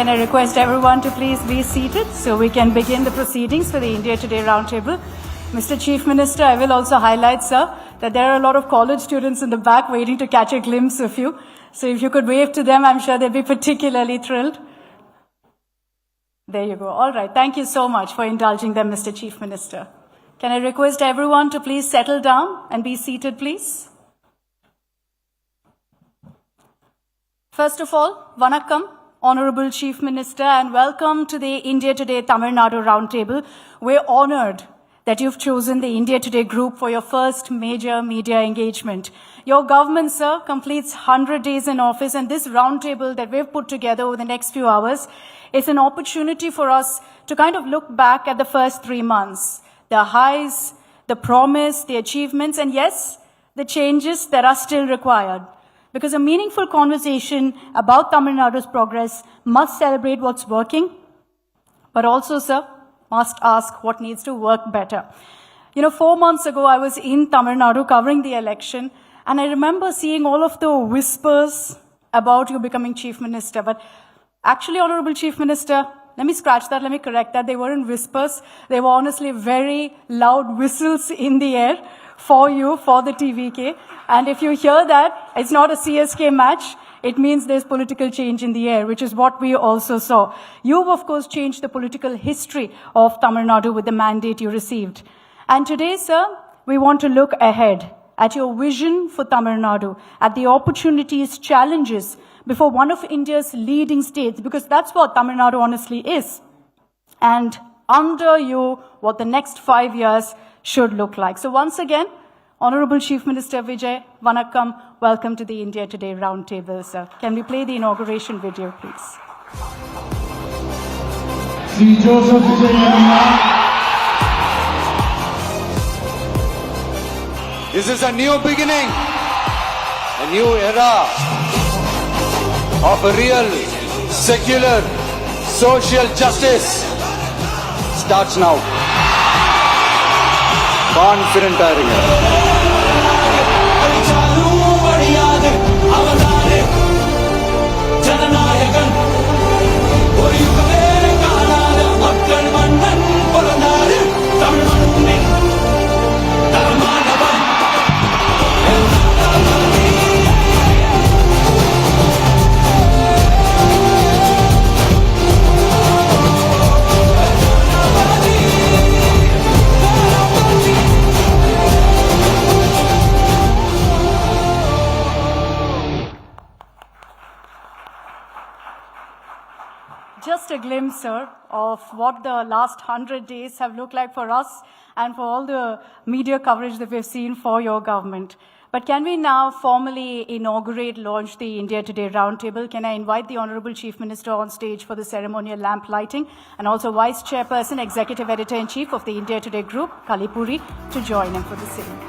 Can I request everyone to please be seated so we can begin the proceedings for the India Today Roundtable. Mr. Chief Minister, I will also highlight, sir, that there are a lot of college students in the back waiting to catch a glimpse of you. So if you could wave to them, I'm sure they'd be particularly thrilled. There you go. All right. Thank you so much for indulging them, Mr. Chief Minister. Can I request everyone to please settle down and be seated, please? First of all, Vanakkam, Honorable Chief Minister, and welcome to the India Today Tamil Nadu Roundtable. We're honored that you've chosen the India Today group for your first major media engagement. Your government, sir, completes 100 days in office, and this roundtable that we've put together over the next few hours is an opportunity for us to kind of look back at the first 3 months, the highs, the promise, the achievements, and yes, the changes that are still required. Because a meaningful conversation about Tamil Nadu's progress must celebrate what's working, but also, sir, must ask what needs to work better. 4 months ago, I was in Tamil Nadu covering the election, and I remember seeing all of the whispers about you becoming Chief Minister. But actually, Honorable Chief Minister, let me scratch that, let me correct that. They weren't whispers. They were honestly very loud whistles in the air for you, for the TVK. And if you hear that, it's not a CSK match. It means there's political change in the air, which is what we also saw. You've, of course, changed the political history of Tamil Nadu with the mandate you received. And today, sir, we want to look ahead at your vision for Tamil Nadu, at the opportunities, challenges before one of India's leading states, because that's what Tamil Nadu honestly is. And under you, what the next 5 years should look like. So once again, Honorable Chief Minister Vijay, Vanakkam, welcome to the India Today Roundtable, sir. Can we play the inauguration video, please? This is a new beginning, a new era of a real, secular, social justice starts now. Confident Just a glimpse, sir, of what the last 100 days have looked like for us and for all the media coverage that we've seen for your government. But can we now formally launch the India Today Roundtable? Can I invite the Honorable Chief Minister on stage for the ceremonial lamp lighting, and also Vice Chairperson, Executive Editor-in-Chief of the India Today Group, Kalipuri, to join him for the same.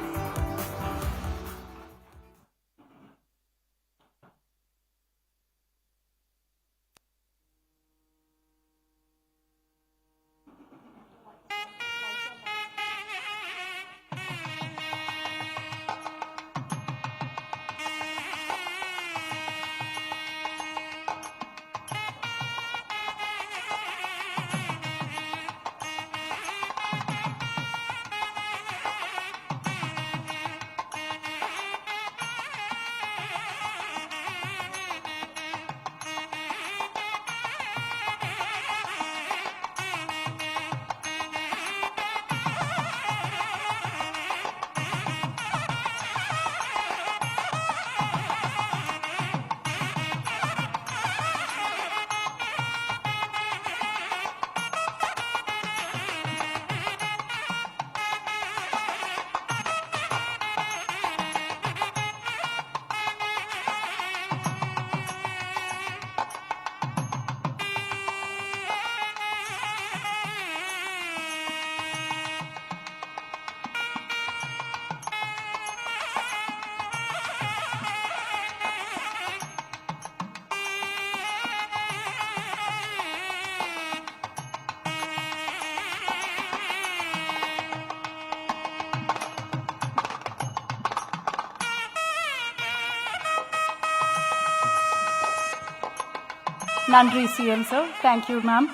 Nandri CM, sir. Thank you, ma'am.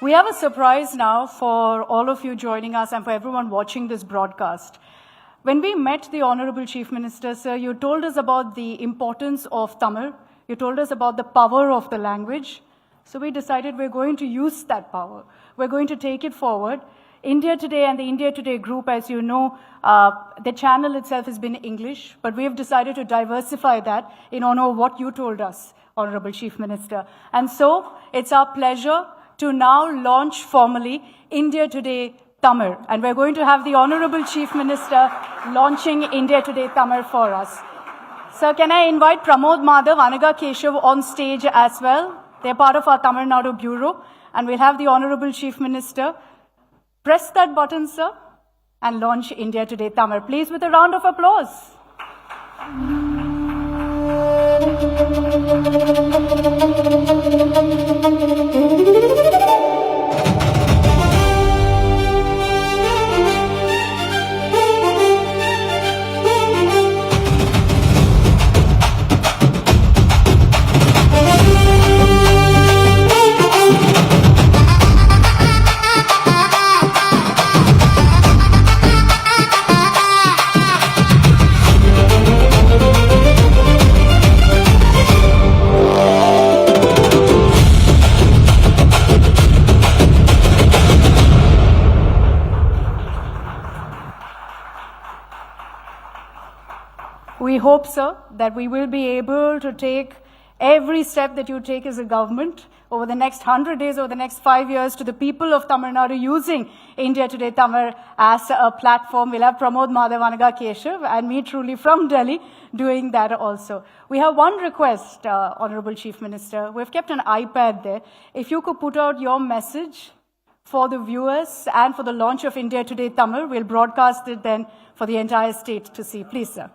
We have a surprise now for all of you joining us and for everyone watching this broadcast. When we met the Honorable Chief Minister, sir, you told us about the importance of Tamil. You told us about the power of the language. So we decided we're going to use that power. We're going to take it forward. India Today and the India Today group, as you know, the channel itself has been English, but we've decided to diversify that in honor of what you told us, Honorable Chief Minister. And so it's our pleasure to now launch formally India Today Tamil. And we're going to have the Honorable Chief Minister launching India Today Tamil for us. Sir, can I invite Pramod Madhav, Anaga Keshav on stage as well? They're part of our Tamil Nadu Bureau. And we'll have the Honorable Chief Minister press that button, sir, and launch India Today Tamil. Please, with a round of applause. We hope, sir, that we will be able to take every step that you take as a government over the next 100 days, over the next 5 years, to the people of Tamil Nadu using India Today Tamil as a platform. We'll have Pramod Madhav, Anaga Keshav, and me truly from Delhi doing that also. We have one request, Honorable Chief Minister. We've kept an iPad there. If you could put out your message for the viewers and for the launch of India Today Tamil, we'll broadcast it then for the entire state to see. Please, sir.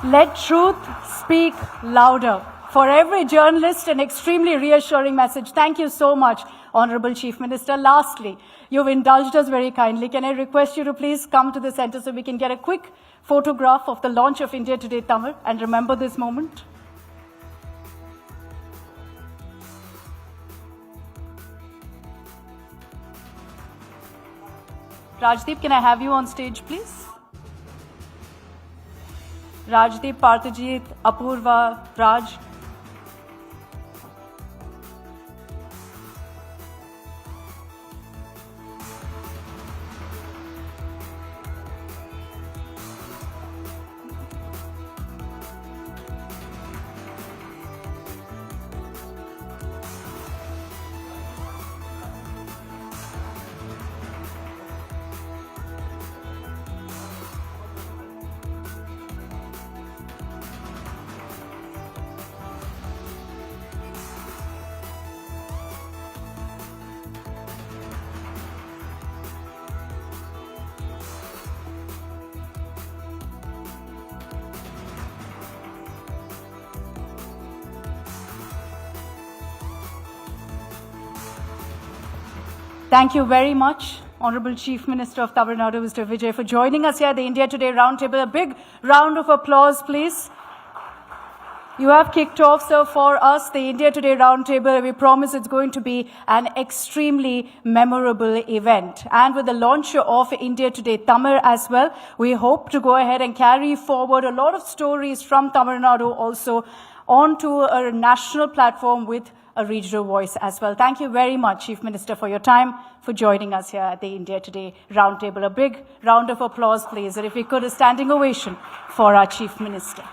Let truth speak louder. For every journalist, an extremely reassuring message. Thank you so much, Honorable Chief Minister. Lastly, you've indulged us very kindly. Can I request you to please come to the center so we can get a quick photograph of the launch of India Today Tamil and remember this moment? Rajdeep, can I have you on stage, please? Rajdeep, Parthajit, Apurva, Raj. Thank you very much, Honorable Chief Minister of Tamil Nadu, Mr. Vijay, for joining us here at the India Today Roundtable. A big round of applause, please. You have kicked off, sir, for us the India Today Roundtable. We promise it's going to be an extremely memorable event. And with the launch of India Today Tamil as well, we hope to go ahead and carry forward a lot of stories from Tamil Nadu also onto a national platform with a regional voice as well. Thank you very much, Chief Minister, for your time, for joining us here at the India Today Roundtable. A big round of applause, please. And if we could, a standing ovation for our Chief Minister.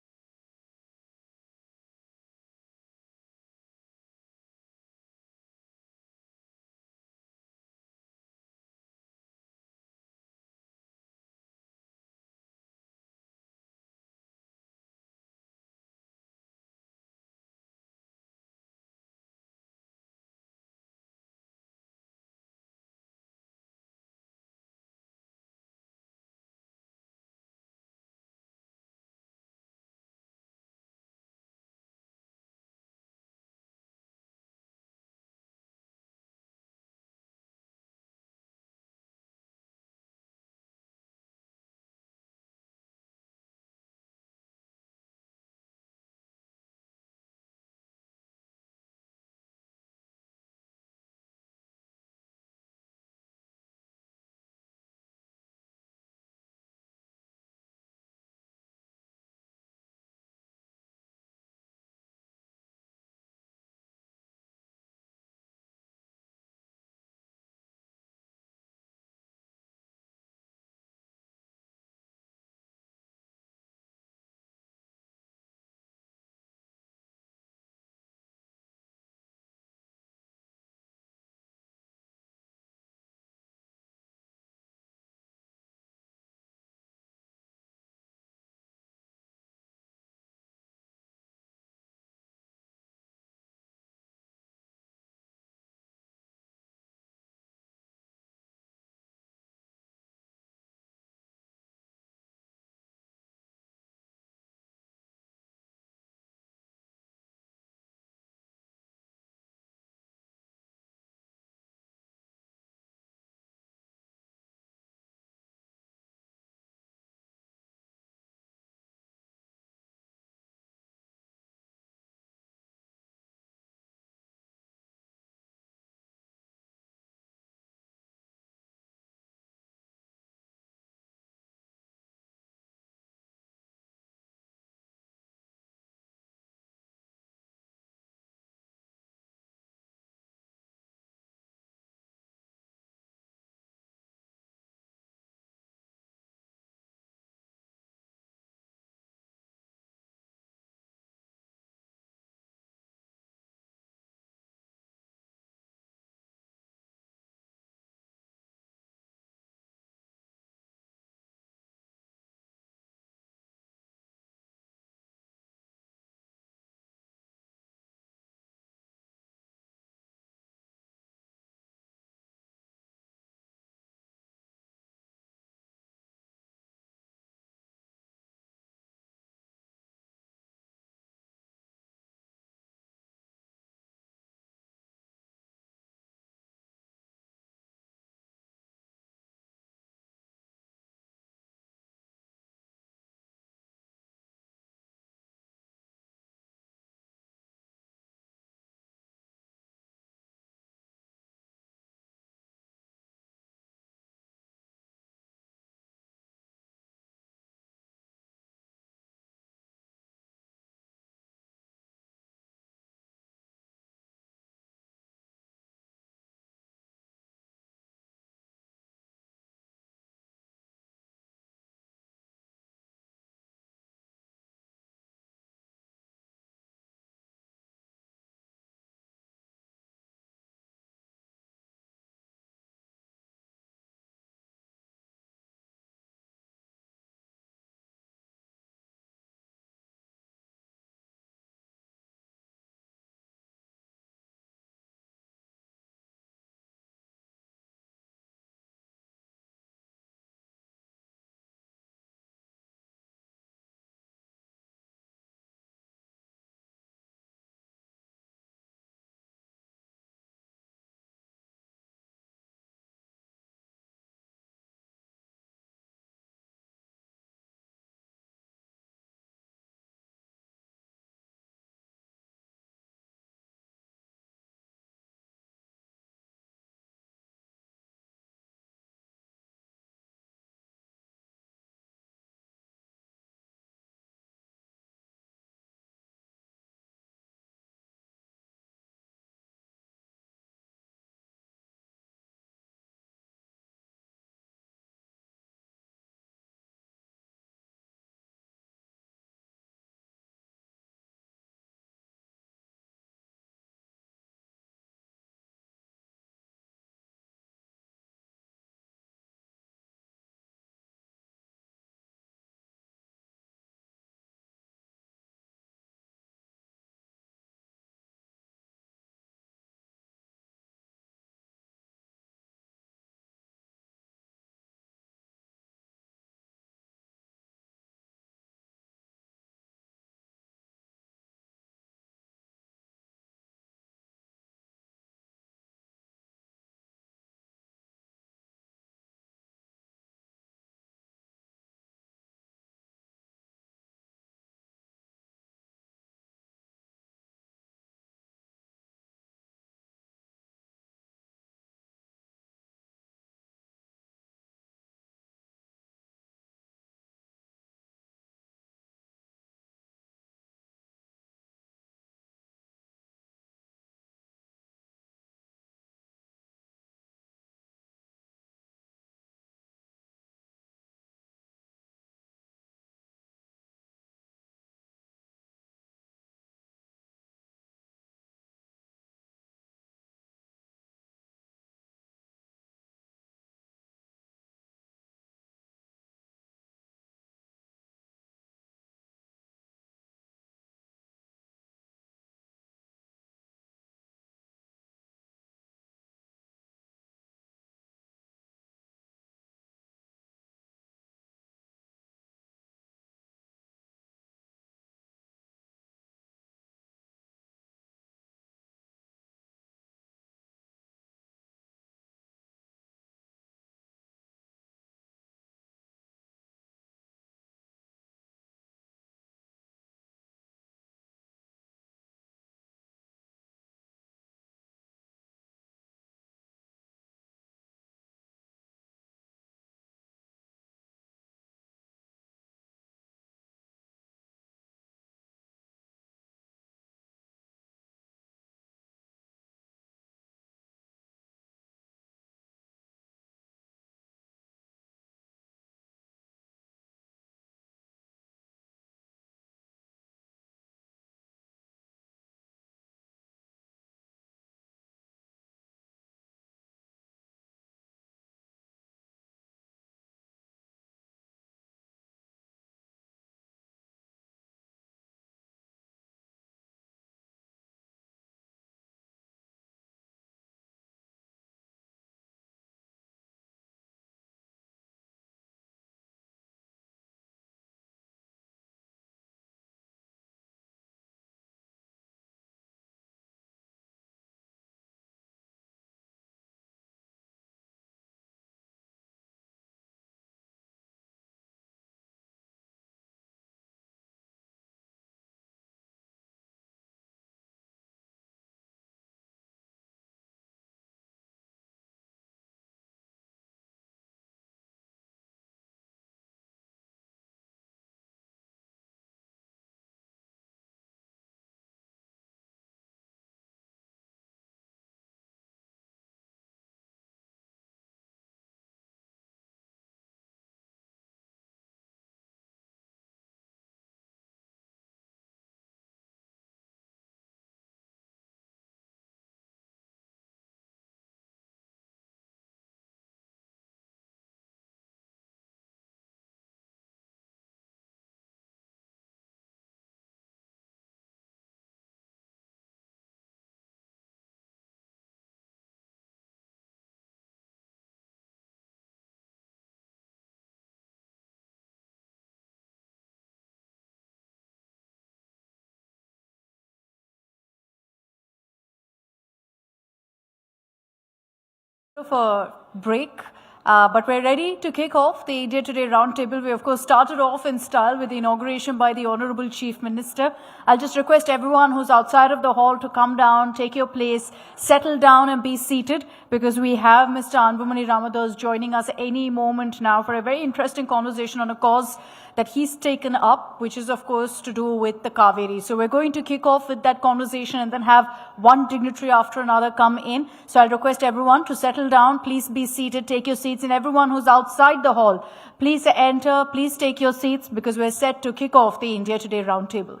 of a break, but we're ready to kick off the India Today Roundtable. We, of course, started off in style with the inauguration by the Honorable Chief Minister. I'll just request everyone who's outside of the hall to come down, take your place, settle down and be seated, because we have Mr. Anbumani Ramadas joining us any moment now for a very interesting conversation on a cause that he's taken up, which is, of course, to do with the Cauvery. So we're going to kick off with that conversation and then have one dignitary after another come in. So I'll request everyone to settle down. Please be seated, take your seats. And everyone who's outside the hall, please enter, please take your seats, because we're set to kick off the India Today Roundtable.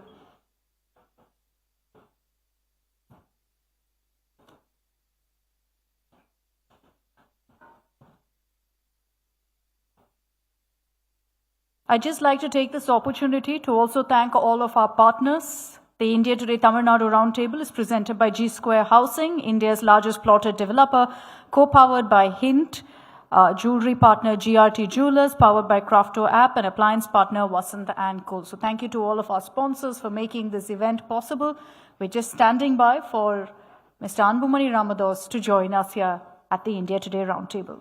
I'd just like to take this opportunity to also thank all of our partners. The India Today Tamil Nadu Roundtable is presented by G Square Housing, India's largest plotted developer, co-powered by Hint, jewelry partner GRT Jewelers, powered by Crafto app, and appliance partner Vasant & Co. So thank you to all of our sponsors for making this event possible. We're just standing by for Mr. Anbumani Ramadas to join us here at the India Today Roundtable.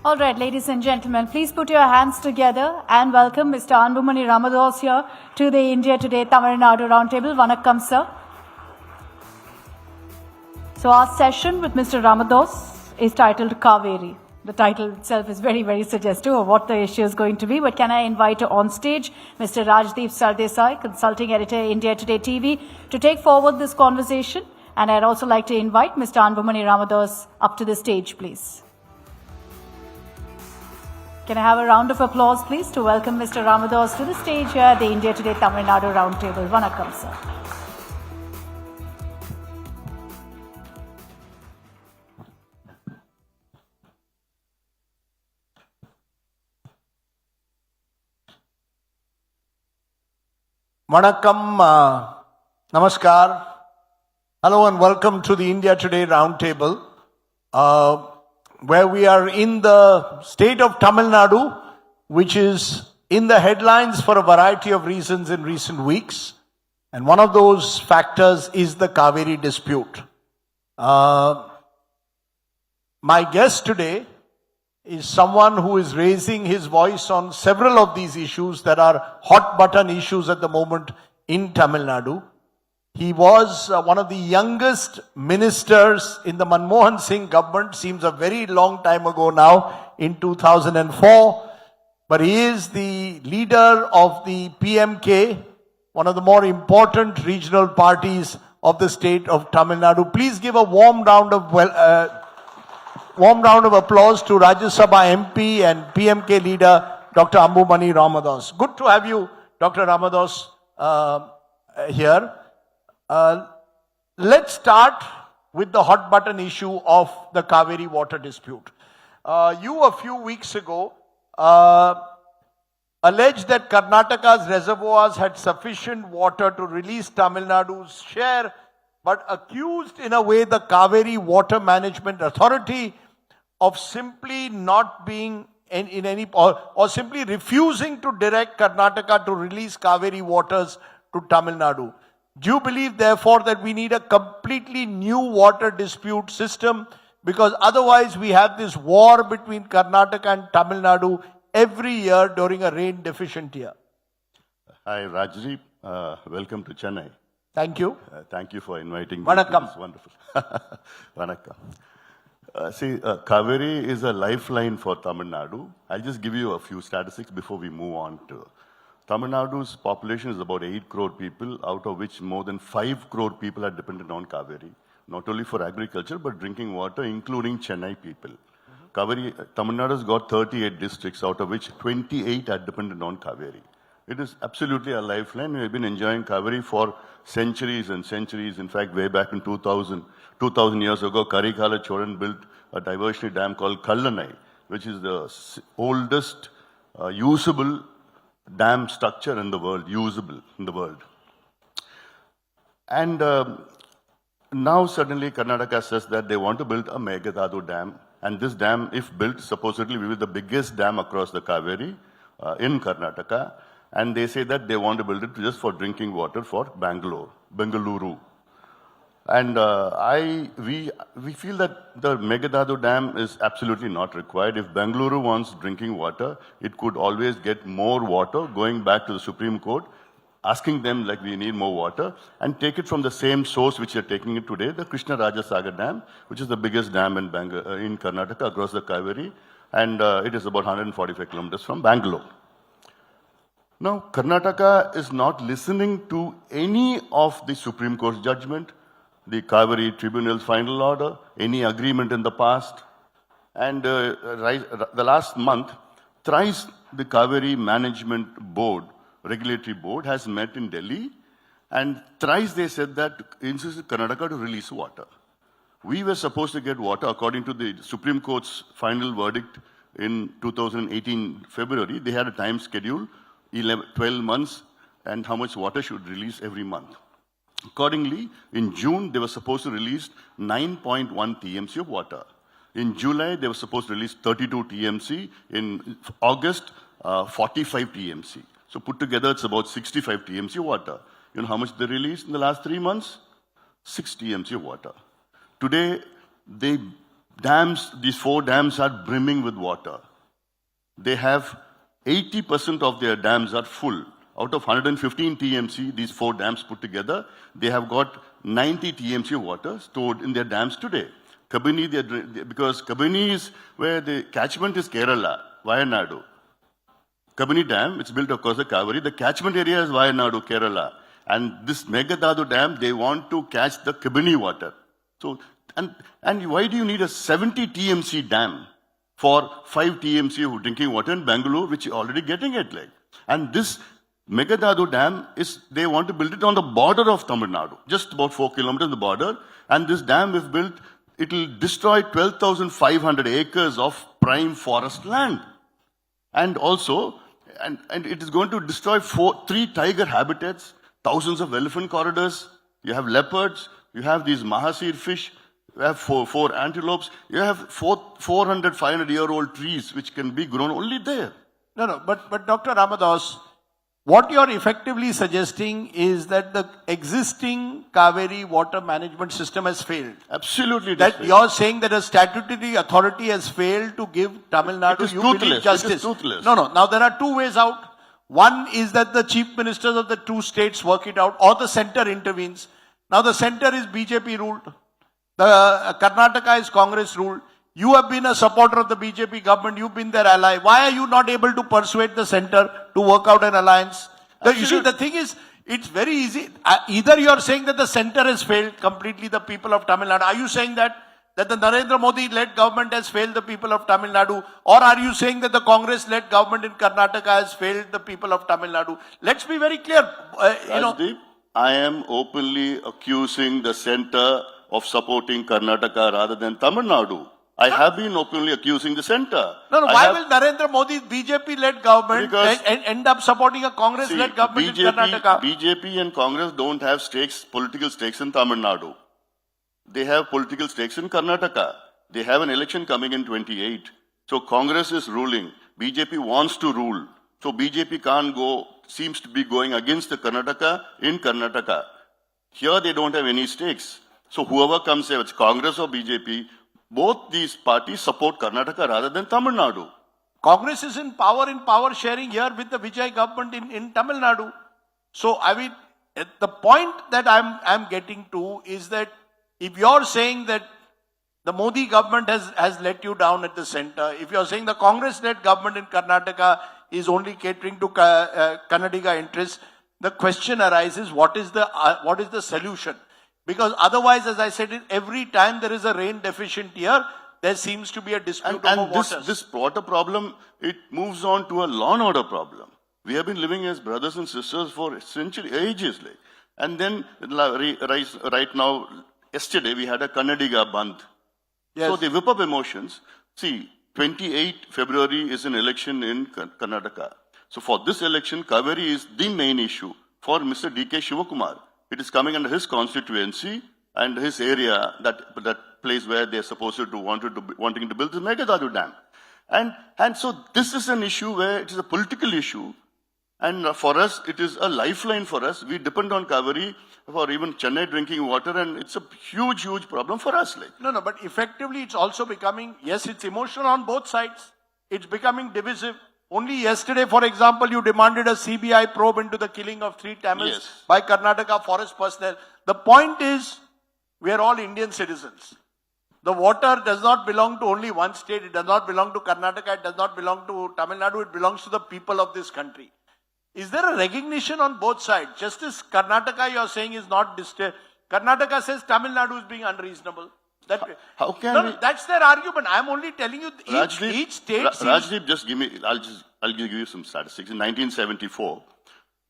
All right, ladies and gentlemen, please put your hands together and welcome Mr. Anbumani Ramadas here to the India Today Tamil Nadu Roundtable. Vanakkam, sir. So our session with Mr. Ramadas is titled Cauvery. The title itself is very, very suggestive of what the issue is going to be. But can I invite on stage Mr. Rajdeep Sardesai, Consulting Editor, India Today TV, to take forward this conversation. And I'd also like to invite Mr. Anbumani Ramadas up to the stage, please. Can I have a round of applause, please, to welcome Mr. Ramadas to the stage here at the India Today Tamil Nadu Roundtable. Vanakkam, sir. Vanakkam, Namaskar. Hello and welcome to the India Today Roundtable, where we are in the state of Tamil Nadu, which is in the headlines for a variety of reasons in recent weeks. And one of those factors is the Cauvery dispute. My guest today is someone who is raising his voice on several of these issues that are hot button issues at the moment in Tamil Nadu. He was one of the youngest ministers in the Manmohan Singh government, seems a very long time ago now, in 2004. But he is the leader of the PMK, one of the more important regional parties of the state of Tamil Nadu. Please give a warm round of applause to Rajya Sabha MP and PMK leader, Dr. Ambumani Ramadas. Good to have you, Dr. Ramadas, here. Let's start with the hot button issue of the Cauvery water dispute. You a few weeks ago alleged that Karnataka's reservoirs had sufficient water to release Tamil Nadu's share, but accused in a way the Cauvery Water Management Authority of simply not being in any, or simply refusing to direct Karnataka to release Cauvery waters to Tamil Nadu. Do you believe, therefore, that we need a completely new water dispute system? Because otherwise we have this war between Karnataka and Tamil Nadu every year during a rain deficient year. Hi, Rajdeep. Welcome to Chennai. Thank you. Thank you for inviting me. Vanakkam. It's wonderful. Vanakkam. Cauvery is a lifeline for Tamil Nadu. I'll just give you a few statistics before we move on to Tamil Nadu's population is about 8 crore people, out of which more than 5 crore people are dependent on Cauvery, not only for agriculture, but drinking water, including Chennai people. Cauvery, Tamil Nadu has got 38 districts, out of which 28 are dependent on Cauvery. It is absolutely a lifeline. We have been enjoying Cauvery for centuries and centuries. In fact, way back in 2000 years ago, Karikala Cholan built a diversionary dam called Kallanai, which is the oldest usable dam structure in the world, And now suddenly Karnataka says that they want to build a Meghdadu dam. And this dam, if built, supposedly will be the biggest dam across the Cauvery in Karnataka. And they say that they want to build it just for drinking water for Bengaluru. And we feel that the Meghdadu dam is absolutely not required. If Bengaluru wants drinking water, it could always get more water, going back to the Supreme Court, asking them like we need more water, and take it from the same source which you're taking it today, the Krishna Raja Sagar Dam, which is the biggest dam in Karnataka across the Cauvery, and it is about 145 kilometers from Bangalore. Now, Karnataka is not listening to any of the Supreme Court's judgment, the Cauvery Tribunal's final order, any agreement in the past. And the last month, thrice the Cauvery Management Board, Regulatory Board, has met in Delhi, and thrice they said that insisted Karnataka to release water. We were supposed to get water according to the Supreme Court's final verdict in 2018 February. They had a time schedule, 12 months, and how much water should release every month. Accordingly, in June, they were supposed to release 9.1 TMC of water. In July, they were supposed to release 32 TMC. In August, 45 TMC. So put together, it's about 65 TMC of water. You know how much they released in the last 3 months? 6 TMC of water. Today, these 4 dams are brimming with water. They have 80% of their dams are full. Out of 115 TMC, these 4 dams put together, they have got 90 TMC of water stored in their dams today. Kabini, because Kabini is where the catchment is Kerala, Wayanadu. Kabini Dam, it's built across the Cauvery. The catchment area is Wayanadu, Kerala. And this Meghdadu Dam, they want to catch the Kabini water. So, and why do you need a 70 TMC dam for 5 TMC of drinking water in Bangalore, which you're already getting it like? And this Meghdadu Dam they want to build it on the border of Tamil Nadu, just about 4 kilometers on the border. And this dam, if built, it will destroy 12,500 acres of prime forest land. And also, and it is going to destroy 3 tiger habitats, thousands of elephant corridors, you have leopards, you have these mahasir fish, you have four antelopes, you have 400, 500-year-old trees which can be grown only there. No, but Dr. Ramadas, what you're effectively suggesting is that the existing Cauvery water management system has failed. Absolutely. That you're saying that a statutory authority has failed to give Tamil Nadu, is toothless. justice. It is toothless. No. Now there are two ways out. One is that the chief ministers of the two states work it out, or the center intervenes. Now the center is BJP ruled. The Karnataka is Congress ruled. You have been a supporter of the BJP government. You've been their ally. Why are you not able to persuade the center to work out an alliance? You see, the thing is, it's very easy. Either you're saying that the center has failed completely the people of Tamil Nadu. Are you saying that the Narendra Modi-led government has failed the people of Tamil Nadu? Or are you saying that the Congress-led government in Karnataka has failed the people of Tamil Nadu? Let's be very clear. Rajdeep, I am openly accusing the center of supporting Karnataka rather than Tamil Nadu. I have been openly accusing the center. No. Why will Narendra Modi's BJP-led government end up supporting a Congress-led government in Karnataka? BJP and Congress don't have political stakes in Tamil Nadu. They have political stakes in Karnataka. They have an election coming in 28. So Congress is ruling. BJP wants to rule. So BJP can't seems to be going against the Karnataka in Karnataka. Here they don't have any stakes. So whoever comes here, it's Congress or BJP, both these parties support Karnataka rather than Tamil Nadu. Congress is in power sharing here with the Vijay government in Tamil Nadu. So, I mean, the point that I'm getting to is that if you're saying that the Modi government has let you down at the center, if you're saying the Congress-led government in Karnataka is only catering to Kannadiga interests, the question arises, what is the solution? Because otherwise, as I said, every time there is a rain deficient here, there seems to be a dispute over waters. This water problem, it moves on to a law and order problem. We have been living as brothers and sisters for ages. And then, right now, yesterday we had a Kannadiga Bandh. Yes. So they whip up emotions. See, 28 February is an election in Karnataka. So for this election, Cauvery is the main issue for Mr. DK Shivakumar. It is coming under his constituency and his area, that place where they are supposed to wanting to build the Meghdadu Dam. And so this is an issue where it is a political issue. And for us, it is a lifeline for us. We depend on Cauvery for even Chennai drinking water, and it's a huge problem for us. No, but effectively it's also becoming, yes, it's emotional on both sides. It's becoming divisive. Only yesterday, for example, you demanded a CBI probe into the killing of 3 Tamils by Karnataka forest personnel. The point is, we are all Indian citizens. The water does not belong to only one state. It does not belong to Karnataka. It does not belong to Tamil Nadu. It belongs to the people of this country. Is there a recognition on both sides? Just as Karnataka, you are saying, is not disturbed. Karnataka says Tamil Nadu is being unreasonable. How can that's their argument. I'm only telling you each state. Rajdeep, just give me. I'll give you some statistics. In 1974,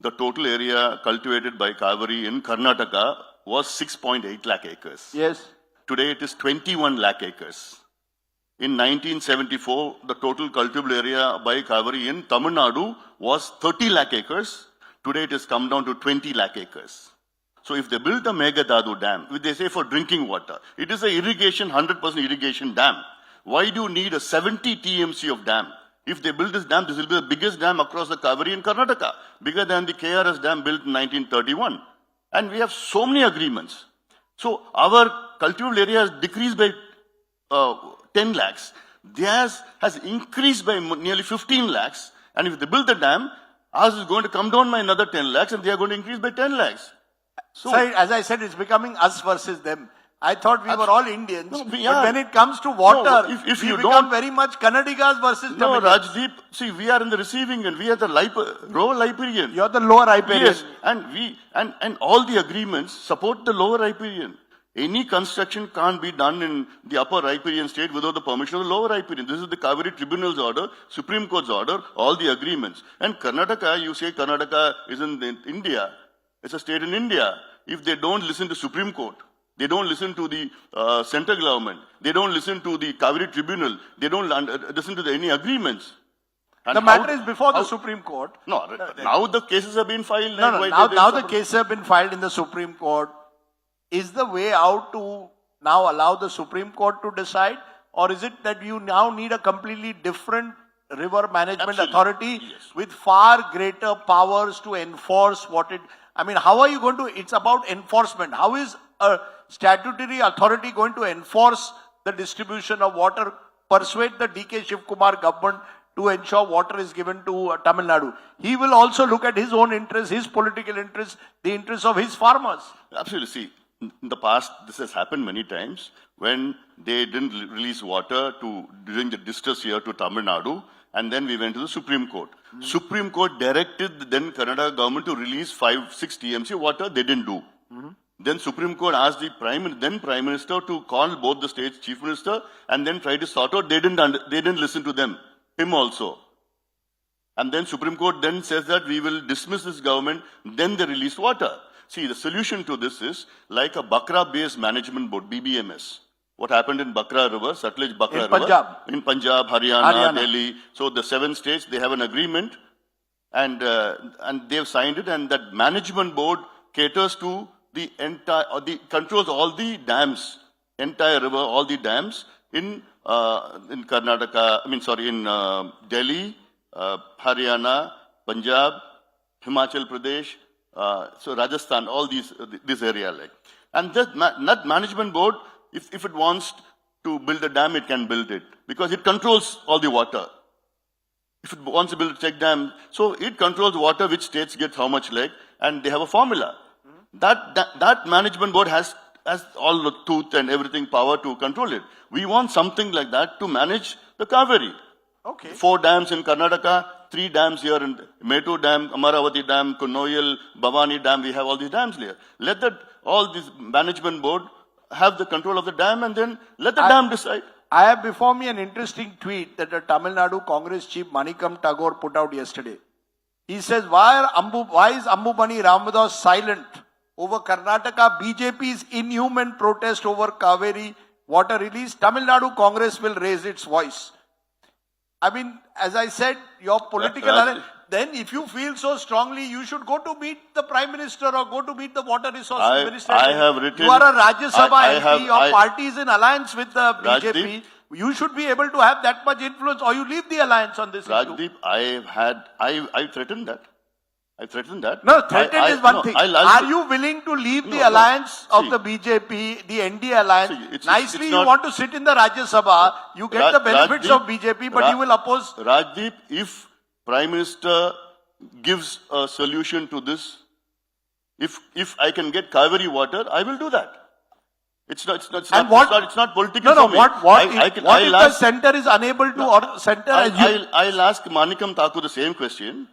the total area cultivated by Cauvery in Karnataka was 6.8 lakh acres. Yes. Today it is 21 lakh acres. In 1974, the total cultivable area by Cauvery in Tamil Nadu was 30 lakh acres. Today it has come down to 20 lakh acres. So if they build a Meghdadu Dam, which they say for drinking water, it is a 100% irrigation dam. Why do you need a 70 TMC of dam? If they build this dam, this will be the biggest dam across the Cauvery in Karnataka, bigger than the KRS dam built in 1931. And we have so many agreements. So our cultivable area has decreased by 10 lakhs. Theirs has increased by nearly 15 lakhs. And if they build the dam, ours is going to come down by another 10 lakhs and they are going to increase by 10 lakhs. So, as I said, it's becoming us versus them. I thought we were all Indians. No, but when it comes to water, if we you become very much Kannadigas versus No, Tamil. Rajdeep, see, we are in the receiving end. We are the lower Riparian. You're the lower Riparian. Yes, and all the agreements support the lower Riparian. Any construction can't be done in the upper Riparian state without the permission of the lower Riparian. This is the Cauvery Tribunal's order, Supreme Court's order, all the agreements. And Karnataka, you say Karnataka is in India. It's a state in India. If they don't listen to Supreme Court, they don't listen to the central government, they don't listen to the Cauvery Tribunal, they don't listen to any agreements. And The matter how- is before the how- Supreme Court. No, now the cases have been filed. No, and no, why now, they- now the cases have been filed in the Supreme Court. Is the way out to now allow the Supreme Court to decide? Or is it that you now need a completely different river management Absolutely. authority Yes. with far greater powers to enforce what it... I mean, how are you going to... It's about enforcement. How is a statutory authority going to enforce the distribution of water, persuade the DK Shiv Kumar government to ensure water is given to Tamil Nadu? He will also look at his own interests, his political interests, the interests of his farmers. Absolutely. See, in the past, this has happened many times when they didn't release water during the distress year to Tamil Nadu, and then we went to the Supreme Court. Supreme Court directed the then Karnataka government to release 5-6 TMC water. They didn't do. Then Supreme Court asked the then Prime Minister to call both the states Chief Minister and then try to sort out. They didn't listen to them. Him also. And then Supreme Court then says that we will dismiss this government. Then they released water. See, the solution to this is like a Bakra-based management board, BBMS. What happened in Bakra River, Sutlej Bakra River. Punjab. In Punjab, Haryana, Delhi. So the 7 states, they have an agreement and they've signed it, and that management board caters to the entire, controls all the dams, entire river, all the dams in Karnataka, in Delhi, Haryana, Punjab, Himachal Pradesh, so Rajasthan, all this area like. And that management board, if it wants to build a dam, it can build it because it controls all the water. If it wants to build a check dam, so it controls water, which states get how much like, and they have a formula. That management board has all the tooth and everything power to control it. We want something like that to manage the Cauvery. Okay. 4 dams in Karnataka, 3 dams here in Metu Dam, Amaravati Dam, Kunnoyal, Bhavani Dam. We have all these dams here. Let all this management board have the control of the dam, and then let the dam decide. I have before me an interesting tweet that the Tamil Nadu Congress chief Manikam Tagore put out yesterday. He says, why is Ambubani Ramadas silent over Karnataka BJP's inhuman protest over Cauvery water release? Tamil Nadu Congress will raise its voice. I mean, as I said, your political... Then if you feel so strongly, you should go to meet the Prime Minister or go to meet the Water Resources Minister. I have written... You are a Rajya Sabha MP, your party is in alliance with the BJP. You should be able to have that much influence, or you leave the alliance on this issue. Rajdeep, I threatened that. I threatened that. No, threatened is one thing. Are you willing to leave the alliance of the BJP, the NDA alliance? Nicely, you want to sit in the Rajya Sabha, you get the benefits of BJP, but you will oppose... Rajdeep, if Prime Minister gives a solution to this, if I can get Cauvery water, I will do that. It's not political for me. What if the center is unable to, or center... I'll ask Manikam Thakur the same question.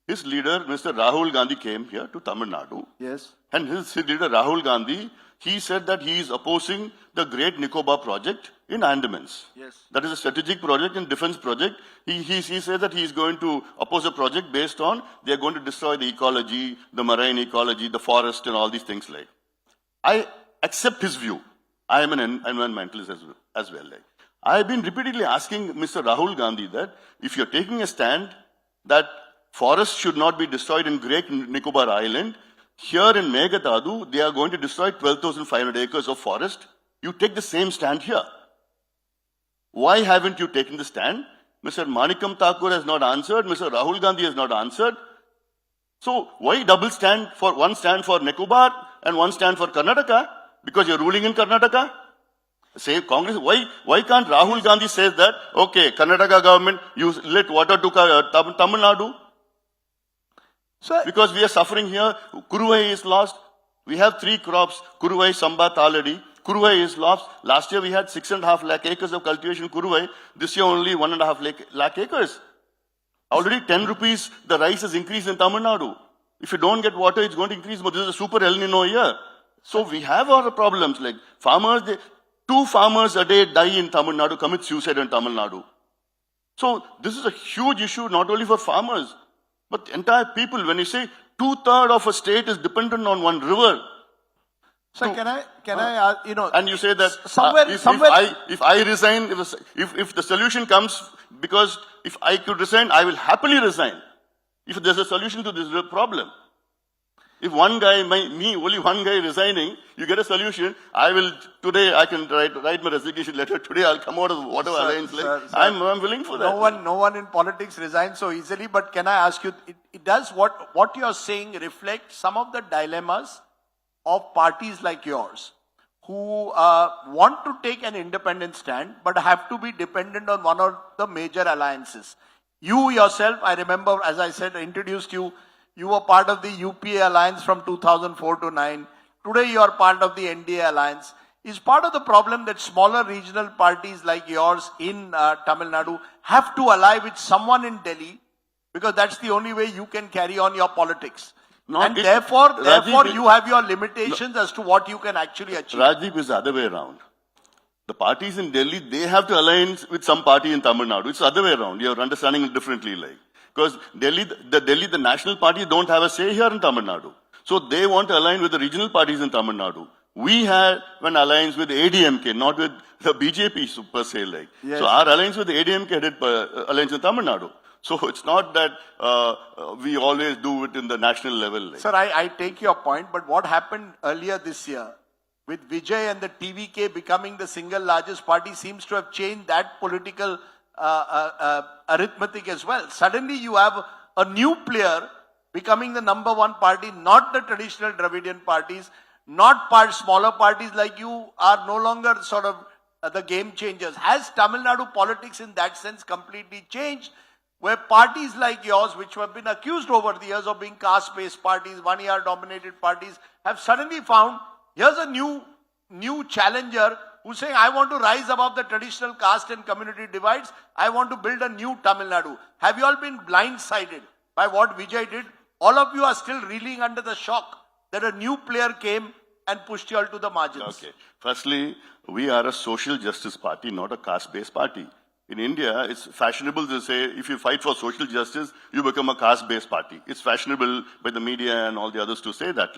His leader, Mr. Rahul Gandhi, came here to Tamil Nadu. Yes. And his leader, Rahul Gandhi, he said that he is opposing the Great Nicobar project in Andamans. Yes. That is a strategic project and defense project. He said that he is going to oppose a project based on they are going to destroy the ecology, the marine ecology, the forest and all these things like. I accept his view. I am an environmentalist as well. Like. I have been repeatedly asking Mr. Rahul Gandhi that if you're taking a stand that forests should not be destroyed in Great Nicobar Island, here in Meghatadu, they are going to destroy 12,500 acres of forest. You take the same stand here. Why haven't you taken the stand? Mr. Manikam Thakur has not answered. Mr. Rahul Gandhi has not answered. So why double stand for one stand for Nicobar and one stand for Karnataka? Because you're ruling in Karnataka? Say Congress, why can't Rahul Gandhi say that, okay, Karnataka government, you let water to Tamil Nadu? Sir, because we are suffering here. Kuruvai is lost. We have 3 crops, Kuruvai, Samba, Taladi. Kuruvai is lost. Last year we had 6.5 lakh acres of cultivation in Kuruvai. This year only 1.5 lakh acres. Already 10 rupees, the rice has increased in Tamil Nadu. If you don't get water, it's going to increase. But this is a super El Nino year. So we have our problems. Like farmers, 2 farmers a day die in Tamil Nadu, commit suicide in Tamil Nadu. So this is a huge issue not only for farmers, but entire people. When you say 2/3 of a state is dependent on one river, So can I, And you say that somewhere, if I resign, if the solution comes, because if I could resign, I will happily resign. If there's a solution to this problem. If one guy, only one guy resigning, you get a solution. Today I can write my resignation letter. Today I'll come out of whatever alliance. I'm willing for that. No one in politics resigns so easily. But can I ask you, it does what you're saying reflect some of the dilemmas of parties like yours, who want to take an independent stand, but have to be dependent on one of the major alliances. You yourself, I remember, as I said, I introduced you. You were part of the UPA alliance from 2004 to 9. Today you are part of the NDA alliance. Is part of the problem that smaller regional parties like yours in Tamil Nadu have to ally with someone in Delhi, because that's the only way you can carry on your politics. Therefore you have your limitations as to what you can actually achieve. Rajdeep, is the other way around. The parties in Delhi, they have to align with some party in Tamil Nadu. It's the other way around. You're understanding it differently, because the national parties don't have a say here in Tamil Nadu. So they want to align with the regional parties in Tamil Nadu. We have an alliance with ADMK, not with the BJP per se. Yes. So our alliance with the ADMK headed alliance in Tamil Nadu. So it's not that we always do it in the national level. Sir, I take your point, but what happened earlier this year with Vijay and the TVK becoming the single largest party seems to have changed that political arithmetic as well. Suddenly you have a new player becoming the number one party, not the traditional Dravidian parties, not smaller parties like you are no longer sort of the game changers. Has Tamil Nadu politics in that sense completely changed, where parties like yours, which have been accused over the years of being caste-based parties, one-year dominated parties, have suddenly found, here's a new challenger who's saying, I want to rise above the traditional caste and community divides. I want to build a new Tamil Nadu. Have you all been blindsided by what Vijay did? All of you are still reeling under the shock that a new player came and pushed you all to the margins. Okay. Firstly, we are a social justice party, not a caste-based party. In India, it's fashionable to say, if you fight for social justice, you become a caste-based party. It's fashionable by the media and all the others to say that.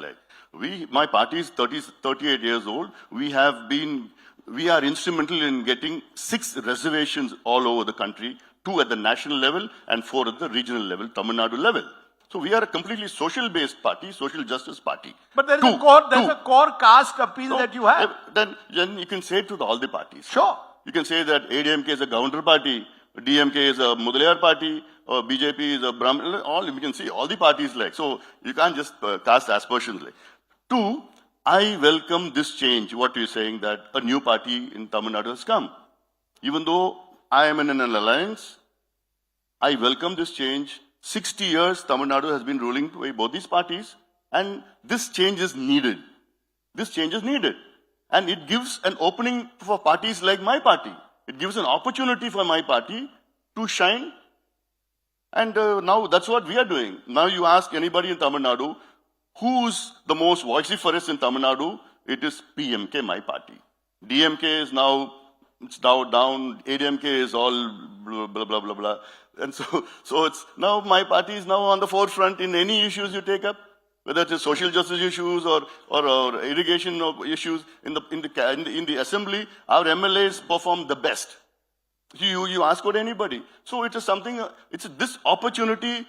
My party is 38 years old. We are instrumental in getting 6 reservations all over the country, 2 at the national level and 4 at the regional level, Tamil Nadu level. So we are a completely social-based party, social justice party. But there's a core caste appeal that you have. Then you can say it to all the parties. Sure. You can say that ADMK is a governor party, DMK is a Mudaliar party, or BJP is a Brahmin, we can see all the parties so you can't just cast aspersions 2, I welcome this change, what you're saying, that a new party in Tamil Nadu has come. Even though I am in an alliance, I welcome this change. 60 years Tamil Nadu has been ruling by both these parties, and this change is needed. This change is needed. And it gives an opening for parties like my party. It gives an opportunity for my party to shine. And now that's what we are doing. Now you ask anybody in Tamil Nadu, who's the most vociferous in Tamil Nadu? It is PMK, my party. DMK is now down. ADMK is all blah, blah, blah, blah, blah. And so it's now my party is now on the forefront in any issues you take up. Whether it is social justice issues or irrigation issues in the assembly, our MLAs perform the best. You ask for anybody. So it is something. This opportunity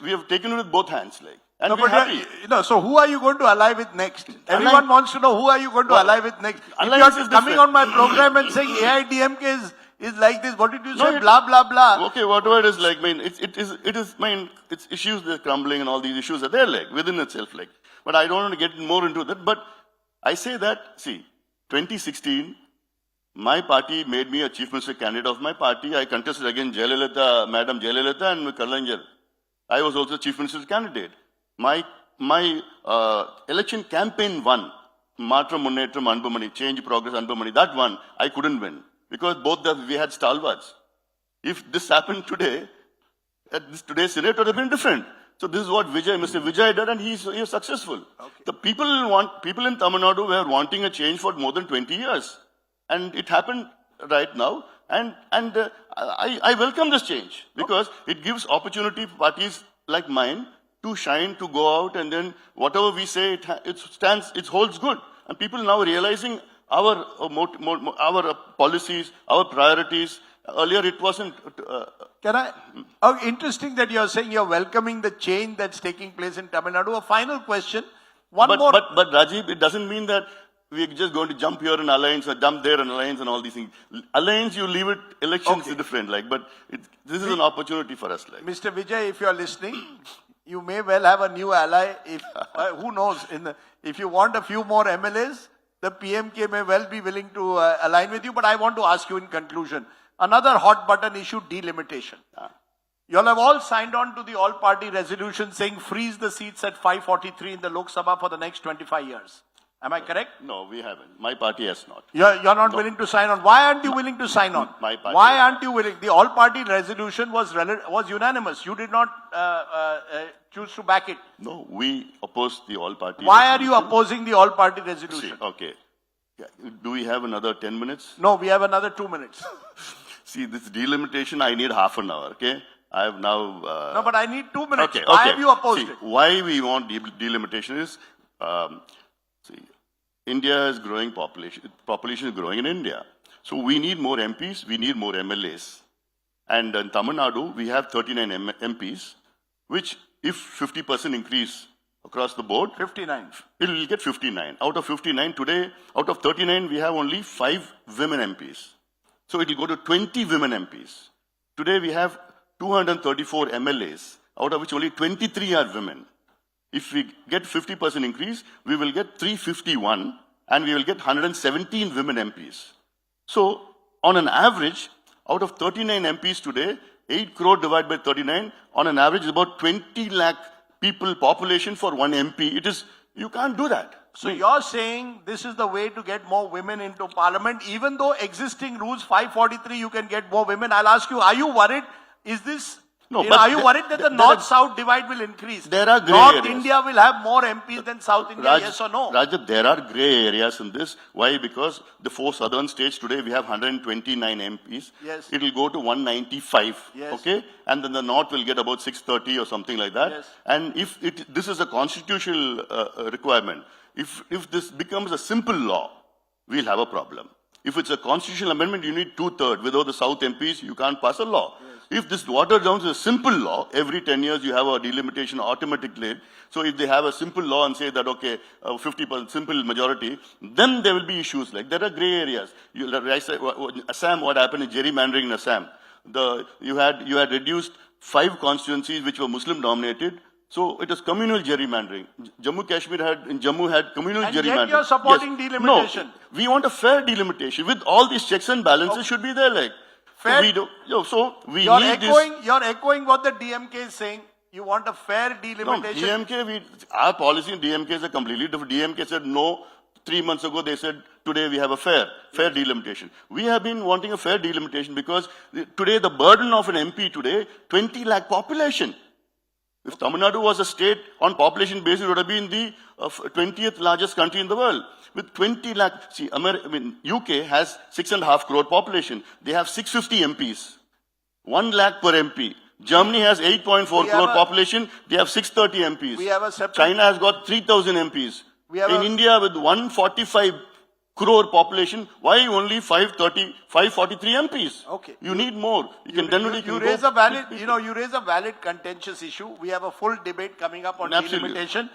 we have taken it with both hands, and we're happy. So who are you going to ally with next? Everyone wants to know who are you going to ally with next. If you are coming on my program and saying AIDMK is like this, what did you say? Blah blah blah. Okay, whatever it is it's issues that are crumbling and all these issues are there within itself But I don't want to get more into that. But I say that 2016, my party made me a chief minister candidate of my party. I contested against Madam Jayalalitha and Kallanjar. I was also chief minister's candidate. My election campaign won. Matram Munnetram Anbumani, Change Progress Anbumani, that one I couldn't win. Because we had stalwarts. If this happened today, today's Senate would have been different. So this is what Mr. Vijay did, and he is successful. Okay. The people in Tamil Nadu were wanting a change for more than 20 years. And it happened right now. And I welcome this change because it gives opportunity for parties like mine to shine, to go out, and then whatever we say, it holds good. And people now realizing our our policies, our priorities. Earlier it wasn't. Can I? Oh, interesting that you're saying you're welcoming the change that's taking place in Tamil Nadu. A final question. But Rajiv, it doesn't mean that we're just going to jump here in alliance or jump there in alliance and all these things. Alliance, you leave it, elections is different. But this is an opportunity for us. Mr. Vijay, if you're listening, you may well have a new ally. If who knows? If you want a few more MLAs, the PMK may well be willing to align with you. But I want to ask you in conclusion, another hot button issue, delimitation. You all have all signed on to the all-party resolution saying freeze the seats at 543 in the Lok Sabha for the next 25 years. Am I correct? No, we haven't. My party has not. You're not willing to sign on. Why aren't you willing to sign on? My party. Why aren't you willing? The all-party resolution was unanimous. You did not choose to back it. No, we opposed the all-party. Why are you opposing the all-party resolution? See, okay. Do we have another 10 minutes? No, we have another 2 minutes. See, this delimitation, I need half an hour, okay? I have now... no, but I need 2 minutes. Okay, why have you opposed it? Why we want delimitation is... see, India is growing population is growing in India. So we need more MPs, we need more MLAs. And in Tamil Nadu, we have 39 MPs, which if 50% increase across the board, 59. It will get 59. Out of 59 today, out of 39, we have only 5 women MPs. So it will go to 20 women MPs. Today we have 234 MLAs, out of which only 23 are women. If we get 50% increase, we will get 351 and we will get 117 women MPs. So on an average, out of 39 MPs today, 8 crore divided by 39, on an average is about 20 lakh people population for one MP. You can't do that. So you're saying this is the way to get more women into parliament, even though existing rules 543, you can get more women. I'll ask you, are you worried? Is this... No, are you worried that the North-South divide will increase? There are grey North areas. India will have more MPs than South India, yes or no? Rajat, there are grey areas in this. Why? Because the 4 southern states today, we have 129 MPs. Yes. It will go to 195. Yes. Okay? And then the North will get about 630 or something like that. Yes. And if this is a constitutional requirement, if this becomes a simple law, we'll have a problem. If it's a constitutional amendment, you need 2/3. Without the South MPs, you can't pass a law. Yes. If this watered down to a simple law, every 10 years you have a delimitation automatically. So if they have a simple law and say that, okay, 50% simple majority, then there will be issues like there are grey areas. Assam, what happened in gerrymandering in Assam? You had reduced 5 constituencies which were Muslim dominated. So it is communal gerrymandering. Jammu had communal gerrymandering. Yet you're supporting delimitation. No, we want a fair delimitation with all these checks and balances should be there. Fair. You're echoing what the DMK is saying. You want a fair delimitation. No, our policy in DMK is a completely different. DMK said no. 3 months ago they said today we have a fair delimitation. We have been wanting a fair delimitation because today the burden of an MP today, 20 lakh population. If Tamil Nadu was a state on population basis, it would have been the 20th largest country in the world. With 20 lakh, see, UK has 6.5 crore population. They have 650 MPs. 1 lakh per MP. Germany has 8.4 crore population. They have 630 MPs. We have a separate... China has got 3,000 MPs. In India with 145 crore population, why only 543 MPs? Okay. You need more. You raise a valid contentious issue. We have a full debate coming up on delimitation.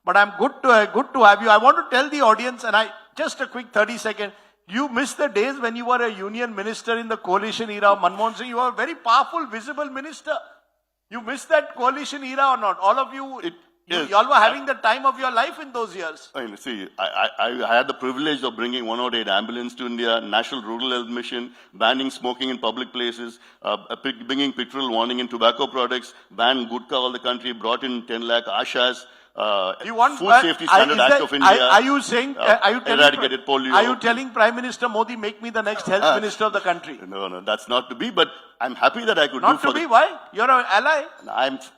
But I'm good to have you. I want to tell the audience, and just a quick 30 seconds. You missed the days when you were a union minister in the coalition era of Manmohan Singh. You were a very powerful, visible minister. You missed that coalition era or not? All of you, you all were having the time of your life in those years. I had the privilege of bringing 108 ambulance to India, National Rural Health Mission, banning smoking in public places, bringing petrol warning in tobacco products, banned Gutka all the country, brought in 10 lakh Ashas. Food Safety Standard Act of India. Are you saying? Eradicated polio. Are you telling Prime Minister Modi, make me the next health minister of the country? No, that's not to be. But I'm happy that I could. Not to be. Why? You're an ally.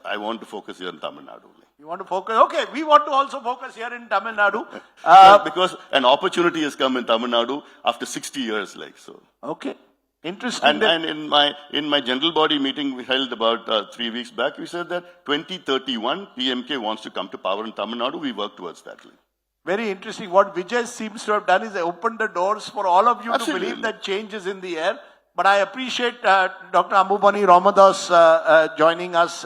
I want to focus here in Tamil Nadu. You want to focus? Okay, we want to also focus here in Tamil Nadu. Because an opportunity has come in Tamil Nadu after 60 years, Okay. Interesting. And in my general body meeting we held about 3 weeks back, we said that 2031 PMK wants to come to power in Tamil Nadu. We work towards that. very interesting. What Vijay seems to have done is opened the doors for all of you Absolutely. to believe that change is in the air. But I appreciate Dr. Ambubani Ramadas joining us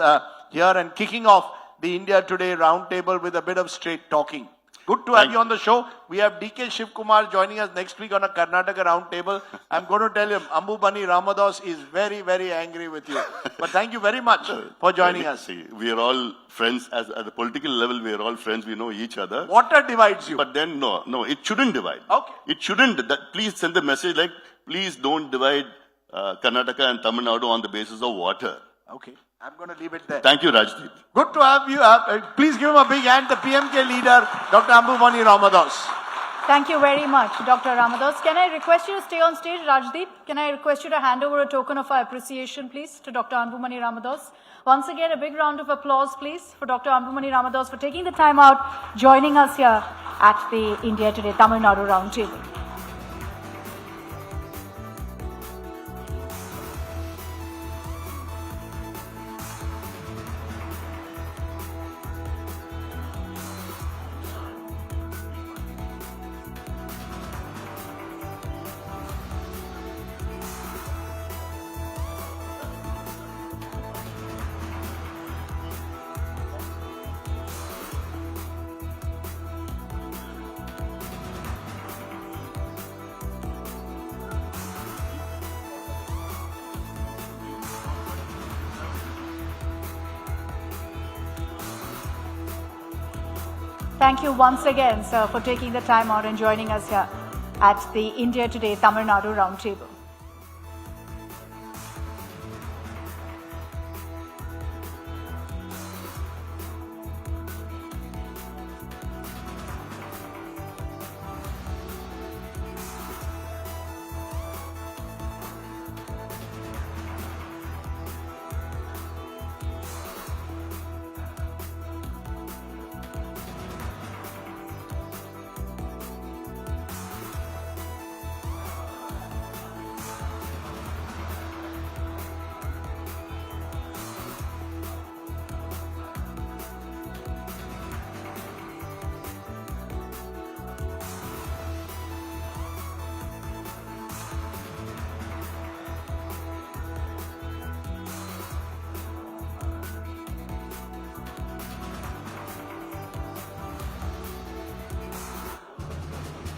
here and kicking off the India Today Roundtable with a bit of straight talking. Good to have you on the show. We have DK Shivkumar joining us next week on a Karnataka Roundtable. I'm going to tell him Ambubani Ramadas is very, very angry with you. But thank you very much for joining us. See, we are all friends. At the political level, we are all friends. We know each other. Water divides you. But then, no, it shouldn't divide. Okay. It shouldn't. Please send the message like, please don't divide Karnataka and Tamil Nadu on the basis of water. Okay. I'm going to leave it there. Thank you, Rajdeep. Good to have you. Please give him a big hand, the PMK leader, Dr. Ambubani Ramadas. Thank you very much, Dr. Ramadas. Can I request you to stay on stage, Rajdeep? Can I request you to hand over a token of our appreciation, please, to Dr. Ambubani Ramadas? Once again, a big round of applause, please, for Dr. Ambubani Ramadas for taking the time out, joining us here at the India Today Tamil Nadu Roundtable. Thank you once again, sir, for taking the time out and joining us here at the India Today Tamil Nadu Roundtable.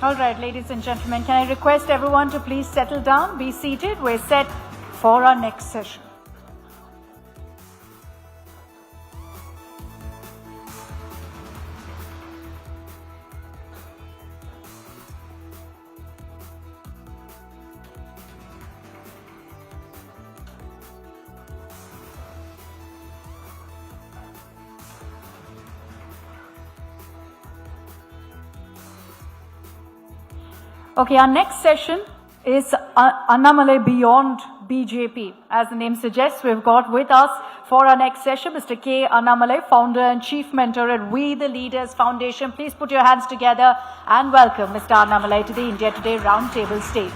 All right, ladies and gentlemen, can I request everyone to please settle down, be seated. We're set for our next session. Okay, our next session is Annamalai Beyond BJP. As the name suggests, we've got with us for our next session Mr. K. Annamalai, founder and chief mentor at We the Leaders Foundation. Please put your hands together and welcome Mr. Annamalai to the India Today Roundtable stage.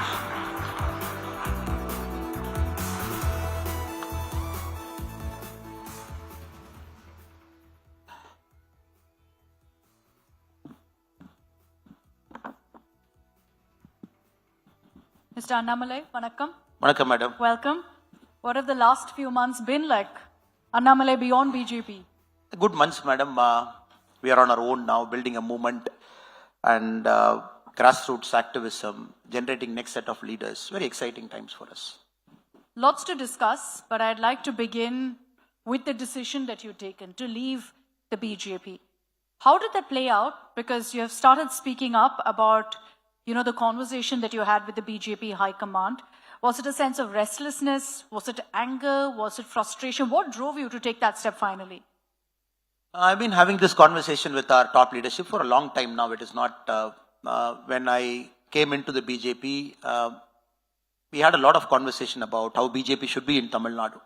Mr. Annamalai, vanakkam. Vanakkam, madam. Welcome. What have the last few months been like? Annamalai Beyond BJP. Good months, madam. We are on our own now, building a movement and grassroots activism, generating next set of leaders. Very exciting times for us. Lots to discuss, but I'd like to begin with the decision that you've taken to leave the BJP. How did that play out? Because you have started speaking up about, the conversation that you had with the BJP High Command. Was it a sense of restlessness? Was it anger? Was it frustration? What drove you to take that step finally? I've been having this conversation with our top leadership for a long time now. It is not, when I came into the BJP, we had a lot of conversation about how BJP should be in Tamil Nadu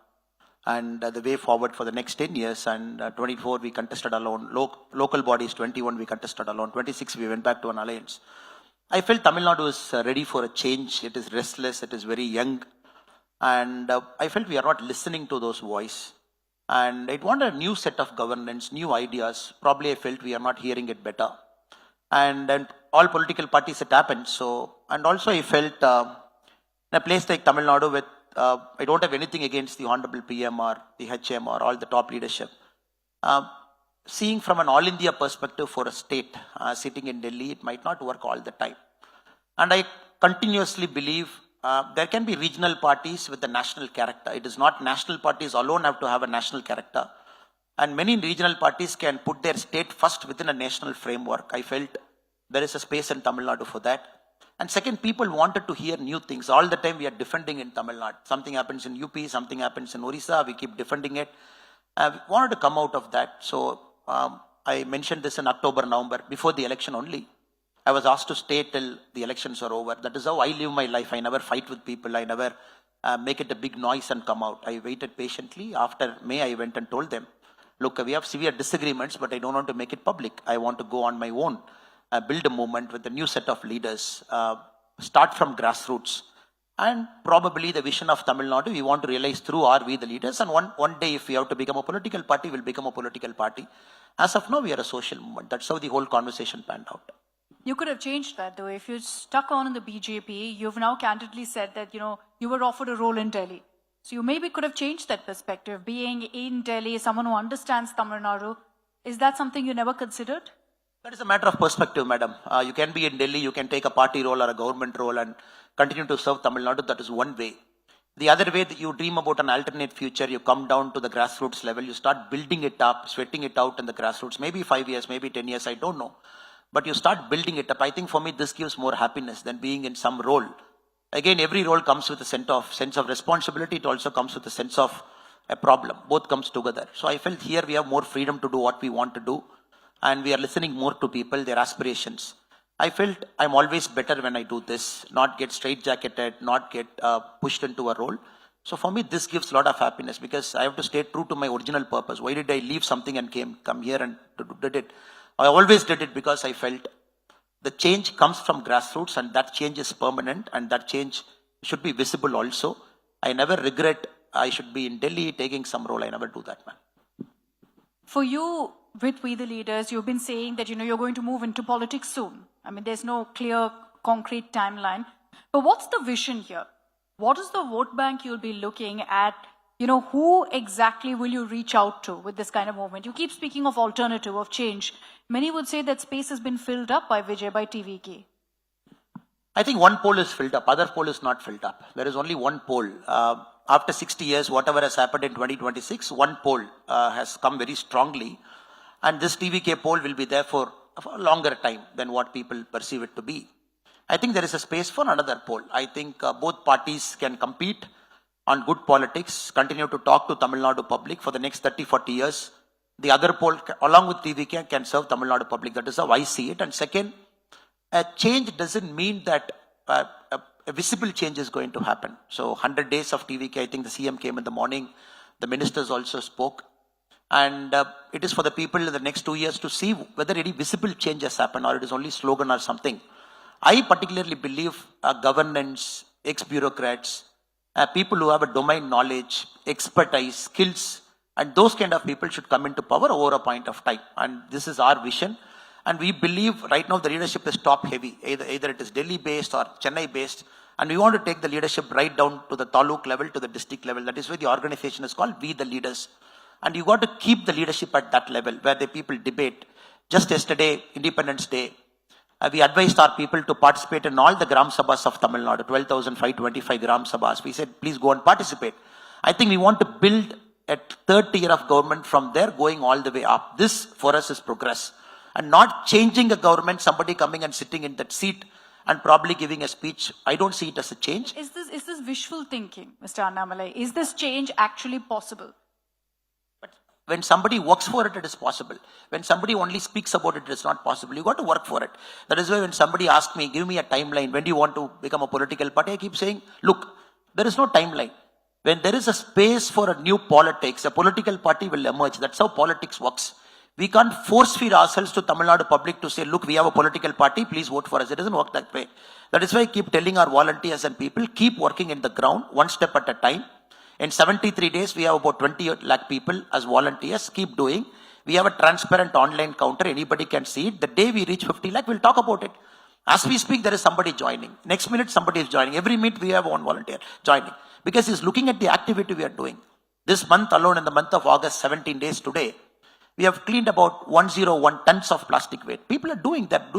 and the way forward for the next 10 years. And 24 we contested alone, local bodies 21 we contested alone, 26 we went back to an alliance. I felt Tamil Nadu is ready for a change. It is restless, it is very young. And I felt we are not listening to those voices. And it wanted a new set of governance, new ideas. Probably I felt we are not hearing it better. and all political parties it happened. So, and also I felt in a place like Tamil Nadu with, I don't have anything against the Honorable PM or the HM or all the top leadership. Seeing from an all India perspective for a state sitting in Delhi, it might not work all the time. And I continuously believe there can be regional parties with a national character. It is not national parties alone have to have a national character. And many regional parties can put their state first within a national framework. I felt there is a space in Tamil Nadu for that. And second, people wanted to hear new things. All the time we are defending in Tamil Nadu. Something happens in UP, something happens in Orissa, we keep defending it. We wanted to come out of that. So I mentioned this in October, November, before the election only. I was asked to stay till the elections are over. That is how I live my life. I never fight with people. I never make it a big noise and come out. I waited patiently. After May, I went and told them, look, we have severe disagreements, but I don't want to make it public. I want to go on my own, build a movement with a new set of leaders, start from grassroots. And probably the vision of Tamil Nadu, we want to realize through are we the leaders. And one day, if we have to become a political party, we'll become a political party. As of now, we are a social movement. That's how the whole conversation panned out. You could have changed that though. If you're stuck on in the BJP, you've now candidly said that, you were offered a role in Delhi. So you maybe could have changed that perspective. Being in Delhi, someone who understands Tamil Nadu, is that something you never considered? That is a matter of perspective, madam. You can be in Delhi, you can take a party role or a government role and continue to serve Tamil Nadu. That is one way. The other way, that you dream about an alternate future, you come down to the grassroots level, you start building it up, sweating it out in the grassroots, maybe 5 years, maybe 10 years, I don't know. But you start building it up. I think for me, this gives more happiness than being in some role. Again, every role comes with a sense of responsibility. It also comes with a sense of a problem. Both comes together. So I felt here we have more freedom to do what we want to do. And we are listening more to people, their aspirations. I felt I'm always better when I do this, not get straitjacketed, not get pushed into a role. So for me, this gives a lot of happiness because I have to stay true to my original purpose. Why did I leave something and come here and did it? I always did it because I felt the change comes from grassroots and that change is permanent and that change should be visible also. I never regret I should be in Delhi taking some role. I never do that, man. For you, with We the Leaders, you've been saying that, you're going to move into politics soon. I mean, there's no clear, concrete timeline. But what's the vision here? What is the vote bank you'll be looking at? Who exactly will you reach out to with this kind of movement? You keep speaking of alternative, of change. Many would say that space has been filled up by Vijay, by TVK. I think one poll is filled up, other poll is not filled up. There is only one poll. After 60 years, whatever has happened in 2026, one poll has come very strongly. And this TVK poll will be there for a longer time than what people perceive it to be. I think there is a space for another poll. I think both parties can compete on good politics, continue to talk to Tamil Nadu public for the next 30-40 years. The other poll, along with TVK, can serve Tamil Nadu public. That is how I see it. And second, a change doesn't mean that a visible change is going to happen. So 100 days of TVK, I think the CM came in the morning. The ministers also spoke. And it is for the people in the next 2 years to see whether any visible change has happened or it is only slogan or something. I particularly believe governance, ex-bureaucrats, people who have a domain knowledge, expertise, skills, and those kind of people should come into power over a point of time. And this is our vision. And we believe right now the leadership is top heavy. Either it is Delhi based or Chennai based. And we want to take the leadership right down to the taluk level, to the district level. That is why the organization is called We the Leaders. And you got to keep the leadership at that level where the people debate. Just yesterday, Independence Day, we advised our people to participate in all the Gram Sabhas of Tamil Nadu, 12,525 Gram Sabhas. We said, please go and participate. I think we want to build a third tier of government from there going all the way up. This for us is progress. And not changing a government, somebody coming and sitting in that seat and probably giving a speech. I don't see it as a change. Is this wishful thinking, Mr. Annamalai? Is this change actually possible? When somebody works for it, it is possible. When somebody only speaks about it, it is not possible. You got to work for it. That is why when somebody asks me, give me a timeline, when do you want to become a political party? I keep saying, look, there is no timeline. When there is a space for a new politics, a political party will emerge. That's how politics works. We can't force feed ourselves to Tamil Nadu public to say, look, we have a political party, please vote for us. It doesn't work that way. That is why I keep telling our volunteers and people, keep working in the ground, one step at a time. In 73 daes, we have about 20 lakh people as volunteers. Keep doing. We have a transparent online counter. Anybody can see it. The day we reach 50 lakh, we'll talk about it. As we speak, there is somebody joining. Next minute, somebody is joining. Every minute, we have one volunteer joining. Because he's looking at the activity we are doing. This month alone, in the month of August, 17 days today, we have cleaned about 101 tons of plastic waste. People are doing that,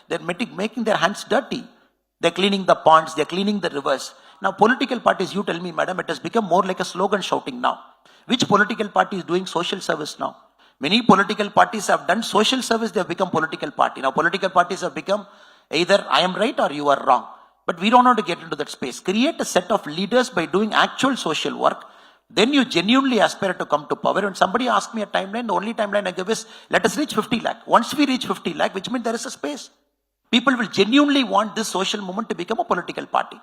they're making their hands dirty. They're cleaning the ponds, they're cleaning the rivers. Now, political parties, you tell me, madam, it has become more like a slogan shouting now. Which political party is doing social service now? Many political parties have done social service, they have become political party. Now, political parties have become either I am right or you are wrong. But we don't want to get into that space. Create a set of leaders by doing actual social work. Then you genuinely aspire to come to power. When somebody asks me a timeline, the only timeline I give is, let us reach 50 lakh. Once we reach 50 lakh, which means there is a space. People will genuinely want this social movement to become a political party.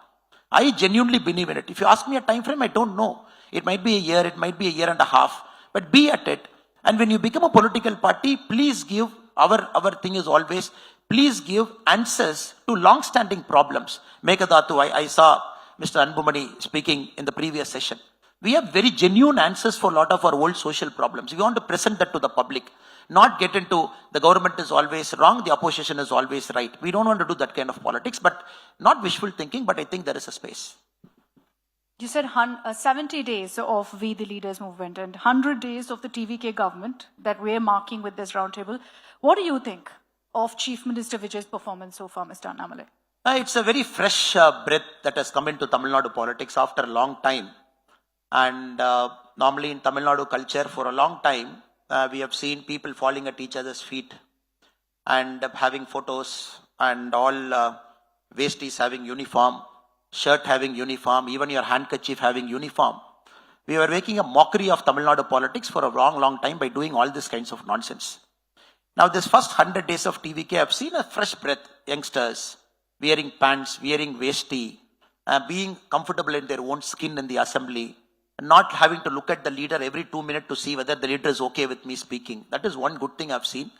I genuinely believe in it. If you ask me a time frame, I don't know. It might be a year, it might be a year and a half. But be at it. And when you become a political party, please give, our thing is always, please give answers to long-standing problems. Meghadatu, I saw Mr. Anbumani speaking in the previous session. We have very genuine answers for a lot of our old social problems. We want to present that to the public. Not get into the government is always wrong, the opposition is always right. We don't want to do that kind of politics, but not wishful thinking, but I think there is a space. You said 70 days of We the Leaders movement and 100 days of the TVK government that we're marking with this roundtable. What do you think of Chief Minister Vijay's performance so far, Mr. Annamalai? It's a very fresh breath that has come into Tamil Nadu politics after a long time. And normally in Tamil Nadu culture, for a long time, we have seen people falling at each other's feet and having photos and all vesties having uniform, shirt having uniform, even your handkerchief having uniform. We were making a mockery of Tamil Nadu politics for a long time by doing all these kinds of nonsense. Now this first 100 days of TVK, I've seen a fresh breath, youngsters wearing pants, wearing vesti, being comfortable in their own skin in the assembly, not having to look at the leader every 2 minutes to see whether the leader is okay with me speaking. That is one good thing I've seen.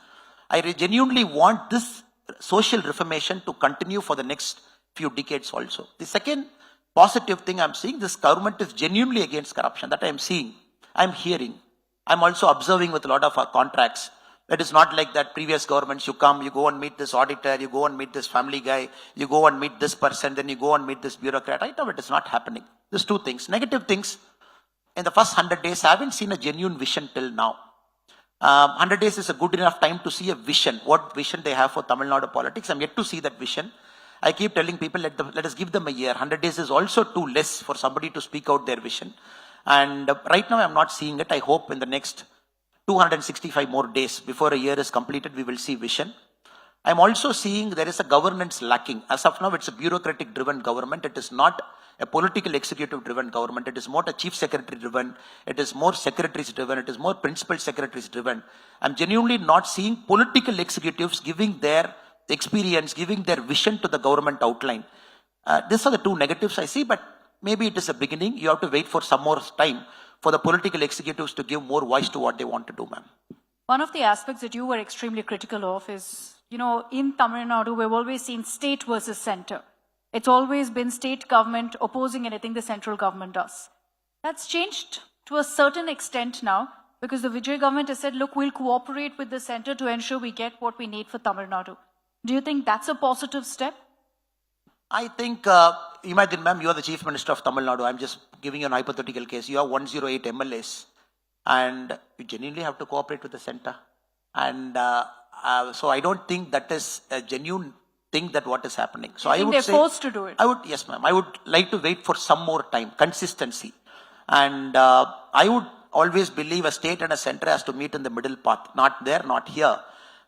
I genuinely want this social reformation to continue for the next few decades also. The second positive thing I'm seeing, this government is genuinely against corruption. That I'm seeing, I'm hearing. I'm also observing with a lot of our contracts. It is not like that previous governments, you come, you go and meet this auditor, you go and meet this family guy, you go and meet this person, then you go and meet this bureaucrat. Right now it is not happening. There's two things. Negative things. In the first 100 days, I haven't seen a genuine vision till now. 100 days is a good enough time to see a vision, what vision they have for Tamil Nadu politics. I'm yet to see that vision. I keep telling people, let us give them a year. 100 days is also too less for somebody to speak out their vision. And right now, I'm not seeing it. I hope in the next 265 more days, before a year is completed, we will see vision. I'm also seeing there is a governance lacking. As of now, it's a bureaucratic-driven government. It is not a political executive-driven government. It is more a chief secretary-driven. It is more secretaries-driven. It is more principal secretaries-driven. I'm genuinely not seeing political executives giving their experience, giving their vision to the government outline. These are the two negatives I see, but maybe it is a beginning. You have to wait for some more time for the political executives to give more voice to what they want to do, ma'am. One of the aspects that you were extremely critical of is, in Tamil Nadu, we've always seen state versus center. It's always been state government opposing anything the central government does. That's changed to a certain extent now because the Vijay government has said, look, we'll cooperate with the center to ensure we get what we need for Tamil Nadu. Do you think that's a positive step? I think, imagine, ma'am, you are the chief minister of Tamil Nadu. I'm just giving you an hypothetical case. You have 108 MLAs and you genuinely have to cooperate with the center. And so I don't think that is a genuine thing that what is happening. So I would they're say, forced to do it. Yes, ma'am. I would like to wait for some more time, consistency. And I would always believe a state and a center has to meet in the middle path. Not there, not here.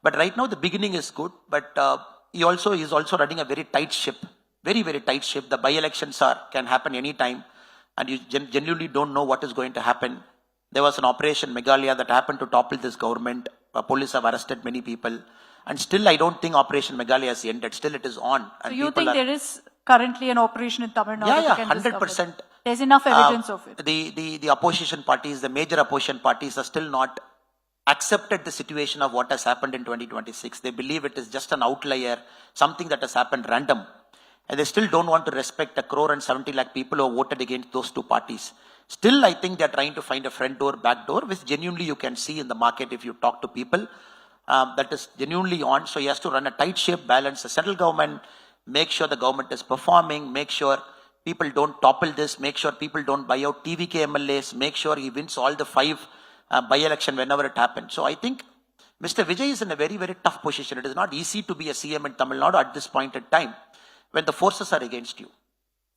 But right now the beginning is good. But he is also running a very tight ship. Very, very tight ship. The by-elections can happen anytime. And you genuinely don't know what is going to happen. There was an operation Meghalaya that happened to topple this government. Police have arrested many people. And still, I don't think Operation Meghalaya has ended. Still, it is on. So you think there is currently an operation in Tamil Nadu? Yeah, 100%. There's enough evidence of it. The opposition parties, the major opposition parties are still not accepted the situation of what has happened in 2026. They believe it is just an outlier, something that has happened random. and they still don't want to respect 1.70 crore people who voted against those two parties. Still, I think they're trying to find a front door, back door, which genuinely you can see in the market if you talk to people. That is genuinely on. So he has to run a tight ship, balance the central government, make sure the government is performing, make sure people don't topple this, make sure people don't buy out TVK MLAs, make sure he wins all the 5 by-election whenever it happens. So I think Mr. Vijay is in a very, very tough position. It is not easy to be a CM in Tamil Nadu at this point in time when the forces are against you.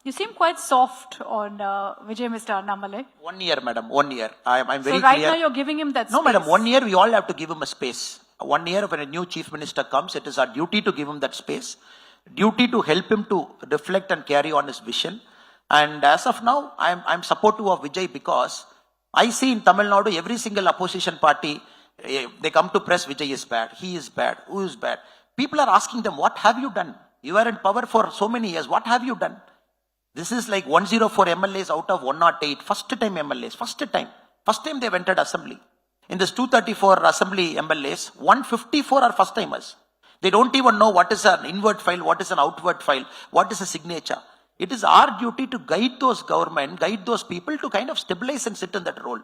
You seem quite soft on Vijay, Mr. Annamalai. 1 year, madam, 1 year. I'm very So right clear. now you're giving him that space. No, madam, 1 year we all have to give him a space. 1 year when a new chief minister comes, it is our duty to give him that space. Duty to help him to reflect and carry on his vision. And as of now, I'm supportive of Vijay because I see in Tamil Nadu, every single opposition party, they come to press, Vijay is bad, he is bad, who is bad. People are asking them, what have you done? You are in power for so many years, what have you done? This is like 104 MLAs out of 108, first time MLAs, first time they've entered assembly. In this 234 assembly MLAs, 154 are first timers. They don't even know what is an inward file, what is an outward file, what is a signature. It is our duty to guide those government, guide those people to kind of stabilize and sit in that role.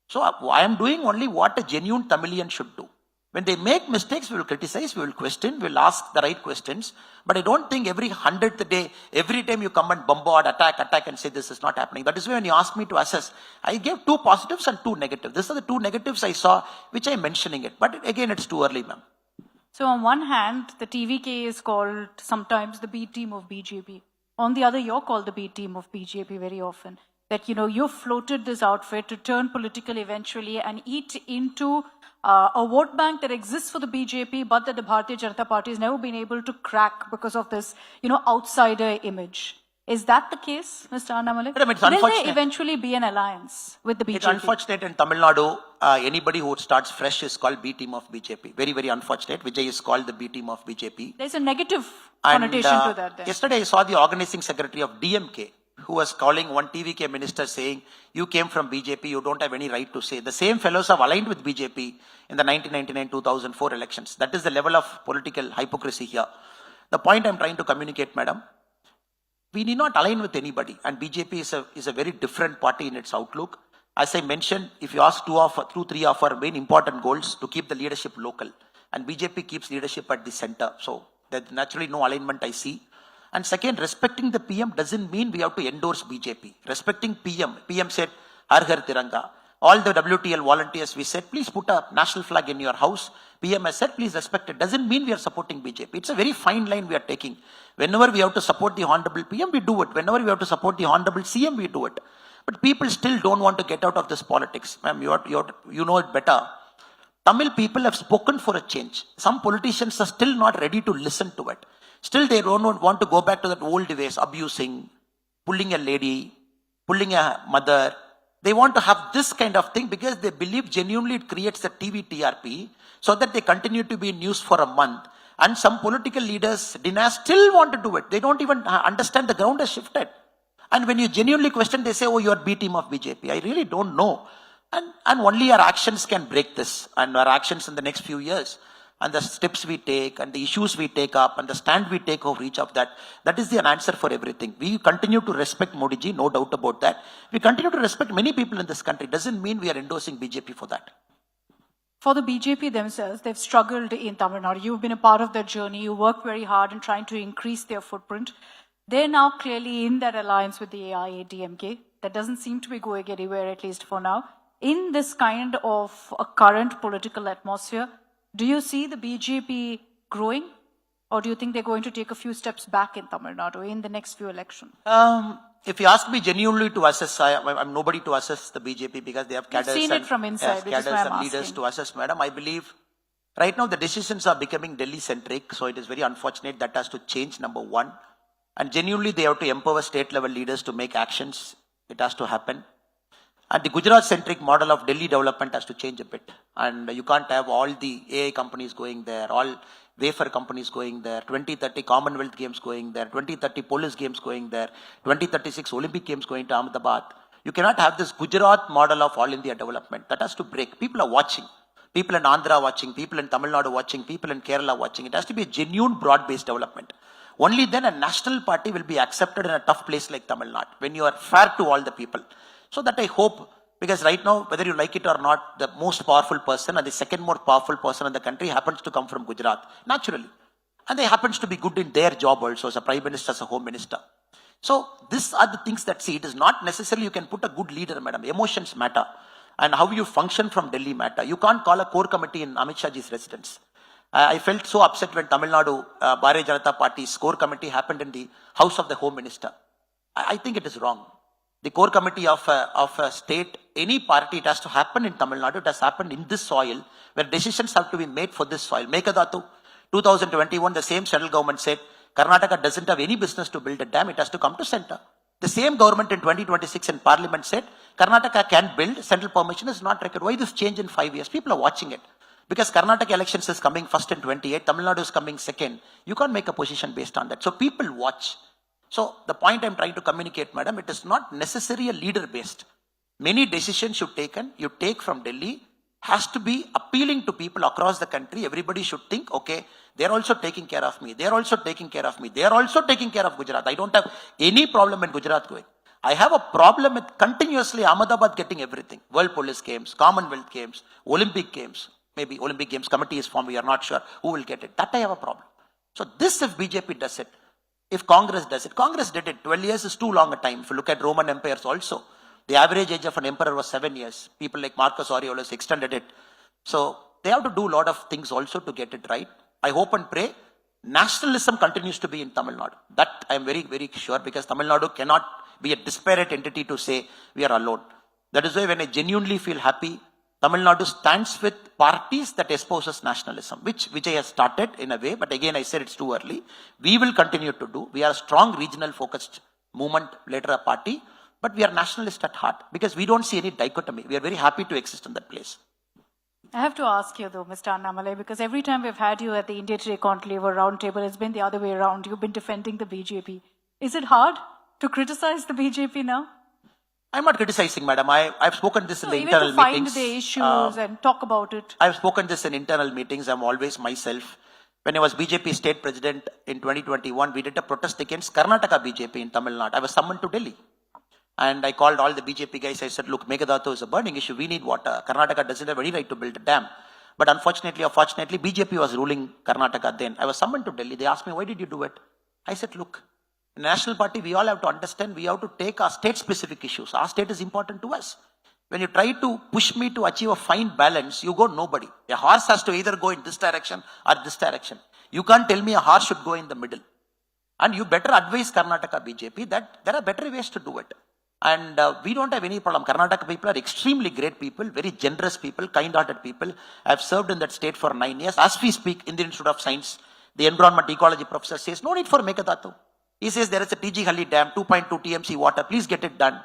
So I am doing only what a genuine Tamilian should do. When they make mistakes, we will criticize, we will question, we will ask the right questions. But I don't think every 100th day, every time you come and bombard, attack and say this is not happening. That is why when you ask me to assess, I gave 2 positives and 2 negatives. These are the 2 negatives I saw, which I am mentioning it. But again, it's too early, ma'am. So on one hand, the TVK is called sometimes the B team of BJP. On the other, you're called the B team of BJP very often. That, you floated this outfit to turn political eventually and eat into a vote bank that exists for the BJP, but that the Bharatiya Janata Party has never been able to crack because of this, outsider image. Is that the case, Mr. Annamalai? Madam, it's Will unfortunate. there eventually be an alliance with the BJP? It's unfortunate in Tamil Nadu, anybody who starts fresh is called B team of BJP. Very, very unfortunate. Vijay is called the B team of BJP. There's a negative connotation to that then. Yesterday I saw the organizing secretary of DMK, who was calling one TVK minister saying, you came from BJP, you don't have any right to say. The same fellows have aligned with BJP in the 1999-2004 elections. That is the level of political hypocrisy here. The point I'm trying to communicate, madam, we need not align with anybody. And BJP is a very different party in its outlook. As I mentioned, if you ask 3 of our main important goals to keep the leadership local, and BJP keeps leadership at the center. So there's naturally no alignment I see. And second, respecting the PM doesn't mean we have to endorse BJP. Respecting PM said, Har Ghar Tiranga. All the WTL volunteers, we said, please put a national flag in your house. PM has said, please respect it. Doesn't mean we are supporting BJP. It's a very fine line we are taking. Whenever we have to support the Honorable PM, we do it. Whenever we have to support the Honorable CM, we do it. But people still don't want to get out of this politics. Ma'am, you know it better. Tamil people have spoken for a change. Some politicians are still not ready to listen to it. Still, they don't want to go back to that old ways, abusing, pulling a lady, pulling a mother. They want to have this kind of thing because they believe genuinely it creates a TV TRP so that they continue to be in news for a month. And some political leaders, deniers, still want to do it. They don't even understand the ground has shifted. And when you genuinely question, they say, oh, you are B team of BJP. I really don't know. And only our actions can break this. And our actions in the next few years. And the steps we take, and the issues we take up, and the stand we take over each of that, that is the answer for everything. We continue to respect Modi ji, no doubt about that. We continue to respect many people in this country. Doesn't mean we are endorsing BJP for that. For the BJP themselves, they've struggled in Tamil Nadu. You've been a part of their journey. You worked very hard in trying to increase their footprint. They're now clearly in that alliance with the AIADMK. That doesn't seem to be going anywhere, at least for now. In this kind of a current political atmosphere, do you see the BJP growing? Or do you think they're going to take a few steps back in Tamil Nadu in the next few elections? If you ask me genuinely to assess, I'm nobody to assess the BJP because they have cadres seen it from inside, which is why I'm leaders asking. to assess, madam. I believe right now the decisions are becoming Delhi-centric, so it is very unfortunate that has to change, number one. And genuinely they have to empower state-level leaders to make actions. It has to happen. And the Gujarat-centric model of Delhi development has to change a bit. And you can't have all the AI companies going there, all wafer companies going there, 2030 Commonwealth Games going there, 2030 Police Games going there, 2036 Olympic Games going to Ahmedabad. You cannot have this Gujarat model of all India development. That has to break. People are watching. People in Andhra watching, people in Tamil Nadu watching, people in Kerala watching. It has to be a genuine broad-based development. Only then a national party will be accepted in a tough place like Tamil Nadu, when you are fair to all the people. So that I hope, because right now, whether you like it or not, the most powerful person and the second most powerful person in the country happens to come from Gujarat, naturally. And they happens to be good in their job also, as a prime minister, as a home minister. So these are the things that, see, it is not necessarily you can put a good leader, madam. Emotions matter. And how you function from Delhi matter. You can't call a core committee in Amit Shahji's residence. I felt so upset when Tamil Nadu Bharatiya Janata Party's core committee happened in the house of the home minister. I think it is wrong. The core committee of a state, any party, it has to happen in Tamil Nadu. It has happened in this soil, where decisions have to be made for this soil. Mekadatu, 2021, the same central government said, Karnataka doesn't have any business to build a dam. It has to come to center. The same government in 2026 in parliament said, Karnataka can build, central permission is not required. Why this change in 5 years? People are watching it. Because Karnataka elections is coming first in 28, Tamil Nadu is coming second. You can't make a position based on that. So people watch. So the point I'm trying to communicate, madam, it is not necessarily a leader based. Many decisions you take from Delhi has to be appealing to people across the country. Everybody should think, okay, they're also taking care of me. They're also taking care of me. They're also taking care of Gujarat. I don't have any problem in Gujarat going. I have a problem with continuously Ahmedabad getting everything. World Police Games, Commonwealth Games, Olympic Games. Maybe Olympic Games committee is formed. We are not sure who will get it. That I have a problem. So this, if BJP does it, if Congress does it, Congress did it. 12 years is too long a time. If you look at Roman empires also, the average age of an emperor was 7 years. People like Marcus Aurelius extended it. So they have to do a lot of things also to get it right. I hope and pray nationalism continues to be in Tamil Nadu. That I am very, very sure, because Tamil Nadu cannot be a disparate entity to say we are alone. That is why when I genuinely feel happy, Tamil Nadu stands with parties that espouses nationalism, which Vijay has started in a way, but again I said it's too early. We will continue to do. We are a strong regional focused movement, later a party, but we are nationalist at heart, because we don't see any dichotomy. We are very happy to exist in that place. I have to ask you though, Mr. Annamalai, because every time we've had you at the India Today Conclave or Roundtable, it's been the other way around. You've been defending the BJP. Is it hard to criticize the BJP now? I'm not criticizing, madam. I've spoken this in the even internal to find meetings. the issues and talk about it. I've spoken this in internal meetings. I'm always myself. When I was BJP state president in 2021, we did a protest against Karnataka BJP in Tamil Nadu. I was summoned to Delhi. And I called all the BJP guys. I said, look, Megadato is a burning issue. We need water. Karnataka doesn't have any right to build a dam. But unfortunately or fortunately, BJP was ruling Karnataka then. I was summoned to Delhi. They asked me, why did you do it? I said, look, in the national party, we all have to understand, we have to take our state-specific issues. Our state is important to us. When you try to push me to achieve a fine balance, you go nobody. A horse has to either go in this direction or this direction. You can't tell me a horse should go in the middle. And you better advise Karnataka BJP that there are better ways to do it. And we don't have any problem. Karnataka people are extremely great people, very generous people, kind-hearted people. I've served in that state for 9 years. As we speak, in the Institute of Science, the environment ecology professor says, no need for Megadato. He says there is a TG Halli dam, 2.2 TMC water, please get it done.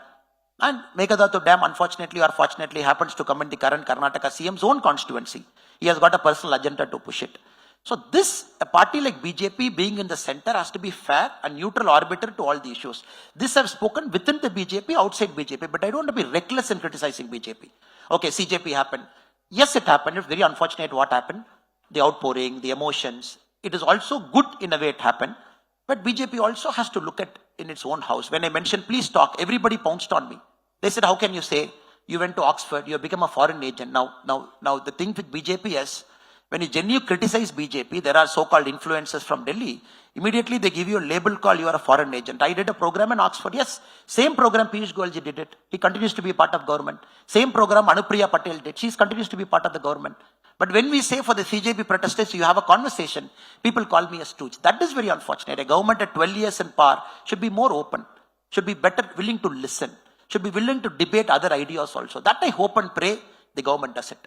And Megadato dam, unfortunately or fortunately, happens to come in the current Karnataka CM's own constituency. He has got a personal agenda to push it. So this, a party like BJP being in the center, has to be fair and neutral arbiter to all the issues. This I've spoken within the BJP, outside BJP, but I don't want to be reckless in criticizing BJP. Okay, CJP happened. Yes, it happened. It's very unfortunate what happened. The outpouring, the emotions. It is also good in a way it happened. But BJP also has to look at in its own house. When I mentioned, please talk, everybody pounced on me. They said, how can you say you went to Oxford, you have become a foreign agent. Now the thing with BJP is, when you genuinely criticize BJP, there are so-called influencers from Delhi. Immediately they give you a label called you are a foreign agent. I did a program in Oxford. Yes, same program Piyush Goyalji did it. He continues to be part of government. Same program Anupriya Patel did. She continues to be part of the government. But when we say for the CJP protesters, you have a conversation, people call me a stooge. That is very unfortunate. A government at 12 years in power should be more open, should be better willing to listen, should be willing to debate other ideas also. That I hope and pray the government does it.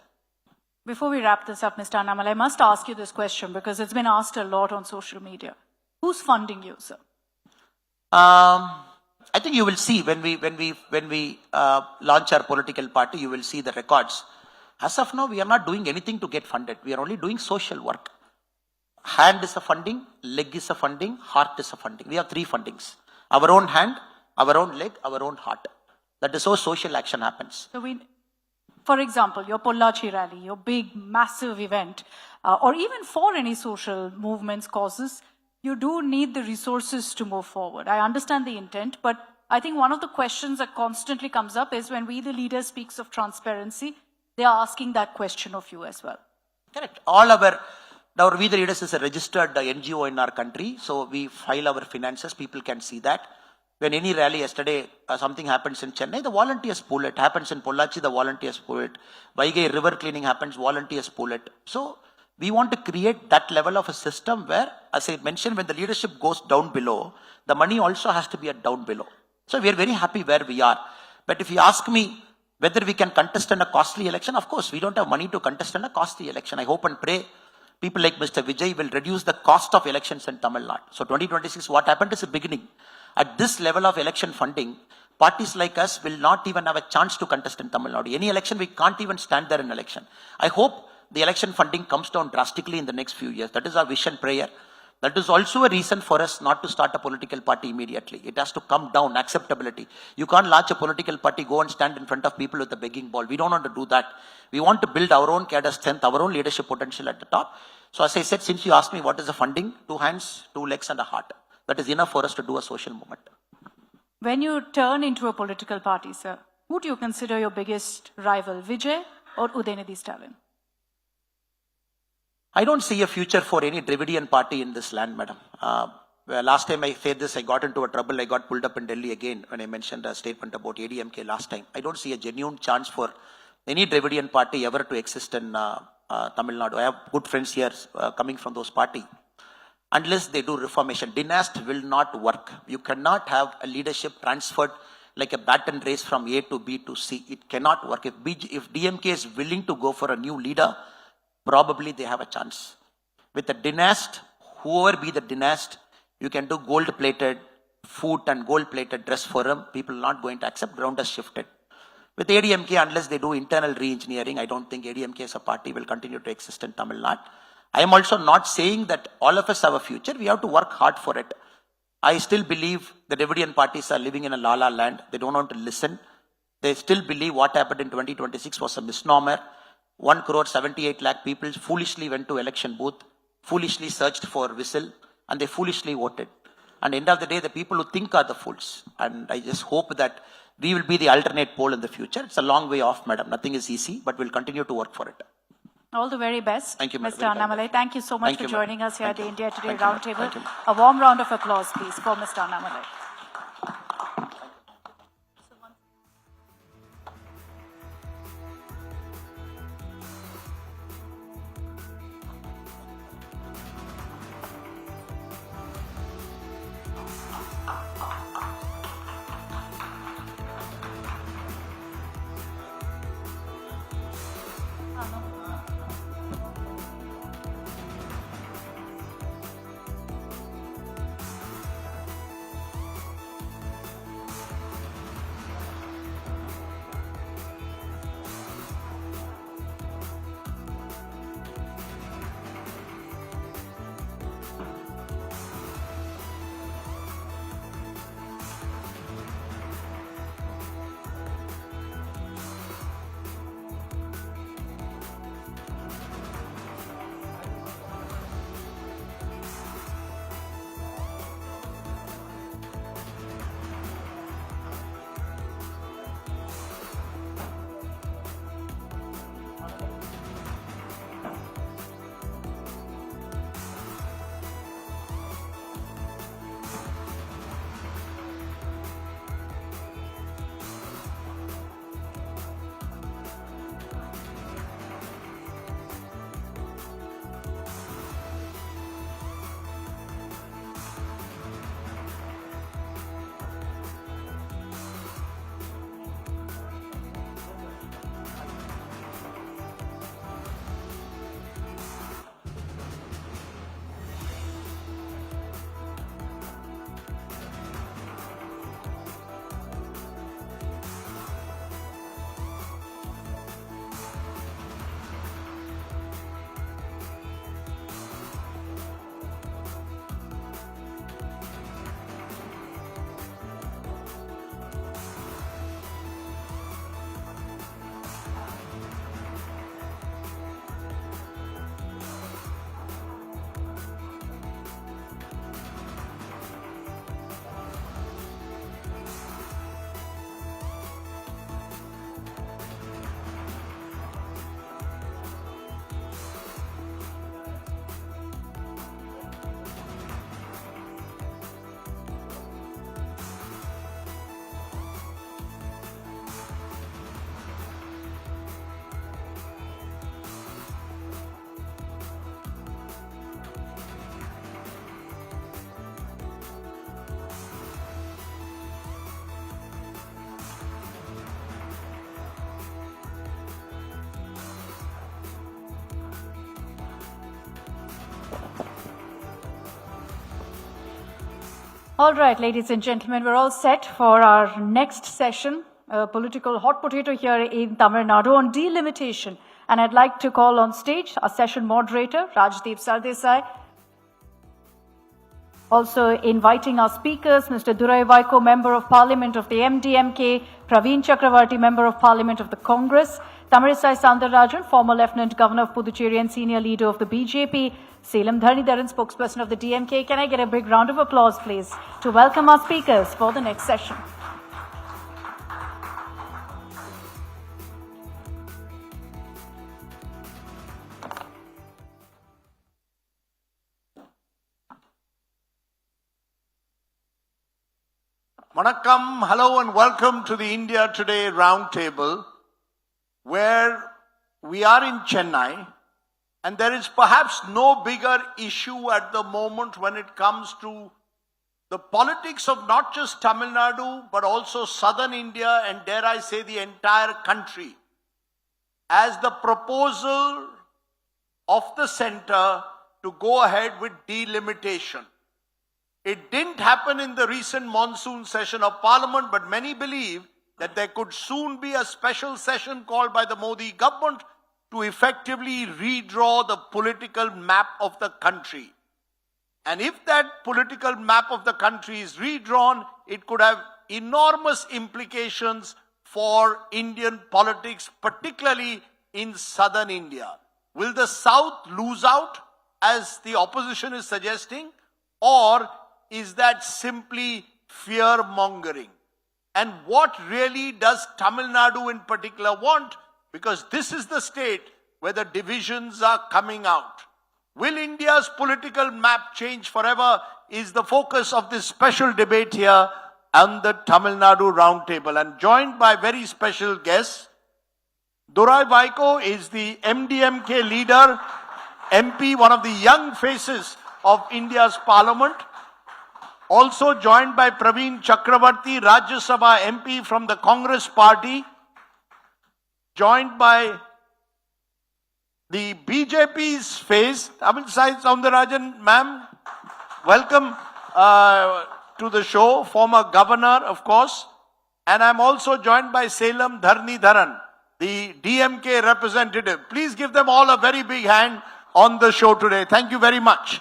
Before we wrap this up, Mr. Annamalai, I must ask you this question because it's been asked a lot on social media. Who's funding you, sir? I think you will see when we launch our political party, you will see the records. As of now, we are not doing anything to get funded. We are only doing social work. Hand is a funding, leg is a funding, heart is a funding. We have 3 fundings. Our own hand, our own leg, our own heart. That is how social action happens. So for example, your Pollachi rally, your big, massive event, or even for any social movements, causes, you do need the resources to move forward. I understand the intent, but I think one of the questions that constantly comes up is when we, the leaders, speaks of transparency, they are asking that question of you as well. Correct. Our We the Leaders is a registered NGO in our country, so we file our finances, people can see that. When any rally yesterday, something happens in Chennai, the volunteers pull it. Happens in Pollachi, the volunteers pull it. Vijay river cleaning happens, volunteers pull it. So we want to create that level of a system where, as I mentioned, when the leadership goes down below, the money also has to be at down below. So we are very happy where we are. But if you ask me whether we can contest in a costly election, of course, we don't have money to contest in a costly election. I hope and pray people like Mr. Vijay will reduce the cost of elections in Tamil Nadu. So 2026, what happened is a beginning. At this level of election funding, parties like us will not even have a chance to contest in Tamil Nadu. Any election, we can't even stand there in election. I hope the election funding comes down drastically in the next few years. That is our vision prayer. That is also a reason for us not to start a political party immediately. It has to come down, acceptability. You can't launch a political party, go and stand in front of people with a begging ball. We don't want to do that. We want to build our own cadre strength, our own leadership potential at the top. So as I said, since you asked me what is the funding, 2 hands, 2 legs and a heart. That is enough for us to do a social movement. When you turn into a political party, sir, who do you consider your biggest rival, Vijay or Udayanidhi Stalin? I don't see a future for any Dravidian party in this land, madam. Last time I said this, I got into a trouble. I got pulled up in Delhi again when I mentioned a statement about ADMK last time. I don't see a genuine chance for any Dravidian party ever to exist in Tamil Nadu. I have good friends here coming from those parties. Unless they do reformation, dynasty will not work. You cannot have a leadership transferred like a baton race from A to B to C. It cannot work. If DMK is willing to go for a new leader, probably they have a chance. With a dynasty, whoever be the dynasty, you can do gold-plated food and gold-plated dress for them. People are not going to accept. Ground has shifted. With ADMK, unless they do internal re-engineering, I don't think ADMK as a party will continue to exist in Tamil Nadu. I am also not saying that all of us have a future. We have to work hard for it. I still believe the Dravidian parties are living in a la-la land. They don't want to listen. They still believe what happened in 2026 was a misnomer. 1,78,00,000 people foolishly went to election booth, foolishly searched for whistle, and they foolishly voted. And end of the day, the people who think are the fools. And I just hope that we will be the alternate pole in the future. It's a long way off, madam. Nothing is easy, but we'll continue to work for it. All the very best, Thank you, Mr. madam. Annamalai. Thank you so much Thank for you, madam. joining us here at the India Today Thank you, madam. Roundtable. Thank you. A warm round of applause, please, for Mr. Annamalai. All right, ladies and gentlemen, we're all set for our next session, a political hot potato here in Tamil Nadu on delimitation. And I'd like to call on stage our session moderator, Rajdeep Sardesai. Also inviting our speakers, Mr. Dhruv Vikram, Member of Parliament of the MDMK, Praveen Chakravarti, Member of Parliament of the Congress, Tamilisai Soundararajan, former Lieutenant Governor of Puducherry and Senior Leader of the BJP, Salem Dhanidharan, spokesperson of the DMK. Can I get a big round of applause, please, to welcome our speakers for the next session? Vanakkam, hello and welcome to the India Today Roundtable, where we are in Chennai, and there is perhaps no bigger issue at the moment when it comes to the politics of not just Tamil Nadu, but also southern India and dare I say the entire country, as the proposal of the centre to go ahead with delimitation. It didn't happen in the recent monsoon session of Parliament, but many believe that there could soon be a special session called by the Modi government to effectively redraw the political map of the country. And if that political map of the country is redrawn, it could have enormous implications for Indian politics, particularly in southern India. Will the South lose out, as the opposition is suggesting, or is that simply fear-mongering? And what really does Tamil Nadu in particular want? Because this is the state where the divisions are coming out. Will India's political map change forever is the focus of this special debate here on the Tamil Nadu Roundtable. And joined by very special guests, Dhruv Vikram is the MDMK leader, MP, one of the young faces of India's parliament. Also joined by Praveen Chakravarti, Rajya Sabha MP from the Congress party. Joined by the BJP's face, Tamilisai Soundararajan, ma'am. Welcome to the show, former governor, of course. And I'm also joined by Salem Dhanidharan, the DMK representative. Please give them all a very big hand on the show today. Thank you very much.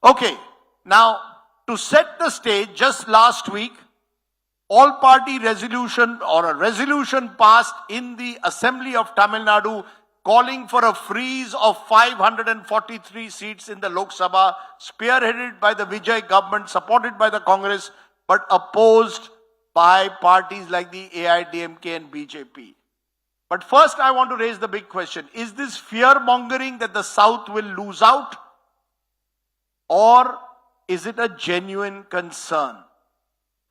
Okay, now, to set the stage, just last week, all-party resolution or a resolution passed in the Assembly of Tamil Nadu calling for a freeze of 543 seats in the Lok Sabha, spearheaded by the Vijay government, supported by the Congress, but opposed by parties like the AIDMK and BJP. But first I want to raise the big question. Is this fear-mongering that the South will lose out? Or is it a genuine concern?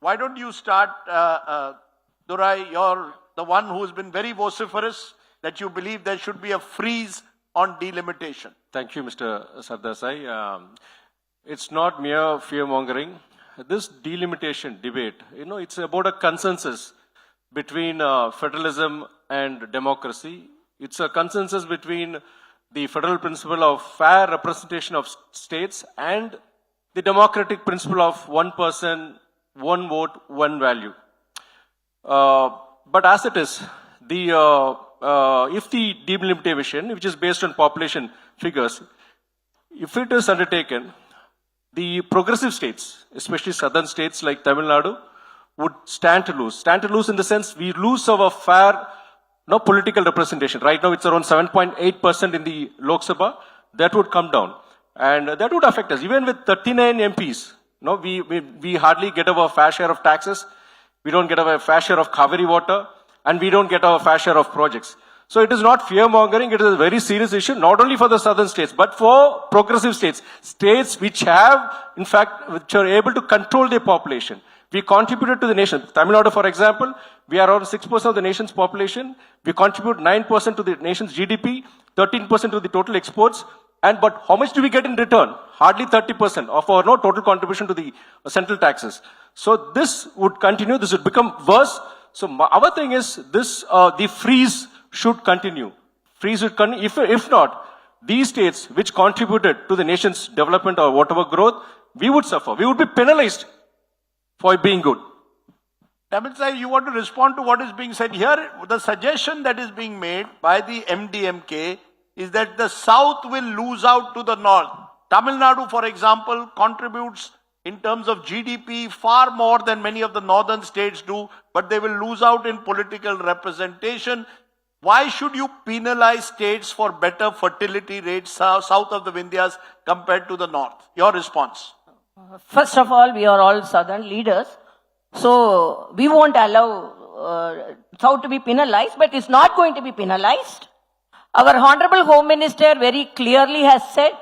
Why don't you start, Dhruv? You're the one who's been very vociferous that you believe there should be a freeze on delimitation. Thank you, Mr. Sardesai. It's not mere fear-mongering. This delimitation debate, it's about a consensus between federalism and democracy. It's a consensus between the federal principle of fair representation of states and the democratic principle of one person, one vote, one value. But as it is, if the delimitation, which is based on population figures, if it is undertaken, the progressive states, especially southern states like Tamil Nadu, would stand to lose. Stand to lose in the sense we lose our fair political representation. Right now it's around 7.8% in the Lok Sabha. That would come down. And that would affect us. Even with 39 MPs, we hardly get our fair share of taxes. We don't get our fair share of Cauvery water. And we don't get our fair share of projects. So it is not fear-mongering. It is a very serious issue, not only for the southern states, but for progressive states. States which have, in fact, which are able to control their population. We contributed to the nation. Tamil Nadu, for example, we are around 6% of the nation's population. We contribute 9% to the nation's GDP, 13% to the total exports. But how much do we get in return? Hardly 30% of our total contribution to the central taxes. So this would continue. This would become worse. So our thing is this: the freeze should continue. Freeze should continue. If not, these states which contributed to the nation's development or whatever growth, we would suffer. We would be penalized. for being good. Tamil Sai, you want to respond to what is being said here? The suggestion that is being made by the MDMK is that the South will lose out to the North. Tamil Nadu, for example, contributes in terms of GDP far more than many of the northern states do, but they will lose out in political representation. Why should you penalize states for better fertility rates south of the Vindhyas compared to the north? Your response. First of all, we are all southern leaders. So we won't allow South to be penalized, but it's not going to be penalized. Our Honorable Home Minister very clearly has said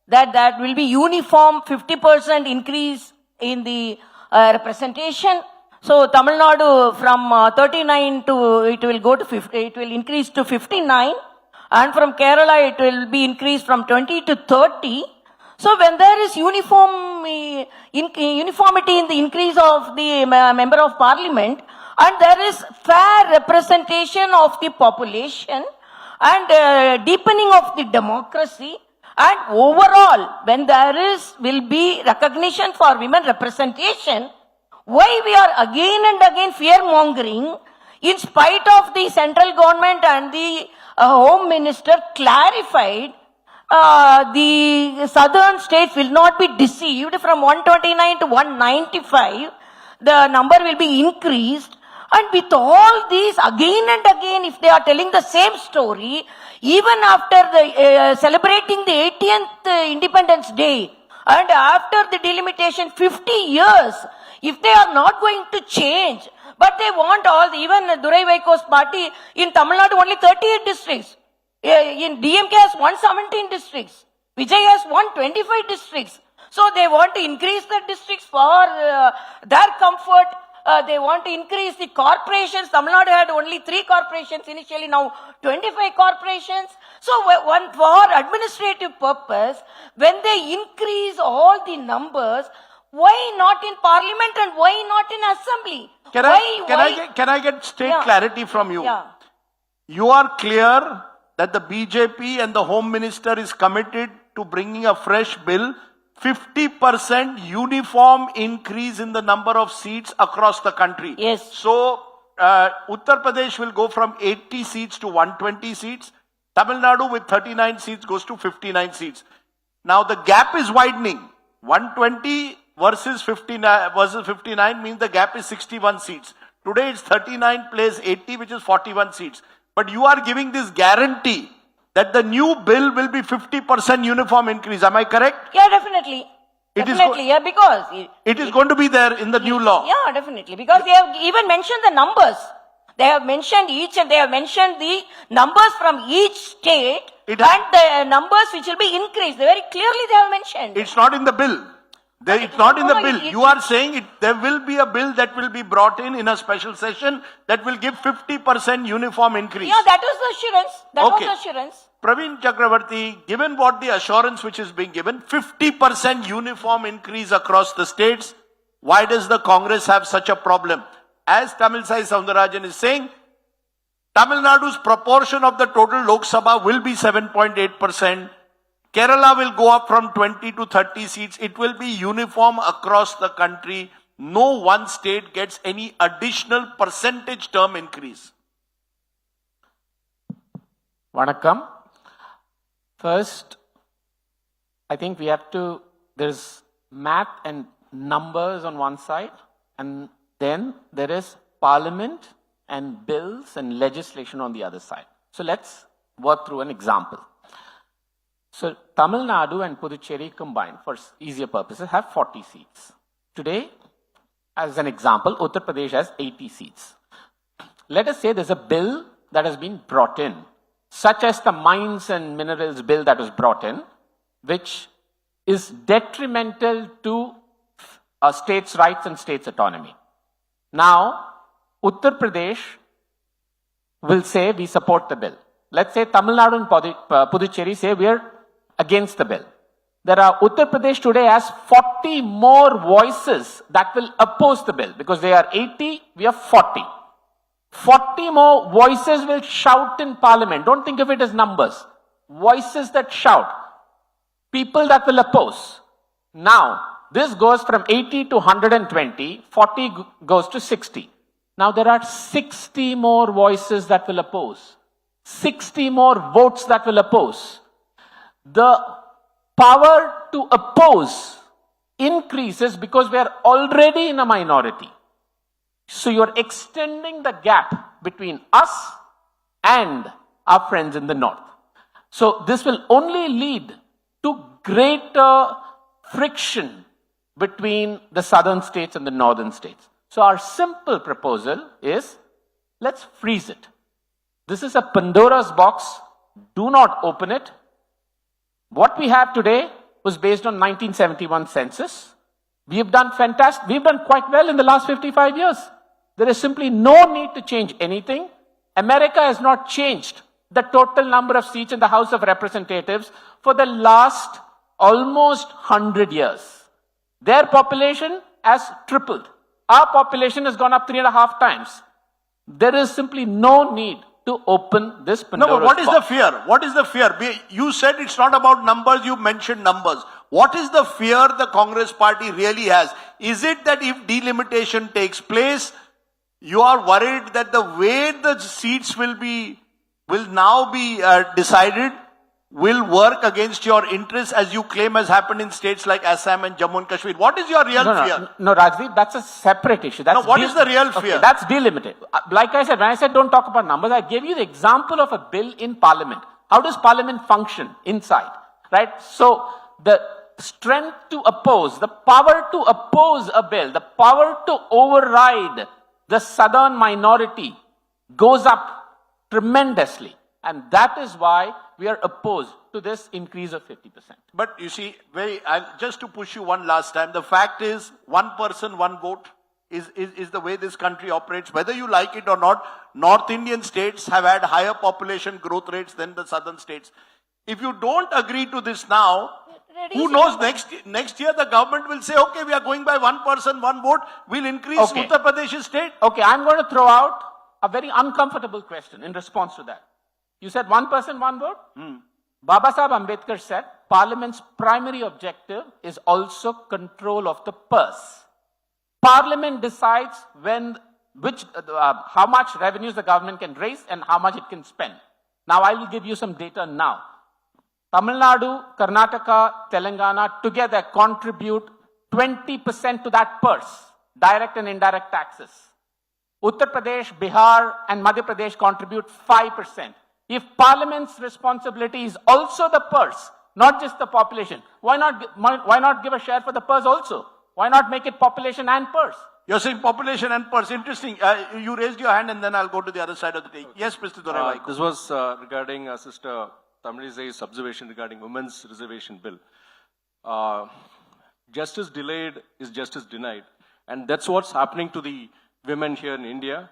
that that will be uniform 50% increase in the representation. So Tamil Nadu from 39 to, it will go to 50, it will increase to 59. And from Kerala, it will be increased from 20 to 30. So when there is uniformity in the increase of the member of parliament, and there is fair representation of the population, and deepening of the democracy, and overall, when there will be recognition for women representation, why we are again and again fear-mongering, in spite of the central government and the Home Minister clarified, the southern states will not be deceived from 129 to 195. The number will be increased. And with all these, again and again, if they are telling the same story, even after the celebrating the 80th Independence Day, and after the delimitation 50 years, if they are not going to change, but they want all, even Durai Vaiko's party in Tamil Nadu only 38 districts. In DMK has 117 districts. Vijay has 125 districts. So they want to increase the districts for their comfort. They want to increase the corporations. Tamil Nadu had only 3 corporations initially, now 25 corporations. So for administrative purpose, when they increase all the numbers, why not in parliament and why not in assembly? Can I get straight clarity from you? Yeah. You are clear that the BJP and the Home Minister is committed to bringing a fresh bill, 50% uniform increase in the number of seats across the country. Yes. So, Uttar Pradesh will go from 80 seats to 120 seats. Tamil Nadu with 39 seats goes to 59 seats. Now the gap is widening. 120 versus 59 means the gap is 61 seats. Today it's 39 plays 80, which is 41 seats. But you are giving this guarantee that the new bill will be 50% uniform increase. Am I correct? Yeah, definitely. Definitely, yeah, because it is going to be there in the new law. Yeah, definitely. Because they have even mentioned the numbers. They have mentioned each, and they have mentioned the numbers from each state and the numbers which will be increased. Very clearly they have mentioned. It's not in the bill. It's not in the bill. You are saying there will be a bill that will be brought in a special session that will give 50% uniform increase. Yeah, that was the assurance. That was the assurance. Praveen Chakravarti, given what the assurance which is being given, 50% uniform increase across the states, why does the Congress have such a problem? As Tamil Sai Soundarajan is saying, Tamil Nadu's proportion of the total Lok Sabha will be 7.8%. Kerala will go up from 20 to 30 seats. It will be uniform across the country. No one state gets any additional percentage term increase. Vanakkam. First, I think we have to, there's math and numbers on one side, and then there is parliament and bills and legislation on the other side. So let's work through an example. So Tamil Nadu and Puducherry combined, for easier purposes, have 40 seats. Today, as an example, Uttar Pradesh has 80 seats. Let us say there's a bill that has been brought in, such as the Mines and Minerals Bill that was brought in, which is detrimental to states' rights and states' autonomy. Now, Uttar Pradesh will say we support the bill. Let's say Tamil Nadu and Puducherry say we are against the bill. There are Uttar Pradesh today has 40 more voices that will oppose the bill because they are 80, we are 40. 40 more voices will shout in parliament. Don't think of it as numbers. Voices that shout. People that will oppose. Now, This goes from 80 to 120, 40 goes to 60. Now there are 60 more voices that will oppose. 60 more votes that will oppose. The power to oppose increases because we are already in a minority. So you're extending the gap between us and our friends in the north. So this will only lead to greater friction between the southern states and the northern states. So our simple proposal is, let's freeze it. This is a Pandora's box. Do not open it. What we have today was based on 1971 census. We have done fantastic. We've done quite well in the last 55 years. There is simply no need to change anything. America has not changed the total number of seats in the House of Representatives for the last almost 100 years. Their population has tripled. Our population has gone up 3.5 times. There is simply no need to open this Pandora's No, but what is box. the fear? What is the fear? You said it's not about numbers, you mentioned numbers. What is the fear the Congress party really has? Is it that if delimitation takes place, you are worried that the way the seats will now be decided will work against your interests, as you claim has happened in states like Assam and Jammu and Kashmir? What is your real fear? No, Rajveer, that's a separate issue. That's what is the real fear? Okay, that's delimited. Like I said, when I said don't talk about numbers, I gave you the example of a bill in Parliament. How does Parliament function inside? Right? So the strength to oppose, the power to oppose a bill, the power to override the southern minority goes up tremendously. And that is why we are opposed to this increase of 50%. But you see, just to push you one last time, the fact is, one person, one vote is the way this country operates. Whether you like it or not, North Indian states have had higher population growth rates than the southern states. If you don't agree to this now, who knows, next year the government will say, okay, we are going by one person, one vote, we'll increase Uttar Pradesh's state. Okay, I'm going to throw out a very uncomfortable question in response to that. You said one person, one vote? Baba Sahib Ambedkar said Parliament's primary objective is also control of the purse. Parliament decides how much revenues the government can raise and how much it can spend. Now I will give you some data now. Tamil Nadu, Karnataka, Telangana together contribute 20% to that purse, direct and indirect taxes. Uttar Pradesh, Bihar and Madhya Pradesh contribute 5%. If Parliament's responsibility is also the purse, not just the population, why not give a share for the purse also? Why not make it population and purse? You're saying population and purse. Interesting. You raised your hand and then I'll go to the other side of the thing. Yes, Mr. Dorai. This was regarding Sister Tamilizai's observation regarding women's reservation bill. Justice delayed is justice denied. And that's what's happening to the women here in India.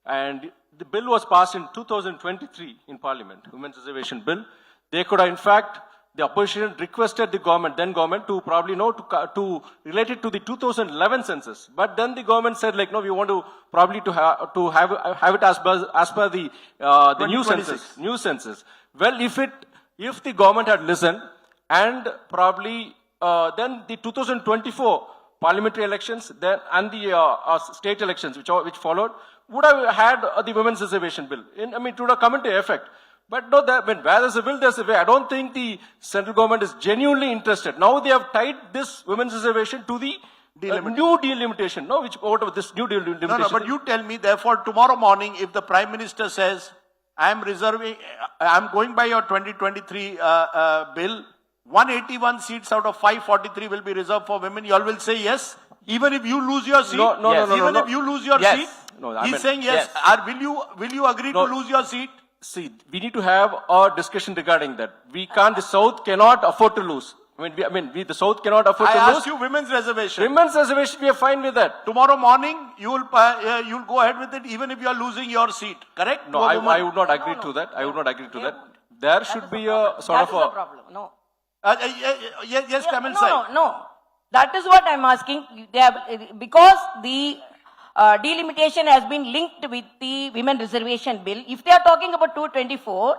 And the bill was passed in 2023 in Parliament, Women's Reservation Bill. They could have, in fact, the opposition requested the government, then government, to probably to relate it to the 2011 census. But then the government said, like, no, we want to probably to have it as per the new census. Well, if the government had listened and probably then the 2024 parliamentary elections then and the state elections which followed would have had the women's reservation bill. It would have come into effect. But no, where there's a will, there's a way. I don't think the central government is genuinely interested. Now they have tied this women's reservation to the new delimitation. No, this new delimitation. No, but you tell me, therefore, tomorrow morning, if the Prime Minister says, I'm going by your 2023 bill, 181 seats out of 543 will be reserved for women, you all will say yes? Even if you lose your seat? Even if you lose your seat? He's saying yes. Will you agree to lose your seat? See, we need to have a discussion regarding that. The South cannot afford to lose. The South cannot afford to lose. I asked you women's reservation. Women's reservation, we are fine with that. Tomorrow morning, you'll go ahead with it even if you are losing your seat, correct? No, I would not agree to that. I would not agree to that. There should be a sort of a... That is the problem. No. Yes, Tamil no, side. No. That is what I'm asking. Because the delimitation has been linked with the women reservation bill. If they are talking about 224,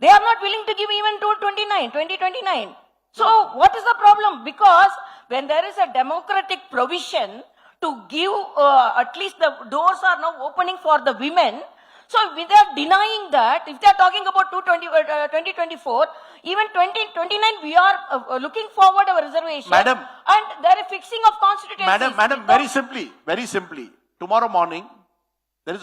they are not willing to give even 2029. So what is the problem? Because when there is a democratic provision to give, at least the doors are now opening for the women. So if they are denying that, if they are talking about 2024, even 2029, we are looking forward our reservation. Madam. And there is fixing of constituencies. Madam, very simply, tomorrow morning, it's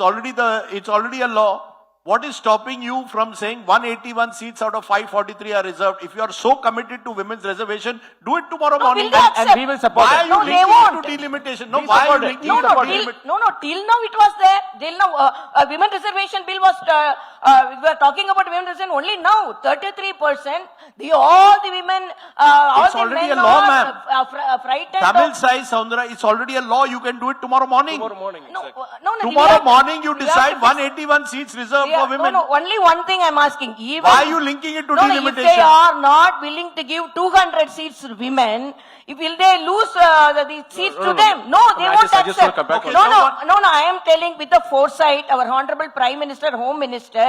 already a law. What is stopping you from saying 181 seats out of 543 are reserved? If you are so committed to women's reservation, do it tomorrow No, morning. will they accept? And we will support Why it. are you No, they linking won't. it to delimitation? No, We why are support you it. linking No, it to no, delimitation? till now it was there. Till now, a women reservation bill was, we are talking about women reservation only now. 33%, all the women, all It's the already men a law, are ma'am. frightened. Tamil Sai Soundara, it's already a law. You can do it tomorrow morning. Tomorrow morning, No, exactly. no, Tomorrow morning you we have decide to fix- 181 seats reserved we are- for women. No, only one thing I'm asking. Even, Why are you linking it to no, if delimitation? they are not willing to give 200 seats to women, will they lose the seats to them? No, they I won't just want accept. to come back on No, that. no, I am telling with the foresight, our Honorable Prime Minister, Home Minister,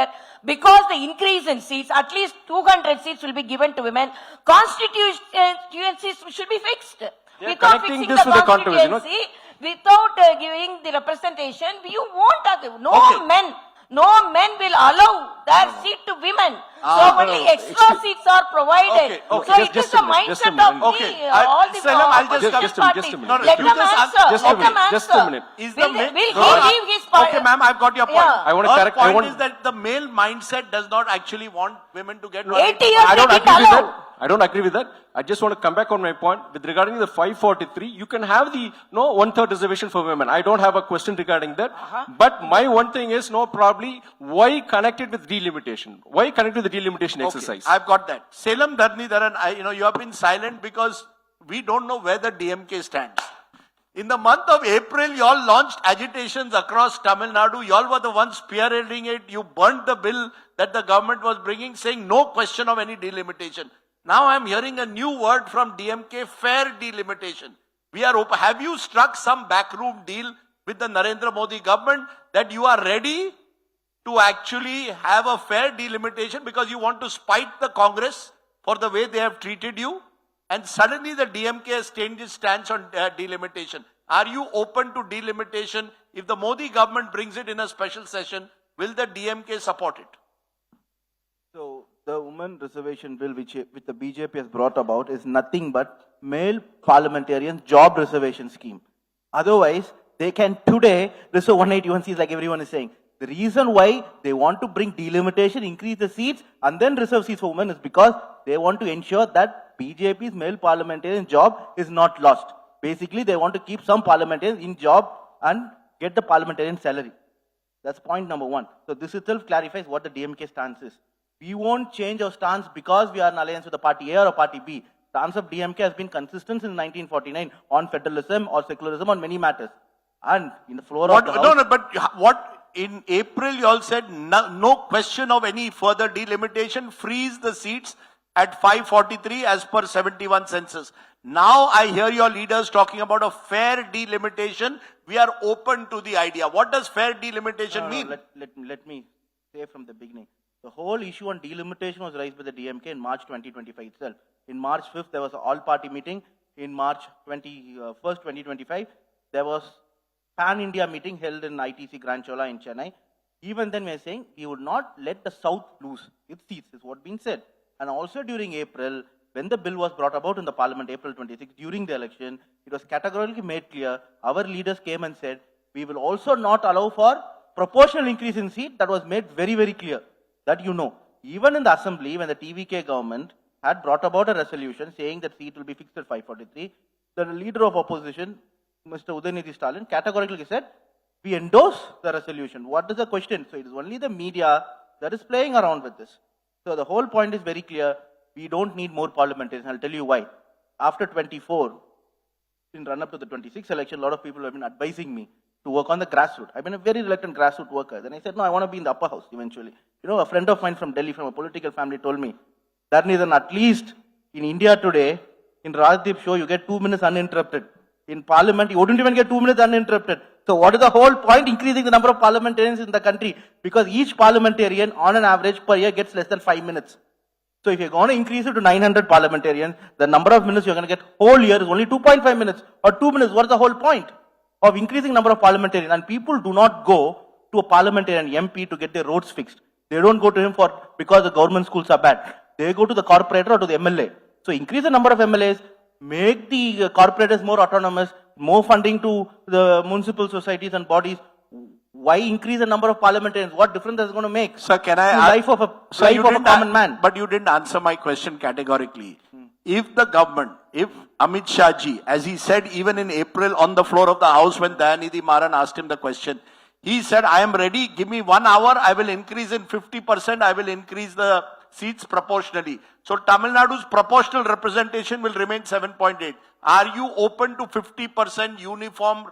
because the increase in seats, at least 200 seats will be given to women, constituencies should be fixed. Without connecting fixing this the with the controversy, no? constituency, without giving the representation, you won't have, Okay. no men will allow their seat to women. So only extra seats are provided. Okay, okay. So it is Just the a minute, just a mindset minute. of the, Okay. all the Salam, I'll just opposition come- just a minute, parties. just a minute. No, no, Let you them just answer. just a Let them minute, just a answer. minute. Is Will the they- male- will No, he no, give his part? Okay, ma'am, I've got your point. Yeah. I want to Her correct. point is that the male mindset does not actually want women to get 80 years I don't they agree didn't with allow. that. I don't agree with that. I just want to come back on my point with regarding the 543. You can have the 1/3 reservation for women. I don't have a question regarding that. But my one thing is probably why connect it with delimitation? Why connect with the delimitation exercise? I've got that. Salem Dharnidharan, you have been silent because we don't know where the DMK stands. In the month of April, y'all launched agitations across Tamil Nadu. Y'all were the ones spearheading it. You burnt the bill that the government was bringing, saying no question of any delimitation. Now I'm hearing a new word from DMK, fair delimitation. We are open. Have you struck some backroom deal with the Narendra Modi government that you are ready to actually have a fair delimitation because you want to spite the Congress for the way they have treated you? And suddenly the DMK has changed its stance on delimitation. Are you open to delimitation? If the Modi government brings it in a special session, will the DMK support it? So the women reservation bill which the BJP has brought about is nothing but male parliamentarians job reservation scheme. Otherwise, they can today reserve 181 seats like everyone is saying. The reason why they want to bring delimitation, increase the seats and then reserve seats for women is because they want to ensure that BJP's male parliamentarian job is not lost. Basically, they want to keep some parliamentarians in job and get the parliamentarian salary. That's point number one. So this itself clarifies what the DMK stance is. We won't change our stance because we are in alliance with the party A or party B. The stance of DMK has been consistent since 1949 on federalism or secularism on many matters. And in the floor of the House, But what in April you all said no question of any further delimitation, freeze the seats at 543 as per 71 census. Now I hear your leaders talking about a fair delimitation. We are open to the idea. What does fair delimitation mean? let me say from the beginning. The whole issue on delimitation was raised by the DMK in March 2025 itself. In March 5th, there was an all-party meeting. In March 21st, 2025, there was pan-India meeting held in ITC Grand Chola in Chennai. Even then, we are saying we would not let the South lose its seats, is what being said. And also during April, when the bill was brought about in the Parliament, April 26, during the election, it was categorically made clear. Our leaders came and said, we will also not allow for proportional increase in seat. That was made very, very clear. That you know. Even in the assembly, when the TVK government had brought about a resolution saying that seat will be fixed at 543, the leader of opposition, Mr. Udayanidhi Stalin, categorically said, we endorse the resolution. What is the question? So it is only the media that is playing around with this. So the whole point is very clear. We don't need more parliamentarians. I'll tell you why. After 24, in run up to the 26 election, a lot of people have been advising me to work on the grassroots. I've been a very reluctant grassroots worker. Then I said, no, I want to be in the upper house eventually. A friend of mine from Delhi, from a political family, told me, Dharnidharan, at least in India today, in Rajdeep show, you get 2 minutes uninterrupted. In parliament, you wouldn't even get 2 minutes uninterrupted. So what is the whole point? Increasing the number of parliamentarians in the country. Because each parliamentarian, on an average per year, gets less than 5 minutes. So if you're going to increase it to 900 parliamentarians, the number of minutes you're going to get whole year is only 2.5 minutes or 2 minutes. What's the whole point of increasing number of parliamentarians? And people do not go to a parliamentarian MP to get their roads fixed. They don't go to him because the government schools are bad. They go to the corporator or to the MLA. So increase the number of MLAs, make the corporators more autonomous, more funding to the municipal societies and bodies. Why increase the number of parliamentarians? What difference is it going to make? Sir, can I to ask? life of a common man? But you didn't answer my question categorically. If the government, if Amit Shah ji, as he said even in April on the floor of the House when Dayanidhi Maran asked him the question, he said, I am ready, give me 1 hour, I will increase in 50%, I will increase the seats proportionally. So Tamil Nadu's proportional representation will remain 7.8. Are you open to 50% uniform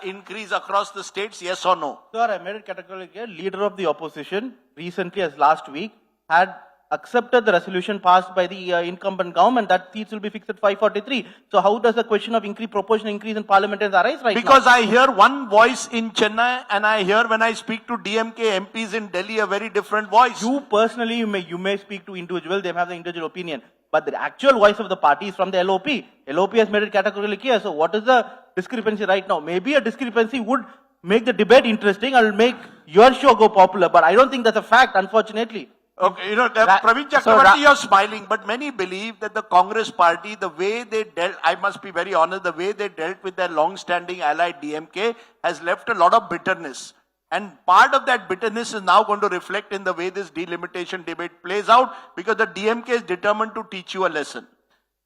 increase across the states, yes or no? Sir, I made it categorically clear. Leader of the opposition recently, as last week, had accepted the resolution passed by the incumbent government that seats will be fixed at 543. So how does the question of proportional increase in parliamentarians arise right Because now? I hear one voice in Chennai and I hear when I speak to DMK MPs in Delhi a very different voice. You personally, you may speak to individuals, they have the individual opinion. But the actual voice of the party is from the LOP. LOP has made it categorically clear. So what is the discrepancy right now? Maybe a discrepancy would make the debate interesting or make your show go popular. But I don't think that's a fact, unfortunately. Okay, Praveen Chakravarti, you're smiling, but many believe that the Congress party, the way they dealt, I must be very honest, the way they dealt with their long-standing ally DMK has left a lot of bitterness. And part of that bitterness is now going to reflect in the way this delimitation debate plays out, because the DMK is determined to teach you a lesson.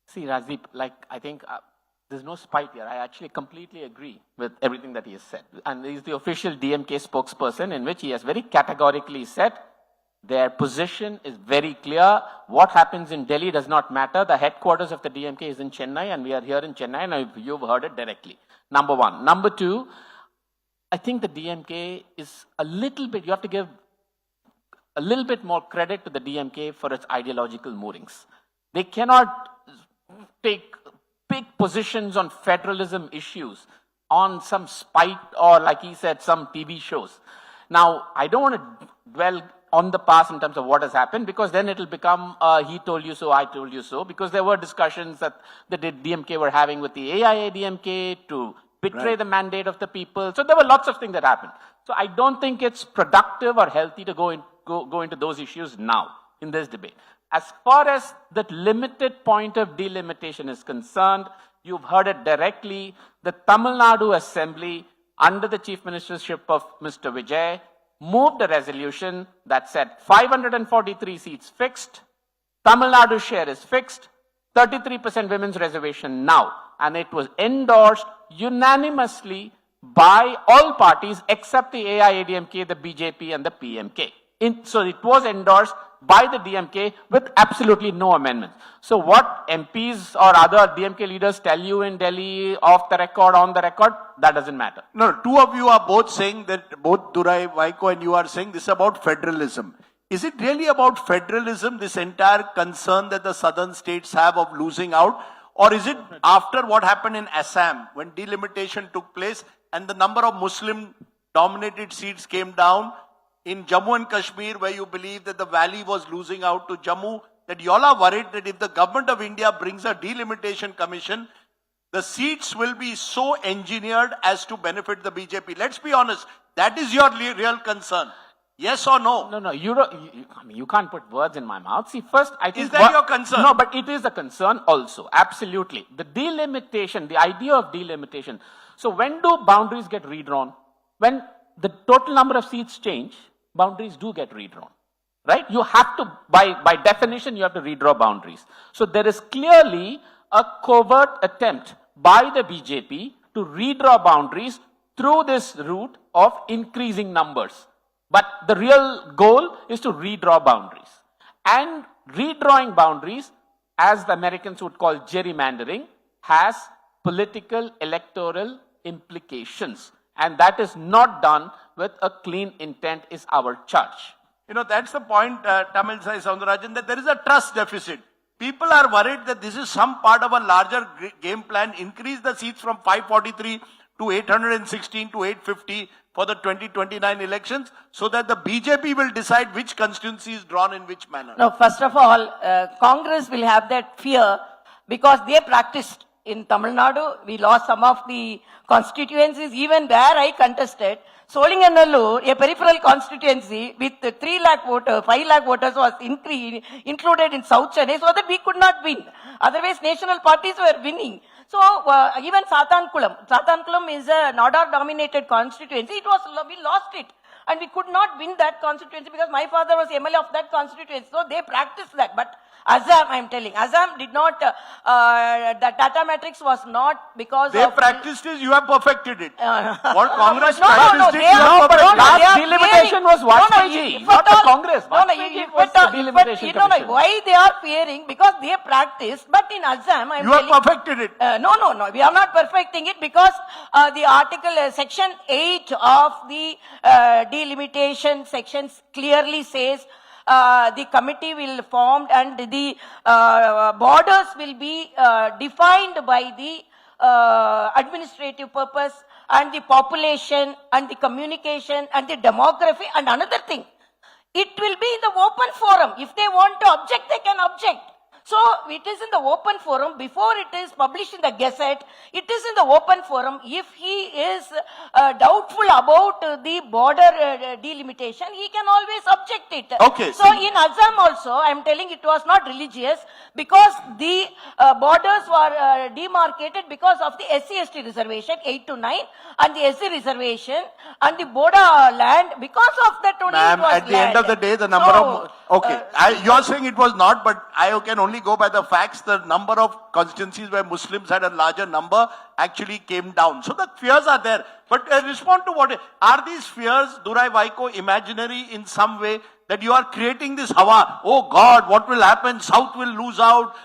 See, Rajdeep, I think there's no spite here. I actually completely agree with everything that he has said. And he's the official DMK spokesperson, in which he has very categorically said their position is very clear. What happens in Delhi does not matter. The headquarters of the DMK is in Chennai, and we are here in Chennai, and you've heard it directly. Number one. Number two, I think the DMK is a little bit, you have to give a little bit more credit to the DMK for its ideological moorings. They cannot take big positions on federalism issues, on some spite or, like he said, some TV shows. Now, I don't want to dwell on the past in terms of what has happened, because then it'll become he told you so, I told you so, because there were discussions that the DMK were having with the AIA-DMK to betray the mandate of the people. So there were lots of things that happened. So I don't think it's productive or healthy to go into those issues now in this debate. As far as that limited point of delimitation is concerned, you've heard it directly. The Tamil Nadu Assembly, under the Chief Ministership of Mr. Vijay, moved a resolution that said 543 seats fixed, Tamil Nadu share is fixed, 33% women's reservation now. And it was endorsed unanimously by all parties except the AIADMK, the BJP and the PMK. So it was endorsed by the DMK with absolutely no amendments. So what MPs or other DMK leaders tell you in Delhi, off the record, on the record, that doesn't matter. No, two of you are both saying that, both Durai, Vaiko and you are saying this is about federalism. Is it really about federalism, this entire concern that the southern states have of losing out? Or is it after what happened in Assam, when delimitation took place and the number of Muslim-dominated seats came down, in Jammu and Kashmir, where you believe that the valley was losing out to Jammu, that you all are worried that if the government of India brings a delimitation commission, the seats will be so engineered as to benefit the BJP. Let's be honest, that is your real concern. Yes or no? No, you can't put words in my mouth. See, first, I think... Is that your concern? No, but it is a concern also. Absolutely. The delimitation, the idea of delimitation. So when do boundaries get redrawn? When the total number of seats change, boundaries do get redrawn. Right? You have to, by definition, you have to redraw boundaries. So there is clearly a covert attempt by the BJP to redraw boundaries through this route of increasing numbers. But the real goal is to redraw boundaries. And redrawing boundaries, as the Americans would call gerrymandering, has political electoral implications. And that is not done with a clean intent is our charge. You know, that's the point, Tamil Sai Soundarajan, that there is a trust deficit. People are worried that this is some part of a larger game plan, increase the seats from 543 to 816 to 850. for the 2029 elections so that the BJP will decide which constituency is drawn in which manner? No, first of all, Congress will have that fear because they practiced in Tamil Nadu. We lost some of the constituencies, even where I contested. Solinganallur, a peripheral constituency with 3 lakh voters, 5 lakh voters was included in South Chennai so that we could not win. Otherwise, national parties were winning. So even Sathankulam is a Nadar-dominated constituency. We lost it. And we could not win that constituency because my father was MLA of that constituency. So they practiced that. But Assam, I am telling, Assam did not, the data matrix was not because They of... practiced it, you have perfected it. What Congress No, practiced it, they you are, have perfected they it. are delimitation fearing- was Vajpayee, not the Congress. No, Vajpayee was the delimitation commission. why they are fearing? Because they practiced, but in Assam, I am You have telling... perfected it. No, we are not perfecting it because the article, section 8 of the delimitation sections clearly says the committee will formed and the borders will be defined by the administrative purpose and the population and the communication and the demography and another thing. It will be in the open forum. If they want to object, they can object. So it is in the open forum before it is published in the Gazette. It is in the open forum. If he is doubtful about the border delimitation, he can always object it. Okay, So in Assam also, I am telling it was not religious because the borders were demarcated because of the SC/ST reservation 8 to 9 and the SC reservation and the Boda land. Because of that only it Ma'am, was at the end of the day, the number of... Okay, you are saying it was not, but I can only go by the facts. The number of constituencies where Muslims had a larger number actually came down. So the fears are there. But respond to what... Are these fears, Durai Vaiko, imaginary in some way? That you are creating this hawa, oh God, what will happen? South will lose out,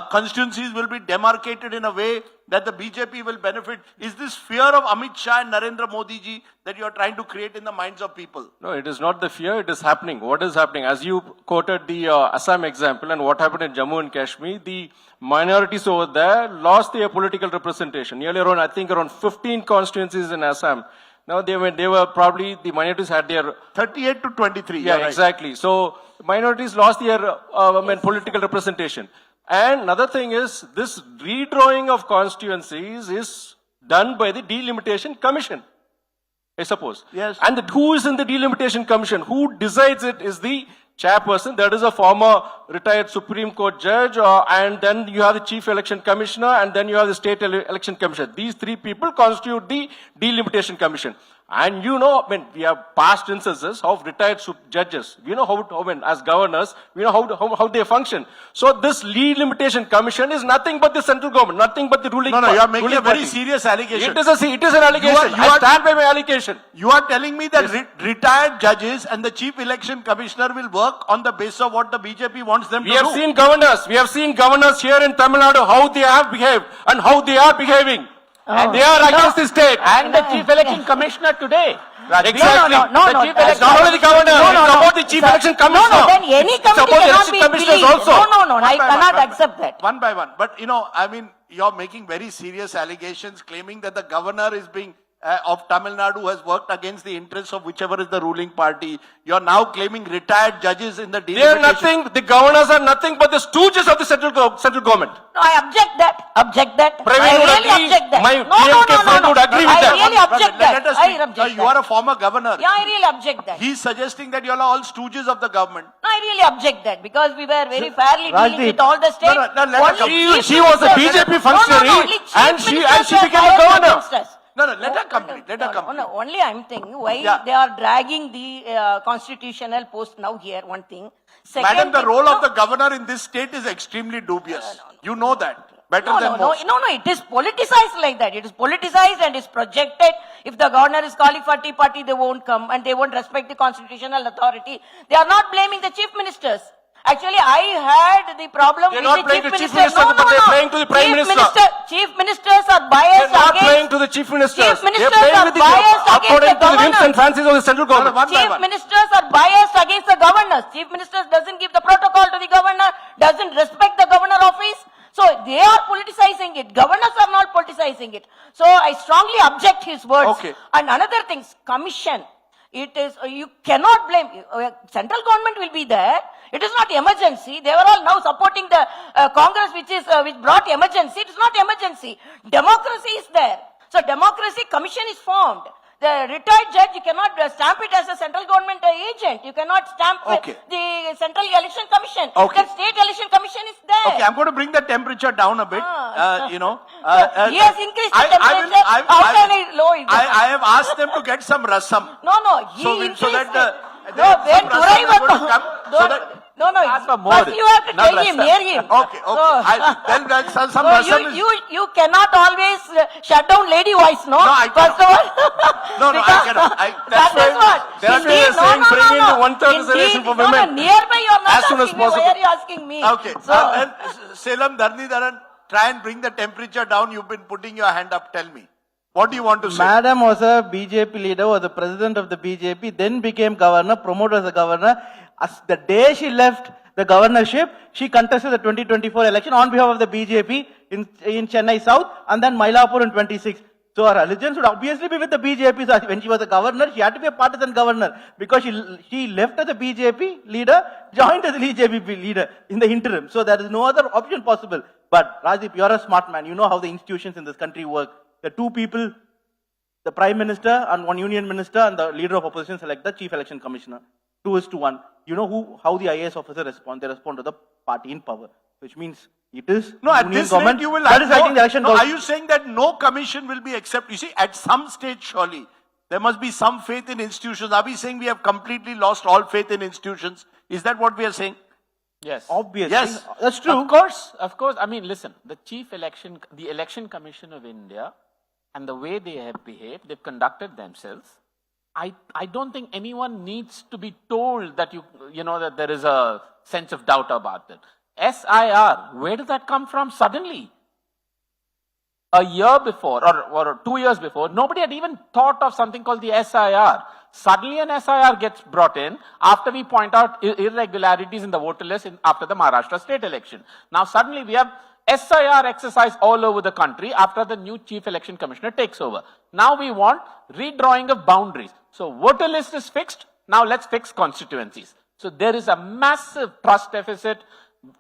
constituencies will be demarcated in a way that the BJP will benefit. Is this fear of Amit Shah and Narendra Modi ji that you are trying to create in the minds of people? No, it is not the fear, it is happening. What is happening? As you quoted the Assam example and what happened in Jammu and Kashmir, the minorities over there lost their political representation. Nearly around, I think around 15 constituencies in Assam. Now they were probably, the minorities had their... 38 to 23. Yeah, right. exactly. So minorities lost their political representation. And another thing is, this redrawing of constituencies is done by the Delimitation Commission, I suppose. Yes. And who is in the Delimitation Commission? Who decides it is the chairperson. That is a former retired Supreme Court judge. And then you have the Chief Election Commissioner. And then you have the State Election Commission. These 3 people constitute the Delimitation Commission. And you know, I mean, we have past instances of retired judges. We know how as governors, we know how they function. So this Delimitation Commission is nothing but the central government, nothing but the ruling No, you are making ruling a very party. serious allegation. It is an allegation. I stand by my allegation. You are telling me that retired judges and the Chief Election Commissioner will work on the basis of what the BJP wants them to do? We have seen governors here in Tamil Nadu, how they have behaved and how they are behaving. And they are against the state. And the Chief Election Commissioner today. Exactly. No, The Chief It's Election not only the governor, it's about the Chief Election Commissioner. then any It's committee about the cannot election be commissioners believed. also. No, I cannot accept that. One by one. But, you know, I mean, you're making very serious allegations claiming that the governor is being... of Tamil Nadu has worked against the interests of whichever is the ruling party. You're now claiming retired judges in the They are delimitation. nothing, the governors are nothing but the stooges of the central government. No, I object that. Praveen I would really agree. object that. My No, DMK friend would agree with I that. really object that. Let us I speak. object You are that. a former governor. Yeah, I really object that. He's suggesting that you are all stooges of the government. No, I really object that because we were very fairly dealing Rajdeep. with all the states. No, let her Only come. chief She was a ministers- BJP functionary only chief and she ministers were became a biased governor. against us. No, let her complete. Let her complete. No, only I'm thinking why Yeah. they are dragging the constitutional post now here, one thing. Second Madam, the thing- role no, of the governor in this state is extremely dubious. You know that better No, than most. no, it is politicized like that. It is politicized and is projected. If the governor is calling for Tea Party, they won't come and they won't respect the constitutional authority. They are not blaming the chief ministers. Actually, I had the problem They're with not the playing chief to chief minister. minister, but they're playing to the prime minister. Chief ministers are They're biased not against... playing to the chief ministers. Chief They're ministers playing are with the biased against according the to the whims governor. and fancies of the central government. One by Chief one. ministers are biased against the governors. Chief ministers doesn't give the protocol to the governor, doesn't respect the governor office. So they are politicizing it. Governors are not politicizing it. So I strongly object his words. Okay. And another thing, commission. It is, you cannot blame, central government will be there. It is not emergency. They were all now supporting the Congress which brought emergency. It is not emergency. Democracy is there. So democracy commission is formed. The retired judge, you cannot stamp it as a central government agent. You cannot stamp Okay. the Central Election Commission. Okay. The State Election Commission is there. Okay, I'm going to bring the temperature down a bit. He has increased the temperature. How can I lower it? I have asked them to get some rasam. No, he So increased that the- it. No, when some rasam is going to come, so that- No, Ask for more. first you have to Not tell him, rasam. near him. Okay. Then some So rasam is... you cannot always shut down lady voice, no? No, I First of all. No, I Because cannot. that is what. that's why Indeed, they're saying bring in the one-third Indeed, reservation for no, women. nearby you are not As soon as asking me. Why possible. are you asking me? Okay. So, And Salem Dharnidharan, try and bring the temperature down. You've been putting your hand up. Tell me. What do you want to say? Madam was a BJP leader, was the president of the BJP, then became governor, promoted as a governor. As the day she left the governorship, she contested the 2024 election on behalf of the BJP in Chennai South and then Mylapore in 26. So her allegiance would obviously be with the BJP. So when she was a governor, she had to be a partisan governor because she left as a BJP leader, joined as a BJP leader in the interim. So there is no other option possible. But Rajdip, you're a smart man. You know how the institutions in this country work. The two people, the Prime Minister and one Union Minister and the leader of opposition select the Chief Election Commissioner. 2:1. You know how the IAS officer respond? They respond to the party in power, which means it is No, at union this government. rate you will That have is, I think, the election no, goes. are you saying that no commission will be accepted? You see, at some stage, surely, there must be some faith in institutions. Are we saying we have completely lost all faith in institutions? Is that what we are saying? Yes. Obviously. Yes. That's true. Of course. I mean, listen, the Election Commission of India and the way they have behaved, they've conducted themselves. I don't think anyone needs to be told that that there is a sense of doubt about it. SIR, where did that come from suddenly? A year before or 2 years before, nobody had even thought of something called the SIR. Suddenly an SIR gets brought in after we point out irregularities in the voter list after the Maharashtra state election. Now suddenly we have SIR exercise all over the country after the new chief election commissioner takes over. Now we want redrawing of boundaries. So voter list is fixed. Now let's fix constituencies. So there is a massive trust deficit,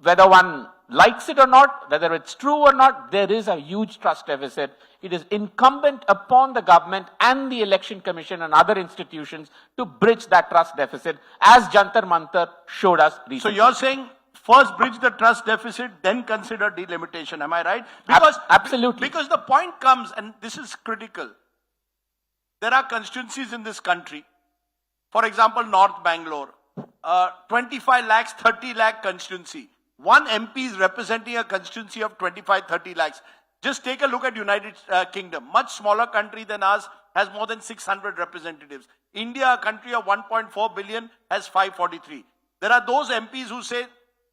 whether one likes it or not, whether it's true or not, there is a huge trust deficit. It is incumbent upon the government and the election commission and other institutions to bridge that trust deficit, as Jantar Mantar showed us recently. So you're saying first bridge the trust deficit, then consider delimitation. Am I right? Because Absolutely. Because the point comes, and this is critical. There are constituencies in this country. For example, North Bangalore, 25 lakhs, 30 lakh constituency. One MP is representing a constituency of 25, 30 lakhs. Just take a look at United Kingdom. Much smaller country than ours, has more than 600 representatives. India, a country of 1.4 billion, has 543. There are those MPs who say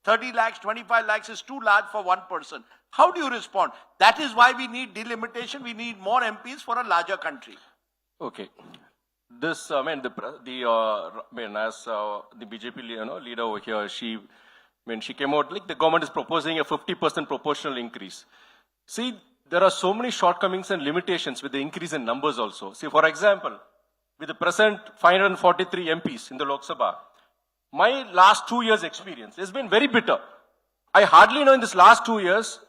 30 lakhs, 25 lakhs is too large for one person. How do you respond? That is why we need delimitation. We need more MPs for a larger country. Okay. This, as the BJP leader over here, when she came out, like the government is proposing a 50% proportional increase. See, there are so many shortcomings and limitations with the increase in numbers also. See, for example, with the present 543 MPs in the Lok Sabha, my last 2 years experience has been very bitter. I hardly know in this last 2 years,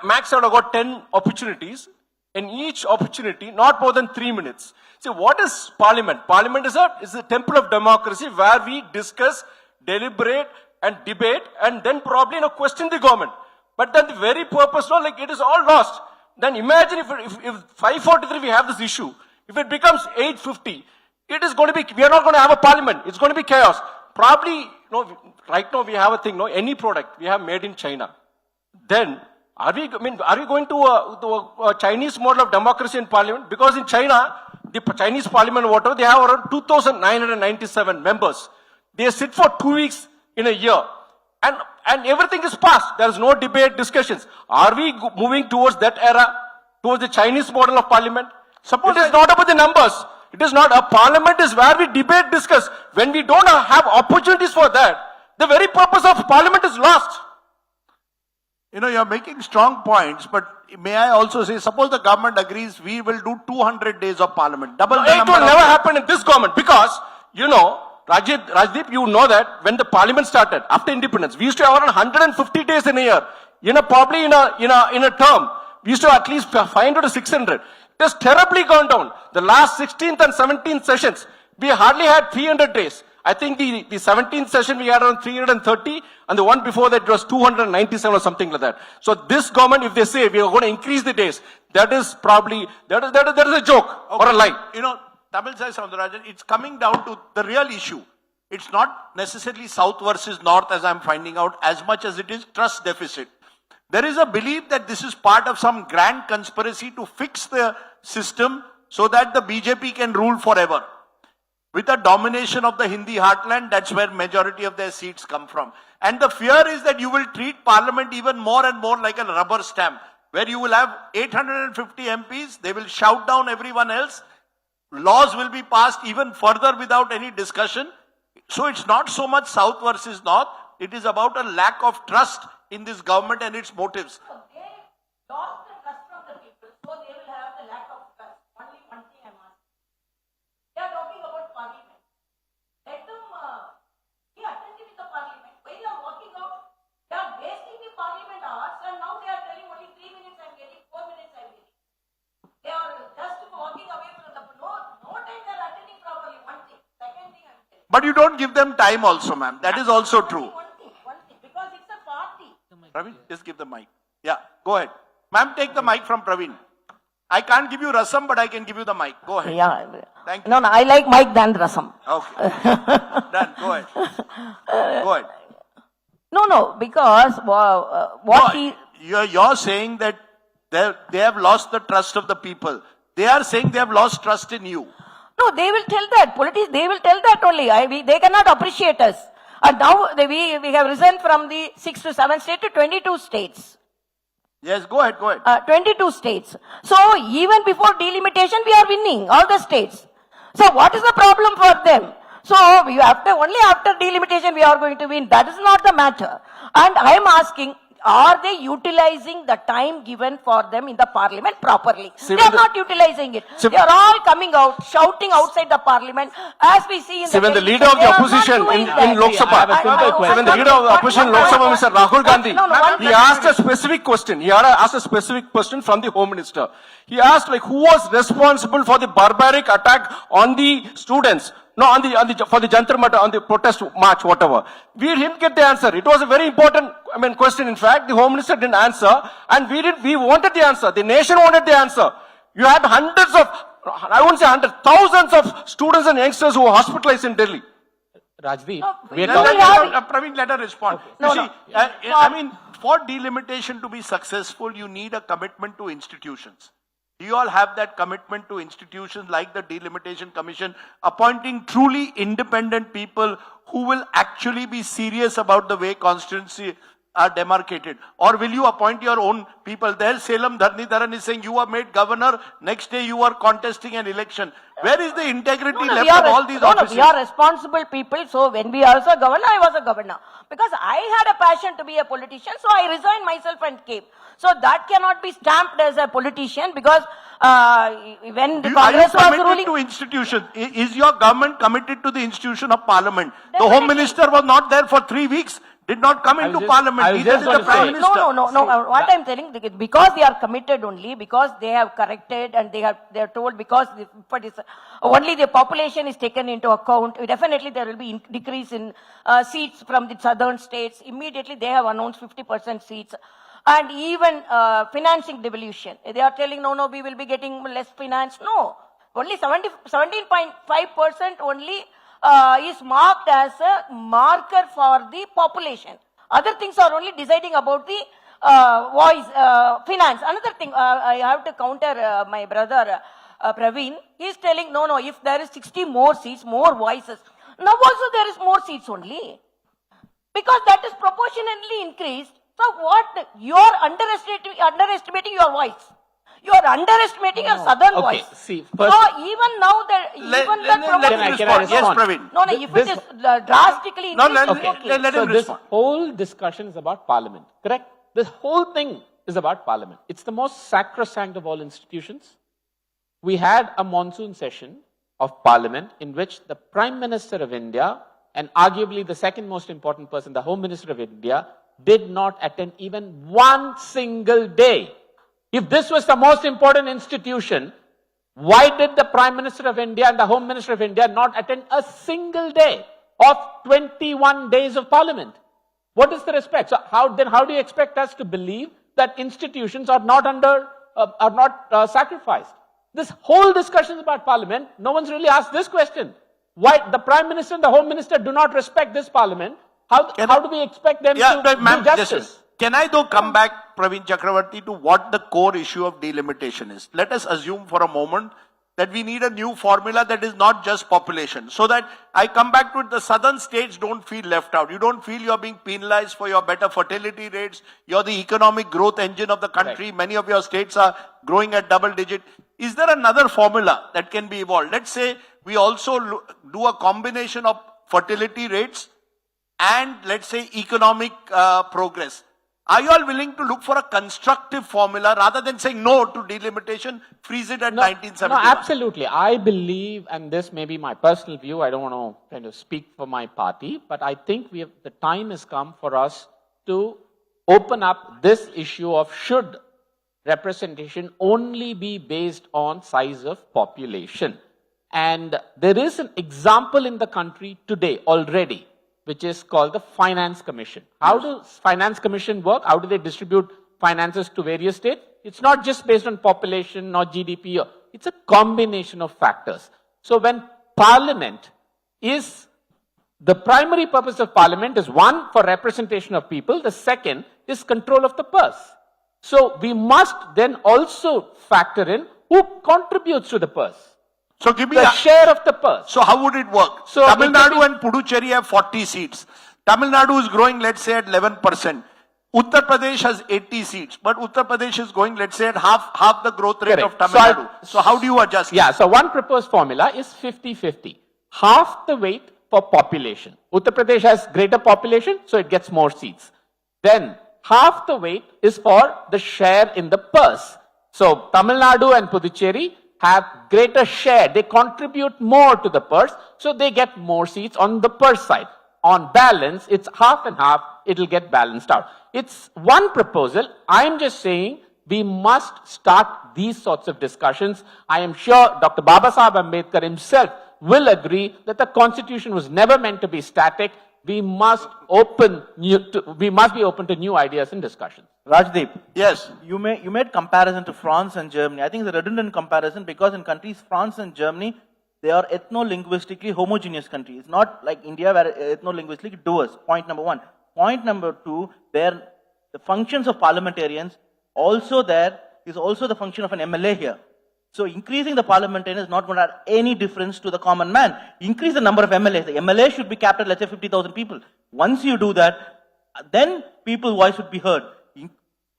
max I would have got 10 opportunities. In each opportunity, not more than 3 minutes. See, what is Parliament? Parliament is a temple of democracy where we discuss, deliberate, and debate, and then probably question the government. But then the very purpose, it is all lost. Then imagine if 543 we have this issue. If it becomes 850, it is going to be, we are not going to have a parliament. It's going to be chaos. Probably, right now we have a thing, any product we have made in China. Then, are we going to a Chinese model of democracy in parliament? Because in China, the Chinese parliament, whatever, they have around 2,997 members. They sit for 2 weeks in a year. And everything is passed. There is no debate, discussions. Are we moving towards that era? Towards the Chinese model of parliament? Suppose it is not about the numbers. It is not. A parliament is where we debate, discuss. When we don't have opportunities for that, the very purpose of parliament is lost. You know, you're making strong points, but may I also say, suppose the government agrees, we will do 200 days of parliament. Double the It number will of never days. happen in this government because, you know, Rajdeep, you know that when the parliament started after independence, we used to have around 150 days in a year. You know, probably in a term, we used to have at least 500 to 600. It has terribly gone down. The last 16th and 17th sessions, we hardly had 300 days. I think the 17th session we had around 330 and the one before that was 297 or something like that. So this government, if they say we are going to increase the days, that is probably, that is a joke or a lie. You know, Tamil Sai Soundarajan, it's coming down to the real issue. It's not necessarily South versus North as I'm finding out, as much as it is trust deficit. There is a belief that this is part of some grand conspiracy to fix the system so that the BJP can rule forever. With the domination of the Hindi heartland, that's where majority of their seats come from. And the fear is that you will treat parliament even more and more like a rubber stamp, where you will have 850 MPs, they will shout down everyone else, laws will be passed even further without any discussion. So it's not so much South versus North, it is about a lack of trust in this government and its motives. They lost the trust from the people, so they will have the lack of trust. Only one thing I'm asking. They are talking about parliament. Let them be attentive in the parliament. When they are walking out, they are wasting the parliament hours and now they are telling only 3 minutes I'm getting, 4 minutes I'm getting. They are just walking away from the, no time they are attending properly. One thing. Second thing I'm telling. But you don't give them time also, ma'am. That is also true. One thing, because it's a party. Praveen, just give the mic. Yeah, go ahead. Ma'am, take the mic from Praveen. I can't give you rasam, but I can give you the mic. Go ahead. Yeah. Thank you. No, I like Mike than Rasam. Okay. Done. Go ahead. Go ahead. No, because what he... You're saying that they have lost the trust of the people. They are saying they have lost trust in you. No, they will tell that. Politics, they will tell that only. They cannot appreciate us. And now we have risen from the 6 to 7 states to 22 states. Yes, go ahead, go ahead. 22 states. So even before delimitation, we are winning all the states. So what is the problem for them? So only after delimitation we are going to win. That is not the matter. And I am asking, are they utilizing the time given for them in the parliament properly? They are not utilizing it. They are all coming out, shouting outside the parliament, as we see in When the leader of the opposition in Lok Sabha, when the leader of the opposition in Lok Sabha, Mr. Rahul Gandhi, he asked a specific question. He had asked a specific question from the Home Minister. He asked, like, who was responsible for the barbaric attack on the students? No, for the Jantar Mantar, on the protest march, whatever. We didn't get the answer. It was a very important, question. In fact, the Home Minister didn't answer, and we wanted the answer. The nation wanted the answer. You had hundreds of, I won't say hundreds, thousands of students and youngsters who were hospitalized in Delhi. Rajdeep, Praveen, let her respond. No, you see, for delimitation to be successful, you need a commitment to institutions. Do you all have that commitment to institutions like the Delimitation Commission, appointing truly independent people who will actually be serious about the way constituency are demarcated? Or will you appoint your own people? There Salem Dharnidharan is saying you are made governor, next day you are contesting an election. Where is the integrity left of all these offices? We are responsible people. So when we also governor, I was a governor. Because I had a passion to be a politician, so I resigned myself and came. So that cannot be stamped as a politician because when the Congress was ruling... to institutions? Is your government committed to the institution of parliament? Definitely. The Home Minister was not there for 3 weeks, did not come into parliament. Neither did the Prime Minister. No. What I'm telling, because they are committed only, because they have corrected and they are told, because only the population is taken into account, definitely there will be decrease in seats from the southern states. Immediately they have announced 50% seats. And even financing devolution. They are telling, no, we will be getting less finance. No, only 17.5% only is marked as a marker for the population. Other things are only deciding about the finance. Another thing, I have to counter my brother Praveen. He is telling, no, if there is 60 more seats, more voices. Now also there is more seats only. Because that is proportionately increased. So what? You are underestimating your voice. You are underestimating your southern voice. See, first, so even now Can I respond? Yes, Praveen. No, if it is drastically increased, let him so this respond. whole discussion is about parliament, correct? This whole thing is about Parliament. It's the most sacrosanct of all institutions. We had a monsoon session of Parliament in which the Prime Minister of India and arguably the second most important person, the Home Minister of India, did not attend even one single day. If this was the most important institution, why did the Prime Minister of India and the Home Minister of India not attend a single day of 21 days of Parliament? What is the respect? So how do you expect us to believe that institutions are not sacrificed? This whole discussion is about Parliament. No one's really asked this question. Why the Prime Minister and the Home Minister do not respect this Parliament? How do we expect them to do justice? Can I though come back, Praveen Chakravarti, to what the core issue of delimitation is? Let us assume for a moment that we need a new formula that is not just population. So that I come back to it, the southern states don't feel left out. You don't feel you're being penalized for your better fertility rates. You're the economic growth engine of the country. Right. Many of your states are growing at double digit. Is there another formula that can be evolved? Let's say we also do a combination of fertility rates and let's say economic progress. Are you all willing to look for a constructive formula rather than saying no to delimitation, freeze it at 1971? No, absolutely. I believe, and this may be my personal view, I don't want to kind of speak for my party, but I think the time has come for us to open up this issue of should representation only be based on size of population. And there is an example in the country today already, which is called the Finance Commission. How does Finance Commission work? How do they distribute finances to various states? It's not just based on population or GDP. It's a combination of factors. So when Parliament is, the primary purpose of Parliament is one, for representation of people. The second is control of the purse. So we must then also factor in who contributes to the purse. So give me The share of the purse. So how would it work? So Tamil Nadu and Puducherry have 40 seats. Tamil Nadu is growing, let's say, at 11%. Uttar Pradesh has 80 seats, but Uttar Pradesh is going, let's say, at half the growth rate Correct. of Tamil Nadu. So how do you adjust? Yeah, so one proposed formula is 50-50. Half the weight for population. Uttar Pradesh has greater population, so it gets more seats. Then half the weight is for the share in the purse. So Tamil Nadu and Puducherry have greater share. They contribute more to the purse, so they get more seats on the purse side. On balance, it's half and half, it'll get balanced out. It's one proposal. I'm just saying we must start these sorts of discussions. I am sure Dr. Babasaheb Ambedkar himself will agree that the constitution was never meant to be static. We must be open to new ideas and discussions. Rajdeep, Yes. you made comparison to France and Germany. I think it's a redundant comparison because in countries France and Germany, they are ethno-linguistically homogeneous countries. It's not like India where ethno-linguistically diverse. Point number one. Point number two, the functions of parliamentarians also there is also the function of an MLA here. So increasing the parliamentarian is not going to add any difference to the common man. Increase the number of MLAs. The MLA should be capped at, let's say, 50,000 people. Once you do that, then people's voice would be heard.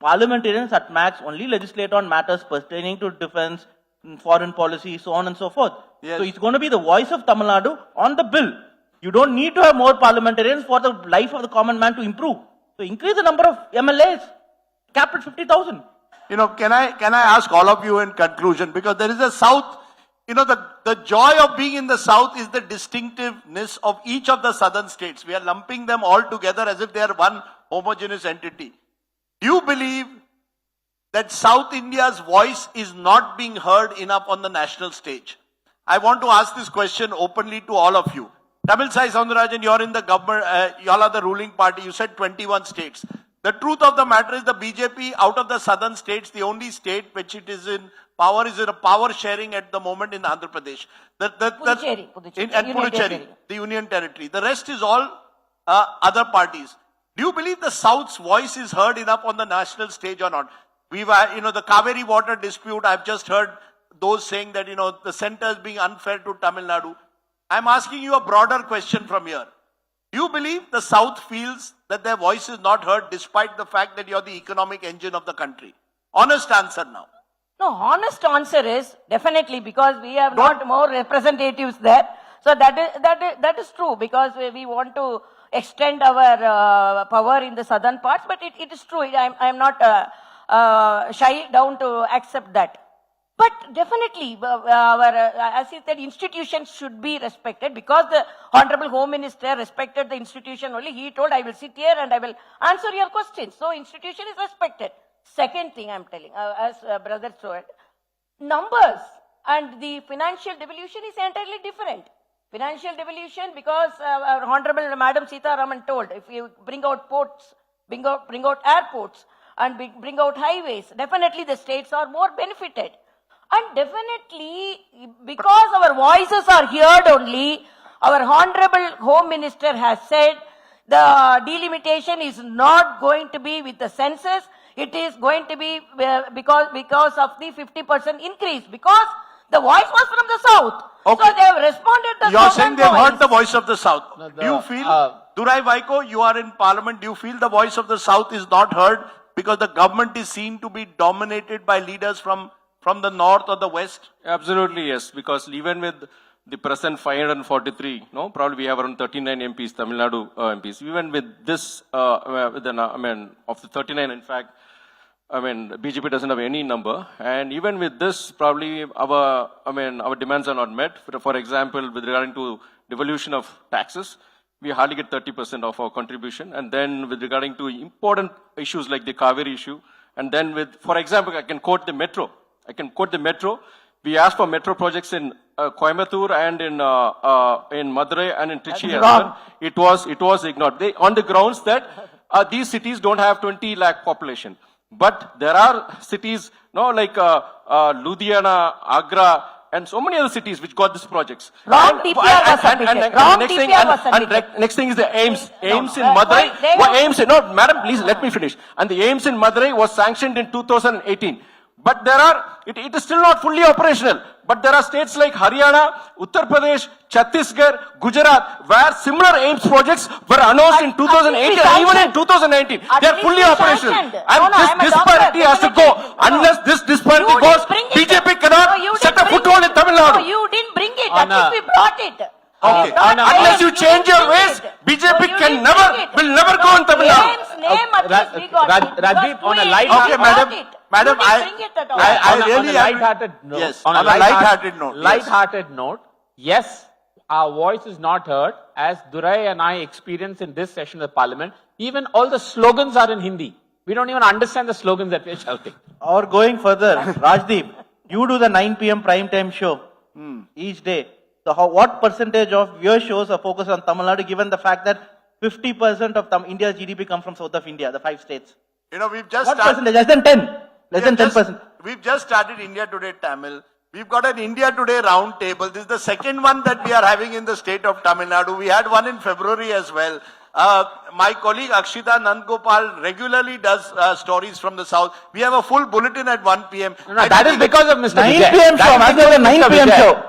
Parliamentarians at max only legislate on matters pertaining to defense, foreign policy, so on and so forth. Yes. So it's going to be the voice of Tamil Nadu on the bill. You don't need to have more parliamentarians for the life of the common man to improve. So increase the number of MLAs, cap at 50,000. You know, can I ask all of you in conclusion, because there is a South, you know, the joy of being in the South is the distinctiveness of each of the southern states. We are lumping them all together as if they are one homogeneous entity. Do you believe that South India's voice is not being heard enough on the national stage? I want to ask this question openly to all of you. Tamil Sai Soundarajan, you're in the government, you all are the ruling party, you said 21 states. The truth of the matter is the BJP, out of the southern states, the only state which it is in power is in a power sharing at the moment in Andhra Pradesh. Puducherry. And Puducherry, the union territory. The rest is all other parties. Do you believe the South's voice is heard enough on the national stage or not? We've, the Cauvery water dispute, I've just heard those saying that, the center is being unfair to Tamil Nadu. I'm asking you a broader question from here. Do you believe the South feels that their voice is not heard despite the fact that you're the economic engine of the country? Honest answer now. No, honest answer is definitely because we have not more representatives there. So that is true, because we want to extend our power in the southern parts, but it is true. I am not shy down to accept that. But definitely, as you said, institutions should be respected, because the Honorable Home Minister respected the institution only. He told, I will sit here and I will answer your questions. So institution is respected. Second thing I am telling, as brother said, numbers and the financial devolution is entirely different. Financial devolution, because our Honorable Madam Sita Raman told, if you bring out ports, bring out airports, and bring out highways, definitely the states are more benefited. And definitely, because our voices are heard only, our Honorable Home Minister has said the delimitation is not going to be with the census. It is going to be because of the 50% increase, because the voice was from the south. Okay. So they have responded the You're saying they've voice. heard the voice of the South. No, Do you feel, Durai Vaiko, you are in Parliament, do you feel the voice of the South is not heard because the government is seen to be dominated by leaders from the North or the West? Absolutely, yes, because even with the present 543, probably we have around 39 MPs, Tamil Nadu MPs. Even with this, of the 39, in fact, BJP doesn't have any number. And even with this, probably our demands are not met. For example, with regarding to devolution of taxes, we hardly get 30% of our contribution. And then with regarding to important issues like the Cauvery issue, and then with, for example, I can quote the metro. We asked for metro projects in Coimbatore and in Madurai and in Trichy as well. It was ignored. On the grounds that these cities don't have 20 lakh population. But there are cities, like Ludhiana, Agra, and so many other cities which got these projects. Wrong DPR was submitted. Wrong DPR was submitted. Next thing is the AIMS. AIMS in Madurai. No, madam, please let me finish. And the AIMS in Madurai was sanctioned in 2018. But it is still not fully operational. But there are states like Haryana, Uttar Pradesh, Chhattisgarh, Gujarat, where similar AIMS projects were announced in 2018 and even in 2019. They are fully operational. And this disparity has to go. Unless this disparity goes, BJP cannot set a foothold in Tamil Nadu. No, you didn't bring it. At least we brought it. Okay. Unless you change your ways, BJP will never go in Tamil Nadu. Rajiv, on a light Okay, madam, I really light-hearted note. Yes, on a light-hearted note. Light-hearted note. Yes, our voice is not heard, as Durai and I experienced in this session of the Parliament. Even all the slogans are in Hindi. We don't even understand the slogans that we are shouting. Or going further, Rajdeep, you do the 9 p.m. prime time show each day. So what percentage of your shows are focused on Tamil Nadu, given the fact that 50% of India's GDP comes from south of India, the 5 states? We've just What started. percentage? Less than 10. Less than 10%. We've just started India Today Tamil. We've got an India Today Roundtable. This is the second one that we are having in the state of Tamil Nadu. We had one in February as well. My colleague Akshita Nandgopal regularly does stories from the south. We have a full bulletin at 1 p.m. No, that is because of Mr. 9 Vijay. p.m. show. That is That's because the of 9 Mr. p.m. Vijay. show.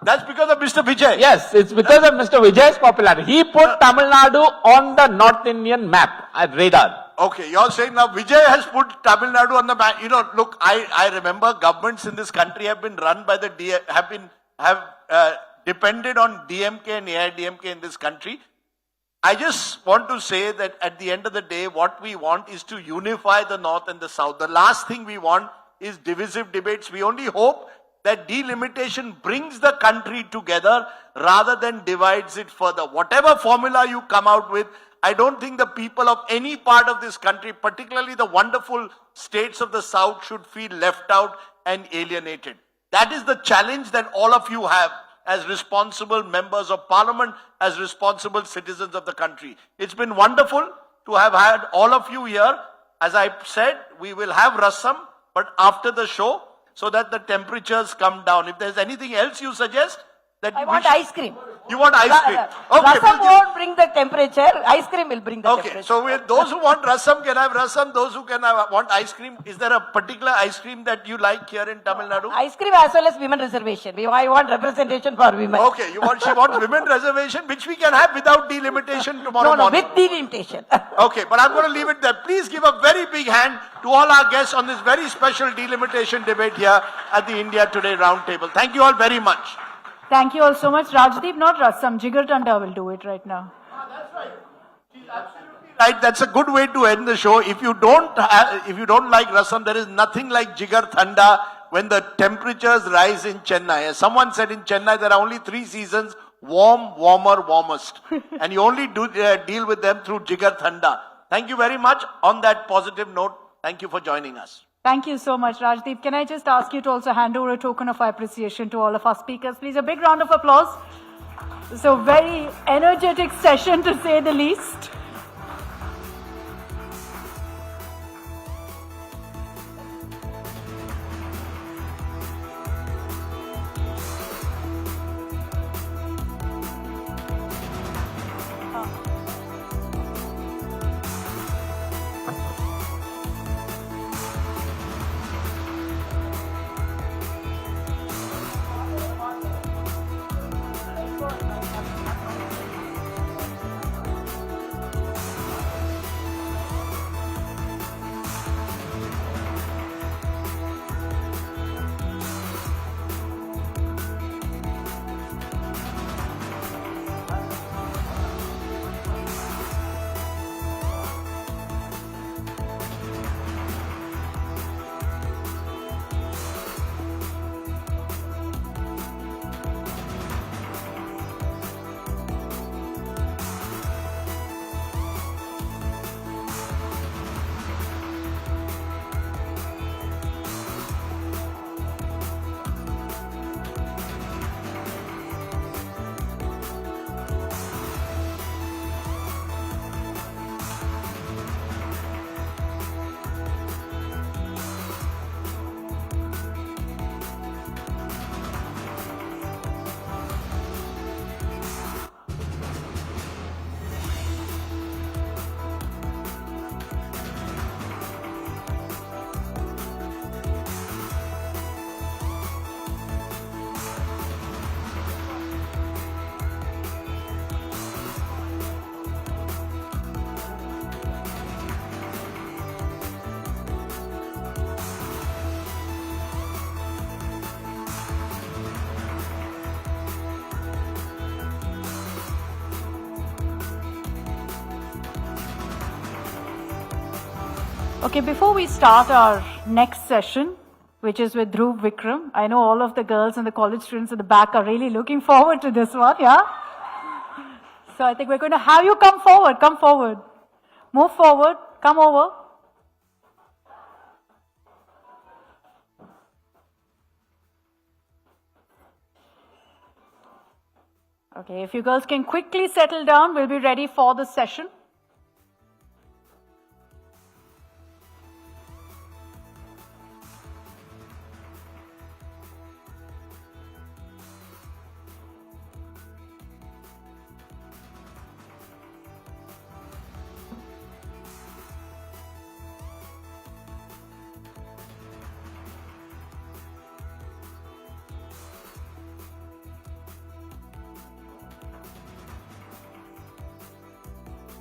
That's because of Mr. Vijay. Yes, it's because of Mr. Vijay's popularity. He put Tamil Nadu on the North Indian map at radar. Okay, you're saying now Vijay has put Tamil Nadu on the map. Look, I remember governments in this country have been run by have depended on DMK and AIDMK in this country. I just want to say that at the end of the day, what we want is to unify the North and the South. The last thing we want is divisive debates. We only hope that delimitation brings the country together rather than divides it further. Whatever formula you come out with, I don't think the people of any part of this country, particularly the wonderful states of the South, should feel left out and alienated. That is the challenge that all of you have as responsible members of Parliament, as responsible citizens of the country. It's been wonderful to have had all of you here. As I said, we will have rasam, but after the show, so that the temperatures come down. If there's anything else you suggest, that I want ice cream. You want ice cream? Rasam won't bring the temperature. Ice cream will bring the temperature. Okay, so those who want rasam can have rasam. Those who want ice cream, is there a particular ice cream that you like here in Tamil Nadu? Ice cream as well as women reservation. I want representation for women. Okay, she wants women reservation, which we can have without delimitation tomorrow morning. With delimitation. Okay, but I'm going to leave it there. Please give a very big hand to all our guests on this very special delimitation debate here at the India Today Roundtable. Thank you all very much. Thank you all so much. Rajdeep, not Rasam. Jigar Tanda will do it right now. Right, that's a good way to end the show. If you don't like rasam, there is nothing like Jigar Thanda when the temperatures rise in Chennai. As someone said, in Chennai there are only 3 seasons: warm, warmer, warmest, and you only deal with them through Jigar Thanda. Thank you very much. On that positive note, thank you for joining us. Thank you so much, Rajdeep. Can I just ask you to also hand over a token of appreciation to all of our speakers? Please, a big round of applause. So, very energetic session to say the least. Okay, before we start our next session, which is with Dhruv Vikram, I know all of the girls and the college students in the back are really looking forward to this one, yeah? So I think we're going to have you come forward, Move forward, come over. Okay, if you girls can quickly settle down, we'll be ready for the session.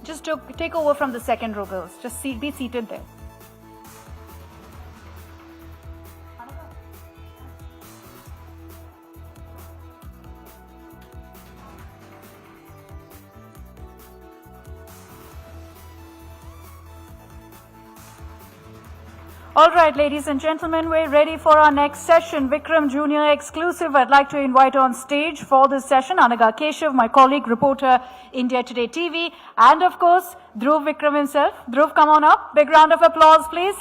Just take over from the second row, girls. Just be seated there. All right, ladies and gentlemen, we're ready for our next session, Vikram Junior exclusive. I'd like to invite on stage for this session Anaga Keshav, my colleague, reporter, India Today TV, and of course, Dhruv Vikram himself. Dhruv, come on up. Big round of applause, please.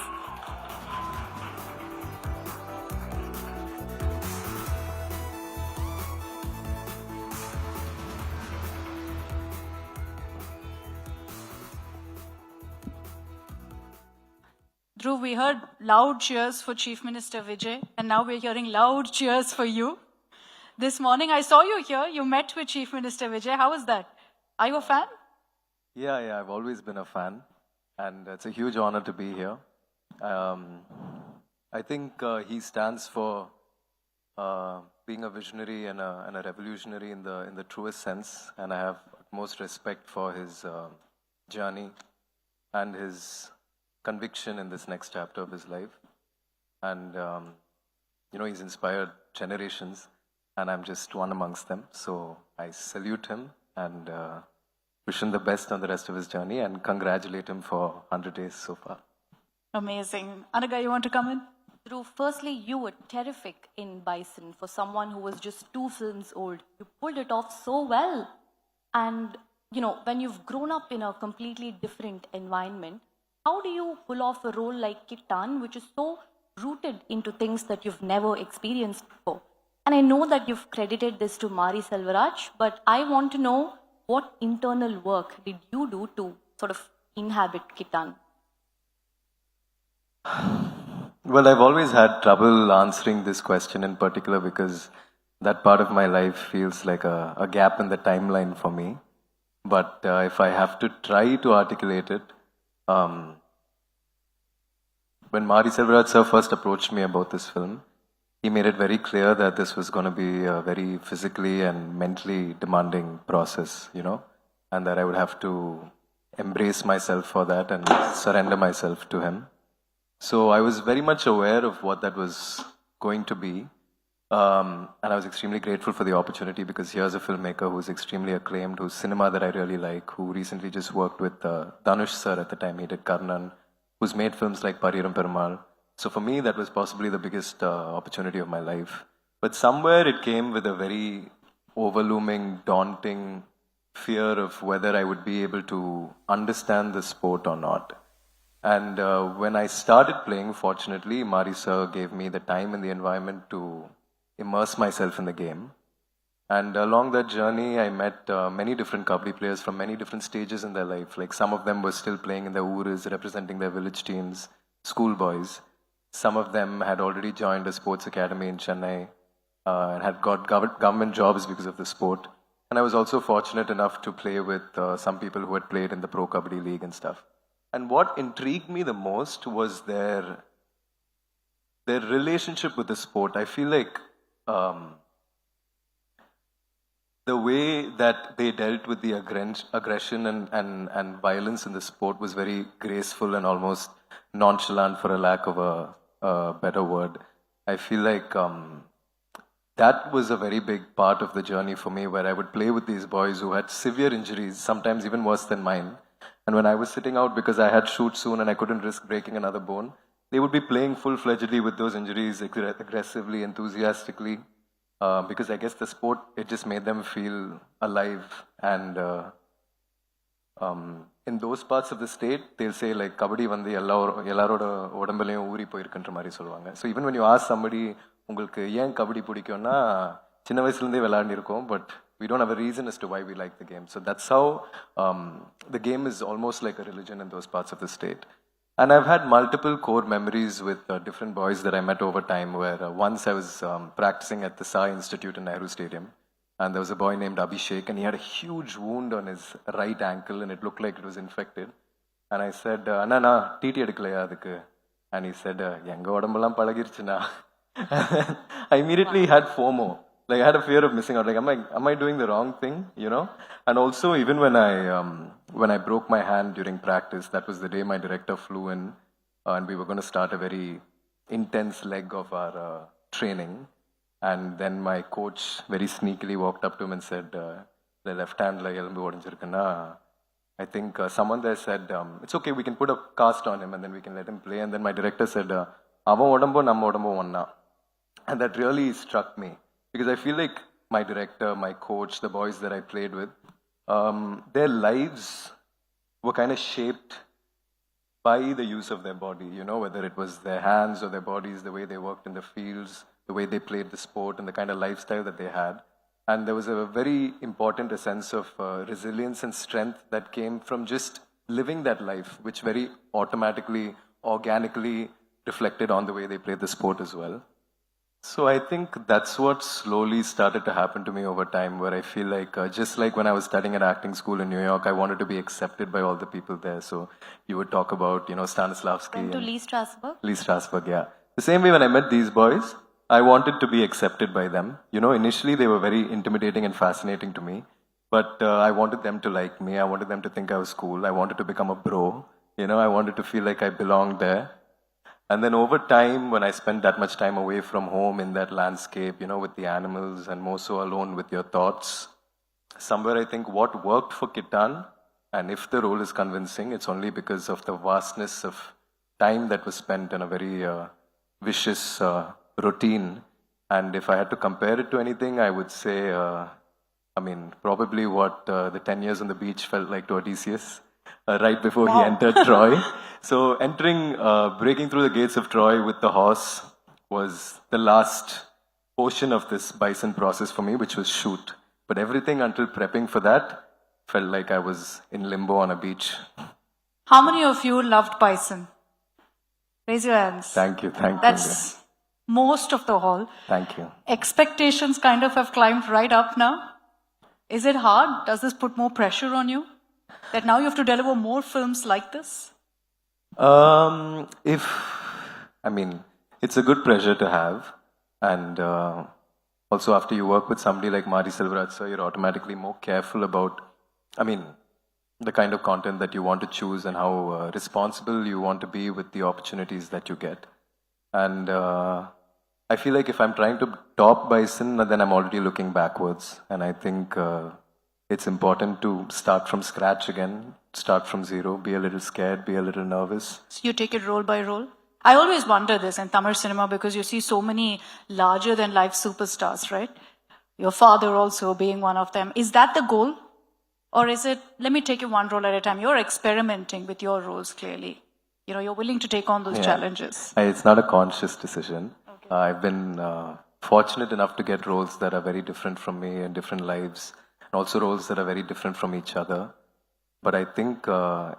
Dhruv, we heard loud cheers for Chief Minister Vijay, and now we're hearing loud cheers for you. This morning I saw you here. You met with Chief Minister Vijay. How was that? Are you a fan? Yeah, I've always been a fan, and it's a huge honor to be here. I think he stands for being a visionary and a revolutionary in the truest sense, and I have utmost respect for his journey and his conviction in this next chapter of his life. And, he's inspired generations. and I'm just one amongst them. So I salute him and wish him the best on the rest of his journey and congratulate him for 100 days so far. Amazing. Anaga, you want to come in? Dhruv, firstly, you were terrific in Bison for someone who was just 2 films old. You pulled it off so well. And, you know, when you've grown up in a completely different environment, how do you pull off a role like Kittan, which is so rooted into things that you've never experienced before? And I know that you've credited this to Mari Selvaraj, but I want to know what internal work did you do to sort of inhabit Kittan? Well, I've always had trouble answering this question in particular because that part of my life feels like a gap in the timeline for me. But if I have to try to articulate it, when Mari Selvaraj sir first approached me about this film, he made it very clear that this was going to be a very physically and mentally demanding process, you know, and that I would have to embrace myself for that and surrender myself to him. So I was very much aware of what that was going to be. And I was extremely grateful for the opportunity because here's a filmmaker who's extremely acclaimed, whose cinema that I really like, who recently just worked with Dhanush sir at the time he did Karnan, who's made films like Pariram Perumal. So for me, that was possibly the biggest opportunity of my life. But somewhere it came with a very overlooming, daunting fear of whether I would be able to understand the sport or not. And when I started playing, fortunately, Mari sir gave me the time and the environment to immerse myself in the game. And along that journey, I met many different Kabaddi players from many different stages in their life. Like some of them were still playing in their Uras, representing their village teams, schoolboys. Some of them had already joined a sports academy in Chennai and had got government jobs because of the sport. And I was also fortunate enough to play with some people who had played in the Pro Kabaddi League and stuff. And what intrigued me the most was their relationship with the sport. I feel like the way that they dealt with the aggression and violence in the sport was very graceful and almost nonchalant, for a lack of a better word. I feel like that was a very big part of the journey for me, where I would play with these boys who had severe injuries, sometimes even worse than mine. And when I was sitting out because I had shoot soon and I couldn't risk breaking another bone, they would be playing full-fledgedly with those injuries, aggressively, enthusiastically, because I guess the sport, it just made them feel alive. And in those parts of the state, they'll say like, Kabaddi vande ellaroda odambalayum oori poirukன்ற மாதிரி சொல்லுவாங்க. So even when you ask somebody, உங்களுக்கு ஏன் கபடி பிடிக்கும்னா சின்ன வயசுல இருந்தே விளையாடி இருக்கோம், but we don't have a reason as to why we like the game. So that's how the game is almost like a religion in those parts of the state. And I've had multiple core memories with different boys that I met over time, where once I was practicing at the Sai Institute in Nehru Stadium, and there was a boy named Abhishek, and he had a huge wound on his right ankle, and it looked like it was infected. And I said, Anna, TT edukalaya adukku? And he said, Yenga odambalam palagirchuna. I immediately had FOMO. Like I had a fear of missing out. Like, am I doing the wrong thing? You know? And also, even when I broke my hand during practice, that was the day my director flew in, and we were going to start a very intense leg of our training. And then my coach very sneakily walked up to him and said, the left hand la elambu odinjirukana. I think someone there said, it's okay, we can put a cast on him and then we can let him play. And then my director said, avan odambo namma odambo onna. And that really struck me. Because I feel like my director, my coach, the boys that I played with, their lives were kind of shaped by the use of their body, you know, whether it was their hands or their bodies, the way they worked in the fields, the way they played the sport, and the kind of lifestyle that they had. And there was a very important sense of resilience and strength that came from just living that life, which very automatically, organically reflected on the way they played the sport as well. So I think that's what slowly started to happen to me over time, where I feel like, just like when I was studying at acting school in New York, I wanted to be accepted by all the people there. So you would talk about, you know, Stanislavski. Went to Lee Strasberg? Lee Strasberg, yeah. The same way when I met these boys, I wanted to be accepted by them. You know, initially they were very intimidating and fascinating to me, but I wanted them to like me. I wanted them to think I was cool. I wanted to become a bro. You know, I wanted to feel like I belonged there. And then over time, when I spent that much time away from home in that landscape, you know, with the animals and more so alone with your thoughts, somewhere I think what worked for Kitan, and if the role is convincing, it's only because of the vastness of time that was spent in a very vicious routine. And if I had to compare it to anything, I would say, probably what the 10 years on the beach felt like to Odysseus. Right before he entered Troy. So breaking through the gates of Troy with the horse was the last portion of this bison process for me, which was shoot. But everything until prepping for that felt like I was in limbo on a beach. How many of you loved bison? Raise your hands. Thank you. That's most of the hall. Thank you. Expectations kind of have climbed right up now. Is it hard? Does this put more pressure on you? That now you have to deliver more films like this? It's a good pressure to have. And also after you work with somebody like Mari Selvaraj sir, you're automatically more careful about, the kind of content that you want to choose and how responsible you want to be with the opportunities that you get. And I feel like if I'm trying to top Bison, then I'm already looking backwards. And I think it's important to start from scratch again, start from zero, be a little scared, be a little nervous. So you take it role by role? I always wonder this in Tamil cinema because you see so many larger than life superstars, right? Your father also being one of them. Is that the goal? Or is it, let me take you one role at a time. You're experimenting with your roles clearly. You know, you're willing to take on those challenges. It's not a conscious decision. Okay. I've been fortunate enough to get roles that are very different from me in different lives. And also roles that are very different from each other. But I think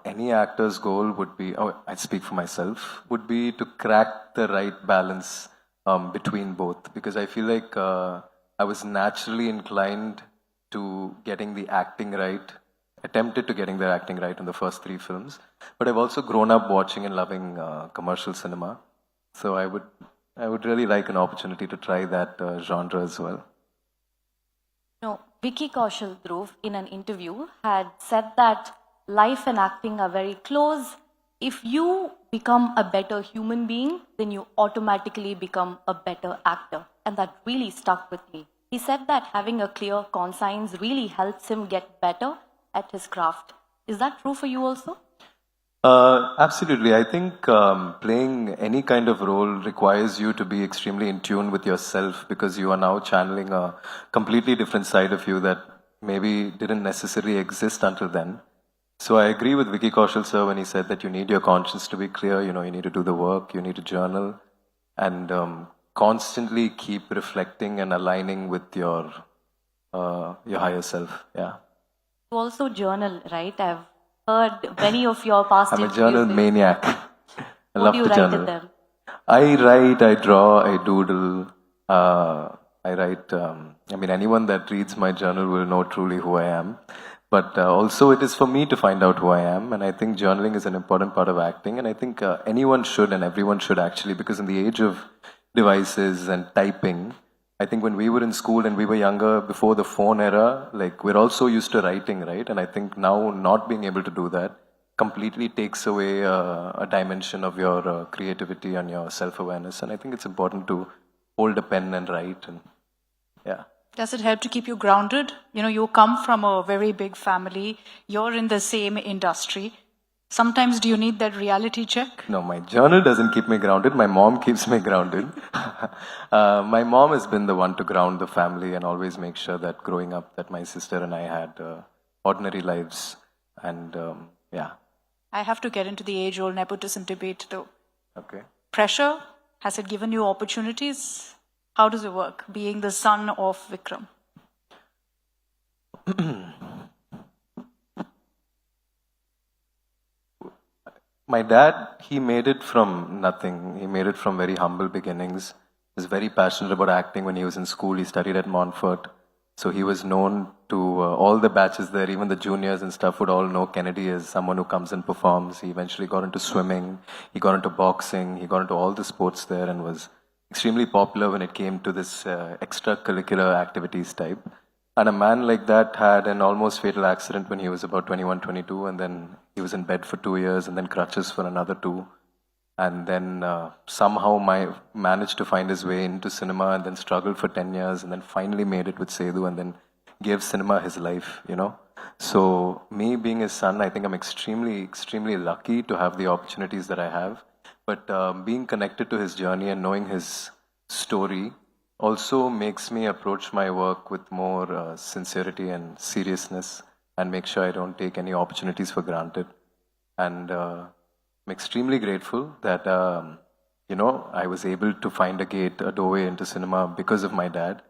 any actor's goal would be, I speak for myself, would be to crack the right balance between both. Because I feel like I was naturally inclined to getting the acting right, attempted to getting the acting right in the first 3 films. But I've also grown up watching and loving commercial cinema. So I would really like an opportunity to try that genre as well. No, Vicky Kaushal, Dhruv, in an interview, had said that life and acting are very close. If you become a better human being, then you automatically become a better actor. And that really stuck with me. He said that having a clear conscience really helps him get better at his craft. Is that true for you also? Absolutely. I think playing any kind of role requires you to be extremely in tune with yourself because you are now channeling a completely different side of you that maybe didn't necessarily exist until then. So I agree with Vicky Kaushal sir when he said that you need your conscience to be clear, you need to do the work, you need to journal and constantly keep reflecting and aligning with your higher self. Yeah. You also journal, right? I've heard many of your past I'm a journal maniac. I love to journal. What do you write in them? I write, I draw, I doodle. I write, anyone that reads my journal will know truly who I am. But also it is for me to find out who I am. And I think journaling is an important part of acting. And I think anyone should and everyone should actually, because in the age of devices and typing, I think when we were in school and we were younger, before the phone era, we're also used to writing, right? And I think now not being able to do that completely takes away a dimension of your creativity and your self-awareness. And I think it's important to hold a pen and write. And yeah. Does it help to keep you grounded? You come from a very big family. You're in the same industry. Sometimes do you need that reality check? No, my journal doesn't keep me grounded. My mom keeps me grounded. My mom has been the one to ground the family and always make sure that growing up that my sister and I had ordinary lives. And yeah. I have to get into the age-old nepotism debate though. Okay. Pressure, has it given you opportunities? How does it work, being the son of Vikram? My dad, he made it from nothing. He made it from very humble beginnings. He was very passionate about acting when he was in school. He studied at Montfort. So he was known to all the batches there, even the juniors and stuff would all know Kennedy as someone who comes and performs. He eventually got into swimming. He got into boxing. He got into all the sports there and was extremely popular when it came to this extracurricular activities type. And a man like that had an almost fatal accident when he was about 21, 22, and then he was in bed for 2 years and then crutches for another 2. and then somehow managed to find his way into cinema, and then struggled for 10 years, and then finally made it with Sethu, and then gave cinema his life, you know. So me being his son, I think I'm extremely lucky to have the opportunities that I have. But being connected to his journey and knowing his story also makes me approach my work with more sincerity and seriousness, and make sure I don't take any opportunities for granted. And I'm extremely grateful that, you know, I was able to find a doorway into cinema because of my dad.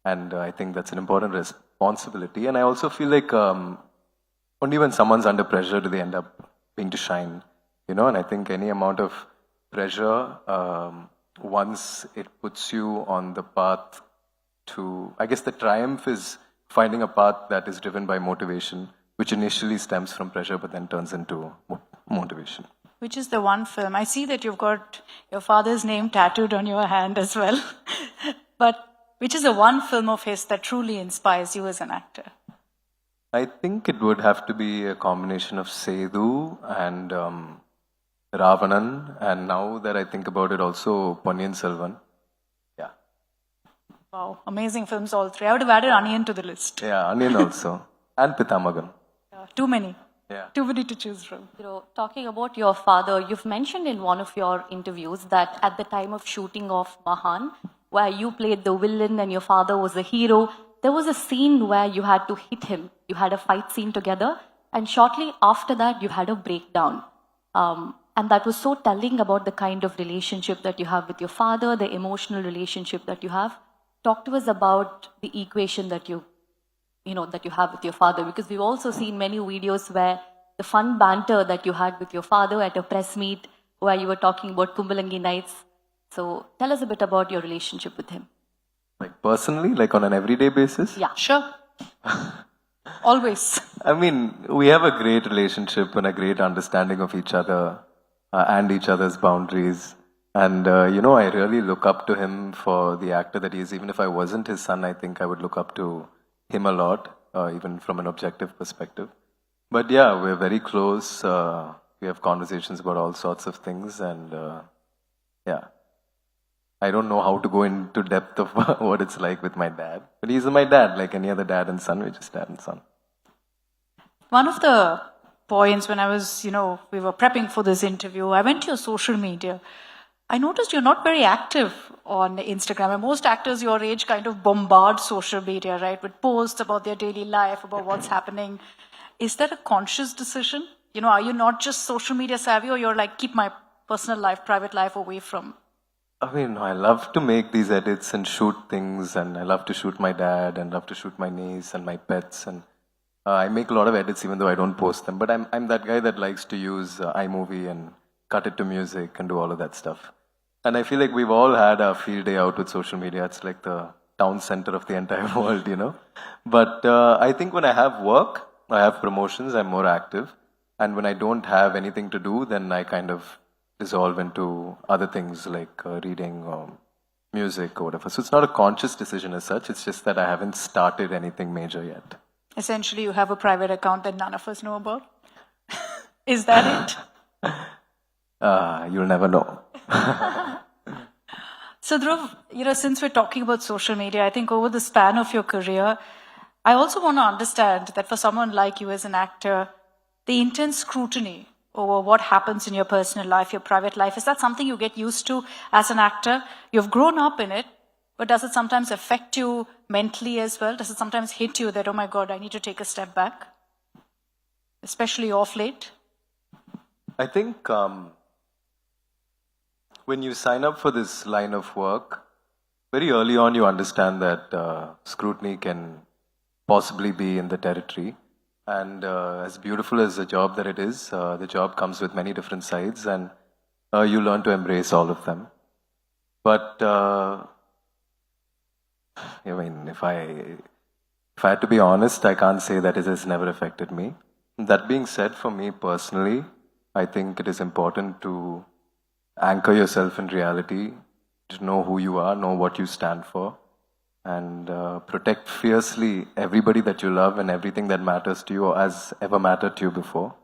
And I think that's an important responsibility. And I also feel like only when someone's under pressure do they end up being to shine, you know. And I think any amount of pressure, once it puts you on the path to, I guess the triumph is finding a path that is driven by motivation, which initially stems from pressure but then turns into motivation. Which is the one film. I see that you've got your father's name tattooed on your hand as well. But which is the one film of his that truly inspires you as an actor? I think it would have to be a combination of Sethu and Ravanan, and now that I think about it, also Ponniyin Selvan. Yeah. Wow, amazing films all three. I would have added Onion to the list. Yeah, Onion also. And Pitamagan. Too many. Yeah. Too many to choose from. You know, talking about your father, you've mentioned in one of your interviews that at the time of shooting of Mahan, where you played the villain and your father was the hero, there was a scene where you had to hit him. You had a fight scene together, and shortly after that, you had a breakdown. And that was so telling about the kind of relationship that you have with your father, the emotional relationship that you have. Talk to us about the equation that you have with your father, because we've also seen many videos where the fun banter that you had with your father at a press meet where you were talking about Kumbalangi nights. So tell us a bit about your relationship with him. Like personally, like on an everyday basis? Yeah, sure. Always. I mean, we have a great relationship and a great understanding of each other and each other's boundaries. And, you know, I really look up to him for the actor that he is. Even if I wasn't his son, I think I would look up to him a lot, even from an objective perspective. But yeah, we're very close. We have conversations about all sorts of things. And yeah, I don't know how to go into depth of what it's like with my dad. But he's my dad, like any other dad and son. We're just dad and son. One of the points when I was, we were prepping for this interview, I went to your social media. I noticed you're not very active on Instagram. And most actors your age kind of bombard social media, right? With posts about their daily life, about what's happening. Is that a conscious decision? Are you not just social media savvy, or you're like, keep my personal life, private life away from? I mean, I love to make these edits and shoot things, and I love to shoot my dad and love to shoot my niece and my pets. And I make a lot of edits even though I don't post them. But I'm that guy that likes to use iMovie and cut it to music and do all of that stuff. And I feel like we've all had our field day out with social media. It's like the town center of the entire world, But I think when I have work, I have promotions, I'm more active. And when I don't have anything to do, then I kind of dissolve into other things like reading or music or whatever. So it's not a conscious decision as such. It's just that I haven't started anything major yet. Essentially, you have a private account that none of us know about? Is that it? You'll never know. So Dhruv, since we're talking about social media, I think over the span of your career, I also want to understand that for someone like you as an actor, the intense scrutiny over what happens in your personal life, your private life, is that something you get used to as an actor? You've grown up in it, but does it sometimes affect you mentally as well? Does it sometimes hit you that, oh my God, I need to take a step back? Especially off late? I think when you sign up for this line of work, very early on you understand that scrutiny can possibly be in the territory. And as beautiful as the job that it is, the job comes with many different sides, and you learn to embrace all of them. But I mean, if I had to be honest, I can't say that it has never affected me. That being said, for me personally, I think it is important to anchor yourself in reality, to know who you are, know what you stand for, and protect fiercely everybody that you love and everything that matters to you or has ever mattered to you before.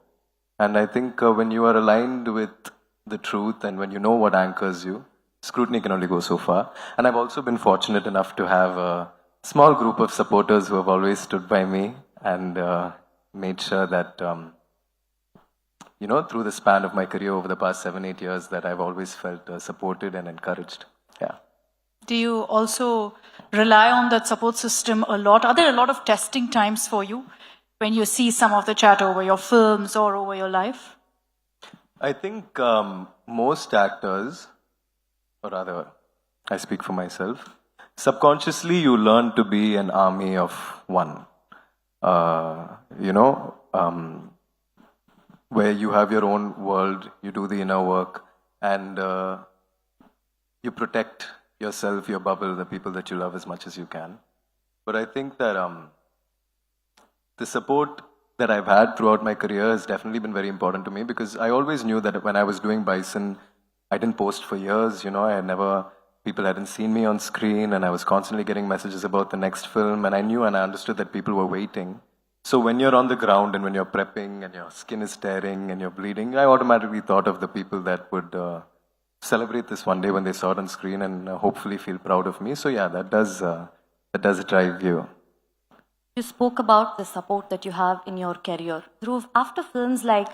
And I think when you are aligned with the truth and when you know what anchors you, scrutiny can only go so far. And I've also been fortunate enough to have a small group of supporters who have always stood by me and made sure that, through the span of my career over the past 7-8 years, that I've always felt supported and encouraged. Yeah. Do you also rely on that support system a lot? Are there a lot of testing times for you when you see some of the chat over your films or over your life? I think most actors, or rather, I speak for myself, subconsciously you learn to be an army of one. Where you have your own world, you do the inner work, and you protect yourself, your bubble, the people that you love as much as you can. But I think that the support that I've had throughout my career has definitely been very important to me, because I always knew that when I was doing Bison, I didn't post for years, people hadn't seen me on screen, and I was constantly getting messages about the next film, and I knew and I understood that people were waiting. So when you're on the ground and when you're prepping and your skin is tearing and you're bleeding, I automatically thought of the people that would celebrate this one day when they saw it on screen and hopefully feel proud of me. So yeah, that does drive you. You spoke about the support that you have in your career. Dhruv, after films like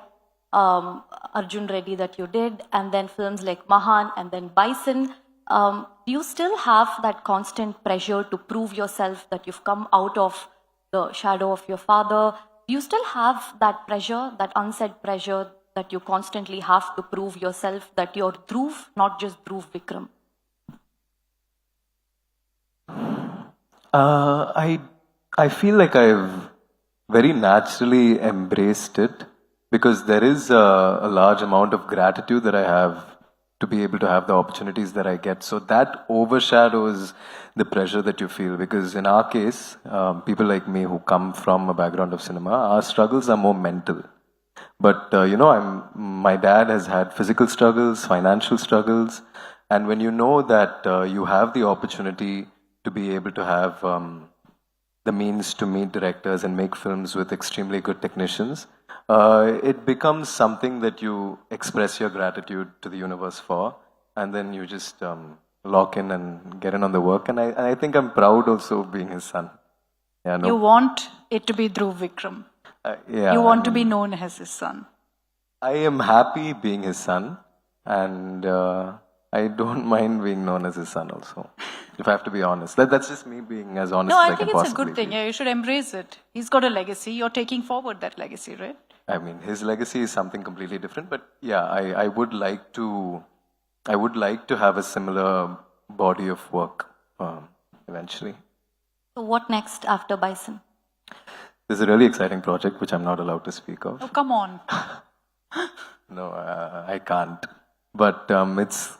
Arjun Reddy that you did, and then films like Mahan and then Bison, do you still have that constant pressure to prove yourself that you've come out of the shadow of your father? Do you still have that pressure, that unsaid pressure that you constantly have to prove yourself that you're Dhruv, not just Dhruv Vikram? I feel like I've very naturally embraced it, because there is a large amount of gratitude that I have to be able to have the opportunities that I get. So that overshadows the pressure that you feel, because in our case, people like me who come from a background of cinema, our struggles are more mental. But, my dad has had physical struggles, financial struggles, and when you know that you have the opportunity to be able to have the means to meet directors and make films with extremely good technicians, it becomes something that you express your gratitude to the universe for, and then you just lock in and get in on the work. And I think I'm proud also of being his son. Yeah, no. You want it to be Dhruv Vikram. Yeah, You want to be known as his son. I am happy being his son, and I don't mind being known as his son also, if I have to be honest. That's just me being as honest No, as I I think can it's a possibly good thing. be. Yeah, you should embrace it. He's got a legacy. You're taking forward that legacy, right? I mean, his legacy is something completely different, but yeah, I would like to have a similar body of work eventually. So what next after Bison? There's a really exciting project which I'm not allowed to speak of. Oh, come on. No, I can't. But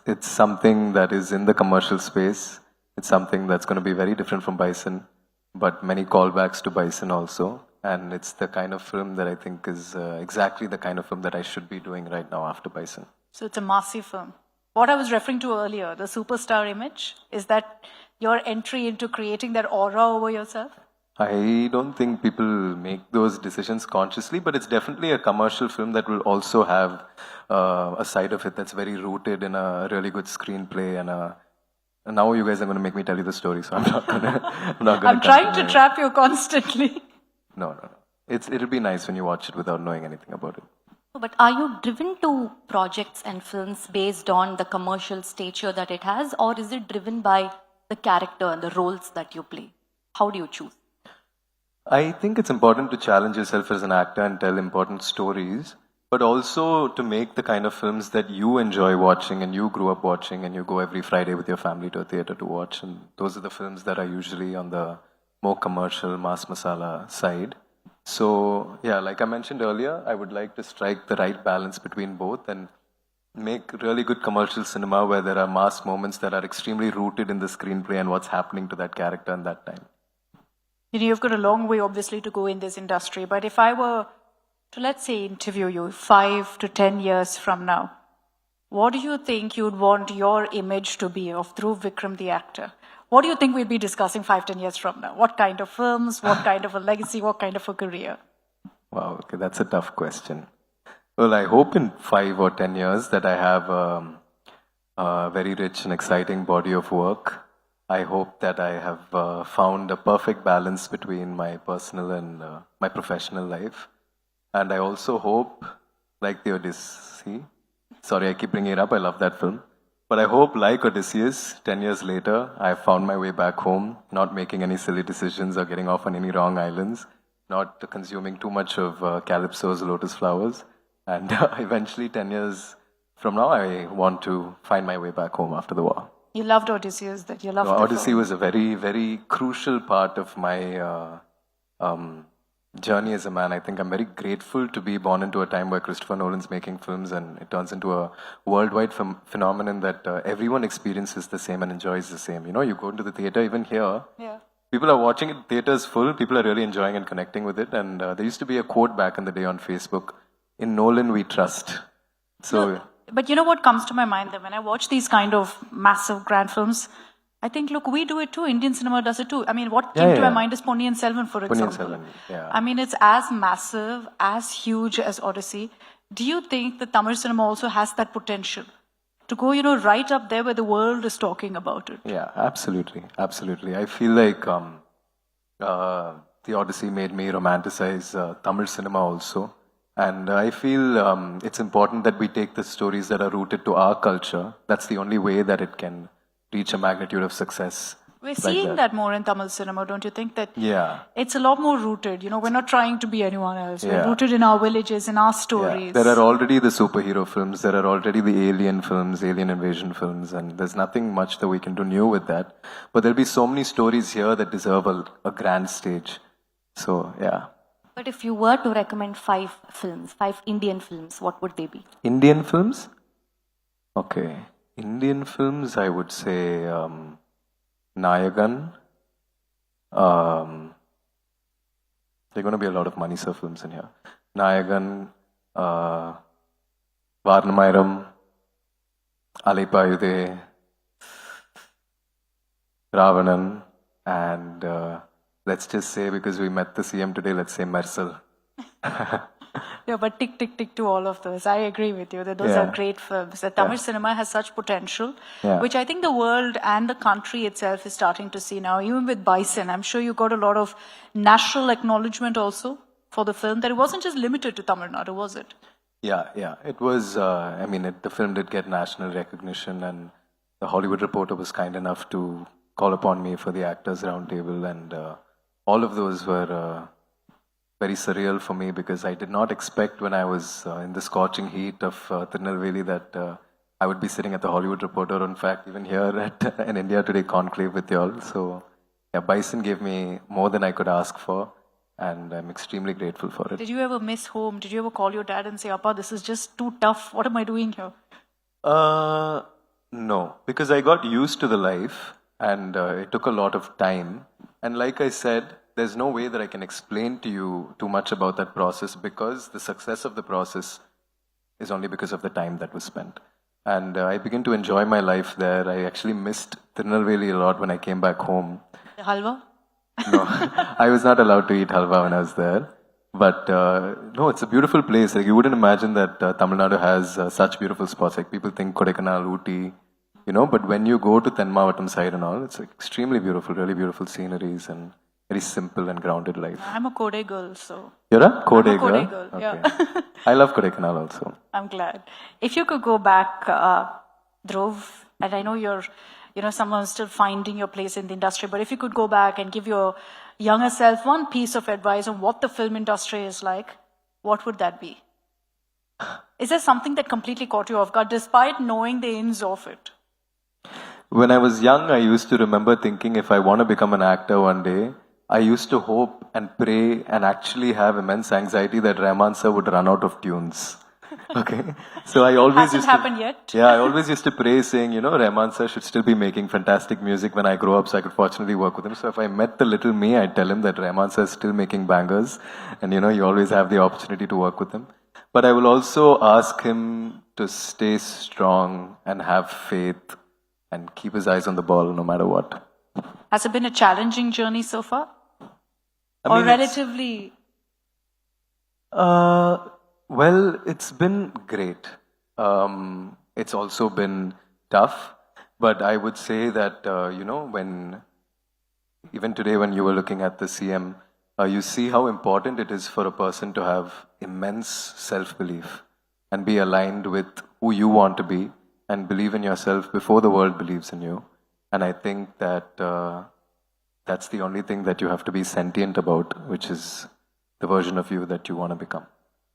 it's something that is in the commercial space. It's something that's going to be very different from Bison, but many callbacks to Bison also. And it's the kind of film that I think is exactly the kind of film that I should be doing right now after Bison. So it's a massive film. What I was referring to earlier, the superstar image, is that your entry into creating that aura over yourself? I don't think people make those decisions consciously, but it's definitely a commercial film that will also have a side of it that's very rooted in a really good screenplay and now you guys are going to make me tell you the story, so I'm not going to. I'm trying to trap you constantly. No. It'll be nice when you watch it without knowing anything about it. But are you driven to projects and films based on the commercial stature that it has, or is it driven by the character and the roles that you play? How do you choose? I think it's important to challenge yourself as an actor and tell important stories, but also to make the kind of films that you enjoy watching and you grew up watching and you go every Friday with your family to a theater to watch. And those are the films that are usually on the more commercial, mass masala side. So, yeah, like I mentioned earlier, I would like to strike the right balance between both and make really good commercial cinema where there are mass moments that are extremely rooted in the screenplay and what's happening to that character in that time. You've got a long way, obviously, to go in this industry. But if I were to, let's say, interview you 5 to 10 years from now, what do you think you'd want your image to be of Dhruv Vikram, the actor? What do you think we'd be discussing 5-10 years from now? What kind of films? What kind of a legacy? What kind of a career? Wow, okay, that's a tough question. Well, I hope in 5 or 10 years that I have a very rich and exciting body of work. I hope that I have found a perfect balance between my personal and my professional life. And I also hope, like the Odyssey, sorry, I keep bringing it up, I love that film. But I hope, like Odysseus, 10 years later, I have found my way back home, not making any silly decisions or getting off on any wrong islands, not consuming too much of Calypso's lotus flowers. And eventually, 10 years from now, I want to find my way back home after the war. You loved Odysseus, that you loved the Odyssey film. was a very, very crucial part of my journey as a man. I think I'm very grateful to be born into a time where Christopher Nolan's making films and it turns into a worldwide phenomenon that everyone experiences the same and enjoys the same. You know, you go into the theater, even here, people are watching it, theaters full, people are really enjoying and connecting with it. And there used to be a quote back in the day on Facebook, "In Nolan we trust." So... But you know what comes to my mind then when I watch these kind of massive grand films, I think, look, we do it too. Indian cinema does it too. I mean, what came to my mind is Ponniyin Selvan, for example. Selvan, yeah. I mean, it's as massive, as huge as Odyssey. Do you think that Tamil cinema also has that potential to go, you know, right up there where the world is talking about it? Yeah, absolutely, absolutely. I feel like the Odyssey made me romanticize Tamil cinema also. And I feel it's important that we take the stories that are rooted to our culture. That's the only way that it can reach a magnitude of success. We're seeing that more in Tamil cinema, don't you think? That Yeah. it's a lot more rooted. You know, we're not trying to be anyone else. We're Yeah. rooted in our villages, in our stories. There are already the superhero films, there are already the alien films, alien invasion films, and there's nothing much that we can do new with that. But there'll be so many stories here that deserve a grand stage. So, yeah. But if you were to recommend 5 films, 5 Indian films, what would they be? Indian films? Okay. Indian films, I would say Nayagan. There are going to be a lot of Manisa films in here. Nayagan, Varnamayram, Alipayude, Ravanan, and let's just say, because we met the CM today, let's say Mersal. Yeah, but tick, tick, tick to all of those. I agree with you that those are great films. That Tamil cinema has such potential, which I think the world and the country itself is starting to see now. Even with Bison, I'm sure you got a lot of national acknowledgement also for the film. That it wasn't just limited to Tamil Nadu, was it? Yeah. It was, the film did get national recognition, and the Hollywood Reporter was kind enough to call upon me for the Actors Roundtable, and all of those were very surreal for me, because I did not expect when I was in the scorching heat of Tirunelveli that I would be sitting at the Hollywood Reporter, or in fact even here at an India Today conclave with y'all. So yeah, Bison gave me more than I could ask for, and I'm extremely grateful for it. Did you ever miss home? Did you ever call your dad and say, Appa, this is just too tough. What am I doing here? No, because I got used to the life, and it took a lot of time. And like I said, there's no way that I can explain to you too much about that process, because the success of the process is only because of the time that was spent. And I began to enjoy my life there. I actually missed Tirunelveli a lot when I came back home. The halwa? No, I was not allowed to eat halwa when I was there. But no, it's a beautiful place. Like, you wouldn't imagine that Tamil Nadu has such beautiful spots. Like, people think Kodaikanal, Ooty, you know, but when you go to Tenmavatam side and all, it's extremely beautiful, really beautiful sceneries and very simple and grounded life. I'm a Kodai girl, so. You're a Kodai girl? Kodai girl, yeah. I love Kodaikanal also. I'm glad. If you could go back, Dhruv, and I know you're, someone still finding your place in the industry, but if you could go back and give your younger self one piece of advice on what the film industry is like, what would that be? Is there something that completely caught you off guard, despite knowing the ins of it? When I was young, I used to remember thinking, if I want to become an actor one day, I used to hope and pray and actually have immense anxiety that Rahman sir would run out of tunes. Okay, so I always Hasn't happened yet. Yeah, I always used to pray, saying, Rahman sir should still be making fantastic music when I grow up, so I could fortunately work with him. So if I met the little me, I'd tell him that Rahman sir is still making bangers, and you always have the opportunity to work with him. But I will also ask him to stay strong and have faith and keep his eyes on the ball no matter what. Has it been a challenging journey so far? I mean, or relatively? Well, it's been great. It's also been tough, but I would say that, when even today when you were looking at the CM, you see how important it is for a person to have immense self-belief and be aligned with who you want to be and believe in yourself before the world believes in you. And I think that that's the only thing that you have to be sentient about, which is the version of you that you want to become.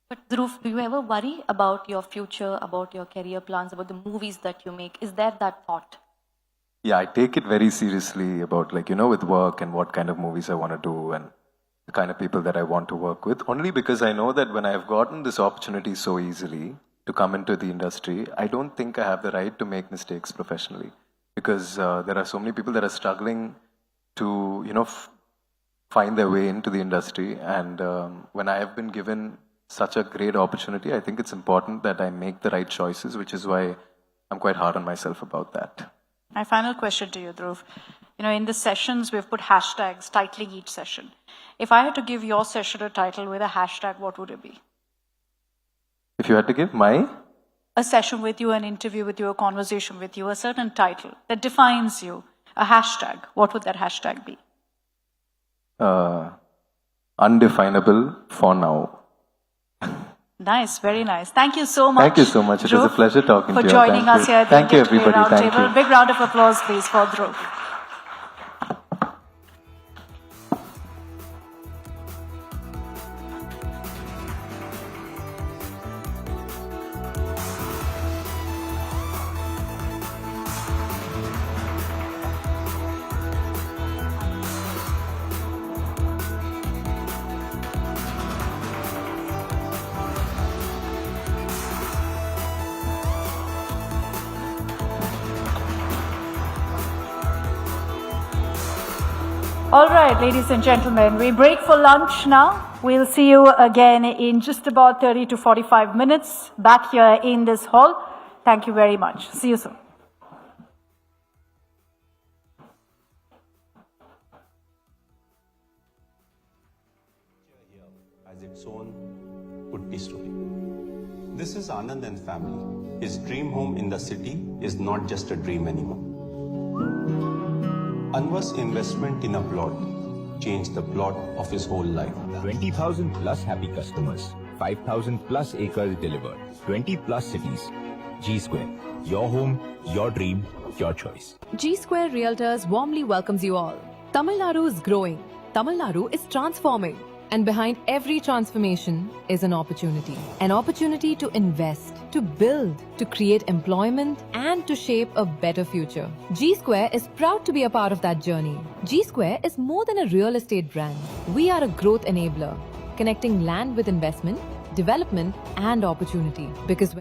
But Dhruv, do you ever worry about your future, about your career plans, about the movies that you make? Is there that thought? Yeah, I take it very seriously about with work and what kind of movies I want to do and the kind of people that I want to work with. Only because I know that when I've gotten this opportunity so easily to come into the industry, I don't think I have the right to make mistakes professionally. Because there are so many people that are struggling to, find their way into the industry. And when I have been given such a great opportunity, I think it's important that I make the right choices, which is why I'm quite hard on myself about that. My final question to you, Dhruv. In the sessions, we've put hashtags titling each session. If I had to give your session a title with a hashtag, what would it be? If you had to give a session with you, an interview with you, a conversation with you, a certain title that defines you, a hashtag, what would that hashtag be? Undefinable for now. Nice, very nice. Thank you so much. Thank you so much. It was a pleasure talking to you. For joining us here at the Thank you, India Today everybody. Thank Roundtable. you. Big round of applause, please, for Dhruv. All right, ladies and gentlemen, we break for lunch now. We'll see you again in just about 30 to 45 minutes back here in this hall. Thank you very much. See you soon. As its own Putti story. This is Anand and family. His dream home in the city is not just a dream anymore. Anwar's investment in a plot changed the plot of his whole life. 20,000 plus happy customers, 5,000 plus acres delivered, 20 plus cities. G Square, your home, your dream, your choice. G Square Realtors warmly welcomes you all. Tamil Nadu is growing. Tamil Nadu is transforming. And behind every transformation is an opportunity. An opportunity to invest, to build, to create employment, and to shape a better future. G Square is proud to be a part of that journey. G Square is more than a real estate brand. We are a growth enabler, connecting land with investment, development, and opportunity. Because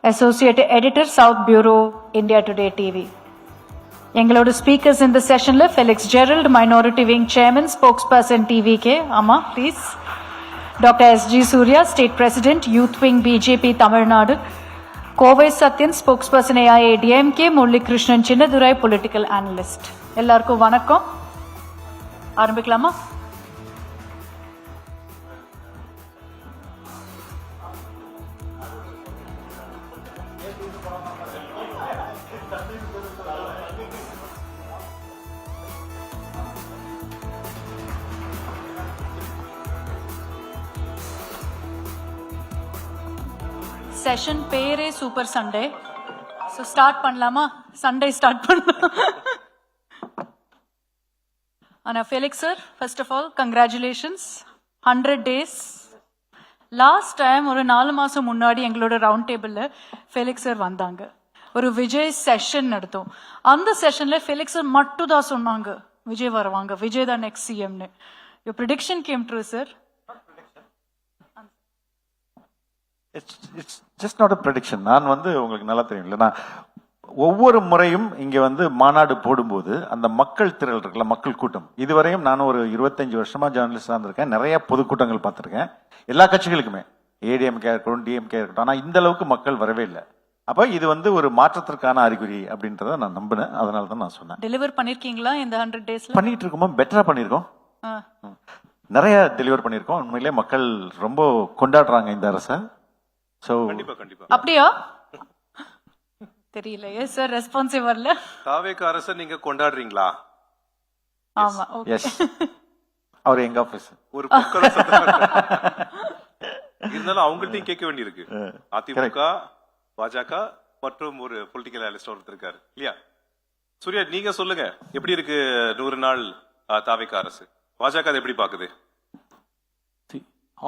Associate Editor, South Bureau, India Today TV. எங்களோட speakers இந்த செஷன்ல Felix Gerald, minority wing chairman, spokesperson TVK, ஆமா please. Doctor SG Surya, state president, youth wing BJP Tamil Nadu. Kovai Sathyan, spokesperson AIADMK. Muralikrishnan Chinnadurai, political analyst. எல்லாருக்கும் வணக்கம். ஆரம்பிக்கலாமா? Session பேரே super Sunday. So start பண்ணலாமா? Sunday start பண்ணலாம். ஆனால் Felix sir, first of all congratulations. 100 days. Last time ஒரு 4 மாதம் முன்னாடி எங்களோட ரவுண்ட் டேபிளில் ஃபெலிக்ஸ் சார் வந்தாங்க. ஒரு விஜய் செஷன் நடத்தோம். அந்த செஷனில் ஃபெலிக்ஸ் சார் மட்டும் தான் சொன்னாங்க விஜய் வருவாங்க, விஜய் தான் நெக்ஸ்ட் CMனு. Your prediction came true sir? It's just not a prediction. நான் உங்களுக்கு நல்லா தெரியும் இல்லை, நான் ஒவ்வொரு முறையும் இங்கே மாநாடு போடும்போது அந்த மக்கள் திரள் இருக்குல்ல, மக்கள் கூட்டம், இதுவரையும் நான் ஒரு 25 வருஷமா ஜேர்னலிஸ்டாக இருந்திருக்கேன். நிறைய பொதுக்கூட்டங்கள் பார்த்துருக்கேன், எல்லா கட்சிகளுக்குமே, ADMK இருக்கட்டும், DMK இருக்கட்டும். ஆனால் இந்த அளவுக்கு மக்கள் வரவே இல்லை. அப்போ இது ஒரு மாற்றத்திற்கான அறிகுறி அப்படின்றத நான் நம்பினேன். அதனால தான் நான் சொன்னேன். டெலிவர் பண்ணிருக்கீங்களா இந்த 100 days? பண்ணிட்டு இருக்கோமா? பெட்டரா பண்ணியிருக்கோம், நிறைய டெலிவர் பண்ணியிருக்கோம். உண்மையிலே மக்கள் ரொம்ப கொண்டாடுறாங்க இந்த அரசை. அப்படியா? தெரியலையே சார், ரெஸ்பான்சிவ் வரல. தாவேக அரசை நீங்க கொண்டாடுறீங்களா? ஆமா, ஓகே. அவர் எங்க ஆபீஸ் ஒரு இருந்தாலும் அவங்கள்ட்டையும் கேட்க வேண்டியிருக்கு. அதிமுக, பாஜக மற்றும் ஒரு பொலிட்டிக்கல் அனலிஸ்ட் ஒருத்தர் இருக்காரு இல்லையா? சூர்யா, நீங்க சொல்லுங்க, எப்படி இருக்கு 100 நாள் தாவேக அரசு? பாஜக எப்படி பாக்குது?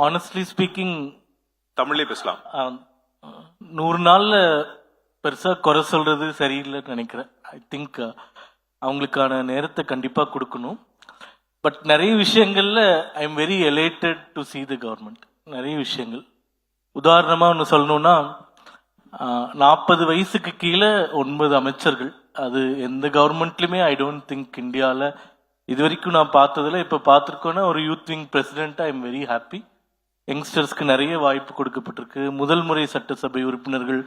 ஆனஸ்ட்லி ஸ்பீக்கிங், தமிழ்லயே பேசலாம். 100 நாள்ல பெருசா குறை சொல்றது சரியில்லைன்னு நினைக்கிறேன். ஐ திங்க் அவங்களுக்கான நேரத்தை கண்டிப்பா கொடுக்கணும். பட் நிறைய விஷயங்கள்ல ஐ am very elated to see the government. நிறைய விஷயங்கள், உதாரணமா ஒன்று சொல்லணும்னா, 40 வயசுக்கு கீழே 9 அமைச்சர்கள். அது எந்த கவர்மெண்ட்லயுமே ஐ டோன்ட் திங்க் இந்தியாவில் இது வரைக்கும் நான் பார்த்ததுல. இப்போ பார்த்துருக்கோன்னா ஒரு youth wing president, I am very happy. யங்ஸ்டர்ஸ்க்கு நிறைய வாய்ப்பு கொடுக்கப்பட்டிருக்கு. முதல் முறை சட்டசபை உறுப்பினர்கள்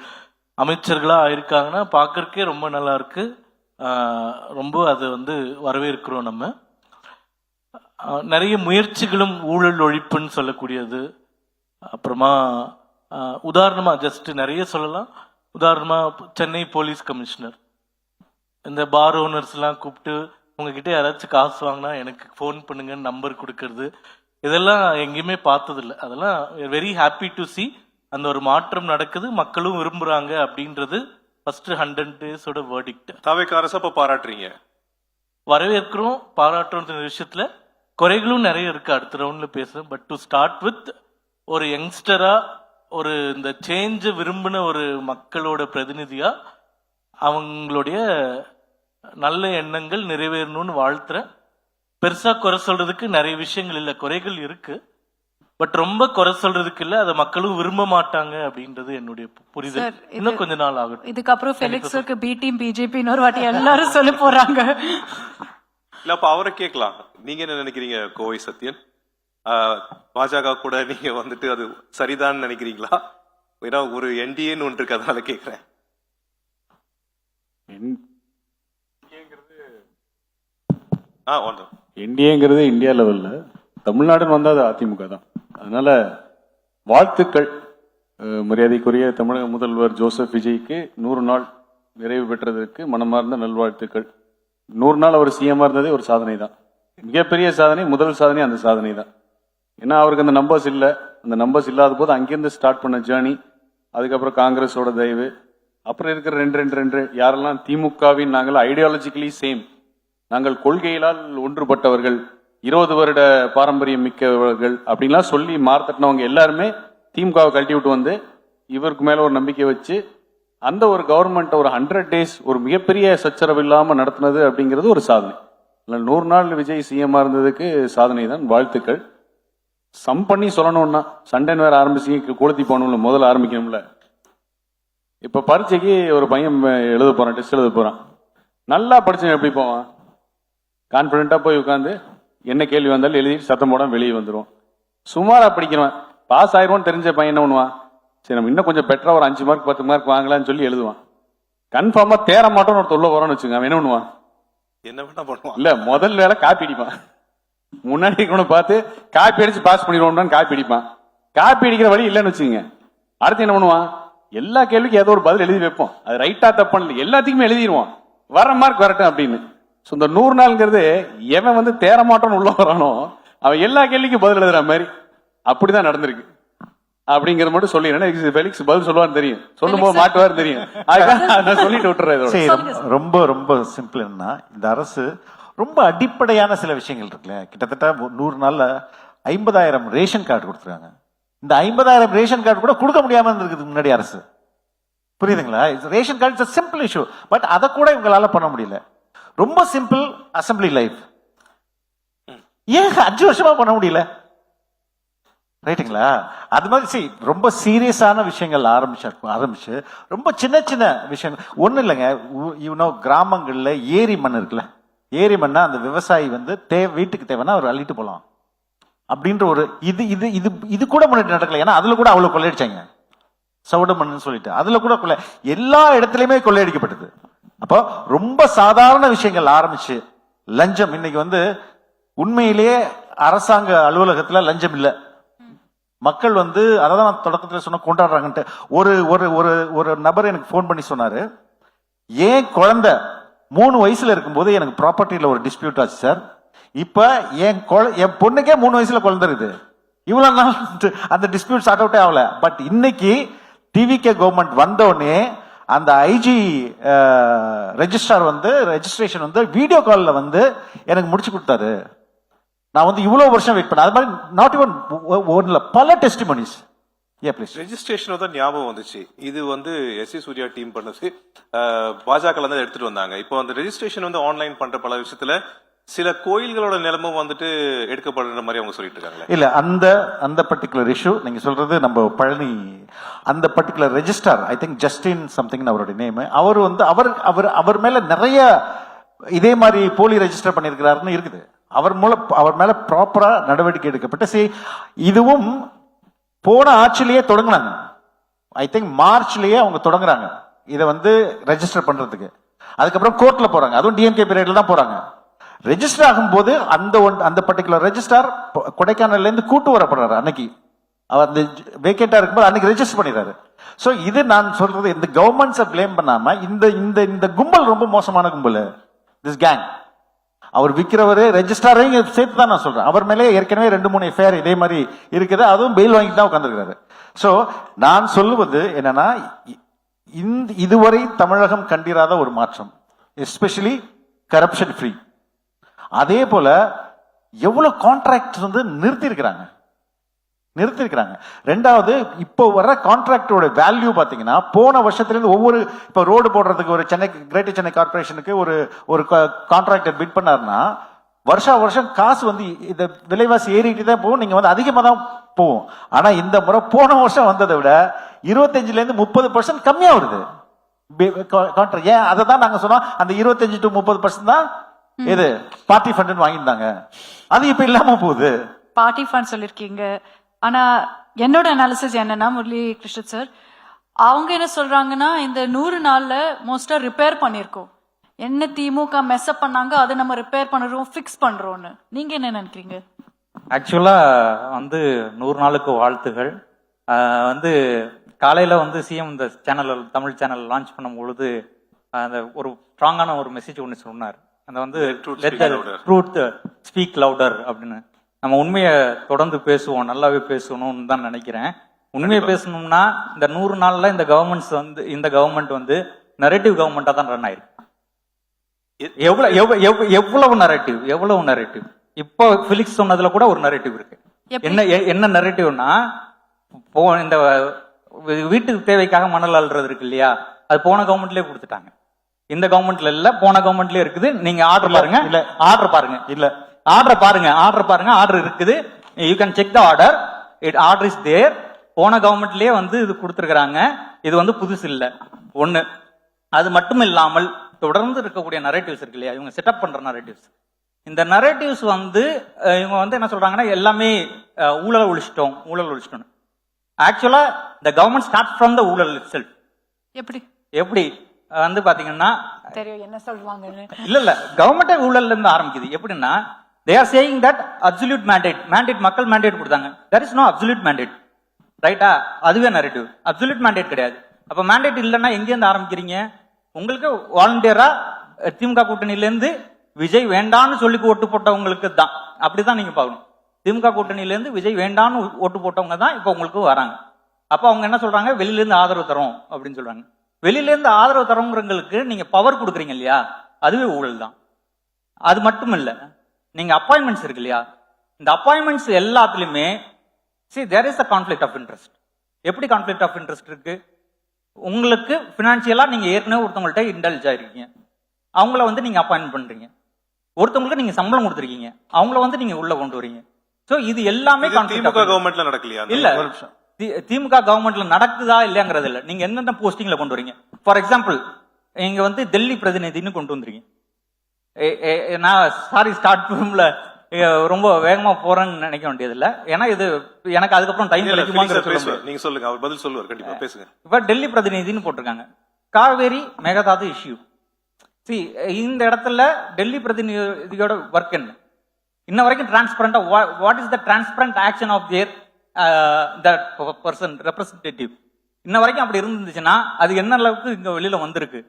அமைச்சர்களா ஆயிருக்காங்கன்னா பார்க்கறக்கே ரொம்ப நல்லா இருக்கு. ரொம்ப அது வரவேற்கிறோம். நம்ம நிறைய முயற்சிகளும் ஊழல் ஒழிப்புன்னு சொல்லக்கூடியது. அப்புறமா உதாரணமா ஜஸ்ட் நிறைய சொல்லலாம். உதாரணமா சென்னை போலீஸ் கமிஷனர், இந்த பார் ஓனர்ஸ் எல்லாம் கூப்பிட்டு உங்ககிட்ட யாராச்சும் காசு வாங்கினா எனக்கு ஃபோன் பண்ணுங்கன்னு நம்பர் கொடுக்கறது, இதெல்லாம் எங்கேயுமே பார்த்ததில்லை. அதெல்லாம் வெரி ஹாப்பி டு சி. அந்த ஒரு மாற்றம் நடக்குது, மக்களும் விரும்புறாங்க அப்படின்றது ஃபர்ஸ்ட் 100 days-ஓட வேர்டிக்ட். தாவேக அரசை பாராட்டுறீங்க? வரவேற்கிறோம், பாராட்டுற விஷயத்துல குறைகளும் நிறைய இருக்கு, அடுத்த ரவுண்ட்ல பேசுறேன். பட் டு ஸ்டார்ட் வித், ஒரு யங்ஸ்டரா, ஒரு இந்த சேஞ்ச விரும்பின ஒரு மக்களோட பிரதிநிதியா அவங்களுடைய நல்ல எண்ணங்கள் நிறைவேறணும்னு வாழ்த்துறேன். பெருசா குறை சொல்றதுக்கு நிறைய விஷயங்கள் இல்ல, குறைகள் இருக்கு, பட் ரொம்ப குறை சொல்றதுக்கு இல்ல. அதை மக்களும் விரும்ப மாட்டாங்க அப்படின்றது என்னுடைய புரிதல். இன்னும் கொஞ்ச நாள் ஆகும். இதுக்கப்புறம் ஃபெலிக்ஸுக்கு B டீம் BJP இன்னொரு வாட்டி எல்லாரும் சொல்ல போறாங்க. இல்ல, அப்ப அவரை கேட்கலாம். நீங்க என்ன நினைக்கிறீங்க கோவை சத்யன்? பாஜக கூட நீங்க அது சரிதான் நினைக்கிறீங்களா? ஏன்னா ஒரு NDAன்னு ஒன்று இருக்கு, அதனால கேட்கிறேன். NDAங்கிறது இந்தியா லெவல்ல, தமிழ்நாடுன்னு வந்தா அது அதிமுக தான். அதனால வாழ்த்துக்கள். மரியாதைக்குரிய தமிழக முதல்வர் ஜோசப் விஜய்க்கு 100 நாள் நிறைவு பெற்றதற்கு மனமார்ந்த நல்வாழ்த்துக்கள். 100 நாள் அவர் CM இருந்ததே ஒரு சாதனை தான், மிகப்பெரிய சாதனை. முதல் சாதனை அந்த சாதனை தான். ஏன்னா அவருக்கு அந்த நம்பர்ஸ் இல்லை. அந்த நம்பர்ஸ் இல்லாத போது அங்கிருந்து ஸ்டார்ட் பண்ண ஜேர்னி, அதுக்கப்புறம் காங்கிரஸோட தயவு, அப்புறம் இருக்கிற 2 யாரெல்லாம் திமுகவின் நாங்கள் ஐடியாலஜிக்கலி சேம், நாங்கள் கொள்கையிலால் ஒன்றுபட்டவர்கள், 20 வருட பாரம்பரியம் மிக்கவர்கள் அப்படின்லாம் சொல்லி மார்த்தட்டினவங்க எல்லாருமே திமுகவை கழட்டி விட்டு இவருக்கு மேல ஒரு நம்பிக்கை வச்சு அந்த ஒரு கவர்மெண்ட் ஒரு 100 days ஒரு மிகப்பெரிய சச்சரவு இல்லாம நடத்தினது அப்படிங்கிறது ஒரு சாதனை. 100 நாள் விஜய் CM இருந்ததுக்கு சாதனை தான், வாழ்த்துக்கள். சம் பண்ணி சொல்லணும்னா சண்டை வேற ஆரம்பிச்சு கொளுத்தி போகணும்ல, முதல்ல ஆரம்பிக்கணும்ல. இப்போ பரீட்சைக்கு ஒரு பையன் எழுத போறான், டெஸ்ட் எழுத போறான். நல்லா படிச்சவன் எப்படி போவான்? கான்ஃபிடென்ட்டா போய் உட்காந்து என்ன கேள்வி வந்தாலும் எழுதி சத்தம் போடாம வெளியே வந்துடுவான். சுமாரா படிக்கிறவன் பாஸ் ஆயிடுவான்னு தெரிஞ்ச பையன் என்ன பண்ணுவான்? சரி நம்ம இன்னும் கொஞ்சம் பெட்டரா ஒரு 5 மார்க் 10 மார்க் வாங்கலாம்னு சொல்லி எழுதுவான். கன்ஃபார்மா தேர மாட்டோம்னு ஒரு தொல்லை வரோன்னு வச்சுங்க, அவன் என்ன பண்ணுவான்? என்ன வேணா பண்ணுவான். இல்ல முதல் வேலை காப்பி அடிப்பான். முன்னாடி இருக்கணும் பார்த்து காப்பி அடிச்சு பாஸ் பண்ணிடுவோம்னு காப்பி அடிப்பான். காப்பி அடிக்கிற வழி இல்லைன்னு வச்சுங்க, அடுத்து என்ன பண்ணுவான்? எல்லா கேள்விக்கும் ஏதோ ஒரு பதில் எழுதி வைப்போம். அது ரைட்டா தப்பான்னு எல்லாத்துக்குமே எழுதிடுவான், வர மார்க் வரட்டும் அப்படின்னு. இந்த 100 நாள்ங்கிறது எவன் வந்து தேர மாட்டோம்னு உள்ள வரானோ அவன் எல்லா கேள்விக்கும் பதில் எழுதுற மாதிரி அப்படிதான் நடந்திருக்கு அப்படிங்கிற மட்டும் சொல்லிடுறேன். ஃபெலிக்ஸ் பதில் சொல்லுவான்னு தெரியும், சொல்லும் போது மாட்டுவாரு தெரியும், அதுக்காக சொல்லிட்டு விட்டுறேன். ரொம்ப ரொம்ப சிம்பிள். என்னன்னா இந்த அரசு ரொம்ப அடிப்படையான சில விஷயங்கள் இருக்குல்ல, கிட்டத்தட்ட 100 நாள்ல 50,000 ரேஷன் கார்டு கொடுத்துருக்காங்க. இந்த 50,000 ரேஷன் கார்டு கூட கொடுக்க முடியாம இருந்திருக்கு முன்னாடி அரசு. புரியுதுங்களா? Ration card is simple issue, but அதை கூட இவங்களால பண்ண முடியல. ரொம்ப சிம்பிள் அசம்பிளி லைஃப், ஏன் 5 வருஷமா பண்ண முடியல? ரைட்டுங்களா? அது மாதிரி ரொம்ப சீரியஸான விஷயங்கள் ஆரம்பிச்சு ரொம்ப சின்ன சின்ன விஷயங்கள் ஒண்ணு இல்லைங்க. கிராமங்கள்ல ஏரி மண் இருக்குல்ல, ஏரி மண்ணா அந்த விவசாயி வந்து வீட்டுக்கு தேவைன்னா அவர் அள்ளிட்டு போலாம் அப்படின்ற ஒரு இது இது இது இது கூட முன்னாடி நடக்கல. ஏன்னா அதுல கூட அவ்வளவு கொள்ளையடிச்சாங்க, சவுடு மண்ணுன்னு சொல்லிட்டு அதுல கூட எல்லா இடத்துலயுமே கொள்ளையடிக்கப்பட்டது. அப்போ ரொம்ப சாதாரண விஷயங்கள் ஆரம்பிச்சு லஞ்சம். இன்னைக்கு வந்து உண்மையிலேயே அரசாங்க அலுவலகத்துல லஞ்சம் இல்லை. மக்கள் வந்து அதான் நான் தொடக்கத்தில் சொன்ன கொண்டாடுறாங்கன்ட்டு. ஒரு ஒரு ஒரு ஒரு நபர் எனக்கு போன் பண்ணி சொன்னாரு, ஏன் குழந்தை 3 வயசுல இருக்கும்போது எனக்கு ப்ராப்பர்ட்டியில ஒரு டிஸ்பியூட் ஆச்சு சார், இப்ப என் பொண்ணுக்கே 3 வயசுல குழந்தை இருக்குது, இவ்வளவு நாள் அந்த டிஸ்பியூட் சார்ட் அவுட்டே ஆகல. பட் இன்னைக்கு டிவிகே கவர்மெண்ட் வந்தோடனே அந்த ஐஜி ரெஜிஸ்ட்ரார் வந்து ரெஜிஸ்ட்ரேஷன் வந்து வீடியோ கால்ல வந்து எனக்கு முடிச்சு கொடுத்தாரு. நான் வந்து இவ்வளவு வருஷம் வெயிட் பண்ணேன். அது மாதிரி நாட் ஈவன் ஒன்ல பல டெஸ்டிமோனிஸ். ரெஜிஸ்ட்ரேஷன் தான் ஞாபகம் வந்துச்சு. இது வந்து எஸ்சி சூர்யா டீம் பண்ணது, பாஜக தான் எடுத்துட்டு வந்தாங்க. இப்போ அந்த ரெஜிஸ்ட்ரேஷன் வந்து ஆன்லைன் பண்ற பல விஷயத்துல சில கோயில்களோட நிலமும் வந்துட்டு எடுக்கப்படுற மாதிரி அவங்க சொல்லிட்டு இருக்காங்க. இல்ல அந்த பர்டிகுலர் இஷ்யூ நீங்க சொல்றது நம்ம பழனி அந்த particular registrar, I think Justin something அவருடைய நேம். அவர் வந்து அவர் மேல நிறைய இதே மாதிரி போலி ரெஜிஸ்டர் பண்ணிருக்கிறாருன்னு இருக்குது. அவர் மேல ப்ராப்பரா நடவடிக்கை எடுக்கப்பட்டு இதுவும் போன ஆட்சிலேயே தொடங்கினாங்க. ஐ திங்க் மார்ச்லயே அவங்க தொடங்குறாங்க இதை வந்து ரெஜிஸ்டர் பண்றதுக்கு. அதுக்கப்புறம் கோர்ட்ல போறாங்க, அதுவும் டிஎம்கே பீரியட்ல தான் போறாங்க. ரெஜிஸ்டர் ஆகும்போது அந்த பர்டிகுலர் ரெஜிஸ்டார் கொடைக்கானல்ல இருந்து கூட்டு வரப்படுறாரு. அன்னைக்கு அவர் அந்த வேக்கேட்டா இருக்கும்போது அன்னைக்கு ரெஜிஸ்டர் பண்ணிடுறாரு. சோ இது நான் சொல்றது, இந்த கவர்மெண்ட்ஸை பிளேம் பண்ணாம இந்த கும்பல் ரொம்ப மோசமான கும்பல், திஸ் கேங். அவர் விற்கிறவரு ரெஜிஸ்டாரையும் சேர்த்து தான் நான் சொல்றேன். அவர் மேலே ஏற்கனவே 2-3 எஃப்ஐஆர் இதே மாதிரி இருக்குது, அதுவும் பெயில் வாங்கிட்டு தான் உட்காந்துருக்காரு. சோ நான் சொல்லுவது என்னன்னா, இதுவரை தமிழகம் கண்டிராத ஒரு மாற்றம், எஸ்பெஷலி கரப்ஷன் ஃப்ரீ. அதே போல எவ்வளவு கான்ட்ராக்ட் வந்து நிறுத்தி இருக்கிறாங்க. ரெண்டாவது, இப்போ வர்ற கான்ட்ராக்டோட வேல்யூ பாத்தீங்கன்னா போன வருஷத்துல ஒவ்வொரு இப்ப ரோடு போடுறதுக்கு ஒரு கிரேட்டர் சென்னை கார்பரேஷனுக்கு ஒரு கான்ட்ராக்டர் பிட் பண்ணாருன்னா வருஷம் காசு வந்து இந்த விலைவாசி ஏறிட்டு தான் போகும், நீங்க வந்து அதிகமா தான் போகும். ஆனா இந்த முறை போன வருஷம் வந்ததை விட 25% கம்மியா வருது கான்ட்ராக்ட். ஏன் அதை தான் நாங்க சொன்னோம், அந்த 25 to 30% தான் இது பார்ட்டி ஃபண்ட் வாங்கியிருந்தாங்க, அது இப்ப இல்லாம போகுது. பார்ட்டி ஃபண்ட் சொல்லிருக்கீங்க, ஆனா என்னோட அனாலிசிஸ் என்னன்னா, முரளி கிருஷ்ணன் சார் அவங்க என்ன சொல்றாங்கன்னா, இந்த 100 நாள்ல மோஸ்டா ரிப்பேர் பண்ணிருக்கோம். என்ன திமுக மெஸ்அப் பண்ணாங்க, அதை நம்ம ரிப்பேர் பண்ணுறோம், ஃபிக்ஸ் பண்றோம்னு. நீங்க என்ன நினைக்கிறீங்க? ஆக்சுவலா வந்து 100 நாளுக்கு வாழ்த்துகள். வந்து காலையில வந்து சிஎம் இந்த சேனல் தமிழ் சேனல் லான்ச் பண்ணும் பொழுது அந்த ஒரு ஸ்ட்ராங்கான ஒரு மெசேஜ் ஒன்று சொன்னார். அந்த வந்து ட்ரூத் ஸ்பீக் லவுடர் அப்படின்னு. நம்ம உண்மையை தொடர்ந்து பேசுவோம், நல்லாவே பேசணும்னு தான் நினைக்கிறேன். உண்மையை பேசணும்னா இந்த 100 நாள்ல இந்த கவர்மெண்ட் வந்து நரேட்டிவ் கவர்மெண்டா தான் ரன் ஆயிருக்கு. எவ்வளவு நரேட்டிவ் இப்போ பிலிக்ஸ் சொன்னதுல கூட ஒரு நரேட்டிவ் இருக்கு. என்ன நரேட்டிவ்னா, இந்த வீட்டுக்கு தேவைக்காக மணல் அள்ளுறது இருக்கு இல்லையா, அது போன கவர்மெண்ட்லயே கொடுத்துட்டாங்க. இந்த கவர்மெண்ட்ல இல்ல, போன கவர்மெண்ட்லயே இருக்குது. நீங்க ஆர்டர் பாருங்க, ஆர்டர் இருக்குது. You can check the order, order is there. போன கவர்மெண்ட்லயே வந்து இது கொடுத்துருக்காங்க. இது வந்து புதுசு இல்லை ஒண்ணு. அது மட்டும் இல்லாமல் தொடர்ந்து இருக்கக்கூடிய நரேட்டிவ்ஸ் இருக்கு இல்லையா, இவங்க செட்டப் பண்ற நரேட்டிவ்ஸ், இந்த நரேட்டிவ்ஸ் வந்து இவங்க வந்து என்ன சொல்றாங்கன்னா எல்லாமே ஊழல் ஒழிச்சிட்டோம். ஆக்சுவலா the government start from the ஊழல் இட்செல்ஃப். எப்படி வந்து பாத்தீங்கன்னா தெரியும் என்ன சொல்லுவாங்க. இல்ல கவர்மெண்டே ஊழல்ல இருந்து ஆரம்பிக்குது. எப்படின்னா they are saying that absolute mandate மக்கள் mandate கொடுத்தாங்க. there is no absolute mandate, ரைட்டா? அதுவே நரேட்டிவ். அப்சல்யூட் mandate கிடையாது. அப்ப mandate இல்லைன்னா எங்க இருந்து ஆரம்பிக்கிறீங்க? உங்களுக்கு வாலண்டியரா திமுக கூட்டணியில இருந்து விஜய் வேண்டான்னு சொல்லி ஓட்டு போட்டவங்களுக்கு தான், அப்படிதான் நீங்க பார்க்கணும். திமுக கூட்டணியில இருந்து விஜய் வேண்டான்னு ஓட்டு போட்டவங்க தான் இப்ப உங்களுக்கு வராங்க. அப்ப அவங்க என்ன சொல்றாங்க, வெளியில இருந்து ஆதரவு தரோம் அப்படின்னு சொல்றாங்க. வெளியில இருந்து ஆதரவு தரவங்களுக்கு நீங்க பவர் கொடுக்குறீங்க இல்லையா, அதுவே ஊழல் தான். அது மட்டும் இல்ல, நீங்க அப்பாயின்மெண்ட்ஸ் இருக்கு இல்லையா, இந்த அப்பாயின்மெண்ட்ஸ் எல்லாத்துலயுமே there is a conflict of interest. எப்படி கான்ஃபிளிக்ட் ஆஃப் இன்ட்ரெஸ்ட் இருக்கு? உங்களுக்கு பினான்சியலா நீங்க ஏற்கனவே ஒருத்தவங்கள்ட்ட இன்டெலிஜ் ஆயிருக்கீங்க, அவங்கள வந்து நீங்க அப்பாயின்ட் பண்றீங்க. ஒருத்தவங்களுக்கு நீங்க சம்பளம் கொடுத்துருக்கீங்க, அவங்கள வந்து நீங்க உள்ள கொண்டு வரீங்க. சோ இது எல்லாமே திமுக கவர்மெண்ட்ல நடக்கலையா? இல்ல, திமுக கவர்மெண்ட்ல நடக்குதா இல்லையாங்கிறது இல்ல, நீங்க என்னென்ன போஸ்டிங்ல கொண்டு வரீங்க. ஃபார் எக்ஸாம்பிள், நீங்க வந்து டெல்லி பிரதிநிதின்னு கொண்டு வந்துறீங்க. நான் ஸ்டார்ட் ரூம்ல ரொம்ப வேகமா போறேன்னு நினைக்க வேண்டியது இல்ல, ஏன்னா இது எனக்கு அதுக்கப்புறம் டைம் கிடைக்குமாங்கிறது நீங்க சொல்லுங்க, அவர் பதில் சொல்லுவார் கண்டிப்பா, பேசுங்க. இப்ப டெல்லி பிரதிநிதின்னு போட்டிருக்காங்க. காவேரி மேகதாது இஷ்யூ. இந்த இடத்துல டெல்லி பிரதிநிதியோட ஒர்க் என்ன? இன்ன வரைக்கும் டிரான்ஸ்பரண்டா what is the transparent action of their person representative? இன்ன வரைக்கும் அப்படி இருந்துச்சுன்னா அது என்ன அளவுக்கு இங்க வெளியில வந்திருக்கு?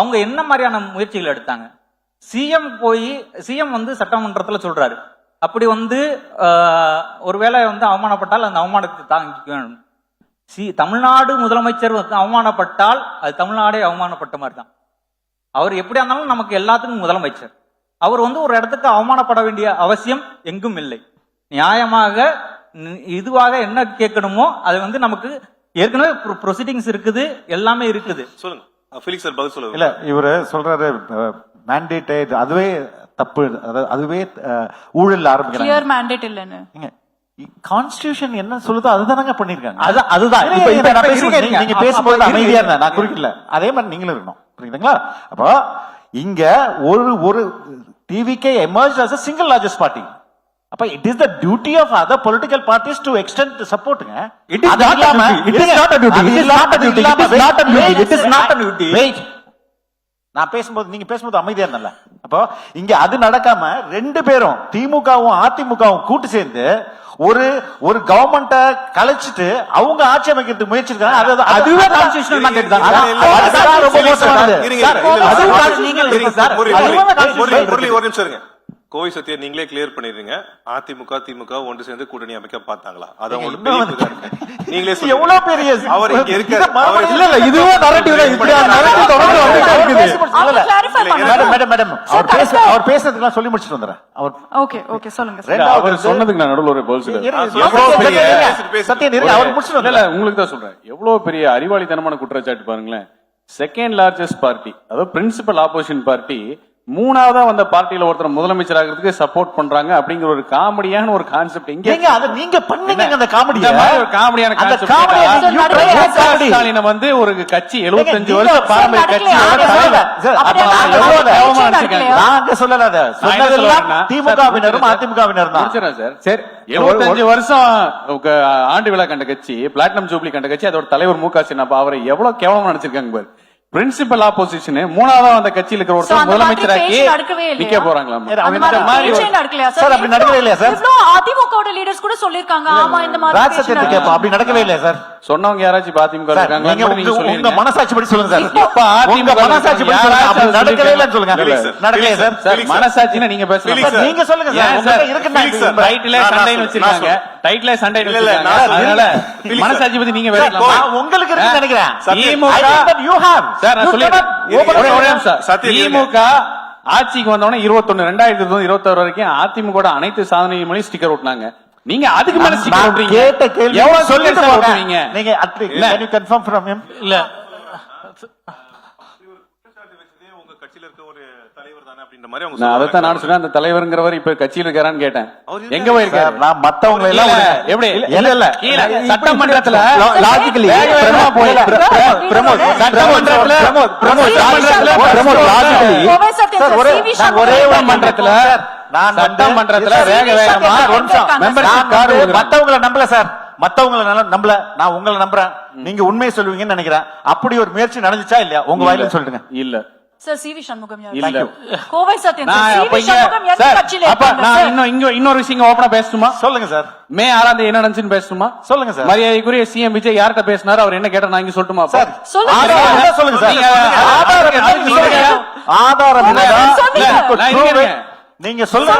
அவங்க என்ன மாதிரியான முயற்சிகள் எடுத்தாங்க? சிஎம் வந்து சட்டமன்றத்துல சொல்றாரு, அப்படி வந்து ஒருவேளை வந்து அவமானப்பட்டால் அந்த அவமானத்தை தாங்கிக்கணும். தமிழ்நாடு முதலமைச்சர் அவமானப்பட்டால் அது தமிழ்நாடே அவமானப்பட்ட மாதிரி தான். அவர் எப்படியா இருந்தாலும் நமக்கு எல்லாத்துக்கும் முதலமைச்சர். அவர் வந்து ஒரு இடத்துக்கு அவமானப்பட வேண்டிய அவசியம் எங்கும் இல்லை. நியாயமாக இதுவாக என்ன கேட்கணுமோ அது வந்து நமக்கு ஏற்கனவே ப்ரொசீடிங்ஸ் இருக்குது, எல்லாமே இருக்குது. சொல்லுங்க ஃபெலிக்ஸ் சார் பதில் சொல்லுங்க. இல்ல இவரு சொல்றாரு மேண்டேட், அதுவே தப்பு, அதுவே ஊழல் ஆரம்பிக்கிறாங்க. கான்ஸ்டிடியூஷன் என்ன சொல்லுதோ அதுதானங்க பண்ணிருக்காங்க. அதுதான் நீங்க பேசும்போது அமைதியா இருந்தா நான் குறிக்கல, அதே மாதிரி நீங்களும் இருக்கணும், புரியுதுங்களா? அப்போ இங்க ஒரு TVK emerged as a single largest party. அப்ப it is the duty of other political parties to extend the support. It is not a duty. It is not a duty. It is not a duty. It is not a duty. It is not a duty. Wait. நான் பேசும்போது நீங்க பேசும்போது அமைதியா இருந்தல. அப்போ இங்க அது நடக்காம ரெண்டு பேரும் திமுகவும் அதிமுகவும் கூட்டு சேர்ந்து ஒரு கவர்மெண்ட்ட கலைச்சிட்டு அவங்க ஆட்சி அமைக்கிறதுக்கு முயற்சி இருக்காங்க. அதுவே கான்ஸ்டிடியூஷனல் மேண்டேட் தான். ஒரு நிமிஷம் இருங்க. கோவை சத்தியா நீங்களே கிளியர் பண்ணிருங்க. அதிமுக திமுக ஒன்று சேர்ந்து கூட்டணி அமைக்க பார்த்தாங்களா? அத நீங்களே எவ்வளவு பெரிய அவர் இங்க இருக்காரு. இல்ல இல்ல இதுவே நரேட்டிவ் தான். இப்படி நரேட்டிவ் தொடர்ந்து வந்துட்டே இருக்குது. மேடம் அவர் பேசுறதுக்கு சொல்லி முடிச்சிட்டு வந்துறேன். அவர் ஓகே சொல்லுங்க. அவர் சொன்னதுக்கு நான் நடுவுல ஒரு பதில் சத்தியம் இருக்கு, அவர் முடிச்சிட்டு இல்ல உங்களுக்கு தான் சொல்றேன். எவ்வளவு பெரிய அறிவாளித்தனமான குற்றச்சாட்டு பாருங்களேன். செகண்ட் லார்ஜஸ்ட் பார்ட்டி, அதாவது பிரின்சிபல் ஆப்போசிஷன் பார்ட்டி, மூணாவதா வந்த பார்ட்டியில ஒருத்தர் முதலமைச்சர் ஆகிறதுக்கு சப்போர்ட் பண்றாங்க அப்படிங்கிற ஒரு காமெடியான ஒரு கான்செப்ட். நீங்க பண்ணீங்க அந்த காமெடியா? ஒரு காமெடியான கான்செப்ட். ஸ்டாலினை வந்து ஒரு கட்சி 75 வருஷம் பாரம்பரிய கட்சி நாங்க சொல்லல, திமுகவினரும் அதிமுகவினர் தான். சரி, 75 வருஷம் ஆண்டு விழா கண்ட கட்சி, பிளாட்டினம் ஜூப்ளி கண்ட கட்சி, அதோட தலைவர் மு.க. ஸ்டாலின் அவரை எவ்வளவு கேவலமா நினைச்சிருக்காங்க பாரு. பிரின்சிபல் ஆப்போசிஷன் மூணாவதா அந்த கட்சியில இருக்கிற ஒருத்தர் முதலமைச்சராக்கி நிக்க போறாங்களா? அப்படி நடக்கவே இல்லையா சார்? அதிமுக லீடர்ஸ் கூட சொல்லிருக்காங்க ஆமா இந்த மாதிரி அப்படி நடக்கவே இல்லையா சார்? சொன்னவங்க யாராச்சும் அதிமுக இருக்காங்க? உங்க மனசாட்சி படி சொல்லுங்க சார். உங்க மனசாட்சி படி சொல்லுங்க. நடக்கவே இல்லன்னு சொல்லுங்க. நடக்கலையா சார்? மனசாட்சினா நீங்க பேசுறீங்க, நீங்க சொல்லுங்க சார். இருக்குன்னா டைட்டிலே சண்டைன்னு வச்சிருக்காங்க. டைட்டிலே சண்டை அதனால மனசாட்சி பத்தி நீங்க பேசலாம். உங்களுக்கு இருக்குன்னு நினைக்கிறேன். திமுக ஆட்சிக்கு வந்தோடனே 2021 வரைக்கும் அதிமுக அனைத்து சாதனையும் ஸ்டிக்கர் ஓட்டினாங்க. நீங்க அதுக்கு மேல ஸ்டிக்கர் ஓட்டுறீங்க. கேட்ட கேள்வி எவ்வளவு சொல்லிட்டு ஓட்டுவீங்க நீங்க? can you confirm from him? இல்ல உங்க கட்சியில இருக்க ஒரு தலைவர் நான் அதைத்தான் நான் சொன்னேன், அந்த தலைவருங்கிறவர் இப்ப கட்சியில் இருக்காரான்னு கேட்டேன். எங்க போயிருக்காரு? நான் மத்தவங்களை எல்லாம் எப்படி இல்ல சட்டமன்றத்துல லாஜிக்கலி ஒரே ஒரு மன்றத்துல சட்டமன்றத்துல வேக வேகமா மத்தவங்களை நம்பல சார், மத்தவங்களை நம்பல, நான் உங்களை நம்புறேன். நீங்க உண்மையை சொல்லுவீங்கன்னு நினைக்கிறேன். அப்படி ஒரு முயற்சி நடந்துச்சா இல்லையா உங்க வாயில சொல்லுங்க. இல்ல சார் சிவி சண்முகம் இல்ல. கோவை சத்யன் சிவி சண்முகம் எந்த கட்சியில இருக்காங்க நான் சார்? இன்னொரு விஷயம் ஓபனா பேசணுமா? சொல்லுங்க சார். மே 6ஆம் தேதி என்ன நடந்துச்சுன்னு பேசணுமா? சொல்லுங்க சார். மரியாதைக்குரிய சிஎம் விஜய் யார்கிட்ட பேசினாரு, அவர் என்ன கேட்டா நான் இங்க சொல்லட்டுமா? சார் சொல்லுங்க சொல்லுங்க சார். ஆதாரம் நீங்க சொல்லுங்க.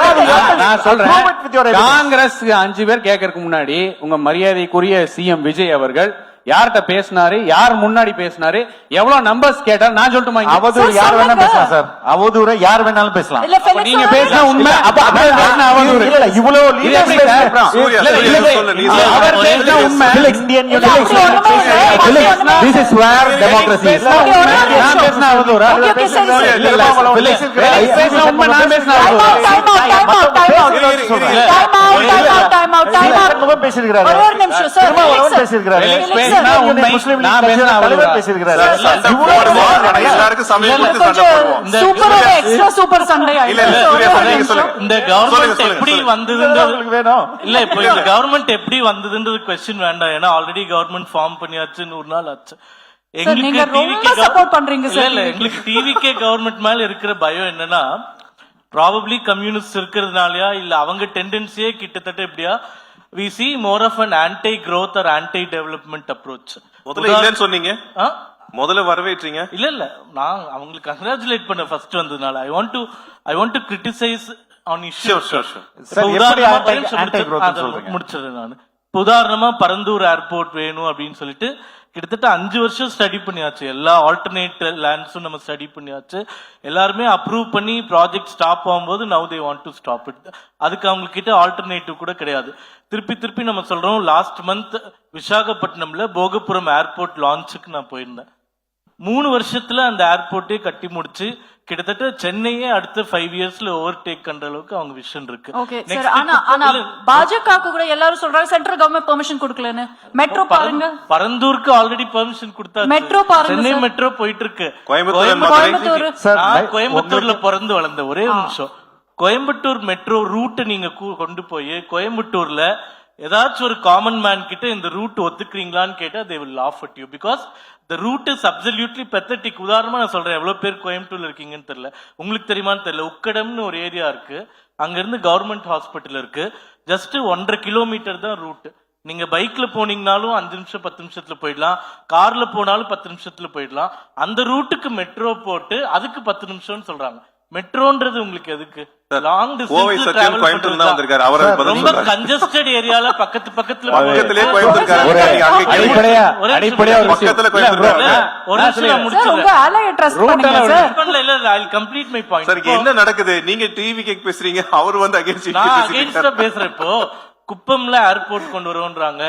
நான் சொல்றேன், காங்கிரஸ் 5 பேர் கேட்கறதுக்கு முன்னாடி உங்க மரியாதைக்குரிய சிஎம் விஜய் அவர்கள் யார்கிட்ட பேசினாரு, யார் முன்னாடி பேசினாரு, எவ்வளவு நம்பர்ஸ் கேட்டார், நான் சொல்லட்டுமா? அவதூறு யார் வேணாலும் பேசலாம் சார், அவதூறு யார் வேணாலும் பேசலாம். நீங்க பேசினா உண்மை, அவதூறு இல்ல இவ்வளவு அவர் பேசினா உண்மை. Indian this is where democracy is. நான் பேசினா அவதூறா? பேசினா உண்மை, நான் பேசினா சூப்பர் சண்டை இந்த கவர்மெண்ட் எப்படி வந்ததுன்றது இல்ல, இப்போ இந்த கவர்மெண்ட் எப்படி வந்ததுன்றது கொஸ்டின் வேண்டாம். ஏன்னா ஆல்ரெடி கவர்மெண்ட் ஃபார்ம் பண்ணியாச்சு, 100 நாள் ஆச்சு. எங்களுக்கு டிவிகே கவர்மெண்ட் மேல இருக்கிற பயம் என்னன்னா, ப்ராபப்ளி கம்யூனிஸ்ட் இருக்கிறதுனாலயா இல்ல அவங்க டெண்டன்சியே கிட்டத்தட்ட எப்படியா we see more of an anti growth or anti development approach. முதல்ல இல்லன்னு சொன்னீங்க, முதல்ல வரவேற்றீங்க. இல்ல நான் அவங்களுக்கு கங்க்ராச்சுலேட் பண்ண ஃபர்ஸ்ட் வந்ததுனால I want to criticize on issues. முடிச்சிடுறேன் நான். உதாரணமா பரந்தூர் ஏர்போர்ட் வேணும் அப்படின்னு சொல்லிட்டு கிட்டத்தட்ட 5 வருஷம் ஸ்டடி பண்ணியாச்சு. எல்லா ஆல்டர்னேட் லேண்ட்ஸும் நம்ம ஸ்டடி பண்ணியாச்சு. எல்லாருமே அப்ரூவ் பண்ணி ப்ராஜெக்ட் ஸ்டாப் ஆகும்போது now they want to stop it. அதுக்கு அவங்க கிட்ட ஆல்டர்னேட்டிவ் கூட கிடையாது. திருப்பி நம்ம சொல்றோம். லாஸ்ட் மந்த் விசாகப்பட்டினம்ல போகபுரம் ஏர்போர்ட் லான்ச்சுக்கு நான் போயிருந்தேன். 3 வருஷத்துல அந்த ஏர்போர்ட்டே கட்டி முடிச்சு கிட்டத்தட்ட சென்னையே அடுத்த 5 இயர்ஸ்ல ஓவர் டேக் பண்ற அளவுக்கு அவங்க விஷன் இருக்கு. பாஜக கூட எல்லாரும் சொல்றாங்க சென்ட்ரல் கவர்மெண்ட் பெர்மிஷன் கொடுக்கலன்னு. மெட்ரோ பாருங்க, பரந்தூருக்கு ஆல்ரெடி பெர்மிஷன் கொடுத்தாச்சு. மெட்ரோ பாருங்க, சென்னை மெட்ரோ போயிட்டு இருக்கு. கோயம்புத்தூர்ல பிறந்து வளர்ந்த ஒரே நிமிஷம். கோயம்புத்தூர் மெட்ரோ ரூட் நீங்க கொண்டு போய் கோயம்புத்தூர்ல ஏதாச்சும் ஒரு காமன் மேன் கிட்ட இந்த ரூட் ஒத்துக்கிறீங்களான்னு கேட்டா they will laugh at you because the route is absolutely pathetic. உதாரணமா நான் சொல்றேன், எவ்வளவு பேர் கோயம்புத்தூர்ல இருக்கீங்கன்னு தெரியல, உங்களுக்கு தெரியுமான்னு தெரியல. உக்கடம்னு ஒரு ஏரியா இருக்கு, அங்க இருந்து கவர்மெண்ட் ஹாஸ்பிட்டல் இருக்கு. ஜஸ்ட் 1.5 கிலோமீட்டர் தான் ரூட். நீங்க பைக்ல போனீங்கனாலும் 5 நிமிஷம் 10 நிமிஷத்துல போயிடலாம், கார்ல போனாலும் 10 நிமிஷத்துல போயிடலாம். அந்த ரூட்டுக்கு மெட்ரோ போட்டு அதுக்கு 10 நிமிஷம்னு சொல்றாங்க. மெட்ரோன்றது உங்களுக்கு எதுக்கு? லாங் டிஸ்டன்ஸ் டிராவல் பண்றது வந்திருக்காரு. அவர் ரொம்ப கன்ஜஸ்டட் ஏரியால பக்கத்திலே கோயம்புத்தூர்காரங்க அடிப்படையா பக்கத்துல கோயம்புத்தூர். ஒரு நிமிஷம் முடிச்சேன். உங்க அலைய ட்ரஸ்ட் பண்ணுங்க சார். இல்ல I will complete my point. Sir என்ன நடக்குது? நீங்க டிவிக்கு பேசுறீங்க, அவர் வந்து அகைன்ஸ்டா பேசுறேன். இப்போ குப்பம்ல ஏர்போர்ட் கொண்டு வருவோம்ன்றாங்க,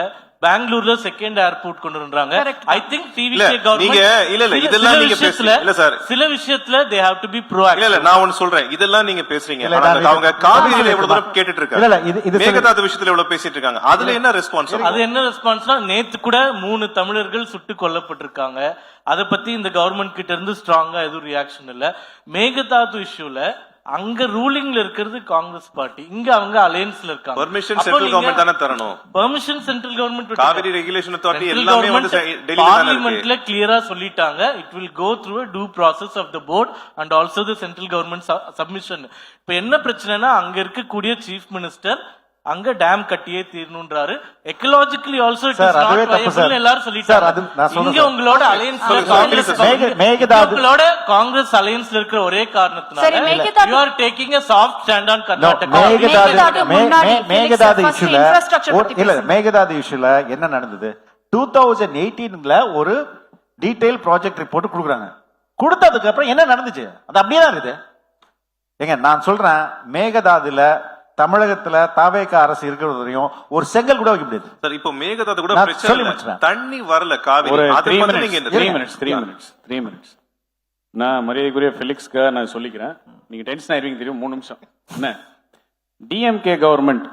பெங்களூர்ல செகண்ட் ஏர்போர்ட் கொண்டு வராங்க. ஐ திங்க் டிவிகே கவர்மெண்ட் இல்ல இதெல்லாம் நீங்க பேசல. இல்ல சார், சில விஷயத்துல they have to be proactive. இல்ல நான் ஒன்னு சொல்றேன், இதெல்லாம் நீங்க பேசுறீங்க. அவங்க காவிரியில எவ்வளவு தூரம் கேட்டுட்டு இருக்காங்க, மேகதாது விஷயத்துல எவ்வளவு பேசிட்டு இருக்காங்க, அதுல என்ன ரெஸ்பான்ஸ்? அது என்ன ரெஸ்பான்ஸ்னா, நேத்து கூட 3 தமிழர்கள் சுட்டு கொல்லப்பட்டிருக்காங்க. அத பத்தி இந்த கவர்மெண்ட் கிட்ட இருந்து ஸ்ட்ராங்கா எதுவும் ரியாக்ஷன் இல்ல. மேகதாது இஷ்யூல அங்க ரூலிங்ல இருக்கிறது காங்கிரஸ் பார்ட்டி, இங்க அவங்க அலையன்ஸ்ல இருக்காங்க. பெர்மிஷன் சென்ட்ரல் கவர்மெண்ட் தான தரணும். Permission central government, Kaveri regulation authority எல்லாமே வந்து டெல்லில தான் இருக்கு. பார்லிமென்ட்ல கிளியரா சொல்லிட்டாங்க, it will go through a due process of the board and also the central government submission. இப்ப என்ன பிரச்சனைனா, அங்க இருக்கக்கூடிய சீஃப் மினிஸ்டர் அங்க டேம் கட்டியே தீரணும்ன்றாரு. Ecologically also it is not viable எல்லாரும் சொல்லிட்டாங்க. இங்க உங்களோட அலையன்ஸ்ல காங்கிரஸ் அலையன்ஸ்ல இருக்கிற ஒரே காரணத்தினால you are taking a soft stand on Karnataka. Mekedatu இஷ்யூல என்ன நடந்தது? 2018ல ஒரு டீடைல் ப்ராஜெக்ட் ரிப்போர்ட் கொடுக்குறாங்க. கொடுத்ததுக்கு அப்புறம் என்ன நடந்துச்சு? அது அப்படியே தான் இருக்குது. ஏங்க நான் சொல்றேன், மேகதாதுல தமிழகத்துல தாவேக அரசு இருக்கிறது வரையும் ஒரு செங்கல் கூட வைக்க முடியாது சார். இப்போ மேகதாது கூட பிரச்சனை, தண்ணி வரல காவிரி. ஒரு 3 minutes நான் மரியாதைக்குரிய ஃபெலிக்ஸ்க்காக நான் சொல்லிக்கிறேன். நீங்க டென்ஷன் ஆயிருவீங்க தெரியும். 3 நிமிஷம். என்ன டிஎம்கே கவர்மெண்ட்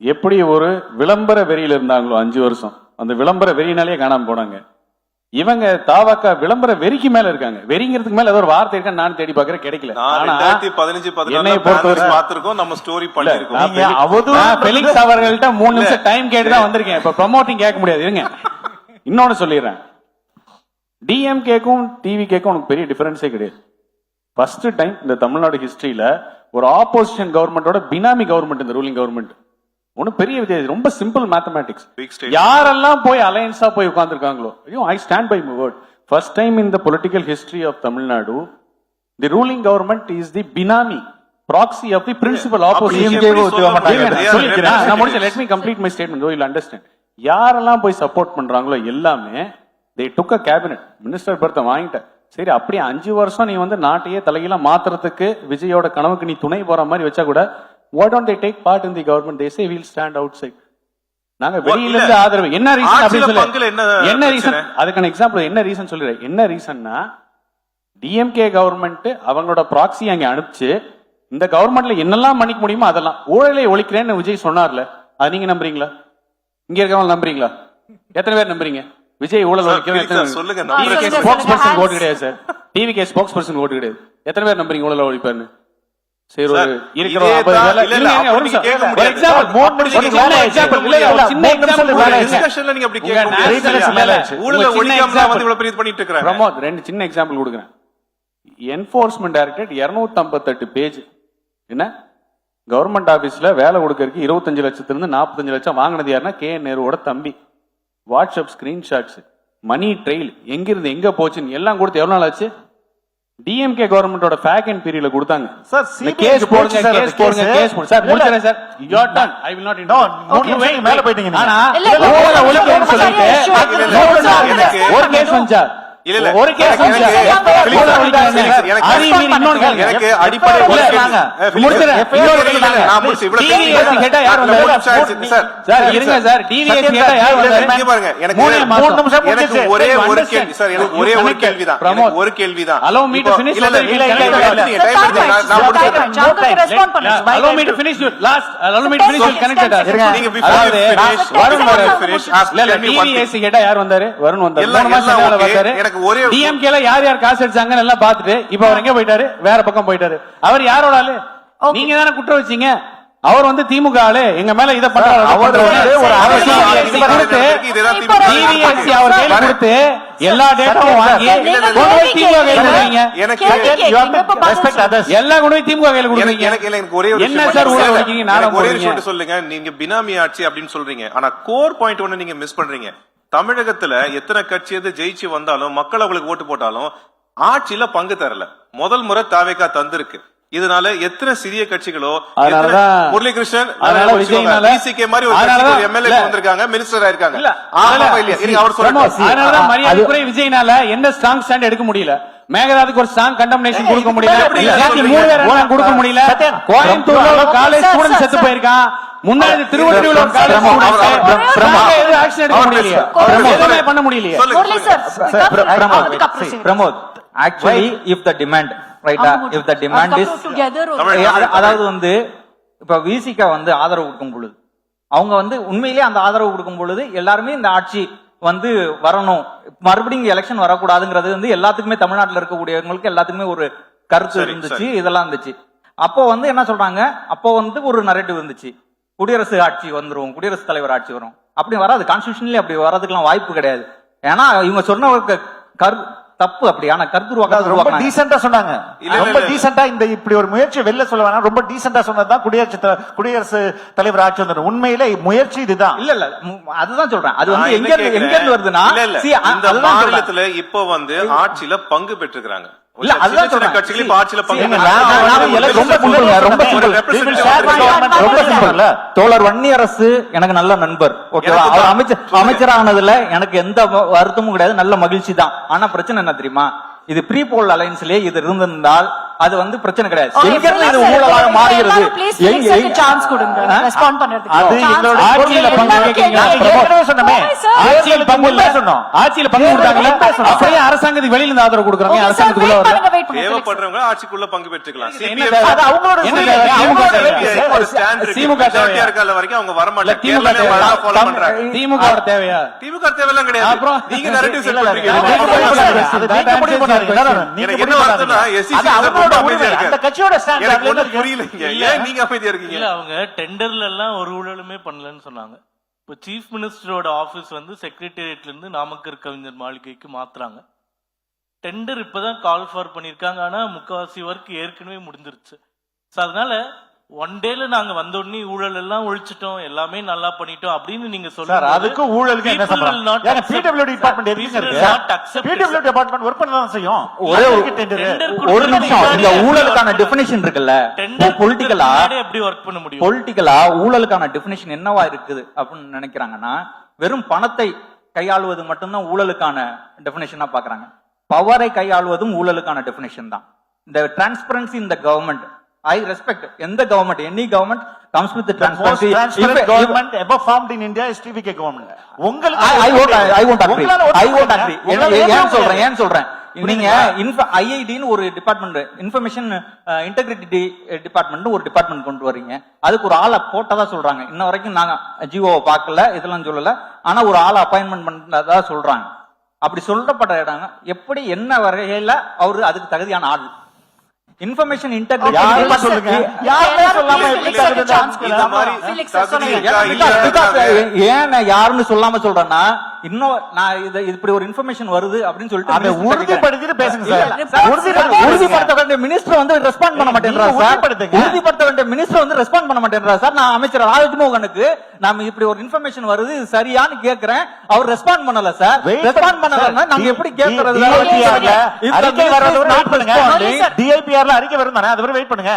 எப்படி ஒரு விளம்பர வெறியில இருந்தாங்களோ 5 வருஷம், அந்த விளம்பர வெறியினாலே காணாம போனாங்க. இவங்க தாவாக்கா விளம்பர வெறிக்கு மேல இருக்காங்க. வெறிங்கிறதுக்கு மேல ஏதோ ஒரு வார்த்தை இருக்கா நான் தேடி பாக்குறேன், கிடைக்கல. ஆனா 2015-16 பாத்துறோம், நம்ம ஸ்டோரி பண்ணிருக்கோம். ஃபெலிக்ஸ் அவர்கள்ட்ட 3 நிமிஷம் டைம் கேட்டு தான் வந்திருக்கேன். இப்ப ப்ரமோட்டிங் கேட்க முடியாது. இருங்க, இன்னொன்னு சொல்லிடுறேன். டிஎம்கேக்கும் டிவிகேக்கும் உனக்கு பெரிய டிஃபரன்ஸே கிடையாது. ஃபர்ஸ்ட் டைம் இந்த தமிழ்நாடு ஹிஸ்டரியில ஒரு ஆப்போசிஷன் கவர்மெண்டோட பினாமி கவர்மெண்ட் இந்த ரூலிங் கவர்மெண்ட். ஒன்னும் பெரிய வித்தியாசம், ரொம்ப சிம்பிள் மேத்தமேட்டிக்ஸ். யாரெல்லாம் போய் அலையன்ஸா போய் உட்கார்ந்துருக்காங்களோ, I stand by my word. First time in the political history of Tamil Nadu the ruling government is the benami proxy of the principal opposition. நான் முடிச்ச let me complete my statement, so you'll understand. யாரெல்லாம் போய் support பண்றாங்களோ எல்லாமே they took a cabinet minister பர்த்த வாங்கிட்ட. சரி, அப்படியே 5 வருஷம் நீ வந்து நாட்டையே தலைகீழா மாத்துறதுக்கு விஜயோட கனவுக்கு நீ துணை போற மாதிரி வச்சா கூட why don't they take part in the government? They say we'll stand outside. நாங்க வெளியில இருந்து ஆதரவு. என்ன ரீசன் அப்படி சொல்ல, என்ன ரீசன், அதுக்கான எக்ஸாம்பிள் என்ன ரீசன் சொல்லிடுறேன். என்ன ரீசன்னா டிஎம்கே கவர்மெண்ட் அவங்களோட ப்ராக்ஸி அங்க அனுப்பிச்சு இந்த கவர்மெண்ட்ல என்னெல்லாம் பண்ணிக்க முடியுமோ அதெல்லாம் ஊழலை ஒழிக்கிறேன்னு விஜய் சொன்னார்ல, அது நீங்க நம்புறீங்களா? இங்க இருக்கவங்க நம்புறீங்களா? எத்தனை பேர் நம்புறீங்க விஜய் ஊழல் ஒழிக்கிறேன்? சொல்லுங்க. ஸ்போக்ஸ் பர்சன் ஓட்டு கிடையாது சார், டிவிகே ஸ்போக்ஸ் பர்சன் ஓட்டு கிடையாது. எத்தனை பேர் நம்புறீங்க ஊழல் ஒழிப்பாருன்னு? சரி, ஒரு இருக்கிற ரெண்டு சின்ன எக்ஸாம்பிள் கொடுக்குறேன். Enforcement directorate 258 page. என்ன கவர்மெண்ட் ஆபீஸ்ல வேலை கொடுக்கறதுக்கு 25 லட்சத்துல இருந்து 45 லட்சம் வாங்கினது யாருன்னா கே நேருவோட தம்பி. வாட்ஸ்அப் ஸ்கிரீன்ஷாட்ஸ், மணி ட்ரெயில், எங்கிருந்து எங்க போச்சுன்னு எல்லாம் கொடுத்து எவ்வளவு நாள் ஆச்சு? டிஎம்கே கவர்மெண்டோட ஃபேக் அண்ட் பீரியட்ல கொடுத்தாங்க. சார் கேஸ் போடுங்க, கேஸ் போடுங்க, கேஸ் போடுங்க. சார் முடிச்சறேன் sir, you are done. I will not interfere. மேல போய்ட்டீங்க. ஆனா ஒலிக்கன்னு சொல்லிட்டு ஒரு கேஸ் வந்துச்சா? இல்ல ஒரு கேஸ் வந்துச்சா? எனக்கு அடிப்படை முடிச்சறேன். நான் முடிச்சு இவ்வளவு டிவிஎஸ் ஹெட் யார் வந்தாரு? சார் இருங்க சார், டிவிஎஸ் ஹெட் யார் வந்தாரு? இங்க பாருங்க, எனக்கு 3 நிமிஷம் முடிச்சு. ஒரே ஒரு கேள்வி சார், எனக்கு ஒரே ஒரு கேள்விதான், எனக்கு ஒரு கேள்விதான். allow me to finish. இல்ல நான் முடிச்சறேன். ஜாங்கக்கு ரெஸ்பாண்ட் பண்ணுங்க. allow me to finish your last, allow me to finish your connected. நீங்க finish வருண் finish. இல்ல டிவிஎஸ் ஹெட் யார் வந்தாரு? வருண் வந்தாரு. 3 மாசம் மேல வந்தாரு. டிஎம்கேல யார் யார் காசு அடிச்சாங்கன்னு எல்லாம் பார்த்துட்டு இப்ப அவர் எங்க போயிட்டாரு? வேற பக்கம் போயிட்டாரு. அவர் யாரோட ஆளு? நீங்க தானே குற்றம் வச்சீங்க. அவர் வந்து திமுக ஆளு, எங்க மேல இத பண்றாரு. அவர் ஒரு அரசியல் டிவிஎஸ்சி அவர் கையில கொடுத்து எல்லா டேட்டாவும் வாங்கி கொண்டு போய் திமுக கையில கொடுங்க. எனக்கு எல்லா கொண்டு போய் திமுக கையில கொடுங்க. எனக்கு ஒரே ஒரு என்ன சார் ஊழல் வச்சீங்க? நான் ஒரே விஷயம் சொல்லுங்க. நீங்க பினாமி ஆட்சி அப்படின்னு சொல்றீங்க, ஆனா கோர் பாயிண்ட் ஒன்னு நீங்க மிஸ் பண்றீங்க. தமிழகத்துல எத்தனை கட்சி எது ஜெயிச்சு வந்தாலும் மக்கள் அவங்களுக்கு ஓட்டு போட்டாலும் ஆட்சியில பங்கு தரல. முதல் முறை தாவேகா தந்திருக்கு. இதனால எத்தனை சிறிய கட்சிகளோ, முரளிகிருஷ்ணன் டிசிகே மாதிரி ஒரு கட்சிக்கு எம்எல்ஏ வந்திருக்காங்க, மினிஸ்டர் ஆயிருக்காங்க. அவர் சொல்றாரு மரியாதைக்குரிய விஜய்னால என்ன ஸ்ட்ராங் ஸ்டாண்ட் எடுக்க முடியல. மேகதாதுக்கு ஒரு ஸ்ட்ராங் கண்டம்னேஷன் கொடுக்க முடியல. 3 பேர் கொடுக்க முடியல. கோயம்புத்தூர்ல காலேஜ் ஸ்டூடண்ட் செத்து போயிருக்கான். முன்னாடி திருவள்ளூர்ல ஒரு காலேஜ் ஸ்டூடண்ட் ஆக்ஷன் எடுக்க முடியல, எதுவுமே பண்ண முடியல. Pramod, actually if the demand right, if the demand is அதாவது வந்து இப்ப விசிகா வந்து ஆதரவு கொடுக்கும் பொழுது அவங்க வந்து உண்மையிலேயே அந்த ஆதரவு கொடுக்கும் பொழுது எல்லாருமே இந்த ஆட்சி வந்து வரணும், மறுபடியும் எலெக்ஷன் வரக்கூடாதுங்கிறது வந்து எல்லாத்துக்குமே தமிழ்நாட்டில் இருக்கக்கூடியவங்களுக்கு எல்லாத்துக்குமே ஒரு கருத்து இருந்துச்சு, இதெல்லாம் இருந்துச்சு. அப்போ வந்து என்ன சொல்றாங்க, அப்போ வந்து ஒரு நரேட்டிவ் இருந்துச்சு, குடியரசு ஆட்சி வந்துரும், குடியரசுத் தலைவர் ஆட்சி வரும். அப்படி வராது, கான்ஸ்டிடியூஷன்ல அப்படி வர்றதுக்கெல்லாம் வாய்ப்பு கிடையாது. ஏன்னா இவங்க சொன்ன தப்பு அப்படி. ஆனா கருத்து ரொம்ப டீசென்ட்டா சொன்னாங்க. ரொம்ப டீசென்ட்டா இந்த இப்படி ஒரு முயற்சி வெளில சொல்ல வேணாம், ரொம்ப டீசென்ட்டா சொன்னதுதான் குடியரசு தலைவர் ஆட்சி வந்து. உண்மையிலே முயற்சி இதுதான். இல்ல இல்ல அதுதான் சொல்றேன். அது வந்து எங்க இருந்து வருதுன்னா இந்த மாநிலத்துல இப்ப வந்து ஆட்சியில பங்கு பெற்றுக்கிறாங்க. இல்ல அதுதான் சொல்றேன். கட்சிகள் இப்ப ஆட்சியில பங்கு தோழர் வன்னியரசு எனக்கு நல்ல நண்பர். ஓகேவா, அவர் அமைச்சரானதுல எனக்கு எந்த வருத்தமும் கிடையாது, நல்ல மகிழ்ச்சி தான். ஆனா பிரச்சனை என்ன தெரியுமா, இது ப்ரீ போல் அலைன்ஸ்லயே இது இருந்திருந்தால் அது வந்து பிரச்சனை கிடையாது. Okay, எங்க இருந்து இது Felix sir, ஊழலாக மாறுகிறது? please Felix sir க்கு chance கொடுங்க ரெஸ்பாண்ட் பண்றதுக்கு. அது எங்களோட ஆட்சியில பங்கு கேக்குறீங்க. ஏற்கனவே சொன்னமே ஆட்சியில பங்கு இல்ல சொன்னோம். ஆட்சியில பங்கு கொடுத்தாங்களே அப்படியே அரசாங்கத்துக்கு வெளியில இருந்து ஆதரவு கொடுக்குறாங்க. அரசாங்கத்துக்குள்ள வரல. தேவைப்படுறவங்க ஆட்சிக்குள்ள பங்கு பெற்றுக்கலாம். அது அவங்களோட திமுக தேவையா வரைக்கும் அவங்க வர மாட்டாங்க. திமுக தேவையா? திமுக தேவையெல்லாம் கிடையாது. நீங்க நரேட்டிவ் செட் பண்றீங்க. எனக்கு என்ன வருதுன்னா எஸ்சிசி அந்த கட்சியோட ஸ்டாண்ட் புரியலங்க. ஏன் நீங்க அமைதியா இருக்கீங்க? இல்ல அவங்க டெண்டர்ல எல்லாம் ஒரு ஊழலுமே பண்ணலன்னு சொன்னாங்க. இப்போ சீஃப் மினிஸ்டரோட ஆபீஸ் வந்து செக்ரட்டேரியட்ல இருந்து நாமக்கல் கவிஞர் மாளிகைக்கு மாத்துறாங்க. டெண்டர் இப்பதான் கால் ஃபார் பண்ணிருக்காங்க. ஆனா முக்காவாசி ஒர்க் ஏற்கனவே முடிஞ்சிருச்சு. சோ அதனால ஒன் டேல நாங்க வந்த உடனே ஊழல் எல்லாம் ஒழிச்சிட்டோம், எல்லாமே நல்லா பண்ணிட்டோம் அப்படின்னு நீங்க சொல்லுங்க. அதுக்கு ஊழலுக்கு என்ன சம்பந்தம்? ஏங்க பிடபிள்யூடி டிபார்ட்மெண்ட் எதுக்கு இருக்கு? பிடபிள்யூடி டிபார்ட்மெண்ட் ஒர்க் பண்ண தான் செய்யும். ஒரே ஒரு நிமிஷம், இந்த ஊழலுக்கான டெஃபினிஷன் இருக்குல்ல, பொலிட்டிக்கலா எப்படி ஒர்க் பண்ண முடியும்? பொலிட்டிக்கலா ஊழலுக்கான டெஃபினிஷன் என்னவா இருக்குது அப்படின்னு நினைக்கிறாங்கன்னா, வெறும் பணத்தை கையாளுவது மட்டும்தான் ஊழலுக்கான டெஃபினிஷனா பாக்குறாங்க. பவரை கையாளுவதும் ஊழலுக்கான டெஃபினிஷன் தான். இந்த டிரான்ஸ்பரன்சி இந்த government, I respect any government comes with the transparency. The most transparent government ever formed in India is TVK government. உங்களுக்கு I won't agree. ஏன் சொல்றேன் நீங்க IID ன்னு ஒரு டிபார்ட்மெண்ட், இன்ஃபர்மேஷன் இன்டெகிரிட்டி டிபார்ட்மெண்ட் ஒரு டிபார்ட்மெண்ட் கொண்டு வரீங்க. அதுக்கு ஒரு ஆளை போட்டதா சொல்றாங்க. இன்ன வரைக்கும் நாங்க ஜிஓ பார்க்கல, இதெல்லாம் சொல்லல. ஆனா ஒரு ஆளை அப்பாயின்மெண்ட் பண்ணதா சொல்றாங்க. அப்படி சொல்லப்பட்ட இடம் எப்படி என்ன வகையில அவரு அதுக்கு தகுதியான ஆள்? இன்ஃபர்மேஷன் இன்டெகிரிட்டி சொல்லுங்க. ஏன் யாருன்னு சொல்லாம சொல்றேன்னா, இன்னும் நான் இப்படி ஒரு இன்ஃபர்மேஷன் வருது அப்படின்னு சொல்லிட்டு உறுதிப்படுத்திட்டு பேசுங்க சார். உறுதிப்படுத்த வேண்டிய மினிஸ்டர் வந்து ரெஸ்பாண்ட் பண்ண மாட்டேன்றார் சார். உறுதிப்படுத்த வேண்டிய மினிஸ்டர் வந்து ரெஸ்பாண்ட் பண்ண மாட்டேன்றார் சார். நான் அமைச்சர் ராஜ்மோகனுக்கு நாம இப்படி ஒரு இன்ஃபர்மேஷன் வருது, இது சரியான்னு கேக்குறேன். அவர் ரெஸ்பாண்ட் பண்ணல சார். ரெஸ்பாண்ட் பண்ணலன்னா நாங்க எப்படி கேக்குறது? டிஐபிஆர்ல அறிக்கை வரும் தானே, அது வரை வெயிட் பண்ணுங்க.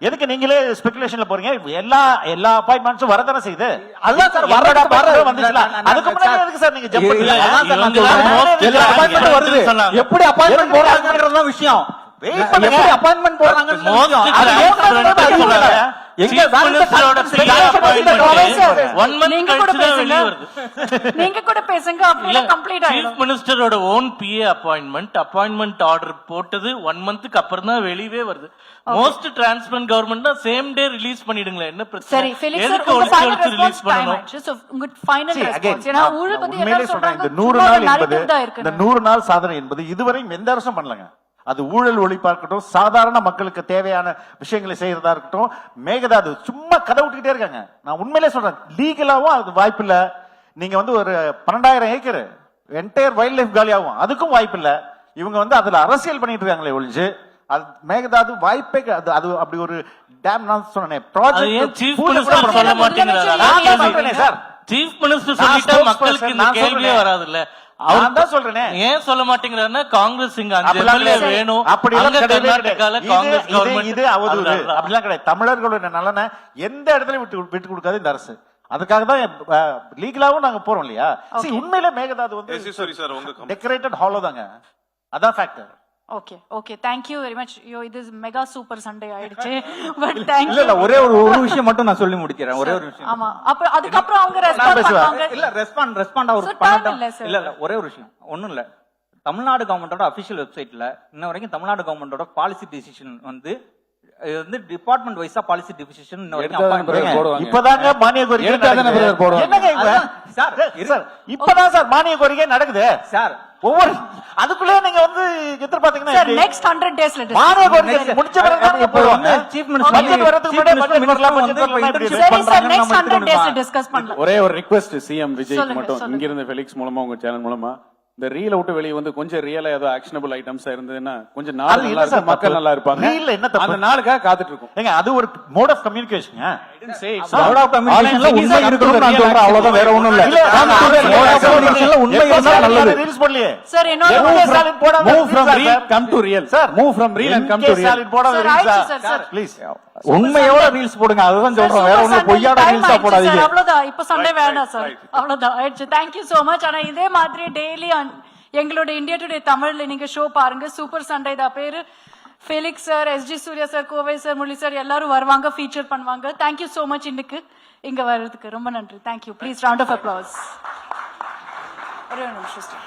எதுக்கு நீங்களே ஸ்பெகுலேஷன்ல போறீங்க? எல்லா அப்பாயின்ட்மெண்ட்ஸும் வரதானே செய்யுது. அதான் சார் வர வந்துச்சுல. அதுக்கு முன்னாடி எதுக்கு சார் நீங்க ஜம்ப் பண்ணீங்க? வருது, எப்படி அப்பாயின்மெண்ட் போறாங்கன்றது விஷயம். எப்படி அப்பாயின்மெண்ட் போறாங்கன்னு நீங்க கூட பேசுங்க. அப்படியே கம்ப்ளீட் ஆயிடும். சீஃப் மினிஸ்டரோட ஓன் PA அப்பாயின்மெண்ட் ஆர்டர் போட்டது 1 மந்த்க்கு அப்புறம் தான் வெளியவே வருது. மோஸ்ட் டிரான்ஸ்பரண்ட் கவர்மெண்ட் தான் சேம் டே ரிலீஸ் பண்ணிடுங்களே, என்ன பிரச்சனை? சரி ஃபெலிக்ஸ் சார், உங்க ஃபைனல் ரெஸ்பான்ஸ் டைம் ஆச்சு. சோ உங்க ஃபைனல் ரெஸ்பான்ஸ். ஏனா ஊழல் பத்தி எல்லாரும் சொல்றாங்க. இந்த 100 நாள் என்பது, இந்த 100 நாள் சாதனை என்பது இதுவரை எந்த அரசும் பண்ணலங்க. அது ஊழல் ஒழிப்பா இருக்கட்டும், சாதாரண மக்களுக்கு தேவையான விஷயங்களை செய்யறதா இருக்கட்டும், மேகதாது சும்மா கதை விட்டுக்கிட்டே இருக்காங்க. நான் உண்மையிலே சொல்றேன், லீகலாவும் அது வாய்ப்பு இல்ல. நீங்க வந்து ஒரு 12,000 ஏக்கர் என்டையர் வைல்ட் லைஃப் காலியாகும், அதுக்கும் வாய்ப்பு இல்ல. இவங்க வந்து அதுல அரசியல் பண்ணிட்டு இருக்காங்களே ஒழிஞ்சு, அது மேகதாது வாய்ப்பே அது அப்படி ஒரு டேம். நான் சொன்னேன் ப்ராஜெக்ட் சீஃப் மினிஸ்டர் சொல்ல மாட்டேங்கிறாரா சார்? சீஃப் மினிஸ்டர் சொல்லிட்டா மக்களுக்கு இந்த கேள்வியே வராது இல்ல. அவன் தான் சொல்றேன். ஏன் சொல்ல மாட்டேங்கிறாருன்னா, காங்கிரஸ் இங்க 5 MLA வேணும். அப்படி கர்நாடகால காங்கிரஸ் கவர்மெண்ட் இது அவதூறு அப்படிலாம் கிடையாது. தமிழர்களோட நலனை எந்த இடத்துல விட்டு கொடுக்காது இந்த அரசு. அதுக்காக தான் லீகலாவும் நாங்க போறோம் இல்லையா. உண்மையில மேகதாது வந்து சாரி சார், உங்க டெக்கரேட்டட் ஹாலோ தாங்க. அதான் factor. Okay thank you very much. இது மெகா சூப்பர் சண்டே ஆயிடுச்சு. But thank you. இல்ல ஒரே ஒரு விஷயம் மட்டும் நான் சொல்லி முடிக்கிறேன். ஒரே ஒரு விஷயம். ஆமா, அப்ப அதுக்கு அப்புறம் அவங்க ரெஸ்பாண்ட் பண்ணுவாங்க. இல்ல ரெஸ்பாண்ட் அவர் பண்ணட்டும். இல்ல ஒரே ஒரு விஷயம், ஒண்ணும் இல்ல. தமிழ்நாடு கவர்மெண்டோட அபிஷியல் வெப்சைட்ல இன்ன வரைக்கும் தமிழ்நாடு கவர்மெண்டோட பாலிசி டிசிஷன் வந்து டிபார்ட்மெண்ட் வைஸா பாலிசி டிசிஷன் இப்பதாங்க மானிய கோரிக்கை என்னங்க சார்? இப்பதான் சார் மானிய கோரிக்கை நடக்குது சார். ஒவ்வொரு அதுக்குள்ளே நீங்க வந்து எதிர்பார்த்தீங்கன்னா சார் நெக்ஸ்ட் 100 டேஸ்ல மானிய கோரிக்கை முடிச்ச பிறகு போடுவாங்க. சீஃப் மினிஸ்டர் பட்ஜெட் வரதுக்கு முன்னாடி பட்ஜெட் வரலாம். சரி சார், நெக்ஸ்ட் 100 டேஸ்ல டிஸ்கஸ் பண்ணலாம். ஒரே ஒரு ரிக்வெஸ்ட் சிஎம் விஜய்க்கு மட்டும், இங்க இருந்து ஃபெலிக்ஸ் மூலமா உங்க சேனல் மூலமா இந்த ரீல விட்டு வெளியே வந்து கொஞ்சம் ரியலா ஏதோ ஆக்ஷனபிள் ஐட்டம்ஸ் இருந்ததுன்னா கொஞ்சம் நாள் நல்லா இருக்கும், மக்கள் நல்லா இருப்பாங்க. ரீல்ல என்ன தப்பு? அந்த நாளுக்காக காத்துட்டு இருக்கோம். ஏங்க அது ஒரு mode of communication. Mode of கம்யூனிகேஷன்ல உண்மை இருக்கணும் நான் சொல்றேன், அவ்வளவுதான், வேற ஒண்ணும் இல்ல. மோட் ஆஃப் கம்யூனிகேஷன்ல உண்மை இருந்தா நல்லது. ரீல்ஸ் போடலையே சார். என்னோட சாலிட் போடாம move from reel come to real sir. Move from reel and come to real. Solid போடாம ரீல்ஸ் சார் ப்ளீஸ். உண்மையோட ரீல்ஸ் போடுங்க, அதுதான் சொல்றோம், வேற ஒண்ணும் பொய்யாட ரீல்ஸா போடாதீங்க. அவ்வளவுதான், இப்ப சண்டே வேண்டாம் சார், அவ்வளவுதான் ஆயிடுச்சு. Thank you so much. ஆனா இதே மாதிரி டெய்லி எங்களோட இந்தியா டுடே தமிழ்ல நீங்க ஷோ பாருங்க. சூப்பர் சண்டே தான் பேரு. Felix sir, SG Surya sir, Cauvery sir, Murli sir, எல்லாரும் வருவாங்க, feature பண்ணுவாங்க. Thank you so much இன்னைக்கு இங்க வர்றதுக்கு. ரொம்ப நன்றி. Thank you. Please round of applause. ஒரே ஒரு நிமிஷம்.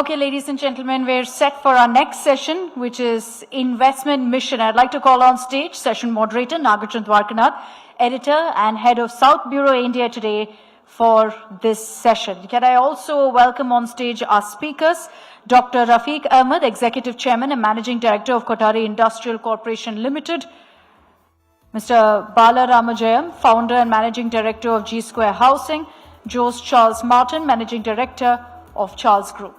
Okay, ladies and gentlemen, we're set for our next session, which is Investment Mission. I'd like to call on stage session moderator Nagarjun Dwarkanath, editor and head of South Bureau India Today for this session. Can I also welcome on stage our speakers, Dr. Rafiq Ahmed, Executive Chairman and Managing Director of Cauvery Industrial Corporation Limited, Mr. Bala Ramajayam, Founder and Managing Director of G Square Housing, Jose Charles Martin, Managing Director of Charles Group.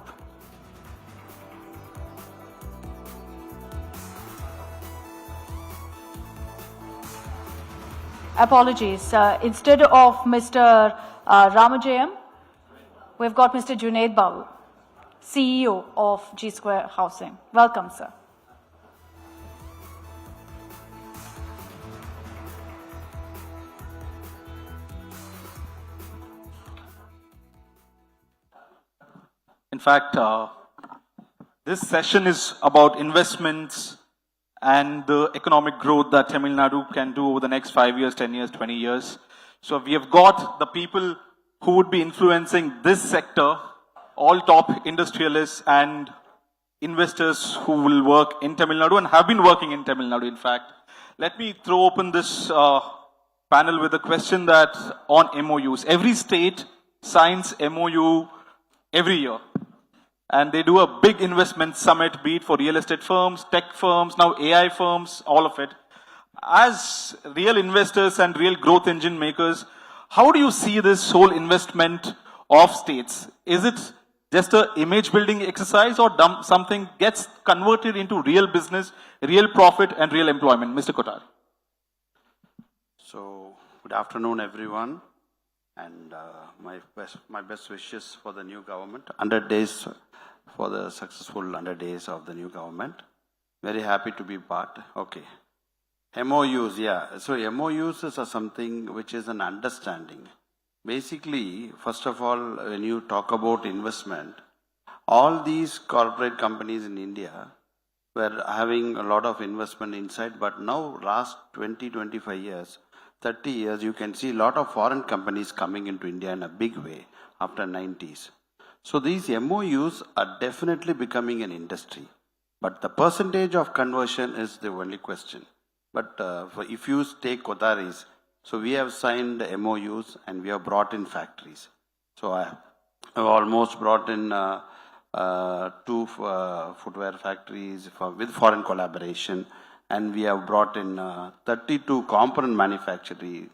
Apologies. Instead of Mr. Ramajayam, we've got Mr. Junaid Babu, CEO of G Square Housing. Welcome, sir. In fact, this session is about investments and the economic growth that Tamil Nadu can do over the next 5 years, 10 years, 20 years. So we have got the people who would be influencing this sector, all top industrialists and investors who will work in Tamil Nadu and have been working in Tamil Nadu, in fact. Let me throw open this panel with a question that on MOUs. Every state signs MOU every year. And they do a big investment summit, be it for real estate firms, tech firms, now AI firms, all of it. As real investors and real growth engine makers, how do you see this whole investment of states? Is it just a image building exercise, or something gets converted into real business, real profit and real employment? Mr. Kothari. So, good afternoon everyone, and my best wishes for the new government. 100 days for the successful 100 days of the new government. Very happy to be part. Okay. MOUs, yeah. So MOUs is something which is an understanding. Basically, first of all, when you talk about investment, all these corporate companies in India were having a lot of investment inside, but now last 20-25 years, 30 years, you can see a lot of foreign companies coming into India in a big way after 90s. So these MOUs are definitely becoming an industry, but the percentage of conversion is the only question. But if you take Cauvery's, so we have signed MOUs and we have brought in factories. So I have almost brought in 2 footwear factories with foreign collaboration, and we have brought in 32 component manufacturing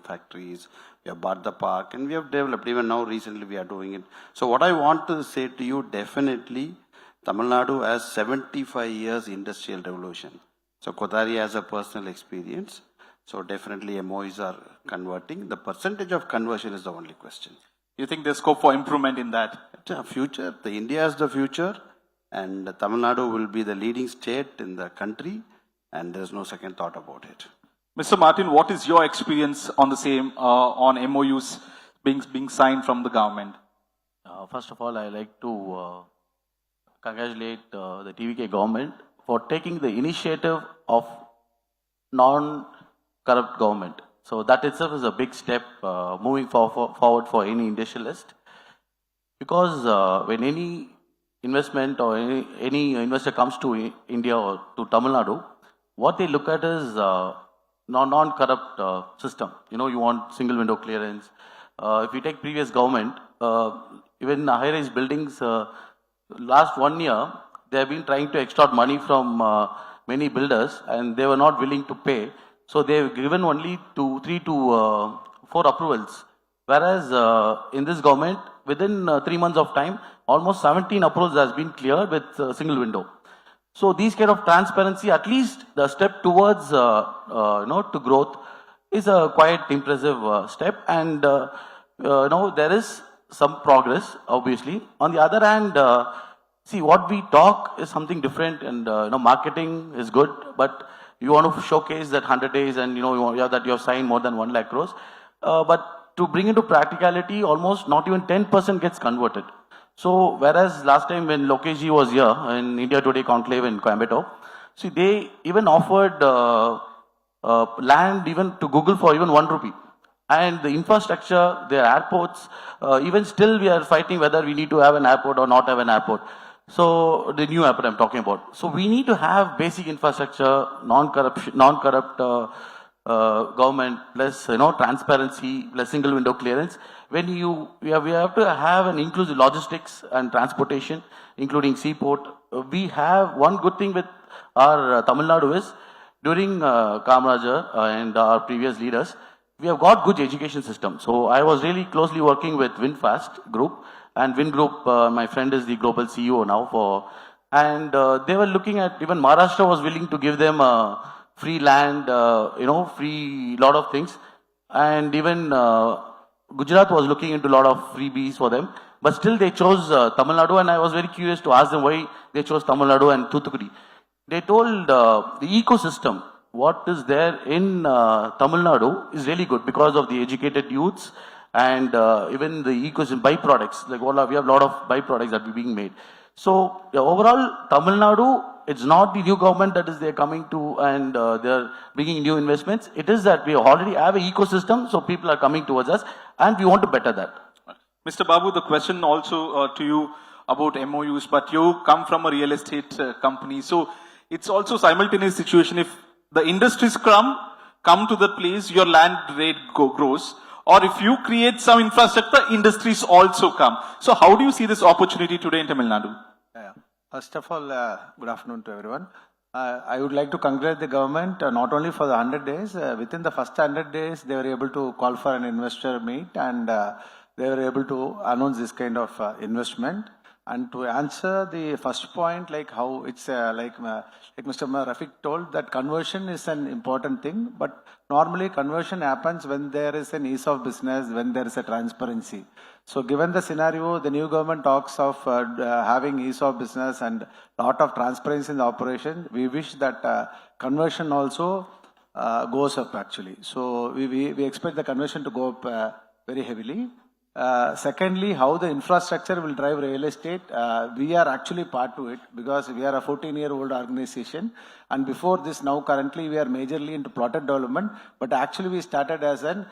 factories. We have bought the park and we have developed, even now recently we are doing it. So what I want to say to you, definitely Tamil Nadu has 75 years industrial revolution. So Cauvery has a personal experience. So definitely MOUs are converting. The percentage of conversion is the only question. You think there's scope for improvement in that? Future, India is the future, and Tamil Nadu will be the leading state in the country, and there's no second thought about it. Mr. Martin, what is your experience on the same, on MOUs being signed from the government? First of all, I like to congratulate the TVK government for taking the initiative of non-corrupt government. So that itself is a big step moving forward for any industrialist. Because when any investment or any investor comes to India or to Tamil Nadu, what they look at is non-corrupt system. You know, you want single window clearance. If you take previous government, even high-rise buildings, last 1 year, they have been trying to extort money from many builders, and they were not willing to pay. So they have given only 3 to 4 approvals. Whereas in this government, within 3 months of time, almost 17 approvals has been cleared with single window. So these kind of transparency, at least the step towards to growth, is a quite impressive step. And there is some progress, obviously. On the other hand, see, what we talk is something different, and marketing is good, but you want to showcase that 100 days and that you have signed more than 1 lakh crores. But to bring into practicality, almost not even 10% gets converted. So whereas last time when Lokesh ji was here in India Today conclave in Coimbatore, see, they even offered land even to Google for even 1 rupee. And the infrastructure, their airports, even still we are fighting whether we need to have an airport or not have an airport. So the new airport I'm talking about. So we need to have basic infrastructure, non-corrupt government, plus transparency, plus single window clearance. When we have to have an inclusive logistics and transportation, including seaport. We have one good thing with our Tamil Nadu is, during Kamarajar and our previous leaders, we have got good education system. So I was really closely working with WinFast Group, and Win Group, my friend is the global CEO now and they were looking at, even Maharashtra was willing to give them free land, free lot of things. And even Gujarat was looking into a lot of freebies for them. But still they chose Tamil Nadu, and I was very curious to ask them why they chose Tamil Nadu and Thoothukudi. They told the ecosystem, what is there in Tamil Nadu is really good because of the educated youths and even the ecosystem byproducts. Like we have a lot of byproducts that are being made. So overall, Tamil Nadu, it's not the new government that is there coming to and they're bringing new investments. It is that we already have an ecosystem, so people are coming towards us, and we want to better that. Mr. Babu, the question also to you about MOUs, but you come from a real estate company, so it's also simultaneous situation. If the industries come to the place, your land rate grows, or if you create some infrastructure, industries also come. So how do you see this opportunity today in Tamil Nadu? First of all, good afternoon to everyone. I would like to congratulate the government not only for the 100 days. Within the first 100 days, they were able to call for an investor meet, and they were able to announce this kind of investment. And to answer the first point, like how it's like Mr. Rafiq told, that conversion is an important thing, but normally conversion happens when there is an ease of business, when there is a transparency. So given the scenario, the new government talks of having ease of business and lot of transparency in the operation. We wish that conversion also goes up actually. So we expect the conversion to go up very heavily. Secondly, how the infrastructure will drive real estate, we are actually part to it because we are a 14-year-old organization. And before this, now currently we are majorly into plotted development, but actually we started as an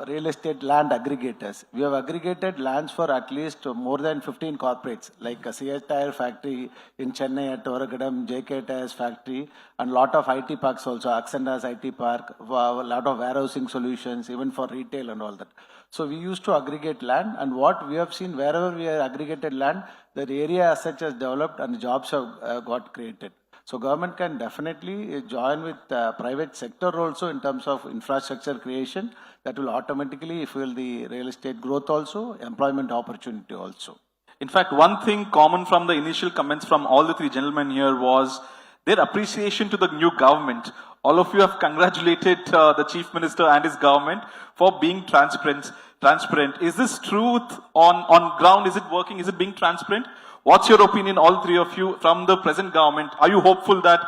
real estate land aggregators. We have aggregated lands for at least more than 15 corporates, like a CS Tire factory in Chennai at Oragadam, JK Tires factory, and lot of IT parks also, Accenda's IT park, a lot of warehousing solutions, even for retail and all that. So we used to aggregate land, and what we have seen, wherever we have aggregated land, the area as such has developed and jobs have got created. So government can definitely join with private sector also in terms of infrastructure creation. That will automatically fuel the real estate growth also, employment opportunity also. In fact, one thing common from the initial comments from all the three gentlemen here was their appreciation to the new government. All of you have congratulated the Chief Minister and his government for being transparent. Is this truth on ground? Is it working? Is it being transparent? What's your opinion, all three of you, from the present government? Are you hopeful that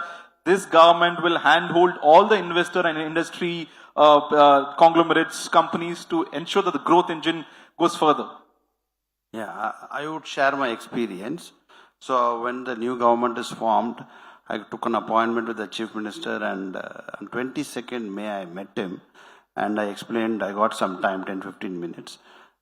this government will handhold all the investor and industry conglomerates, companies to ensure that the growth engine goes further? Yeah, I would share my experience. So when the new government is formed, I took an appointment with the Chief Minister, and on 22nd May I met him, and I explained, I got some time, 10-15 minutes,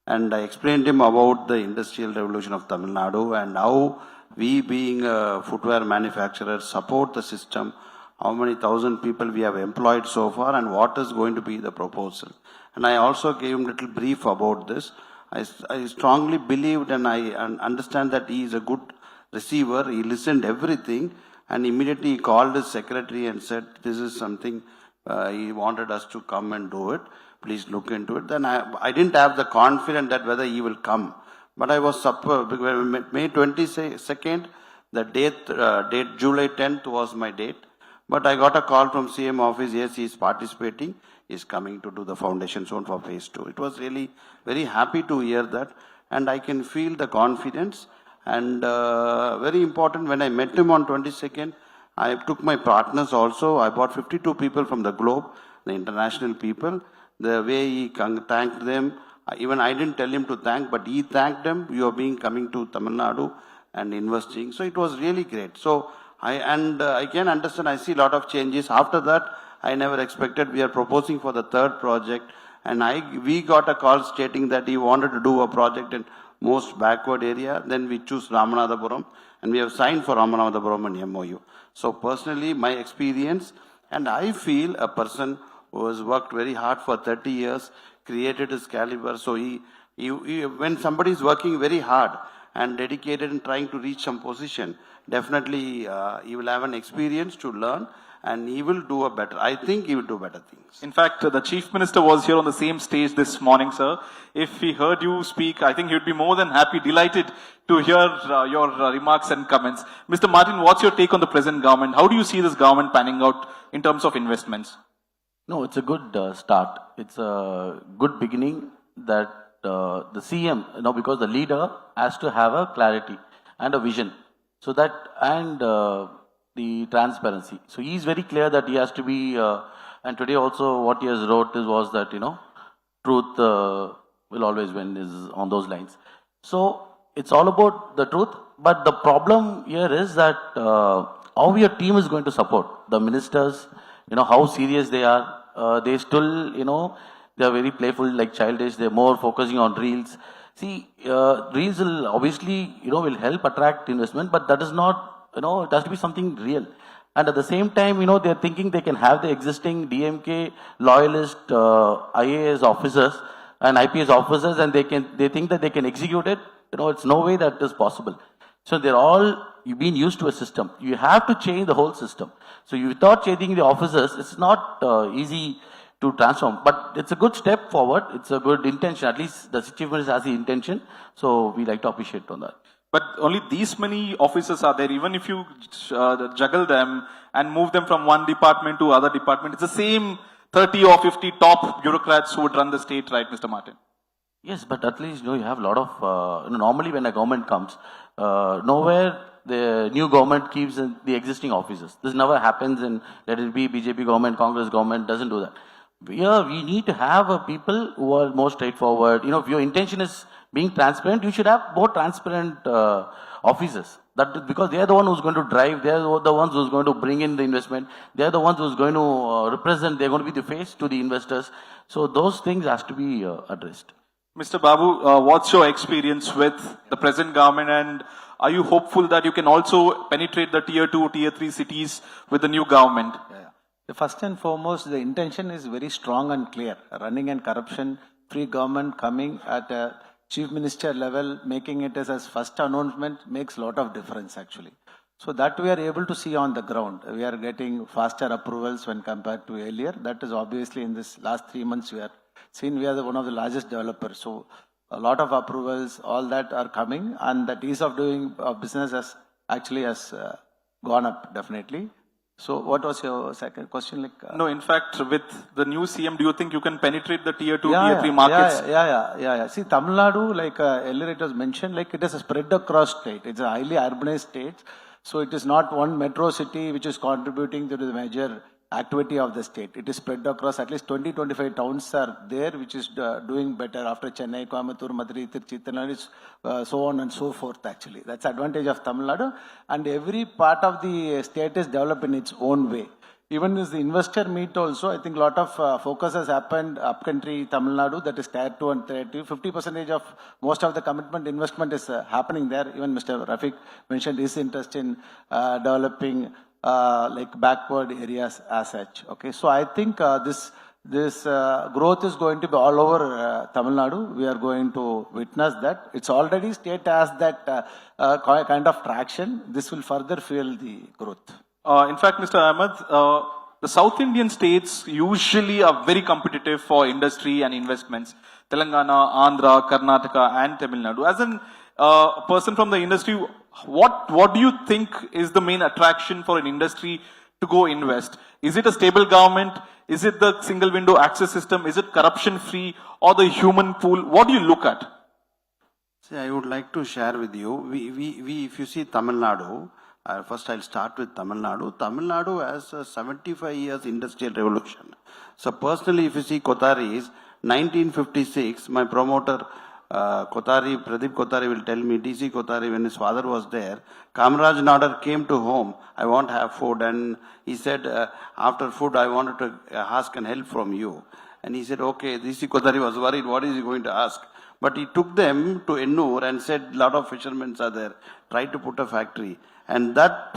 and I explained him about the industrial revolution of Tamil Nadu and how we being a footwear manufacturer support the system, how many thousand people we have employed so far, and what is going to be the proposal. And I also gave him a little brief about this. I strongly believed and I understand that he is a good receiver. He listened everything, and immediately he called his secretary and said, this is something he wanted us to come and do it. Please look into it. Then I didn't have the confidence that whether he will come. But I was May 22nd, the date July 10th was my date. But I got a call from CM office, yes, he is participating. He is coming to do the foundation zone for phase 2. It was really very happy to hear that. And I can feel the confidence. And very important, when I met him on 22nd, I took my partners also. I brought 52 people from the globe, the international people. The way he thanked them, even I didn't tell him to thank, but he thanked them. You are coming to Tamil Nadu and investing. So it was really great. So I can understand, I see a lot of changes. After that, I never expected. We are proposing for the third project, and we got a call stating that he wanted to do a project in most backward area. Then we choose Ramanathapuram, and we have signed for Ramanathapuram and MOU. So personally, my experience, and I feel a person who has worked very hard for 30 years, created his caliber. So when somebody is working very hard and dedicated and trying to reach some position, definitely he will have an experience to learn, and he will do I think he will do better things. In fact, the Chief Minister was here on the same stage this morning, sir. If he heard you speak, I think he would be more than happy, delighted to hear your remarks and comments. Mr. Martin, what's your take on the present government? How do you see this government panning out in terms of investments? No, it's a good start. It's a good beginning that the CM, because the leader has to have a clarity and a vision. So that, and the transparency. So he is very clear that he has to be, and today also what he has wrote was that, truth will always win, is on those lines. So it's all about the truth, but the problem here is that how your team is going to support the ministers, how serious they are. They still, they are very playful, like childish. They're more focusing on reels. See, reels will obviously, will help attract investment, but that is not, it has to be something real. And at the same time, they're thinking they can have the existing DMK loyalist IAS officers and IPS officers, and they think that they can execute it. It's no way that is possible. So they're all been used to a system. You have to change the whole system. So without changing the officers, it's not easy to transform. But it's a good step forward. It's a good intention. At least the chief minister has the intention. So we like to appreciate on that. But only these many officers are there. Even if you juggle them and move them from one department to other department, it's the same 30 or 50 top bureaucrats who would run the state, right, Mr. Martin? Yes, but at least you have a lot of, normally when a government comes, nowhere the new government keeps the existing officers. This never happens in, let it be BJP government, Congress government, doesn't do that. We need to have people who are more straightforward. If your intention is being transparent, you should have more transparent officers. That because they are the one who's going to drive, they are the ones who's going to bring in the investment, they are the ones who's going to represent, they're going to be the face to the investors. So those things has to be addressed. Mr. Babu, what's your experience with the present government, and are you hopeful that you can also penetrate the tier 2, tier 3 cities with the new government? The first and foremost, the intention is very strong and clear. Running and corruption-free government coming at a chief minister level, making it as first announcement makes a lot of difference actually. So that we are able to see on the ground. We are getting faster approvals when compared to earlier. That is obviously in this last 3 months we are seen we are one of the largest developers. So a lot of approvals, all that are coming, and that ease of doing business has gone up definitely. So what was your second question? No, in fact, with the new CM, do you think you can penetrate the tier 2, tier 3 markets? Yeah. See, Tamil Nadu, earlier it was mentioned, it is a spread across state. It's a highly urbanized state. So it is not one metro city which is contributing to the major activity of the state. It is spread across at least 20-25 towns are there which is doing better after Chennai, Coimbatore, Madurai, Tirchi, so on and so forth actually. That's the advantage of Tamil Nadu, and every part of the state is developed in its own way. Even as the investor meet also, I think a lot of focus has happened upcountry Tamil Nadu, that is tier 2 and tier 3. 50% of most of the commitment investment is happening there. Even Mr. Rafiq mentioned his interest in developing backward areas as such. Okay, so I think this growth is going to be all over Tamil Nadu. We are going to witness that. It's already state has that kind of traction. This will further fuel the growth. In fact, Mr. Ahmed, the South Indian states usually are very competitive for industry and investments. Telangana, Andhra, Karnataka, and Tamil Nadu. As a person from the industry, what do you think is the main attraction for an industry to go invest? Is it a stable government? Is it the single window access system? Is it corruption free, or the human pool? What do you look at? See, I would like to share with you. We if you see Tamil Nadu, first I'll start with Tamil Nadu. Tamil Nadu has a 75 years industrial revolution. So personally, if you see Cauvery's 1956, my promoter Pradeep Cauvery will tell me, DC Cauvery, when his father was there, Kamaraj Nadar came to home, I want to have food, and he said, after food I wanted to ask and help from you. And he said, okay, DC Cauvery was worried, what is he going to ask? But he took them to Ennur and said, a lot of fishermen are there, try to put a factory. And that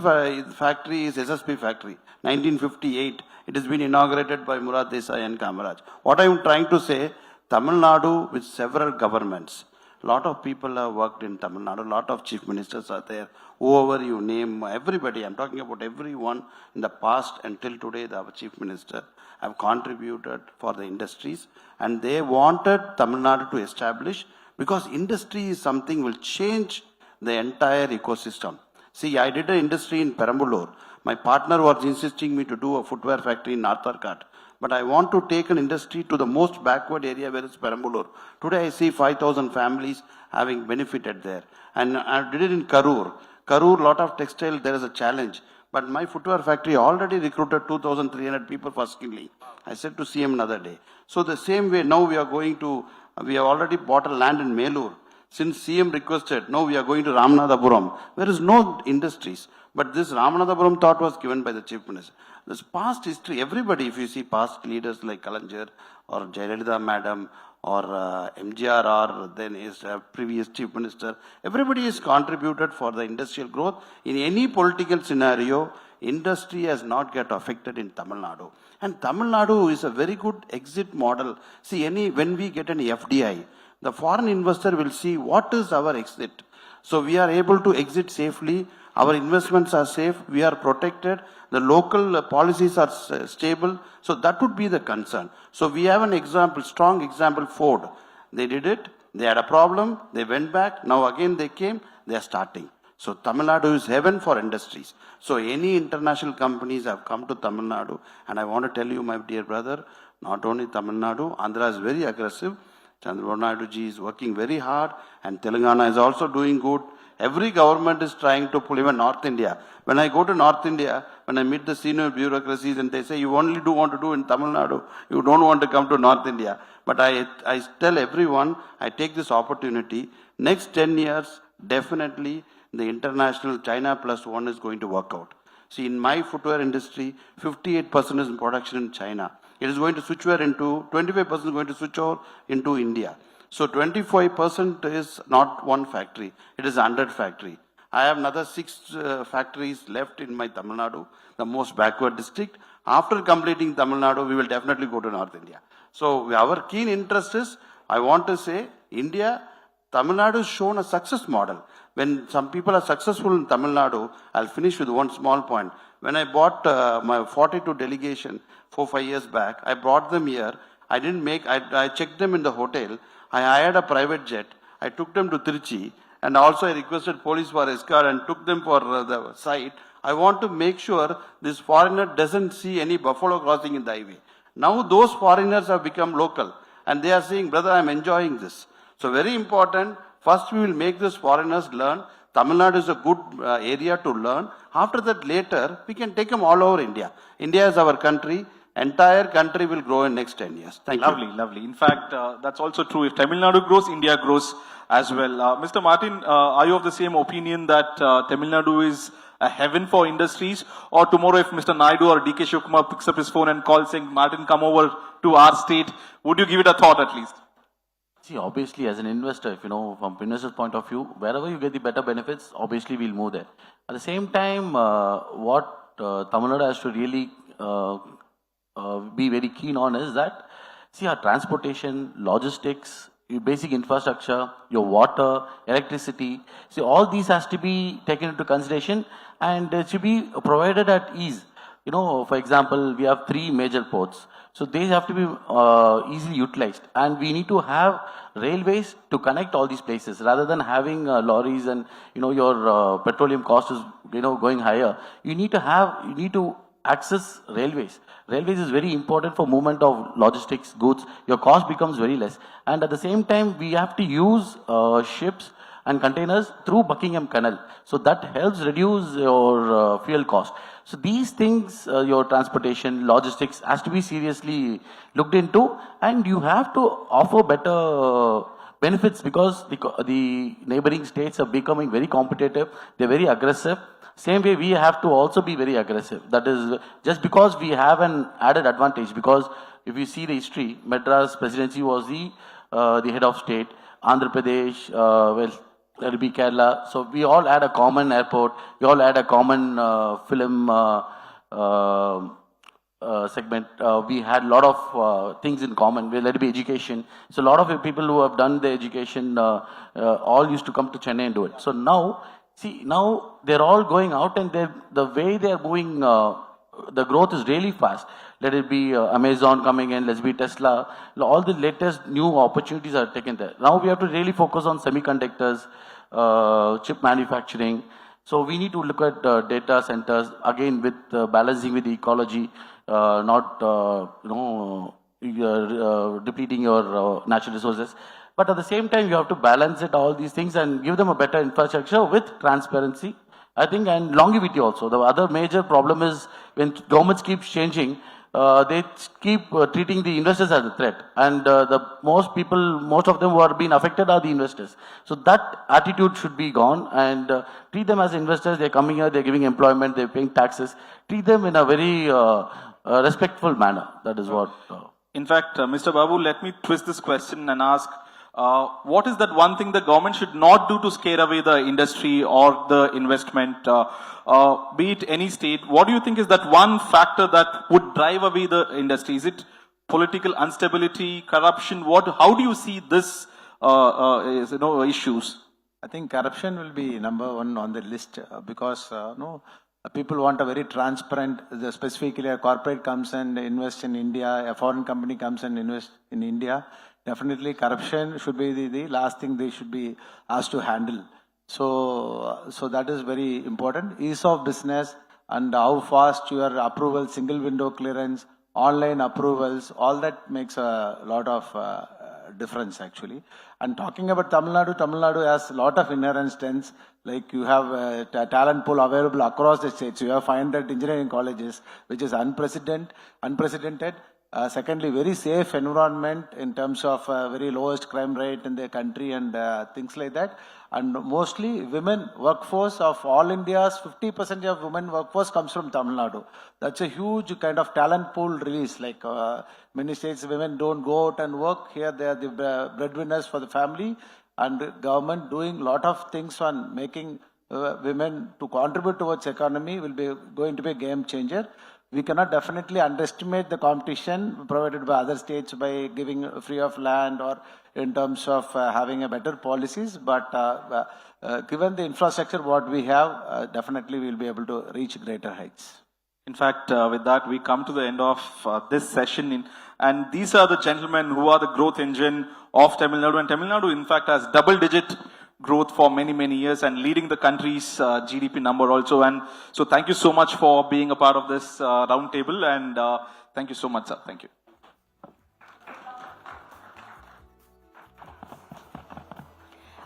factory is SSP factory, 1958. It has been inaugurated by Murad Desai and Kamaraj. What I am trying to say, Tamil Nadu with several governments. A lot of people have worked in Tamil Nadu. A lot of chief ministers are there. Whoever you name, everybody. I'm talking about everyone in the past until today. Our chief minister have contributed for the industries, and they wanted Tamil Nadu to establish, because industry is something will change the entire ecosystem. See, I did an industry in Perambulur. My partner was insisting me to do a footwear factory in North Arcot. But I want to take an industry to the most backward area where it's Perambulur. Today I see 5,000 families having benefited there. And I did it in Karur. Karur, lot of textile, there is a challenge. But my footwear factory already recruited 2,300 people for skilling. I said to CM another day. So the same way now we have already bought a land in Melur. Since CM requested, now we are going to Ramanathapuram. There is no industries. But this Ramanathapuram thought was given by the chief minister. This past history, everybody, if you see past leaders like Kalanjar or Jayalalitha madam or MGR or then his previous chief minister, everybody has contributed for the industrial growth. In any political scenario, industry has not get affected in Tamil Nadu. And Tamil Nadu is a very good exit model. See, when we get an FDI, the foreign investor will see what is our exit. So we are able to exit safely. Our investments are safe. We are protected. The local policies are stable. So that would be the concern. So we have an example, strong example, Ford. They did it. They had a problem. They went back. Now again they came. They are starting. So Tamil Nadu is heaven for industries. So any international companies have come to Tamil Nadu. And I want to tell you, my dear brother, not only Tamil Nadu, Andhra is very aggressive. Chandrababu Naidu ji is working very hard. And Telangana is also doing good. Every government is trying to pull, even North India. When I go to North India, when I meet the senior bureaucracies and they say, you only want to do in Tamil Nadu, you don't want to come to North India. But I tell everyone, I take this opportunity, next 10 years, definitely the international China plus one is going to work out. See, in my footwear industry, 58% is in production in China. It is going to switch over into, 25% is going to switch over into India. So 25% is not one factory, it is 100 factory. I have another 6 factories left in my Tamil Nadu, the most backward district. After completing Tamil Nadu, we will definitely go to North India. So our keen interest is, I want to say, India, Tamil Nadu has shown a success model. When some people are successful in Tamil Nadu, I'll finish with one small point. When I bought my 42 delegation 4-5 years back, I brought them here. I didn't make, I checked them in the hotel. I hired a private jet. I took them to Trichy. And also I requested police for escort and took them for the site. I want to make sure this foreigner doesn't see any buffalo crossing in the highway. Now those foreigners have become local. And they are saying, brother, I'm enjoying this. So very important. First we will make these foreigners learn. Tamil Nadu is a good area to learn. After that later, we can take them all over India. India is our country. Entire country will grow in next 10 years. Thank you. Lovely. In fact, that's also true. If Tamil Nadu grows, India grows as well. Mr. Martin, are you of the same opinion that Tamil Nadu is a heaven for industries? Or tomorrow if Mr. Naidu or DK Shivakumar picks up his phone and calls saying, Martin, come over to our state, would you give it a thought at least? See, obviously, as an investor, if you know, from investor's point of view, wherever you get the better benefits, obviously we'll move there. At the same time, what Tamil Nadu has to really be very keen on is that, see, our transportation, logistics, your basic infrastructure, your water, electricity, see, all these has to be taken into consideration and it should be provided at ease. You know, for example, we have 3 major ports. So they have to be easily utilized. And we need to have railways to connect all these places rather than having lorries and, you know, your petroleum cost is, you know, going higher. You need to access railways. Railways is very important for movement of logistics, goods. Your cost becomes very less. And at the same time, we have to use ships and containers through Buckingham Canal. So that helps reduce your fuel cost. So these things, your transportation, logistics has to be seriously looked into, and you have to offer better benefits because the neighboring states are becoming very competitive. They're very aggressive. Same way we have to also be very aggressive. That is just because we have an added advantage, because if you see the history, Madras presidency was the head of state, Andhra Pradesh, there will be Kerala. So we all had a common airport. We all had a common film segment. We had a lot of things in common. Let it be education. So a lot of people who have done the education all used to come to Chennai and do it. So now, see, now they're all going out and the way they're moving, the growth is really fast. Let it be Amazon coming in, let's be Tesla. All the latest new opportunities are taken there. Now we have to really focus on semiconductors, chip manufacturing. So we need to look at data centers, again with balancing with the ecology, not depleting your natural resources. But at the same time, you have to balance it, all these things, and give them a better infrastructure with transparency, I think, and longevity also. The other major problem is when governments keep changing, they keep treating the investors as a threat. And most of them who are being affected are the investors. So that attitude should be gone and treat them as investors. They're coming here, they're giving employment, they're paying taxes. Treat them in a very respectful manner. That is what... In fact, Mr. Babu, let me twist this question and ask, what is that one thing the government should not do to scare away the industry or the investment, be it any state? What do you think is that one factor that would drive away the industry? Is it political instability, corruption? How do you see this issues? I think corruption will be number one on the list because no, people want a very transparent, specifically a corporate comes and invest in India, a foreign company comes and invest in India. Definitely corruption should be the last thing they should be asked to handle. So that is very important. Ease of business and how fast your approval, single window clearance, online approvals, all that makes a lot of difference actually. And talking about Tamil Nadu has a lot of inherent strengths. Like you have a talent pool available across the states. You have 500 engineering colleges, which is unprecedented. Secondly, very safe environment in terms of very lowest crime rate in the country and things like that. And mostly women workforce of all India's 50% of women workforce comes from Tamil Nadu. That's a huge kind of talent pool release. Like many states, women don't go out and work. Here they are the breadwinners for the family, and government doing lot of things on making women to contribute towards economy will be going to be a game changer. We cannot definitely underestimate the competition provided by other states by giving free of land or in terms of having a better policies. But given the infrastructure what we have, definitely we will be able to reach greater heights. In fact, with that, we come to the end of this session. And these are the gentlemen who are the growth engine of Tamil Nadu. And Tamil Nadu, in fact, has double-digit growth for many, many years and leading the country's GDP number also. And so thank you so much for being a part of this round table. And thank you so much, sir. Thank you.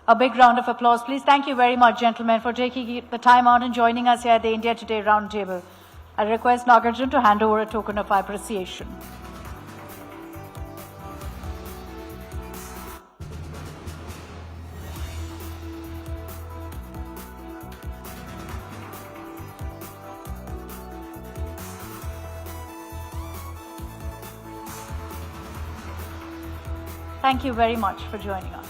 A big round of applause, please. Thank you very much, gentlemen, for taking the time out and joining us here at the India Today Roundtable. I request Nagarjun to hand over a token of appreciation. Thank you very much for joining us.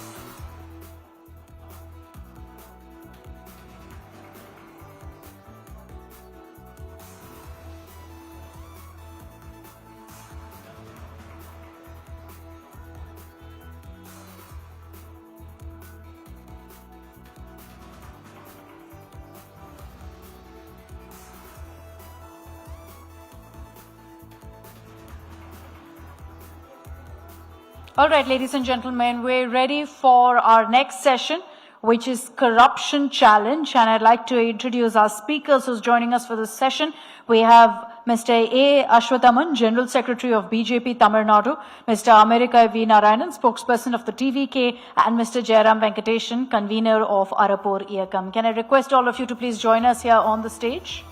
All right, ladies and gentlemen, we're ready for our next session, which is Corruption Challenge. And I'd like to introduce our speakers who's joining us for this session. We have Mr. A. Ashwathaman, General Secretary of BJP Tamil Nadu, Mr. America V. Narayanan, spokesperson of the TVK, and Mr. Jairam Venkateshan, convener of Arapur Iyakam. Can I request all of you to please join us here on the stage?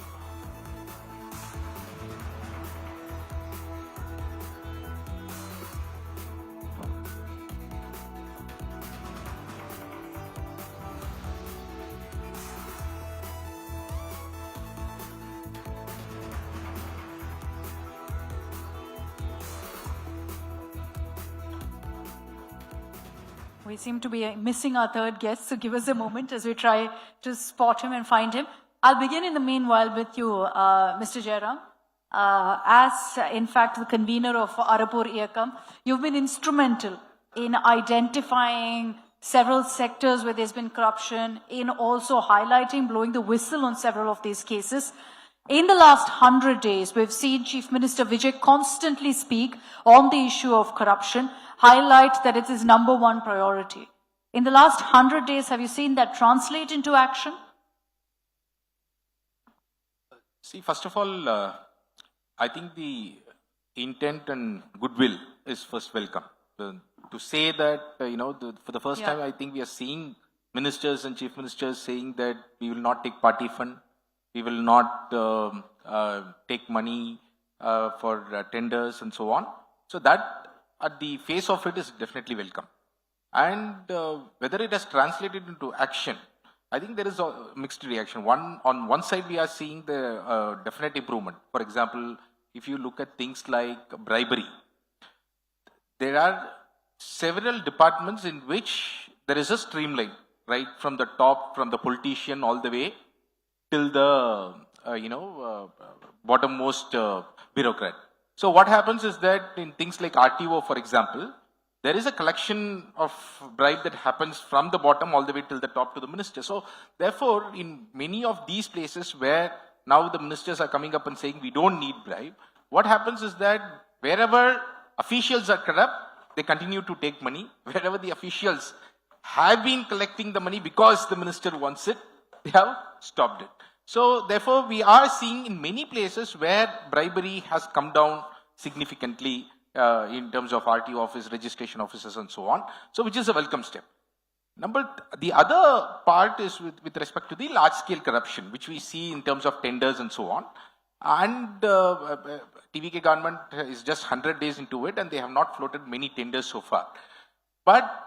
We seem to be missing our third guest, so give us a moment as we try to spot him and find him. I'll begin in the meanwhile with you, Mr. Jairam. As, in fact, the convener of Arapur Iyakam, you've been instrumental in identifying several sectors where there's been corruption, in also highlighting, blowing the whistle on several of these cases. In the last 100 days, we've seen Chief Minister Vijay constantly speak on the issue of corruption, highlight that it is number one priority. In the last 100 days, have you seen that translate into action? See, first of all, I think the intent and goodwill is first welcome. To say that, for the first time, I think we are seeing ministers and chief ministers saying that we will not take party fund, we will not take money for tenders and so on. So that, at the face of it, is definitely welcome. And whether it has translated into action, I think there is a mixed reaction. On one side, we are seeing the definite improvement. For example, if you look at things like bribery, there are several departments in which there is a streamline, right, from the top, from the politician all the way till the bottommost bureaucrat. So what happens is that in things like RTO, for example, there is a collection of bribe that happens from the bottom all the way till the top to the minister. So therefore, in many of these places where now the ministers are coming up and saying we don't need bribe, what happens is that wherever officials are corrupt, they continue to take money. Wherever the officials have been collecting the money because the minister wants it, they have stopped it. So therefore, we are seeing in many places where bribery has come down significantly in terms of RTO office, registration offices and so on. So which is a welcome step. The other part is with respect to the large scale corruption, which we see in terms of tenders and so on. And TVK government is just 100 days into it and they have not floated many tenders so far. But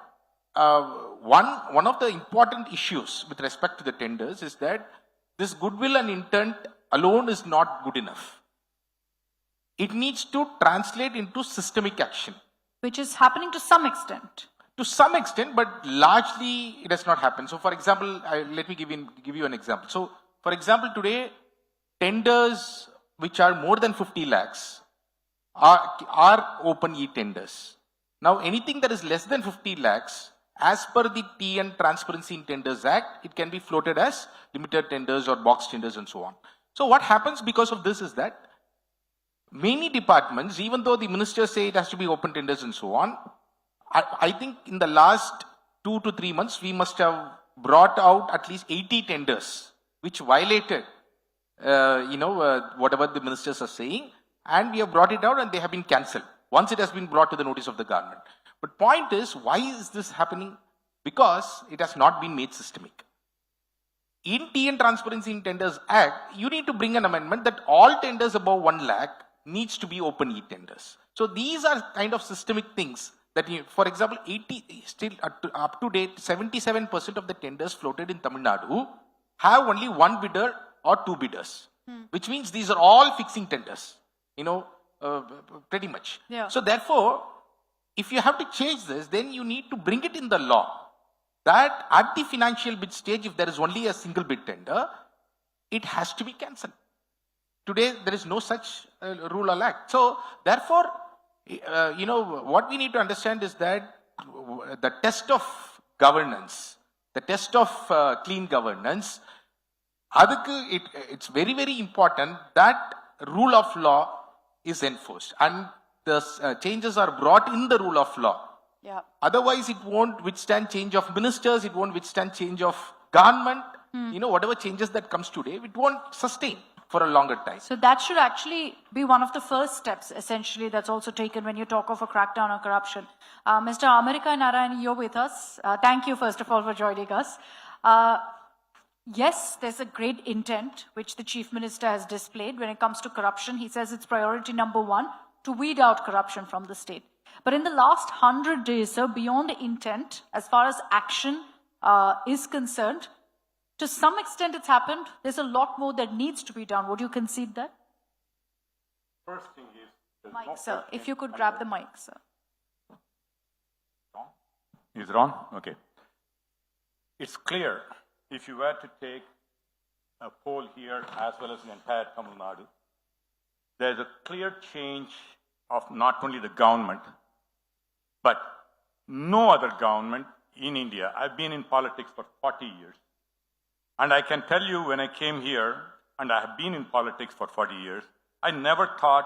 one of the important issues with respect to the tenders is that this goodwill and intent alone is not good enough. It needs to translate into systemic action. Which is happening to some extent. To some extent, but largely it has not happened. So for example, let me give you an example. So for example, today, tenders which are more than 50 lakhs are open e-tenders. Now anything that is less than 50 lakhs, as per the TN Transparency in Tenders Act, it can be floated as limited tenders or box tenders and so on. So what happens because of this is that many departments, even though the ministers say it has to be open tenders and so on, I think in the last 2 to 3 months, we must have brought out at least 80 tenders which violated, whatever the ministers are saying, and we have brought it out and they have been cancelled once it has been brought to the notice of the government. But point is, why is this happening? Because it has not been made systemic. In TN Transparency in Tenders Act, you need to bring an amendment that all tenders above 1 lakh needs to be open e-tenders. So these are kind of systemic things that, for example, up to date, 77% of the tenders floated in Tamil Nadu have only 1 bidder or 2 bidders, which means these are all fixing tenders, pretty much. Yeah. So therefore, if you have to change this, then you need to bring it in the law that at the financial bid stage, if there is only a single bid tender, it has to be cancelled. Today, there is no such rule or act. So therefore, what we need to understand is that the test of governance, the test of clean governance, it's very, very important that rule of law is enforced and the changes are brought in the rule of law. Yeah. Otherwise, it won't withstand change of ministers, it won't withstand change of government. Whatever changes that comes today, it won't sustain for a longer time. So that should actually be one of the first steps, essentially, that's also taken when you talk of a crackdown on corruption. Mr. America Narayan, you're with us. Thank you, first of all, for joining us. Yes, there's a great intent which the Chief Minister has displayed when it comes to corruption. He says it's priority number 1 to weed out corruption from the state. But in the last 100 days, sir, beyond the intent, as far as action is concerned, to some extent it's happened. There's a lot more that needs to be done. Would you concede that? First thing is... Mic, sir. If you could grab the mic, sir. Is it on? Okay. It's clear, if you were to take a poll here as well as the entire Tamil Nadu, there's a clear change of not only the government, but no other government in India. I've been in politics for 40 years. And I can tell you when I came here, and I have been in politics for 40 years, I never thought,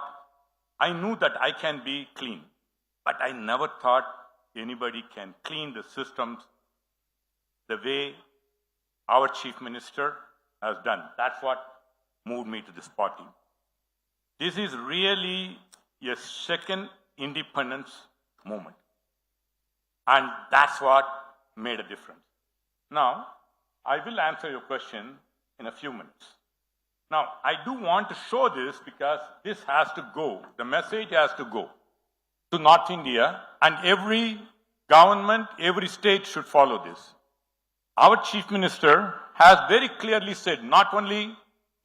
I knew that I can be clean, but I never thought anybody can clean the systems the way our Chief Minister has done. That's what moved me to this party. This is really a second independence movement. And that's what made a difference. Now, I will answer your question in a few minutes. Now, I do want to show this because this has to go. The message has to go to North India, and every government, every state should follow this. Our Chief Minister has very clearly said, not only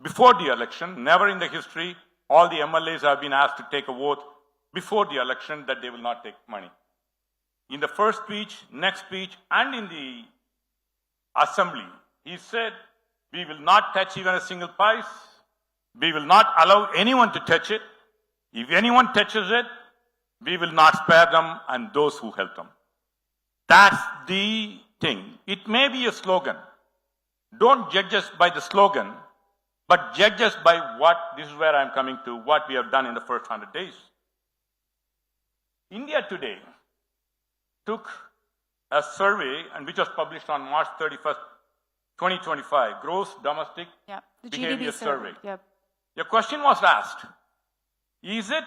before the election, never in the history, all the MLAs have been asked to take a vote before the election that they will not take money. In the first speech, next speech, and in the assembly, he said, we will not touch even a single pice. We will not allow anyone to touch it. If anyone touches it, we will not spare them and those who help them. That's the thing. It may be a slogan. Don't judge us by the slogan, but judge us by what, this is where I'm coming to, what we have done in the first 100 days. India Today took a survey, and which was published on March 31st, 2025, Gross Domestic the Behavior GDP Survey. Yep. The question was asked, is it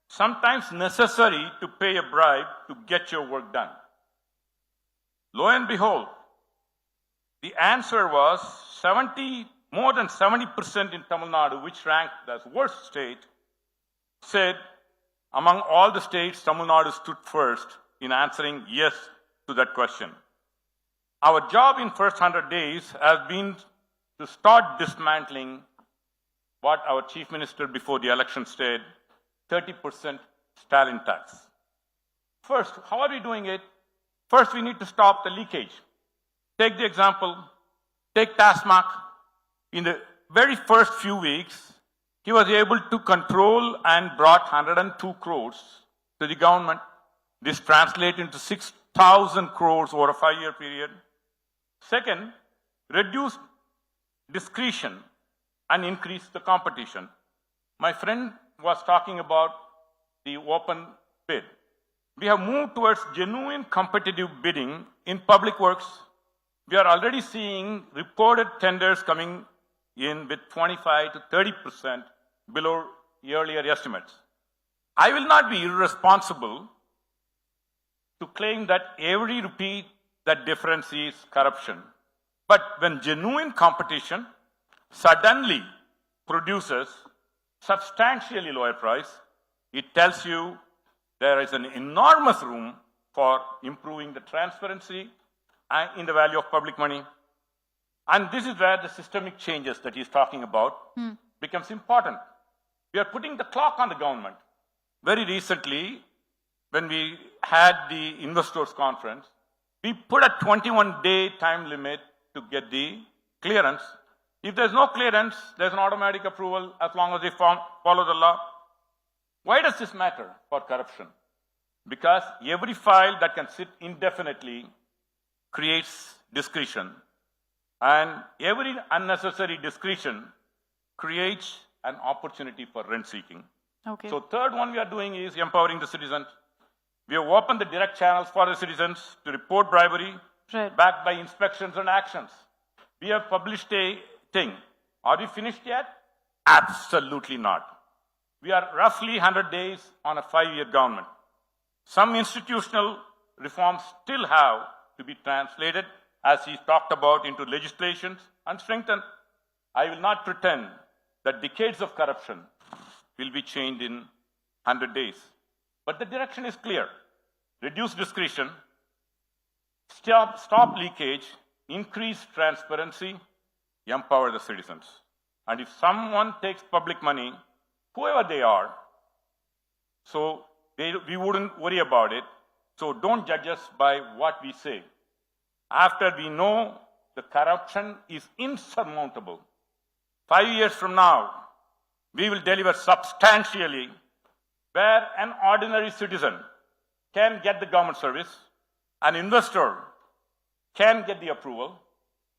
sometimes necessary to pay a bribe to get your work done? Lo and behold, the answer was more than 70% in Tamil Nadu, which ranked as worst state, said among all the states, Tamil Nadu stood first in answering yes to that question. Our job in first 100 days has been to start dismantling what our chief minister before the election said, 30% Stalin tax. First, how are we doing it? First, we need to stop the leakage. Take the example, take Tasmak. In the very first few weeks, he was able to control and brought 102 crores to the government. This translates into 6,000 crores over a 5-year period. Second, reduce discretion and increase the competition. My friend was talking about the open bid. We have moved towards genuine competitive bidding in public works. We are already seeing reported tenders coming in with 25 to 30% below earlier estimates. I will not be irresponsible to claim that every rupee that difference is corruption. But when genuine competition suddenly produces substantially lower price, it tells you there is an enormous room for improving the transparency and in the value of public money. And this is where the systemic changes that he's talking about becomes important. We are putting the clock on the government. Very recently, when we had the investors conference, we put a 21-day time limit to get the clearance. If there's no clearance, there's an automatic approval as long as they follow the law. Why does this matter for corruption? Because every file that can sit indefinitely creates discretion. And every unnecessary discretion creates an opportunity for rent seeking. Okay. So third one we are doing is empowering the citizens. We have opened the direct channels for the citizens to report bribery, backed by inspections and actions. We have published a thing. Are we finished yet? Absolutely not. We are roughly 100 days on a 5-year government. Some institutional reforms still have to be translated, as he talked about, into legislation and strengthened. I will not pretend that decades of corruption will be changed in 100 days. But the direction is clear. Reduce discretion, stop leakage, increase transparency, empower the citizens. And if someone takes public money, whoever they are, so we wouldn't worry about it. So don't judge us by what we say. After we know the corruption is insurmountable, 5 years from now, we will deliver substantially where an ordinary citizen can get the government service, an investor can get the approval,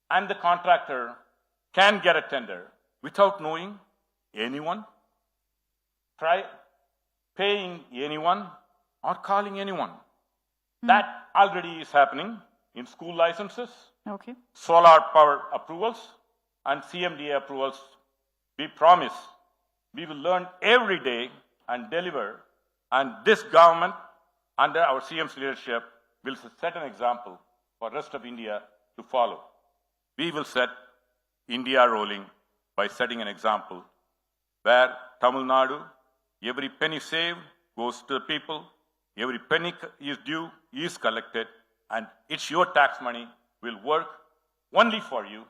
and the contractor can get a tender without knowing anyone, paying anyone, or calling anyone. That already is happening in school licenses, solar power approvals, and CMDA approvals. We promise we will learn every day and deliver, and this government, under our CM's leadership, will set an example for the rest of India to follow. We will set India rolling by setting an example where Tamil Nadu, every penny saved goes to the people, every penny is due is collected, and it's your tax money will work only for you,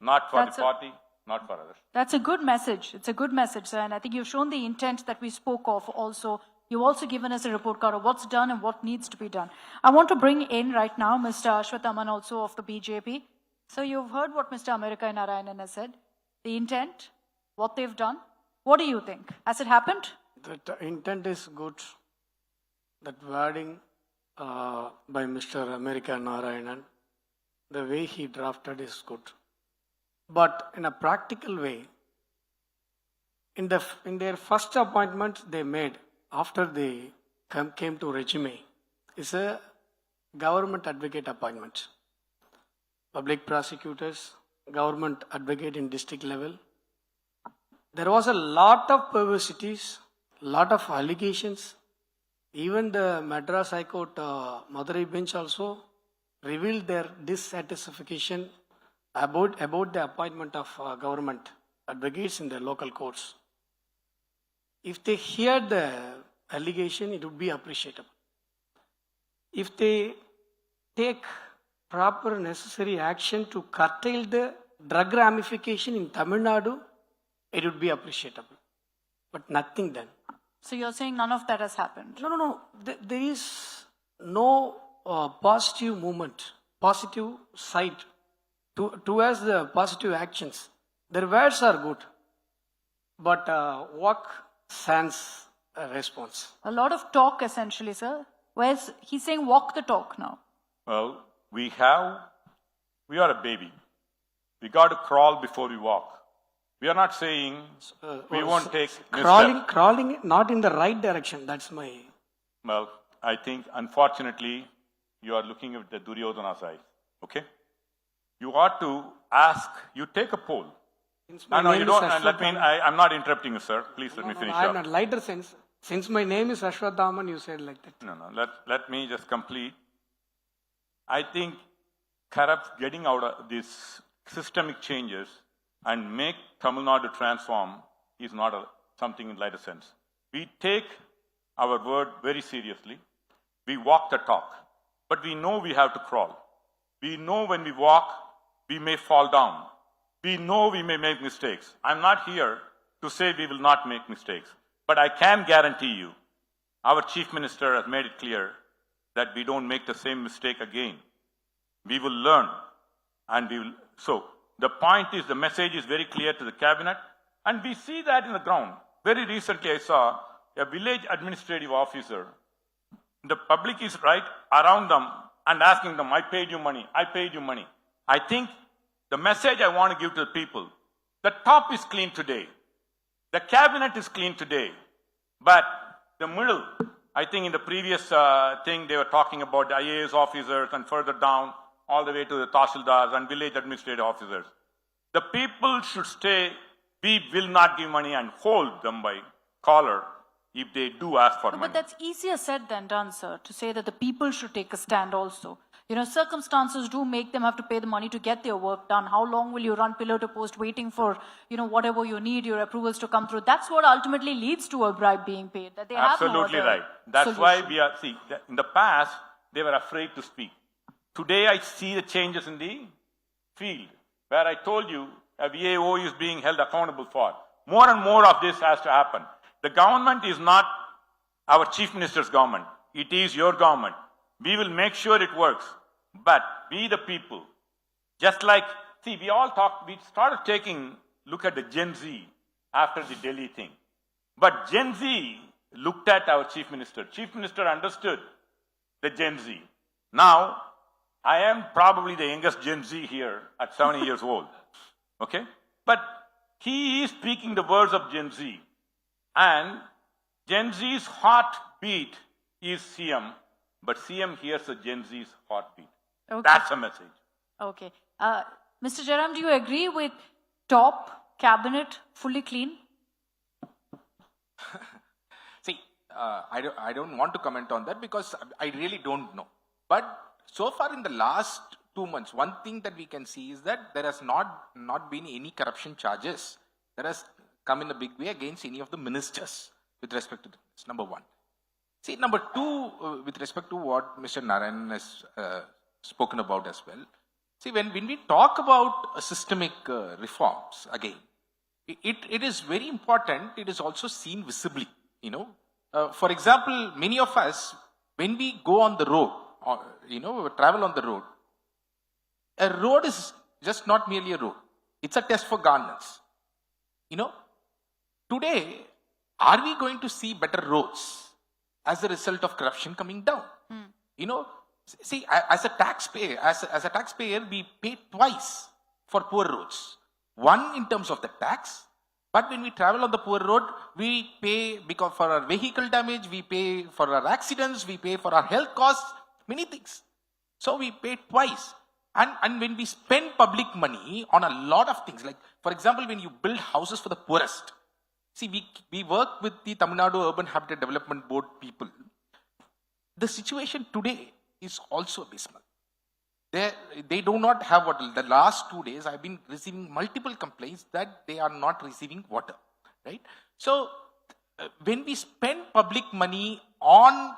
not for the party, not for others. That's a good message. It's a good message, sir. And I think you've shown the intent that we spoke of also. You've also given us a report card of what's done and what needs to be done. I want to bring in right now Mr. Ashwathaman also of the BJP. So you've heard what Mr. America Narayanan has said. The intent, what they've done. What do you think? Has it happened? The intent is good. that wording by Mr. America Narayanan, the way he drafted is good. But in a practical way, in their first appointment they made after they came to regime is a government advocate appointment. Public prosecutors, government advocate in district level. There was a lot of perversities, lot of allegations. Even the Madras High Court Madurai bench also revealed their dissatisfaction about the appointment of government advocates in the local courts. If they hear the allegation, it would be appreciable. If they take proper necessary action to curtail the drug ramification in Tamil Nadu, it would be appreciable. But nothing done. So you're saying none of that has happened? No. There is no positive movement, positive side towards the positive actions. Their words are good, but work sans response. A lot of talk essentially, sir. Whereas he's saying walk the talk now. Well, we are a baby. We got to crawl before we walk. We are not saying we won't take crawling, not in the right direction. That's my. Well, I think unfortunately you are looking at the Duryodhana side. Okay, you ought to ask. You take a poll. No, you don't. I'm not interrupting you, sir. Please let me finish up. I'm not lighter sense. Since my name is Ashwathaman, you said like that. No. Let me just complete. I think getting out of these systemic changes and make Tamil Nadu transform is not something in lighter sense. We take our word very seriously. We walk the talk. But we know we have to crawl. We know when we walk, we may fall down. We know we may make mistakes. I'm not here to say we will not make mistakes. But I can guarantee you, our Chief Minister has made it clear that we don't make the same mistake again. We will learn and we will. So the point is, the message is very clear to the cabinet, and we see that in the ground. Very recently I saw a village administrative officer. The public is right around them and asking them, I paid you money. I think the message I want to give to the people, the top is clean today. The cabinet is clean today. But the middle, I think in the previous thing they were talking about the IAS officers and further down all the way to the Tahsildars and village administrative officers. The people should stay. We will not give money and hold them by collar if they do ask for money. But that's easier said than done, sir, to say that the people should take a stand also. Circumstances do make them have to pay the money to get their work done. How long will you run pillar to post waiting for, whatever you need, your approvals to come through? That's what ultimately leads to a bribe being paid. That they Absolutely have no right. That's why in the past, they were afraid to speak. Today, I see the changes in the field, where I told you a VAO is being held accountable for. More and more of this has to happen. The government is not our Chief Minister's government. It is your government. We will make sure it works. But we the people, just like, we started look at the Gen Z after the Delhi thing. But Gen Z looked at our Chief Minister. Chief Minister understood the Gen Z. Now, I am probably the youngest Gen Z here at 70 years old. Okay? But he is speaking the words of Gen Z. And Gen Z's heartbeat is CM. But CM hears the Gen Z's heartbeat. Okay. That's a message. Okay. Mr. Jairam, do you agree with top cabinet fully clean? See, I don't want to comment on that because I really don't know. But so far in the last 2 months, one thing that we can see is that there has not been any corruption charges that has come in a big way against any of the ministers with respect to this, number one. See, number two, with respect to what Mr. Narayan has spoken about as well. See, when we talk about systemic reforms, again, it is very important. It is also seen visibly, For example, many of us, when we go on the road, travel on the road, a road is just not merely a road. It's a test for governance. Today, are we going to see better roads as a result of corruption coming down. You know, see, as a taxpayer, we pay twice for poor roads. One in terms of the tax, but when we travel on the poor road, we pay because for our vehicle damage, we pay for our accidents, we pay for our health costs, many things. So we pay twice. And when we spend public money on a lot of things, like for example, when you build houses for the poorest, see, we work with the Tamil Nadu Urban Habitat Development Board people. The situation today is also abysmal. They do not have water. The last 2 days, I've been receiving multiple complaints that they are not receiving water, right? So when we spend public money on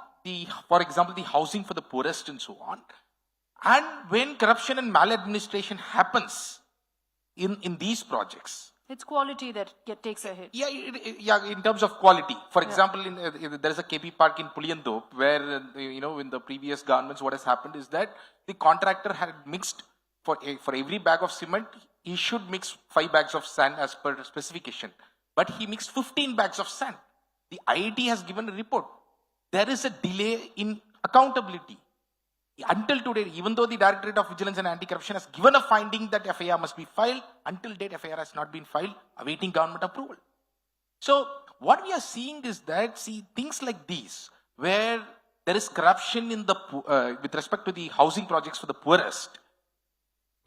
for example, the housing for the poorest and so on, and when corruption and maladministration happens in these projects, It's quality that takes a hit. Yeah, in terms of quality. For example, there is a KP park in Puliyandop where, you know, in the previous governments, what has happened is that the contractor had mixed, for every bag of cement, he should mix 5 bags of sand as per specification. But he mixed 15 bags of sand. The IIT has given a report. There is a delay in accountability. Until today, even though the Directorate of Vigilance and Anti-Corruption has given a finding that FIR must be filed, until date FIR has not been filed, awaiting government approval. So what we are seeing is that, see, things like these, where there is corruption in the with respect to the housing projects for the poorest,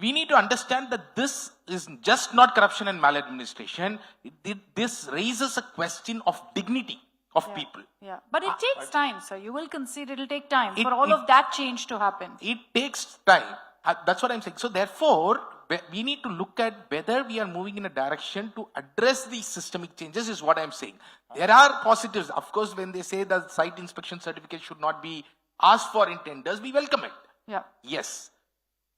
we need to understand that this is just not corruption and maladministration. This raises a question of dignity of people. Yeah, but it takes time, sir. You will concede it'll take time for all of that change to happen. It takes time. That's what I'm saying. So therefore, we need to look at whether we are moving in a direction to address these systemic changes is what I'm saying. There are positives. Of course, when they say that site inspection certificate should not be asked for in tenders, we welcome it. Yeah. Yes.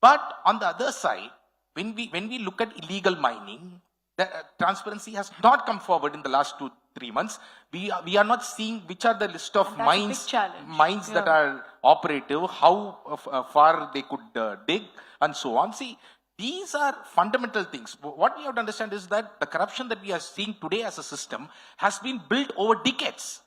But on the other side, when we look at illegal mining, the transparency has not come forward in the last 2-3 months. We are not seeing which are the list of mines that are operative, how far they could dig, and so on. See, these are fundamental things. What we have to understand is that the corruption that we are seeing today as a system has been built over decades.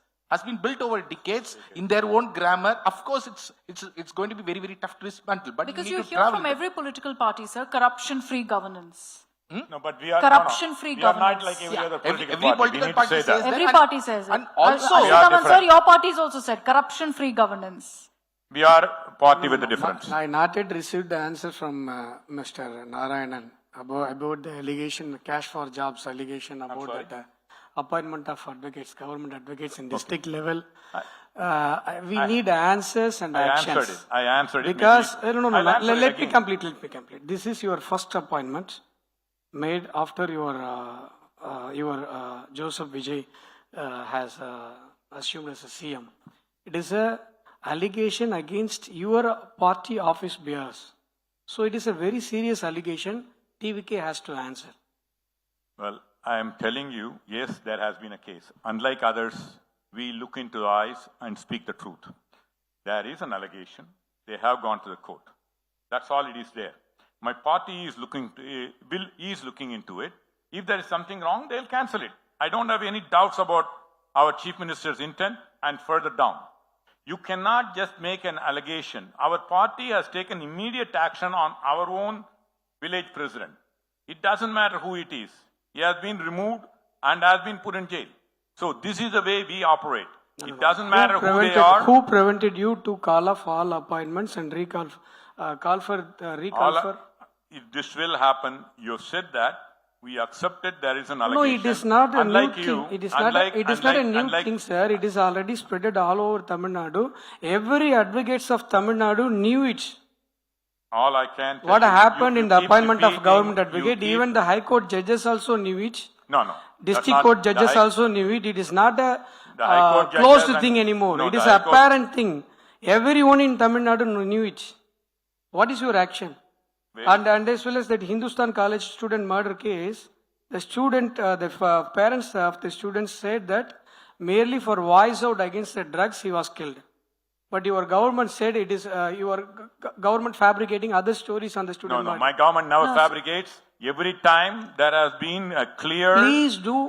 In their own grammar. Of course, it's going to be very, very tough to dismantle. But because you hear from every political party, sir, corruption-free governance. No, but we are corruption-free We are governance. not like every other political every party. political party says that. Every party says it. And also, sir, your party's also said corruption-free governance. We are a party with a difference. I not yet received the answer from Mr. Narayanan about the allegation, cash for jobs allegation about the appointment of advocates, government advocates in district level. We need answers and actions. I answered it. Because, no. Let me complete. This is your first appointment made after your Joseph Vijay has assumed as a CM. It is a allegation against your party office bearers. So it is a very serious allegation. TVK has to answer. Well, I am telling you, yes, there has been a case. Unlike others, we look into the eyes and speak the truth. There is an allegation. They have gone to the court. That's all it is there. My party is looking into it. If there is something wrong, they'll cancel it. I don't have any doubts about our Chief Minister's intent. And further down, you cannot just make an allegation. Our party has taken immediate action on our own village president. It doesn't matter who it is. He has been removed and has been put in jail. So this is the way we operate. It doesn't matter who they are. Who prevented you to call off all appointments and recall for? If this will happen, you said that. We accepted there is an allegation. No, it is not a unlike new you, thing. It is not a new thing, sir. It is already spreaded all over Tamil Nadu. Every advocates of Tamil Nadu knew it. All I can tell What you, happened you in the keep appointment of repeating, government advocate, even the High Court judges also knew it. No. District Court judges also knew it. It is not a High Court closed judges thing anymore. No, It is the High a Court- apparent thing. Everyone in Tamil Nadu knew it. What is your action? And as well as that Hindustan College student murder case, the parents of the students said that merely for voice out against the drugs he was killed. But your government said it is your government fabricating other stories on the student murder. My government never fabricates. every time there has been a clear. Please do.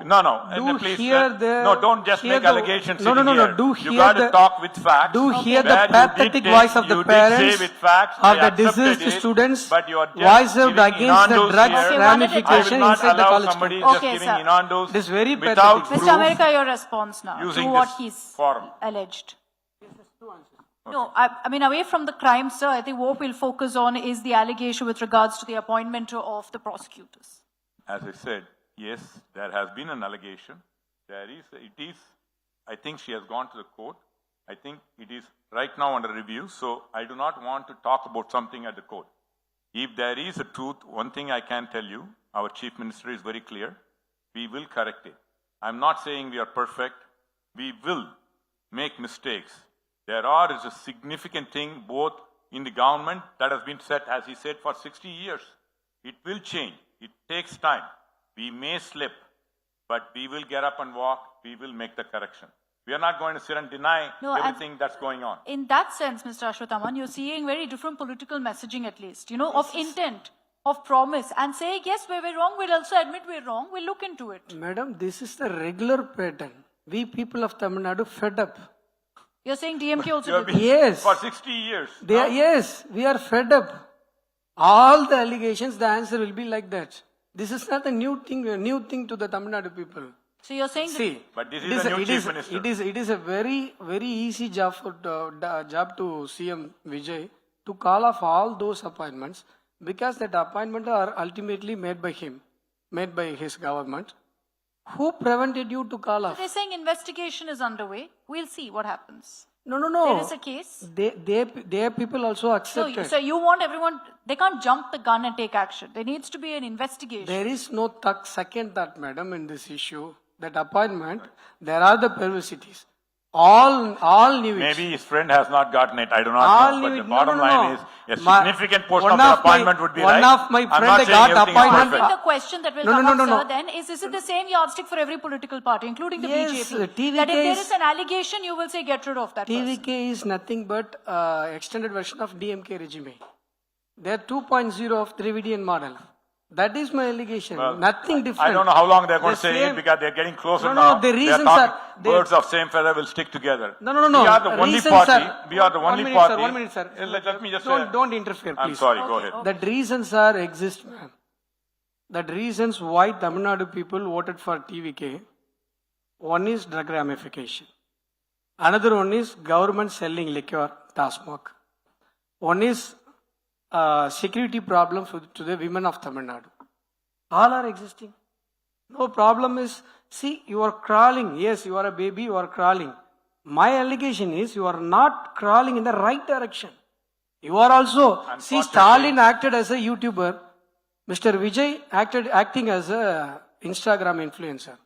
Please, hear the. no, don't just hear make the- allegations. No, no, sitting no, no. here. Do You hear got to the. talk with facts. Do hear the Where you pathetic did voice take- of the you did parents say with facts, of I the accepted deceased it, students but you are just voiced giving against the innuendos drugs here. Okay, ramification I will not inside the allow college somebody campus. just Okay, giving sir. innuendos This is very without pathetic. proof Mr. America, your response now using to what this he's forum. alleged. No, I mean, away from the crime, sir, I think what we'll focus on is the allegation with regards to the appointment of the prosecutors. As I said, yes, there has been an allegation. I think she has gone to the court. I think it is right now under review, so I do not want to talk about something at the court. If there is a truth, one thing I can tell you, our Chief Minister is very clear. We will correct it. I'm not saying we are perfect. We will make mistakes. There is a significant thing both in the government that has been set, as he said, for 60 years. It will change. It takes time. We may slip, but we will get up and walk. We will make the correction. We are not going to sit and deny everything that's going on. In that sense, Mr. Ashwathaman, you're seeing very different political messaging at least, of intent, of promise, and saying, yes, where we're wrong, we'll also admit we're wrong, we'll look into it. Madam, this is the regular pattern. We people of Tamil Nadu fed up. You're saying DMK also You have did been Yes. for 60 years. Yes, we are fed up. All the allegations, the answer will be like that. This is not a new thing to the Tamil Nadu people. So you're saying See, But this is a new Chief Minister. it is a very, very easy job to CM Vijay to call off all those appointments because that appointments are ultimately made by him, made by his government. Who prevented you to call off? they're saying investigation is underway. We'll see what happens. No. There is a case. Their people also accepted. So you want everyone, they can't jump the gun and take action. There needs to be an investigation. There is no second thought, madam, in this issue. That appointment, there are the perversities. All knew it. Maybe his friend has not gotten it. I do All not know. But knew the it. bottom line is a significant portion of one the of my- appointment would be one right. of my I'm friend not saying got everything is appointment. perfect. The question that will No, come no, up, no, sir, no. then is it the same yardstick for every political party, including the Yes, BJP? TVK That if there is- is an allegation, you will say get rid of that person. TVK is nothing but extended version of DMK regime. They are 2.0 of Dravidian model. That is my allegation. Well, Nothing different. I don't know how long they're going to The say it same- because they're getting closer No, now. no, the They reasons talking, are- they- birds of same feather will stick together. No. We are the only Reasons party. are- We are the One only minute, party. sir, 1 minute, sir. Let me just Don't interfere, please. I'm sorry. Go ahead. That reasons are exist, ma'am. That reasons why Tamil Nadu people voted for TVK. One is drug ramification. Another one is government selling liquor, Tasmak. One is security problems to the women of Tamil Nadu. All are existing. No problem is, see, you are crawling. Yes, you are a baby, you are crawling. My allegation is you are not crawling in the right direction. You are also, see, Stalin acted as a YouTuber. Mr. Vijay acting as a Instagram influencer.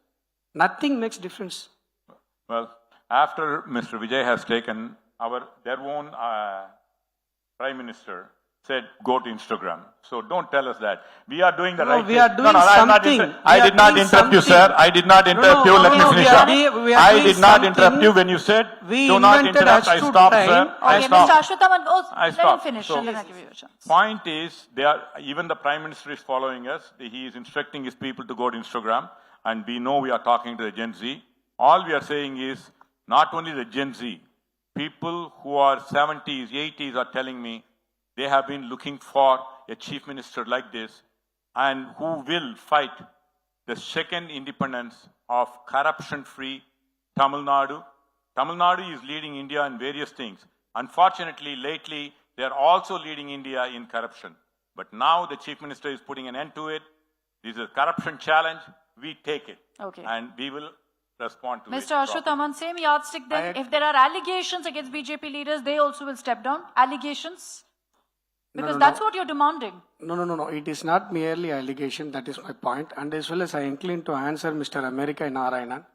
Nothing makes difference. Well, after Mr. Vijay has taken their own Prime Minister said go to Instagram. So don't tell us that. We are doing the right we thing. are doing something. I did not interrupt you, sir. I did not interrupt you. Let me finish up. I did not interrupt you when you said do not interrupt. I stopped, sir. I Okay, stopped. Mr. Ashwathaman, I let him stopped. finish So, and then I'll give you a chance. point is, even the Prime Minister is following us. He is instructing his people to go to Instagram. And we know we are talking to the Gen Z. All we are saying is, not only the Gen Z, people who are 70s, 80s are telling me they have been looking for a chief minister like this and who will fight the second independence of corruption-free Tamil Nadu. Tamil Nadu is leading India in various things. Unfortunately, lately, they are also leading India in corruption. But now the chief minister is putting an end to it. This is a corruption challenge. We take it. Okay. And we will respond to it. Mr. Ashwathaman, same yardstick then. If there are allegations against BJP leaders, they also will step down. Allegations? Because that's what you're demanding. No. It is not merely allegation. That is my point. And as well as I incline to answer Mr. America Narayanan.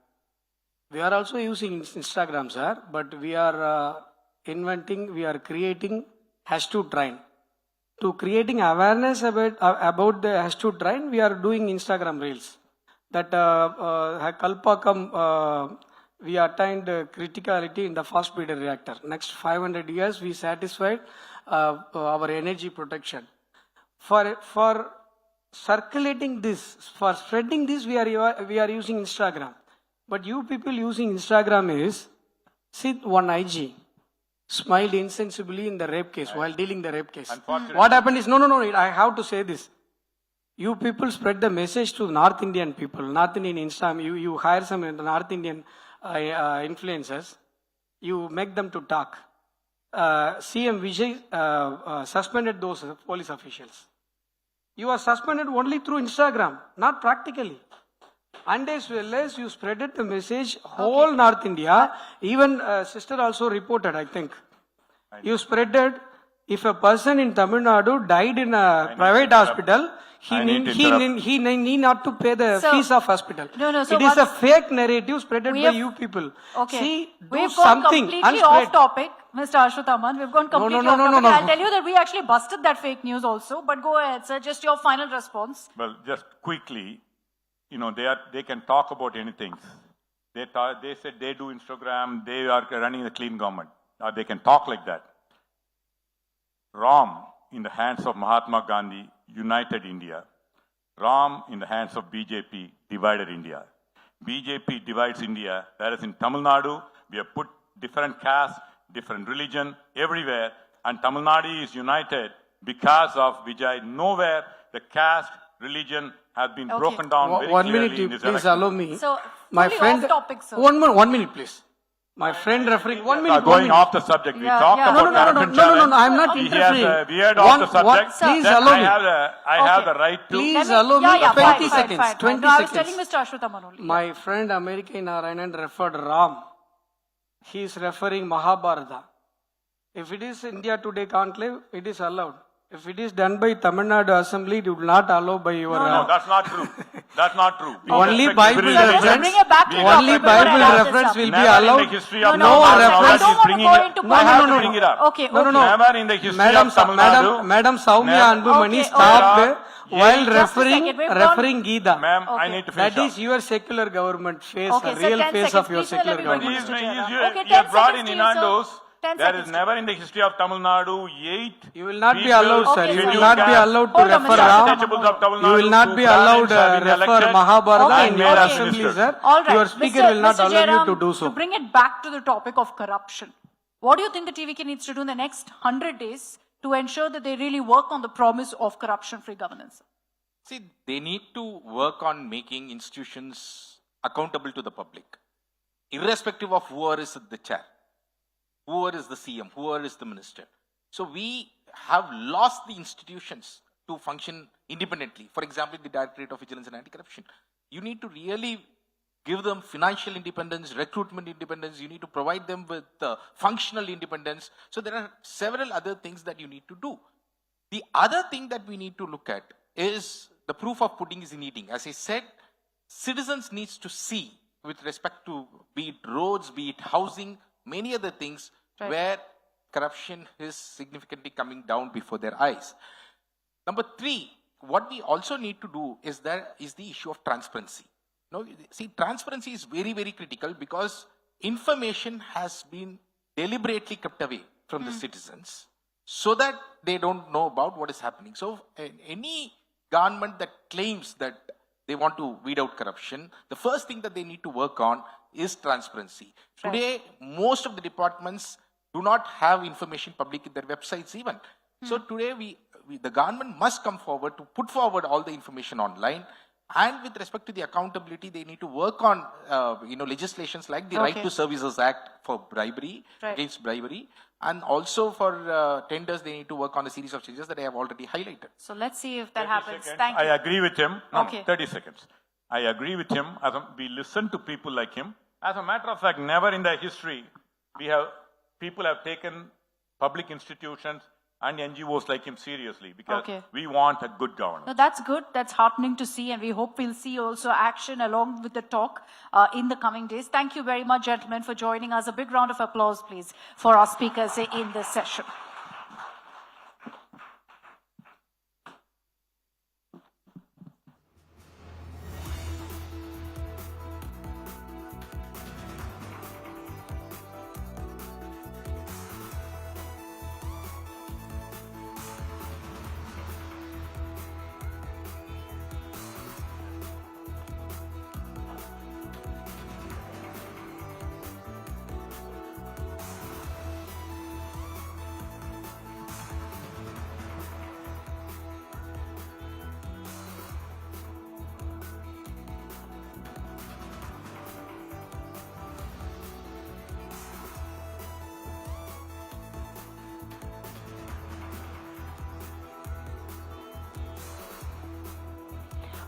We are also using Instagram, sir. But we are we are creating #train. To creating awareness about the #train, we are doing Instagram reels. That Kalpakam, we attained criticality in the fast breeder reactor. Next 500 years, we satisfied our energy protection. For circulating this, for spreading this, we are using Instagram. But you people using Instagram is, see one IG smiled insensibly in the rape case while dealing the rape case. What happened is, no, I have to say this. You people spread the message to North Indian people, North Indian Instagram, you hire some North Indian influencers, you make them to talk. CM Vijay suspended those police officials. You are suspended only through Instagram, not practically. And as well as you spreaded the message, whole North India, even sister also reported, I think. You spreaded, if a person in Tamil Nadu died in a private hospital, he need not to pay the fees of hospital. So it is a fake narrative spreaded by you people. Okay. See, do We've something gone completely off topic, Mr. Ashwathaman. We've gone completely off topic. I'll tell you that we actually busted that fake news also. But go ahead, sir. Just your final response. Well, just quickly, they can talk about anything. They said they do Instagram, they are running a clean government. They can talk like that. Ram in the hands of Mahatma Gandhi united India. Ram in the hands of BJP divided India. BJP divides India, whereas in Tamil Nadu, we have put different castes, different religion everywhere, and Tamil Nadu is united because of Vijay. Nowhere the caste, religion have been broken down very clearly in this please election. allow me. So, My fully friend, off topic, sir. 1 minute, please. My friend referring, 1 minute. Going off the subject, we talked about corruption challenge. No, I'm not He interfering. has veered off the subject. Please Then allow me. I have the right to. Please allow me 20 seconds. 20 No, I was seconds. telling Mr. Ashwathaman only. My friend American Narayanan referred Ram. He is referring Mahabharata. If it is India Today conclave, it is allowed. If it is done by Tamil Nadu Assembly, it will not allow by your... No, that's not true. That's not true. Only Bible reference, Bring it back to only topic. Bible Go ahead, reference sir. will be Never allowed. in the history of No Tamil Nadu, reference. I don't want to go into I have to bring it up. Okay, No. Never in the history Madam, of Tamil Nadu. Madam Soumya Anbumani Okay, stopped while Just a second, we've referring Gita. Ma'am, I need to finish That is your secular government face, Okay, the sir, real 10 face seconds. of your Please tell secular everybody. government. Okay, You have 10 brought in seconds to you, sir. innuendos. 10 There seconds is never in the history of Tamil Nadu 8. You will not be people allowed, sir. Okay, You sir. will not be allowed to Hold on, refer Mr. Ram. Untouchables of Tamil You will Nadu not who be allowed have been refer elected Mahabharata Okay, in your okay. assembly, Ministers. sir. All right. Your speaker Mr. will not Mr. allow you Jairam, to do so. To bring it back to the topic of corruption, what do you think the TVK needs to do in the next 100 days to ensure that they really work on the promise of corruption-free governance? See, they need to work on making institutions accountable to the public, irrespective of whoever is at the chair, whoever is the CM, whoever is the minister. So we have lost the institutions to function independently. For example, the Directorate of Vigilance and Anti-Corruption. You need to really give them financial independence, recruitment independence. You need to provide them with functional independence. So there are several other things that you need to do. The other thing that we need to look at is the proof of pudding is in eating. As I said, citizens needs to see with respect to be it roads, be it housing, many other things where corruption is significantly coming down before their eyes. Number 3, what we also need to do is the issue of transparency. See, transparency is very, very critical because information has been deliberately kept away from the citizens so that they don't know about what is happening. So any government that claims that they want to weed out corruption, the first thing that they need to work on is transparency. Today, most of the departments do not have information public in their websites even. So today, the government must come forward to put forward all the information online. And with respect to the accountability, they need to work on, legislations like the Right to Services Act for bribery, against bribery. And also for tenders, they need to work on a series of changes that I have already highlighted. So let's see if that happens. Seconds. Thank you. I agree with him. Okay. 30 seconds. I agree with him. We listen to people like him. As a matter of fact, never in the history people have taken public institutions and NGOs like him seriously because we want a good governance. No, that's good. That's heartening to see, and we hope we'll see also action along with the talk in the coming days. Thank you very much, gentlemen, for joining us. A big round of applause, please, for our speakers in this session.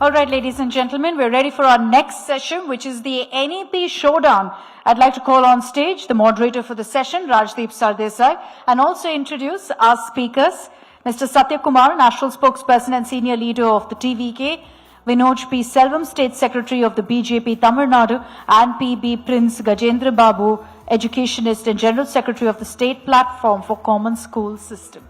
All right, ladies and gentlemen, we're ready for our next session, which is the NEP Showdown. I'd like to call on stage the moderator for the session, Rajdeep Sardesai, and also introduce our speakers, Mr. Satya Kumar, National Spokesperson and Senior Leader of the TVK, Vinod P. Selvam, State Secretary of the BJP Tamil Nadu, and PB Prince Gajendra Babu, Educationist and General Secretary of the State Platform for Common School System.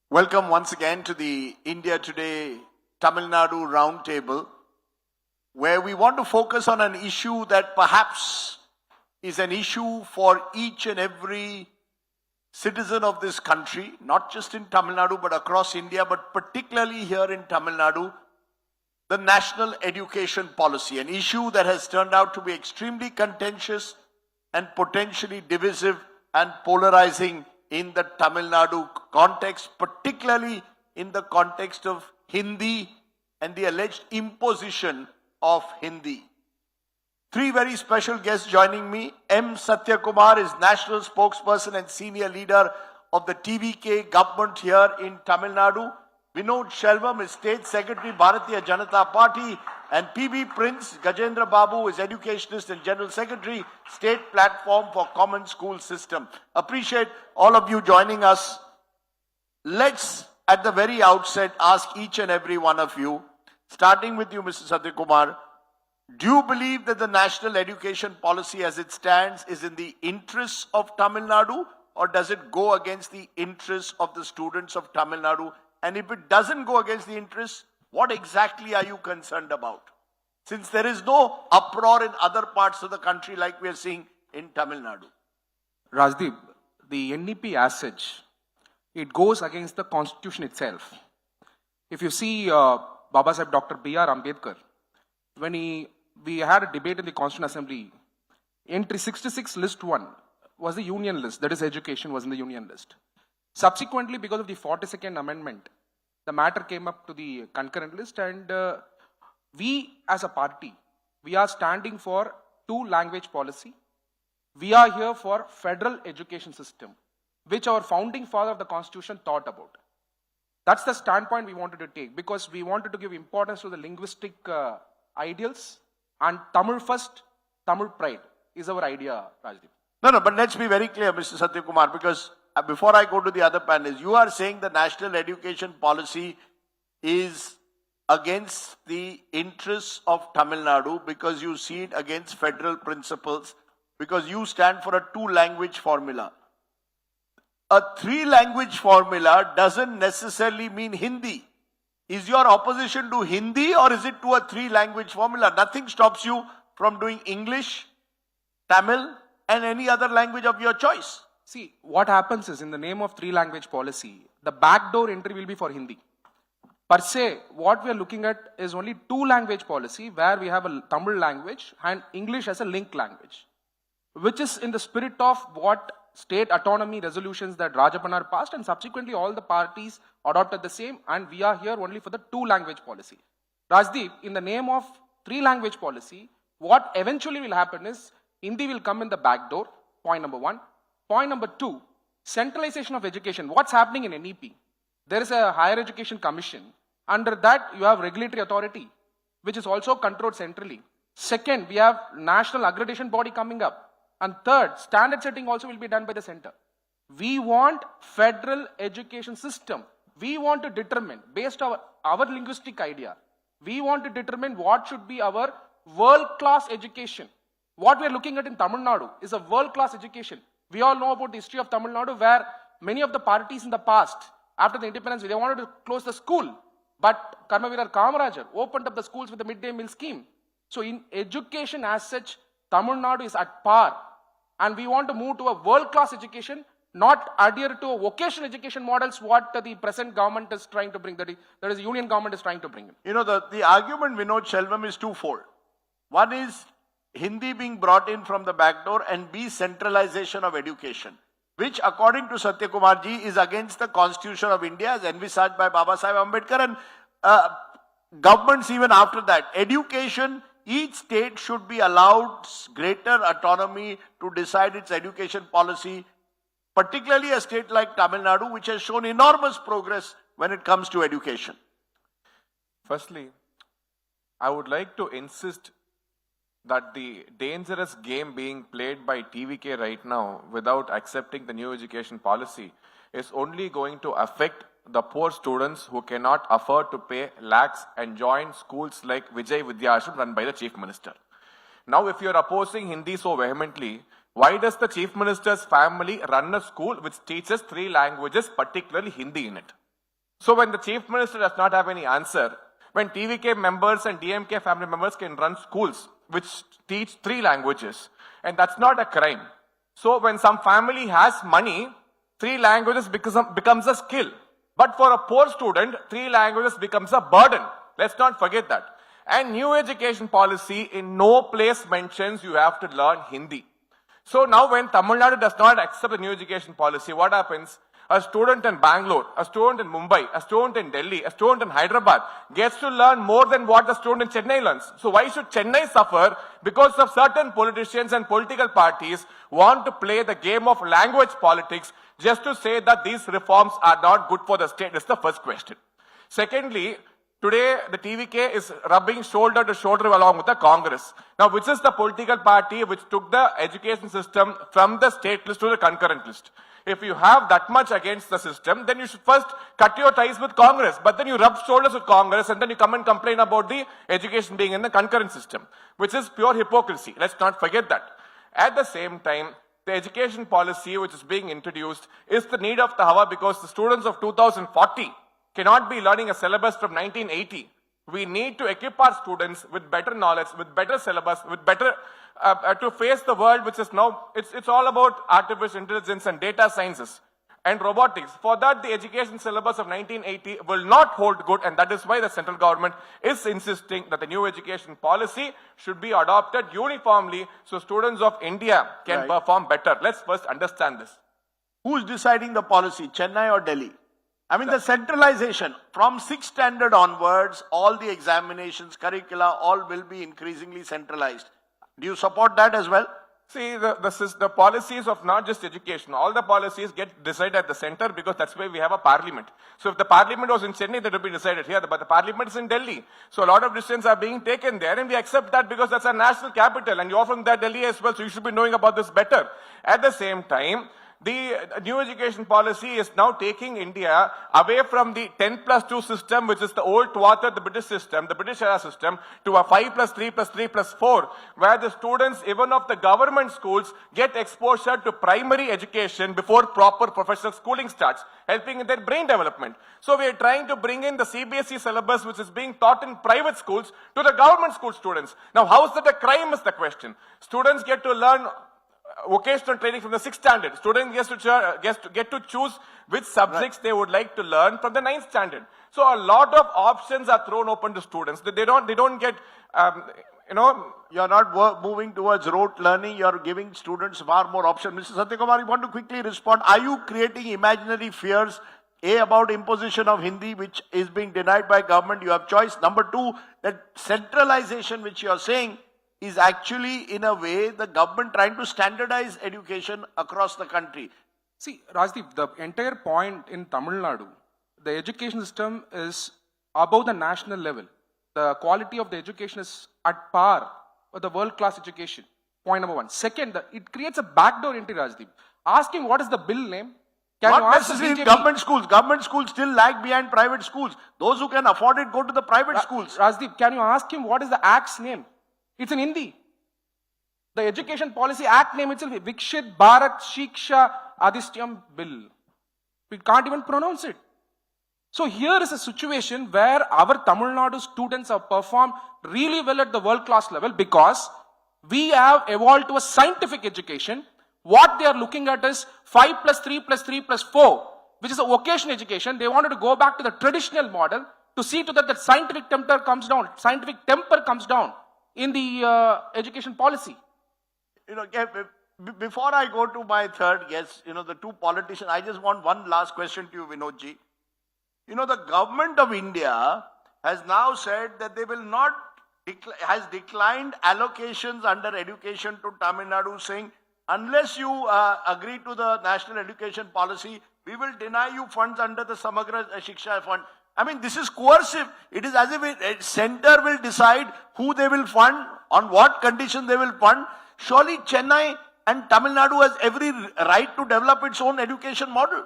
Welcome once again to the India Today Tamil Nadu Roundtable, where we want to focus on an issue that perhaps is an issue for each and every citizen of this country, not just in Tamil Nadu but across India, but particularly here in Tamil Nadu, the national education policy, an issue that has turned out to be extremely contentious and potentially divisive and polarizing in the Tamil Nadu context, particularly in the context of Hindi and the alleged imposition of Hindi. Three very special guests joining me. M. Satya Kumar is National Spokesperson and Senior Leader of the TVK government here in Tamil Nadu. Vinod Selvam is State Secretary, Bharatiya Janata Party. And PB Prince Gajendra Babu is Educationist and General Secretary, State Platform for Common School System. Appreciate all of you joining us. Let's, at the very outset, ask each and every one of you, starting with you, Mr. Satya Kumar, do you believe that the national education policy as it stands is in the interests of Tamil Nadu, or does it go against the interests of the students of Tamil Nadu? And if it doesn't go against the interests, what exactly are you concerned about? Since there is no uproar in other parts of the country like we are seeing in Tamil Nadu. Rajdeep, the NEP as such, it goes against the constitution itself. If you see Baba Sahib Dr. B.R. Ambedkar, when we had a debate in the Constituent Assembly, entry 66 list 1 was the union list, that is education was in the union list. Subsequently, because of the 42nd amendment, the matter came up to the concurrent list, and we as a party, we are standing for two-language policy. We are here for federal education system, which our founding father of the constitution thought about. That's the standpoint we wanted to take, because we wanted to give importance to the linguistic ideals, and Tamil first, Tamil pride is our idea, Rajdeep. No, but let's be very clear, Mr. Satya Kumar, because before I go to the other panelists, you are saying the national education policy is against the interests of Tamil Nadu because you see it against federal principles, because you stand for a two-language formula. A three-language formula doesn't necessarily mean Hindi. Is your opposition to Hindi or is it to a three-language formula? Nothing stops you from doing English, Tamil, and any other language of your choice. See, what happens is, in the name of three-language policy, the backdoor entry will be for Hindi. Per se, what we are looking at is only two-language policy, where we have a Tamil language and English as a link language, which is in the spirit of what state autonomy resolutions that Rajapannar passed, and subsequently all the parties adopted the same, and we are here only for the two-language policy. Rajdeep, in the name of three-language policy, what eventually will happen is, Hindi will come in the back door, point number one. Point number two, centralization of education. What's happening in NEP? There is a higher education commission. Under that, you have regulatory authority, which is also controlled centrally. Second, we have national accreditation body coming up. And third, standard setting also will be done by the center. We want federal education system. We want to determine, based on our linguistic idea, we want to determine what should be our world-class education. What we are looking at in Tamil Nadu is a world-class education. We all know about the history of Tamil Nadu, where many of the parties in the past, after the independence, they wanted to close the school. But Karmaveerar Kamarajar opened up the schools with the midday meal scheme. So in education as such, Tamil Nadu is at par and we want to move to a world-class education, not adhere to a vocational education models what the present government is trying to bring, that is union government is trying to bring in. You know, the argument, Vinod Shelvam, is twofold. One is Hindi being brought in from the back door, and B, centralization of education, which according to Satya Kumar ji is against the Constitution of India as envisaged by Baba Sahib Ambedkar and governments even after that. Education, each state should be allowed greater autonomy to decide its education policy, particularly a state like Tamil Nadu, which has shown enormous progress when it comes to education. Firstly, I would like to insist that the dangerous game being played by TVK right now without accepting the new education policy is only going to affect the poor students who cannot afford to pay lakhs and join schools like Vijay Vidyashram run by the Chief Minister. Now, if you are opposing Hindi so vehemently, why does the Chief Minister's family run a school which teaches 3 languages, particularly Hindi in it? So when the Chief Minister does not have any answer, when TVK members and DMK family members can run schools which teach 3 languages, and that's not a crime. So when some family has money, 3 languages becomes a skill. But for a poor student, 3 languages becomes a burden. Let's not forget that. And new education policy in no place mentions you have to learn Hindi. So now when Tamil Nadu does not accept the new education policy, what happens? A student in Bangalore, a student in Mumbai, a student in Delhi, a student in Hyderabad gets to learn more than what the student in Chennai learns. So why should Chennai suffer because of certain politicians and political parties want to play the game of language politics just to say that these reforms are not good for the state? That's the first question. Secondly, today the TVK is rubbing shoulder to shoulder along with the Congress. Now, which is the political party which took the education system from the state list to the concurrent list? If you have that much against the system, then you should first cut your ties with Congress. But then you rub shoulders with Congress and then you come and complain about the education being in the concurrent system, which is pure hypocrisy. Let's not forget that. At the same time, the education policy which is being introduced is the need of the hour because the students of 2040 cannot be learning a syllabus from 1980. We need to equip our students with better knowledge, with better syllabus, with better to face the world which is now, it's all about artificial intelligence and data sciences and robotics. For that, the education syllabus of 1980 will not hold good, and that is why the central government is insisting that the new education policy should be adopted uniformly so students of India can perform better. Let's first understand this. Who's deciding the policy, Chennai or Delhi? I mean, the centralization from 6th standard onwards, all the examinations, curricula, all will be increasingly centralized. Do you support that as well? See, the policies of not just education, all the policies get decided at the center because that's why we have a parliament. So if the parliament was in Chennai, that would be decided here, but the parliament is in Delhi. So a lot of decisions are being taken there, and we accept that because that's a national capital, and you're from that Delhi as well, so you should be knowing about this better. At the same time, the new education policy is now taking India away from the 10+2 system, which is the old thwarted the British system, the British era system, to a 5+3+3+4, where the students, even of the government schools, get exposure to primary education before proper professional schooling starts, helping in their brain development. So we are trying to bring in the CBSE syllabus, which is being taught in private schools, to the government school students. Now, how is that a crime is the question. Students get to learn vocational training from the 6th standard. Students get to choose which subjects they would like to learn from the 9th standard. So a lot of options are thrown open to students. They don't get, You're not moving towards rote learning. You're giving students far more options. Mr. Satyakumar, you want to quickly respond. Are you creating imaginary fears? A, about imposition of Hindi, which is being denied by government. You have choice. Number 2, that centralization, which you're saying, is actually in a way the government trying to standardize education across the country. See, Rajdeep, the entire point in Tamil Nadu, the education system is above the national level. The quality of the education is at par with the world-class education. Point number 1. Second, it creates a backdoor entry, Rajdeep. Ask him what is the bill name. Not necessarily in government schools. Government schools still lag behind private schools. Those who can afford it go to the private schools. Rajdeep, can you ask him what is the Act's name? It's in Hindi. The Education Policy Act name itself is Vikshit Bharat Shiksha Adhistyam Bill. We can't even pronounce it. So here is a situation where our Tamil Nadu students have performed really well at the world-class level because we have evolved to a scientific education What they are looking at is 5 plus 3 plus 3 plus 4, which is a vocational education. They wanted to go back to the traditional model to see to that scientific temper comes down in the education policy. You know, before I go to my third guest, you know, the two politicians, I just want one last question to you, Vinodji. You know, the government of India has now said that they will not, has declined allocations under education to Tamil Nadu, saying, unless you agree to the national education policy, we will deny you funds under the Samagra Shiksha Fund. I mean, this is coercive. It is as if a center will decide who they will fund, on what conditions they will fund. Surely Chennai and Tamil Nadu has every right to develop its own education model.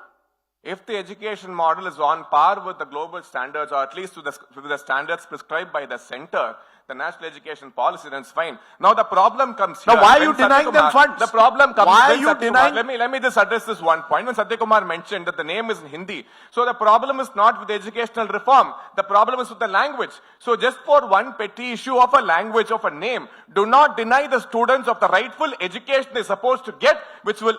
If the education model is on par with the global standards, or at least with the standards prescribed by the center, the national education policy, then it's fine. Now the problem comes here. Now why are you denying them funds? The problem comes. Why are you denying? Let me just address this one point. When Satyakumar mentioned that the name is in Hindi, so the problem is not with the educational reform. The problem is with the language. So just for one petty issue of a language, of a name, do not deny the students of the rightful education they're supposed to get, which will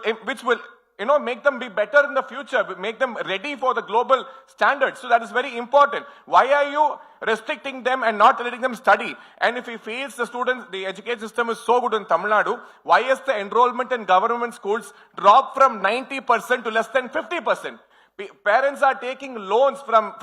make them be better in the future, make them ready for the global standards. So that is very important. Why are you restricting them and not letting them study? And if he feels the education system is so good in Tamil Nadu, why is the enrollment in government schools dropped from 90% to less than 50%? Parents are taking loans from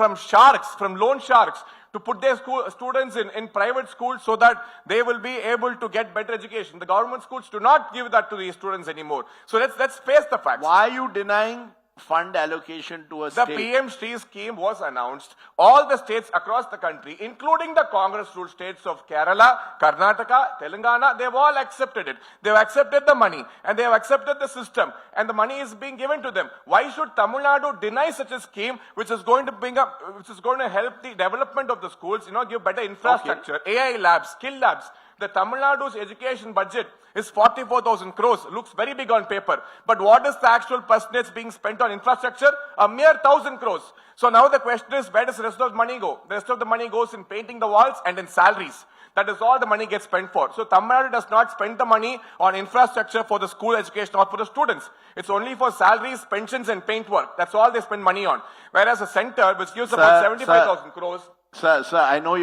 loan sharks, to put their students in private schools so that they will be able to get better education. The government schools do not give that to the students anymore. So let's face the facts. Why are you denying fund allocation to a state? The PM Shri scheme was announced. All the states across the country, including the Congress-ruled states of Kerala, Karnataka, Telangana, they've all accepted it. They've accepted the money and they have accepted the system, and the money is being given to them. Why should Tamil Nadu deny such a scheme which is going to help the development of the schools, give better infrastructure, AI labs, skill labs? The Tamil Nadu's education budget is 44,000 crores. Looks very big on paper. But what is the actual percentage being spent on infrastructure? A mere 1,000 crores. So now the question is, where does the rest of the money go? The rest of the money goes in painting the walls and in salaries. That is all the money gets spent for. So Tamil Nadu does not spend the money on infrastructure for the school education or for the students. It's only for salaries, pensions and paint work. That's all they spend money on. Whereas a center which gives about 75,000 crores. Sir, I know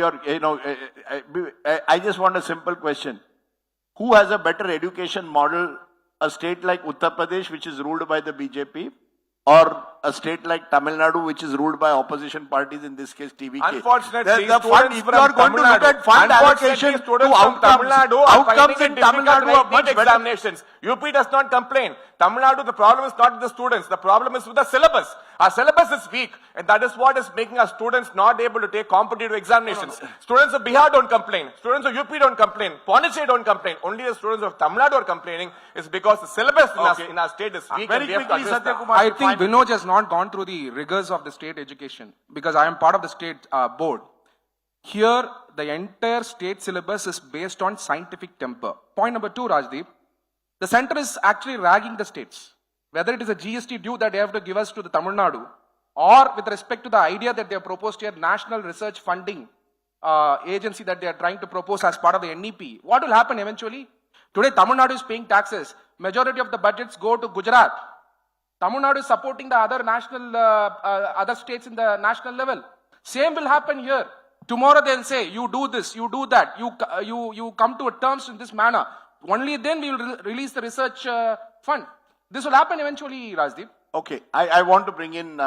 I just want a simple question. Who has a better education model? A state like Uttar Pradesh, which is ruled by the BJP, or a state like Tamil Nadu, which is ruled by opposition parties, in this case TVK? Unfortunately, the fund, if you are going to look at fund allocation to outcomes in Tamil Nadu are much better. Examinations. UP does not complain. Tamil Nadu, the problem is not with the students. The problem is with the syllabus. Our syllabus is weak, and that is what is making our students not able to take competitive examinations. Students of Bihar don't complain. Students of UP don't complain. Pondicherry don't complain. Only the students of Tamil Nadu are complaining. Is because the syllabus in our state is weak. Very quickly, Satyakumar. I think Vinod has not gone through the rigors of the state education, because I am part of the state board. Here, the entire state syllabus is based on scientific temper. Point number 2, Rajdeep. The center is actually ragging the states. Whether it is a GST due that they have to give us to the Tamil Nadu, or with respect to the idea that they have proposed here, National Research Funding Agency that they are trying to propose as part of the NEP. What will happen eventually? Today, Tamil Nadu is paying taxes. Majority of the budgets go to Gujarat. Tamil Nadu is supporting the other states in the national level. Same will happen here. Tomorrow they'll say, you do this, you do that, you come to terms in this manner. Only then we will release the research fund. This will happen eventually, Rajdeep. Okay, I want to bring in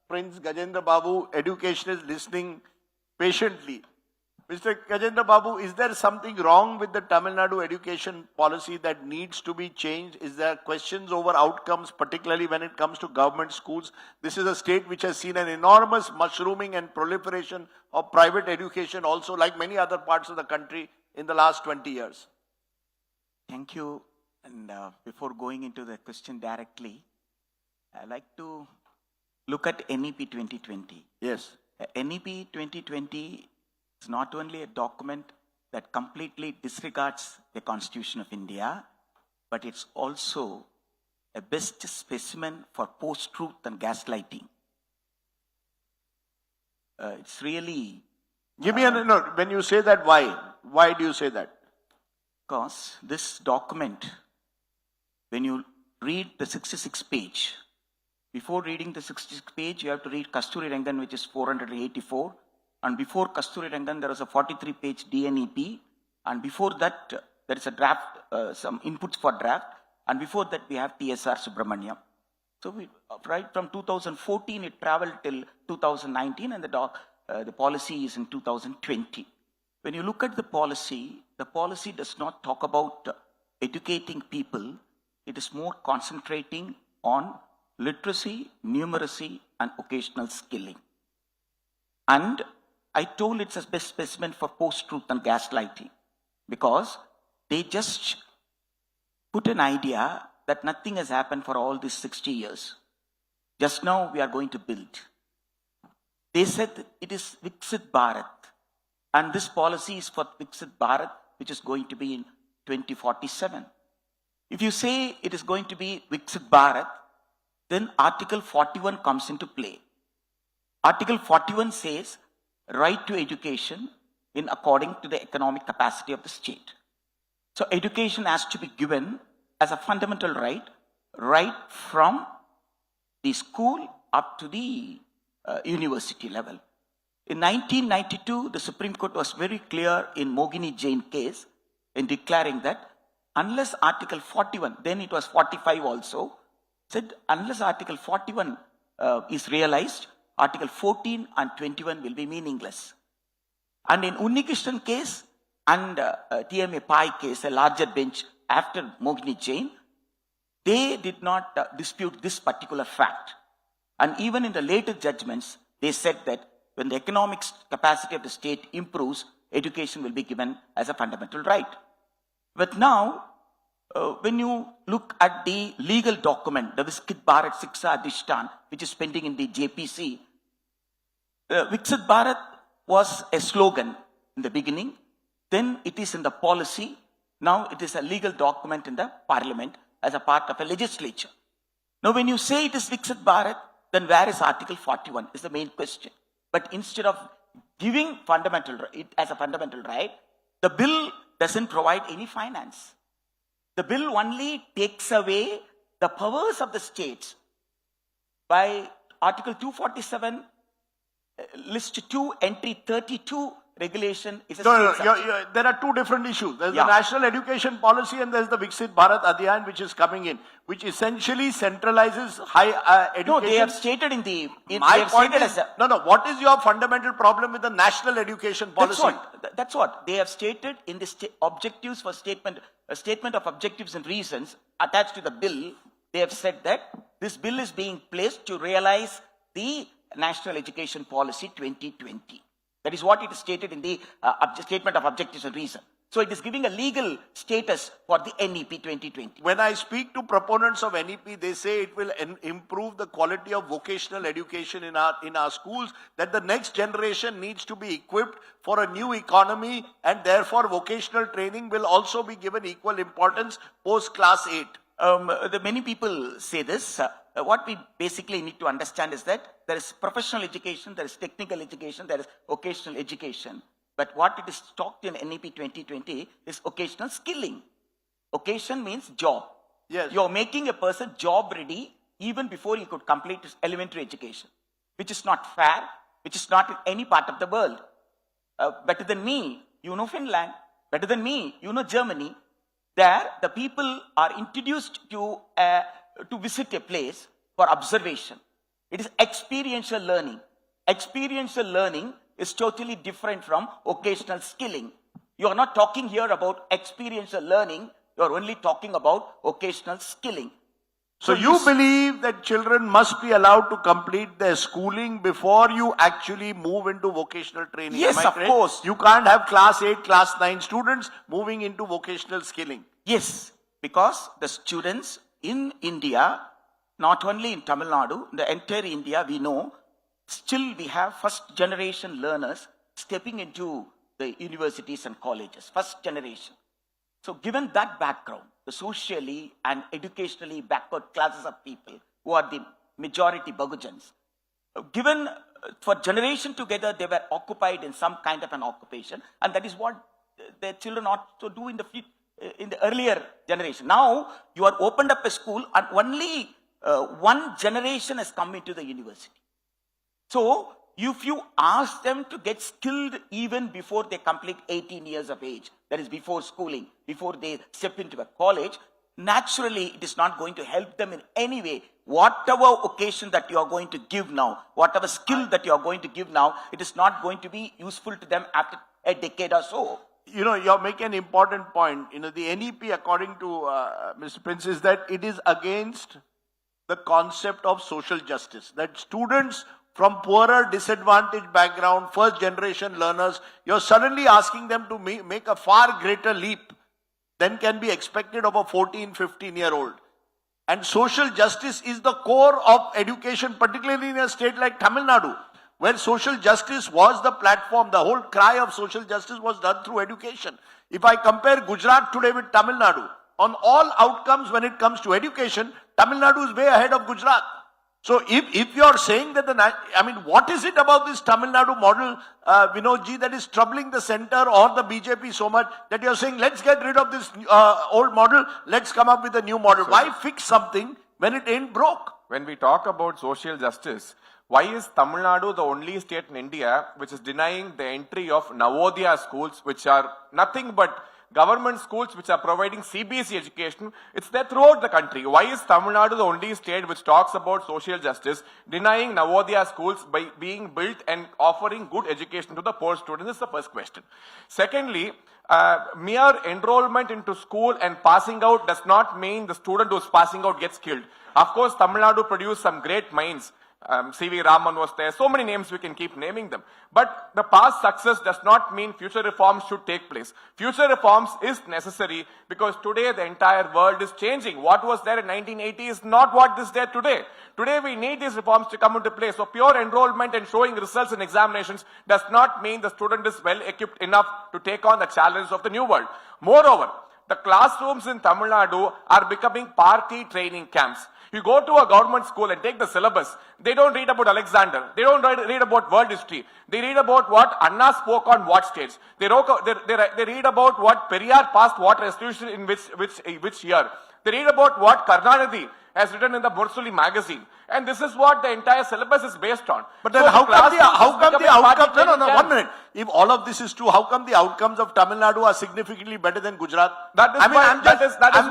Prince Gajendra Babu. Education is listening patiently. Mr. Gajendra Babu, is there something wrong with the Tamil Nadu education policy that needs to be changed? Is there questions over outcomes, particularly when it comes to government schools? This is a state which has seen an enormous mushrooming and proliferation of private education also, like many other parts of the country in the last 20 years. Thank you. And before going into the question directly, I'd like to look at NEP 2020. Yes. NEP 2020 is not only a document that completely disregards the Constitution of India, but it's also a best specimen for post-truth and gaslighting. It's really... Give me when you say that, why? Why do you say that? Because this document when you read the 66th page, before reading the 66th page, you have to read Kasturi Rangan, which is 484. And before Kasturi Rangan, there was a 43-page DNEP. And before that, there is a draft, some inputs for draft. And before that, we have TSR Subramaniam. So right from 2014, it traveled till 2019, and the policy is in 2020. When you look at the policy does not talk about educating people. It is more concentrating on literacy, numeracy, and occasional skilling. And I told it's a best specimen for post-truth and gaslighting, because they just put an idea that nothing has happened for all these 60 years. Just now we are going to build. They said it is Viksit Bharat, and this policy is for Viksit Bharat, which is going to be in 2047. If you say it is going to be Viksit Bharat, then Article 41 comes into play. Article 41 says right to education in according to the economic capacity of the state. So education has to be given as a fundamental right from the school up to the university level. In 1992, the Supreme Court was very clear in Mogini Jain case in declaring that unless Article 41, then it was 45 also, said unless Article 41 is realized, Article 14 and 21 will be meaningless. And in Unnikrishnan case and TMA Pai case, a larger bench after Mogini Jain, they did not dispute this particular fact. And even in the later judgments, they said that when the economic capacity of the state improves, education will be given as a fundamental right. But now, when you look at the legal document, the Viksit Bharat Shiksha Adhishtan, which is pending in the JPC, Viksit Bharat was a slogan in the beginning, then it is in the policy, now it is a legal document in the parliament as a part of a legislature. Now when you say it is Viksit Bharat, then where is Article 41 is the main question. But instead of giving it as a fundamental right, the bill doesn't provide any finance. The bill only takes away the powers of the states. By Article 247, List 2, Entry 32, regulation is a there are two different issues. There's the national education policy and there's the Viksit Bharat Abhiyan, which is coming in, which essentially centralizes high education. No, they have stated in the... what is your fundamental problem with the national education policy? That's what. They have stated in the objectives for statement of objectives and reasons attached to the bill. They have said that this bill is being placed to realize the National Education Policy 2020. That is what it is stated in the statement of objectives and reason. So it is giving a legal status for the NEP 2020. When I speak to proponents of NEP, they say it will improve the quality of vocational education in our schools, that the next generation needs to be equipped for a new economy, and therefore vocational training will also be given equal importance post class 8. Many people say this. What we basically need to understand is that there is professional education, there is technical education, there is occasional education. But what it is talked in NEP 2020 is occasional skilling. Occasion means job. Yes. You are making a person job ready even before he could complete his elementary education, which is not fair, which is not in any part of the world. Better than me, you know Finland. Better than me, you know Germany. There, the people are introduced to visit a place for observation. It is experiential learning. Experiential learning is totally different from occasional skilling. You are not talking here about experiential learning. You are only talking about occasional skilling. So you believe that children must be allowed to complete their schooling before you actually move into vocational training? Yes, of course. You can't have class 8, class 9 students moving into vocational skilling. Yes, because the students in India, not only in Tamil Nadu, in the entire India, we know, still we have first generation learners stepping into the universities and colleges, first generation. So given that background, the socially and educationally backward classes of people who are the majority Bahujans, given for generation together, they were occupied in some kind of an occupation, and that is what their children ought to do in the in the earlier generation. Now you are opened up a school and only one generation has come into the university. So if you ask them to get skilled even before they complete 18 years of age, that is before schooling, before they step into a college, naturally it is not going to help them in any way. Whatever occasion that you are going to give now, whatever skill that you are going to give now, it is not going to be useful to them after a decade or so. You know, you're making an important point. You know, the NEP, according to Mr. Prince, is that it is against the concept of social justice. That students from poorer, disadvantaged background, first generation learners, you're suddenly asking them to make a far greater leap than can be expected of a 14, 15-year-old. And social justice is the core of education, particularly in a state like Tamil Nadu, where social justice was the platform. The whole cry of social justice was done through education. If I compare Gujarat today with Tamil Nadu, on all outcomes when it comes to education, Tamil Nadu is way ahead of Gujarat. So if you're saying that what is it about this Tamil Nadu model, Vinodji, that is troubling the center or the BJP so much that you're saying, let's get rid of this old model, let's come up with a new model. Why fix something when it ain't broke? When we talk about social justice, why is Tamil Nadu the only state in India which is denying the entry of Navodaya schools, which are nothing but government schools which are providing CBSE education? It's there throughout the country. Why is Tamil Nadu the only state which talks about social justice, denying Navodaya schools by being built and offering good education to the poor students? This is the first question. Secondly, mere enrollment into school and passing out does not mean the student who is passing out gets killed. Of course, Tamil Nadu produced some great minds. C.V. Raman was there. So many names, we can keep naming them. But the past success does not mean future reforms should take place. Future reforms is necessary because today the entire world is changing. What was there in 1980 is not what is there today. Today we need these reforms to come into place. So pure enrollment and showing results in examinations does not mean the student is well equipped enough to take on the challenges of the new world. Moreover, the classrooms in Tamil Nadu are becoming party training camps. You go to a government school and take the syllabus, they don't read about Alexander, they don't read about world history, they read about what Anna spoke on what stage, they read about what Periyar passed what resolution in which year, they read about what Karnanidhi has written in the Mursuli magazine. And this is what the entire syllabus is based on. But then how come the outcomes, no, 1 minute. If all of this is true, how come the outcomes of Tamil Nadu are significantly better than Gujarat? That is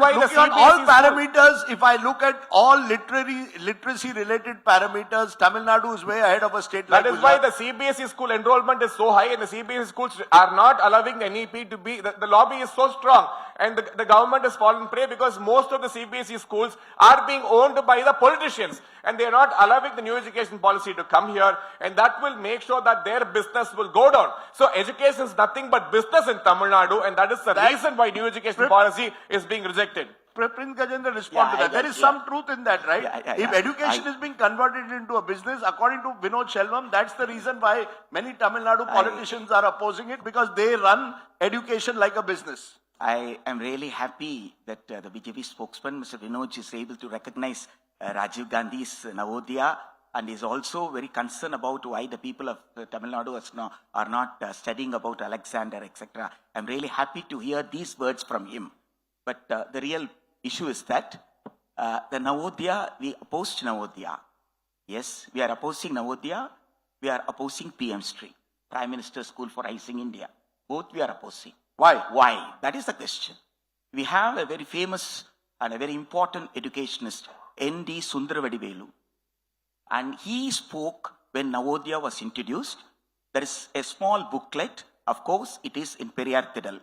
why the looking at all parameters. If I look at all literacy related parameters, Tamil Nadu is way ahead of a state like Gujarat. That is why the CBSE school enrollment is so high and the CBSE schools are not allowing the NEP to be, the lobby is so strong and the government has fallen prey because most of the CBSE schools are being owned by the politicians. And they are not allowing the new education policy to come here, and that will make sure that their business will go down. So education is nothing but business in Tamil Nadu, and that is the reason why new education policy is being rejected. Prince Gajendra, respond to that. There is some truth in that, right? If education is being converted into a business, according to Vinod Shelvam, that's the reason why many Tamil Nadu politicians are opposing it, because they run education like a business. I am really happy that the BJP spokesman, Mr. Vinod, is able to recognize Rajiv Gandhi's Navodaya and is also very concerned about why the people of Tamil Nadu are not studying about Alexander, etc. I'm really happy to hear these words from him. But the real issue is that the Navodaya, we opposed Navodaya. Yes, we are opposing Navodaya. We are opposing PM Street, Prime Minister's School for Rising India. Both we are opposing. Why? Why? That is the question. We have a very famous and a very important educationist, N.D. Sundaravadivelu. And he spoke when Navodaya was introduced. There is a small booklet. Of course, it is in Periyar Tidal.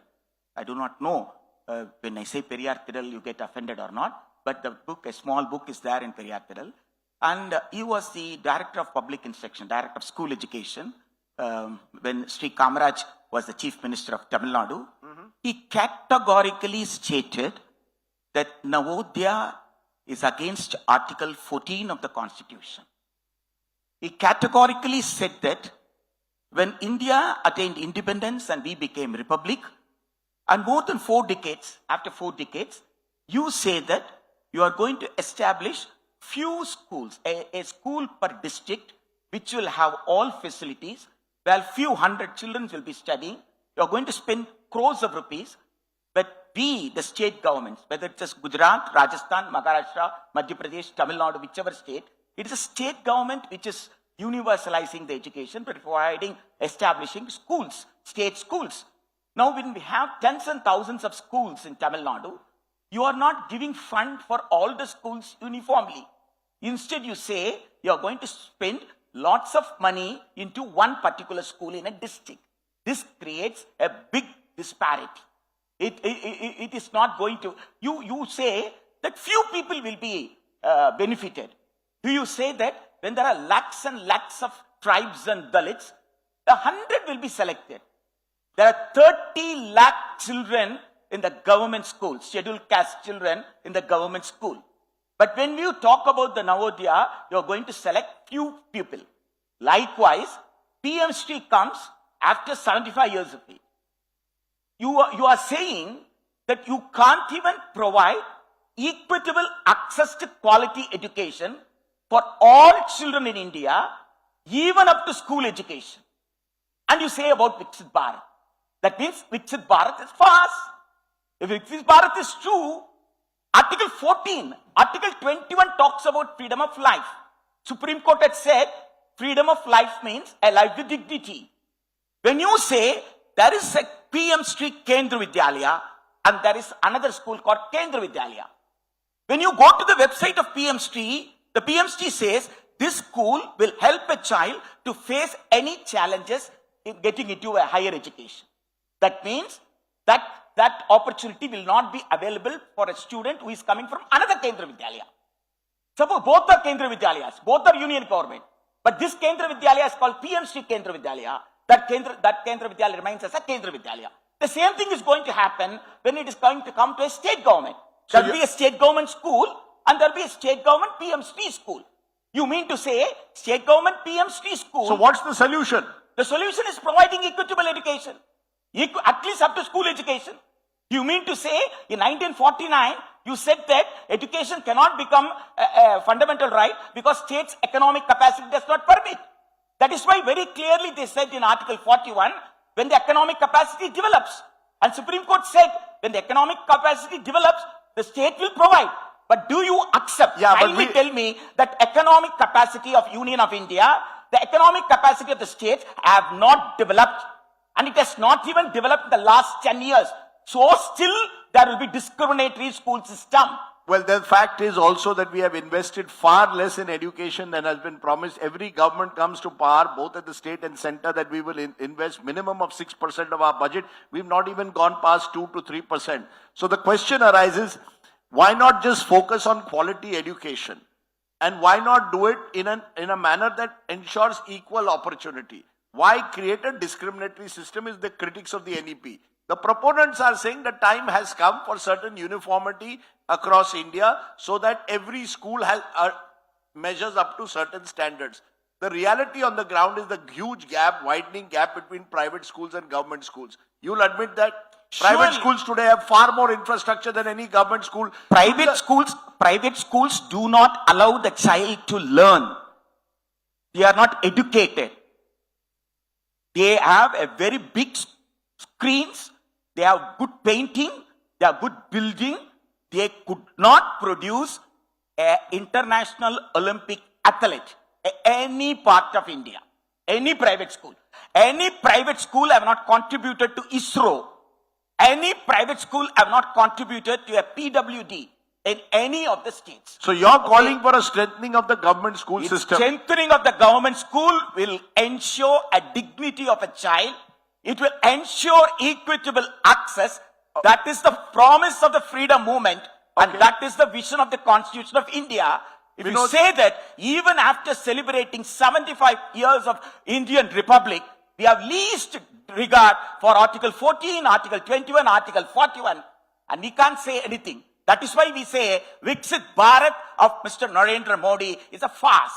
I do not know when I say Periyar Tidal, you get offended or not. But the book, a small book is there in Periyar Tidal. And he was the director of public instruction, director of school education. When Sri Kamaraj was the chief minister of Tamil Nadu, he categorically stated that Navodaya is against Article 14 of the Constitution. He categorically said that when India attained independence and we became republic, and more than 4 decades, after 4 decades, you say that you are going to establish few schools, a school per district, which will have all facilities, where few hundred children will be studying. You are going to spend crores of rupees, but we, the state governments, whether it's just Gujarat, Rajasthan, Maharashtra, Madhya Pradesh, Tamil Nadu, whichever state, it is a state government which is universalizing the education, but providing, establishing schools, state schools. Now, when we have tens and thousands of schools in Tamil Nadu, you are not giving fund for all the schools uniformly. Instead, you say you are going to spend lots of money into one particular school in a district. This creates a big disparity. It is not going to, you say that few people will be benefited. Do you say that when there are lakhs and lakhs of tribes and Dalits, 100 will be selected? There are 30 lakh children in the government school, scheduled caste children in the government school. But when you talk about the Navodaya, you are going to select few people. Likewise, PM Street comes after 75 years of age. You are saying that you can't even provide equitable access to quality education for all children in India, even up to school education. And you say about Viksit Bharat. That means Viksit Bharat is false. If Viksit Bharat is true, Article 14, Article 21 talks about freedom of life. Supreme Court had said freedom of life means a life with dignity. When you say there is a PM Street Kendra Vidyalaya and there is another school called Kendra Vidyalaya, when you go to the website of PM Street, the PM Street says this school will help a child to face any challenges in getting into a higher education. That means that opportunity will not be available for a student who is coming from another Kendra Vidyalaya. Suppose both are Kendra Vidyalayas, both are union government, but this Kendra Vidyalaya is called PM Street Kendra Vidyalaya. That Kendra Vidyalaya remains as a Kendra Vidyalaya. The same thing is going to happen when it is going to come to a state government. There will be a state government school and there will be a state government PM Street school. You mean to say state government PM Street school? So what's the solution? The solution is providing equitable education. At least up to school education. You mean to say in 1949, you said that education cannot become a fundamental right because state's economic capacity does not permit. That is why very clearly they said in Article 41, when the economic capacity develops. And Supreme Court said, when the economic capacity develops, the state will provide. But do you accept, kindly tell me, that economic capacity of Union of India, the economic capacity of the states have not developed. And it has not even developed in the last 10 years. So still there will be discriminatory school system. Well, the fact is also that we have invested far less in education than has been promised. Every government comes to power, both at the state and center, that we will invest minimum of 6% of our budget. We've not even gone past 2 to 3%. So the question arises, why not just focus on quality education? And why not do it in a manner that ensures equal opportunity? Why create a discriminatory system is the critics of the NEP. The proponents are saying the time has come for certain uniformity across India so that every school has measures up to certain standards. The reality on the ground is the huge gap, widening gap between private schools and government schools. You'll admit that private schools today have far more infrastructure than any government school. Private schools do not allow the child to learn. They are not educated. They have a very big screens. They have good painting. They have good building. They could not produce an international Olympic athlete in any part of India. Any private school. Any private school have not contributed to ISRO. Any private school have not contributed to a PWD in any of the states. So you're calling for a strengthening of the government school system. Strengthening of the government school will ensure a dignity of a child. It will ensure equitable access. That is the promise of the freedom movement. And that is the vision of the Constitution of India. If you say that even after celebrating 75 years of Indian Republic, we have least regard for Article 14, Article 21, Article 41, and we can't say anything. That is why we say Viksit Bharat of Mr. Narendra Modi is a farce.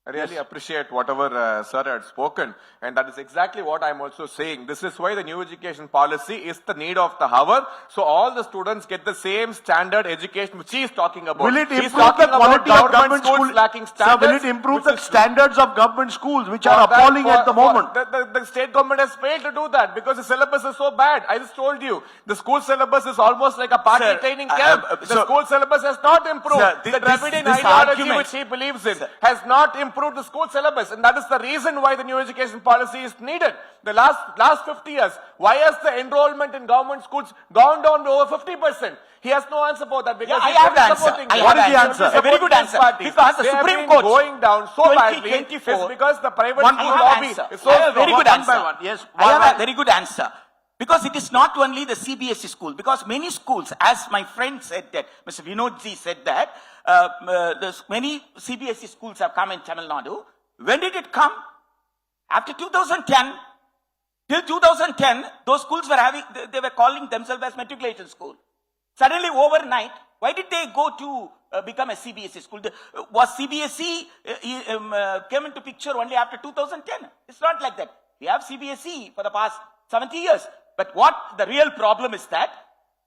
I really appreciate whatever sir had spoken, and that is exactly what I'm also saying. This is why the new education policy is the need of the hour. So all the students get the same standard education which he is talking about. Will it He's improve talking the quality about of government schools schools? lacking Sir, standards? will it improve which the is- standards of government schools, which For are that- appalling for- at the for- moment? The state government has failed to do that because the syllabus is so bad. I just told you, the school syllabus is almost like a party Sir, training camp. The school syllabus has not improved. Sir, The Dravidian ideology which he believes in has not improved the school syllabus, and that is the reason why the new education policy is needed. The last 50 years, why has the enrollment in government schools gone down to over 50%? He has no answer for that because I he's have the only answer. supporting I them. have What is the the answer. answer? A very good answer. Because the They have Supreme been Court going down so badly 2024 is because the private I school have lobby answer. is so I have a very strong. good One answer. by one. Yes, I have a very good answer. Because it is not only the CBSE school, because many schools, as my friend said that, Mr. Vinodji said that, many CBSE schools have come in Tamil Nadu. When did it come? After 2010, till 2010, those schools were having, they were calling themselves as matriculation school. Suddenly overnight, why did they go to become a CBSE school? Was CBSE came into picture only after 2010? It's not like that. We have CBSE for the past 70 years. But what the real problem is that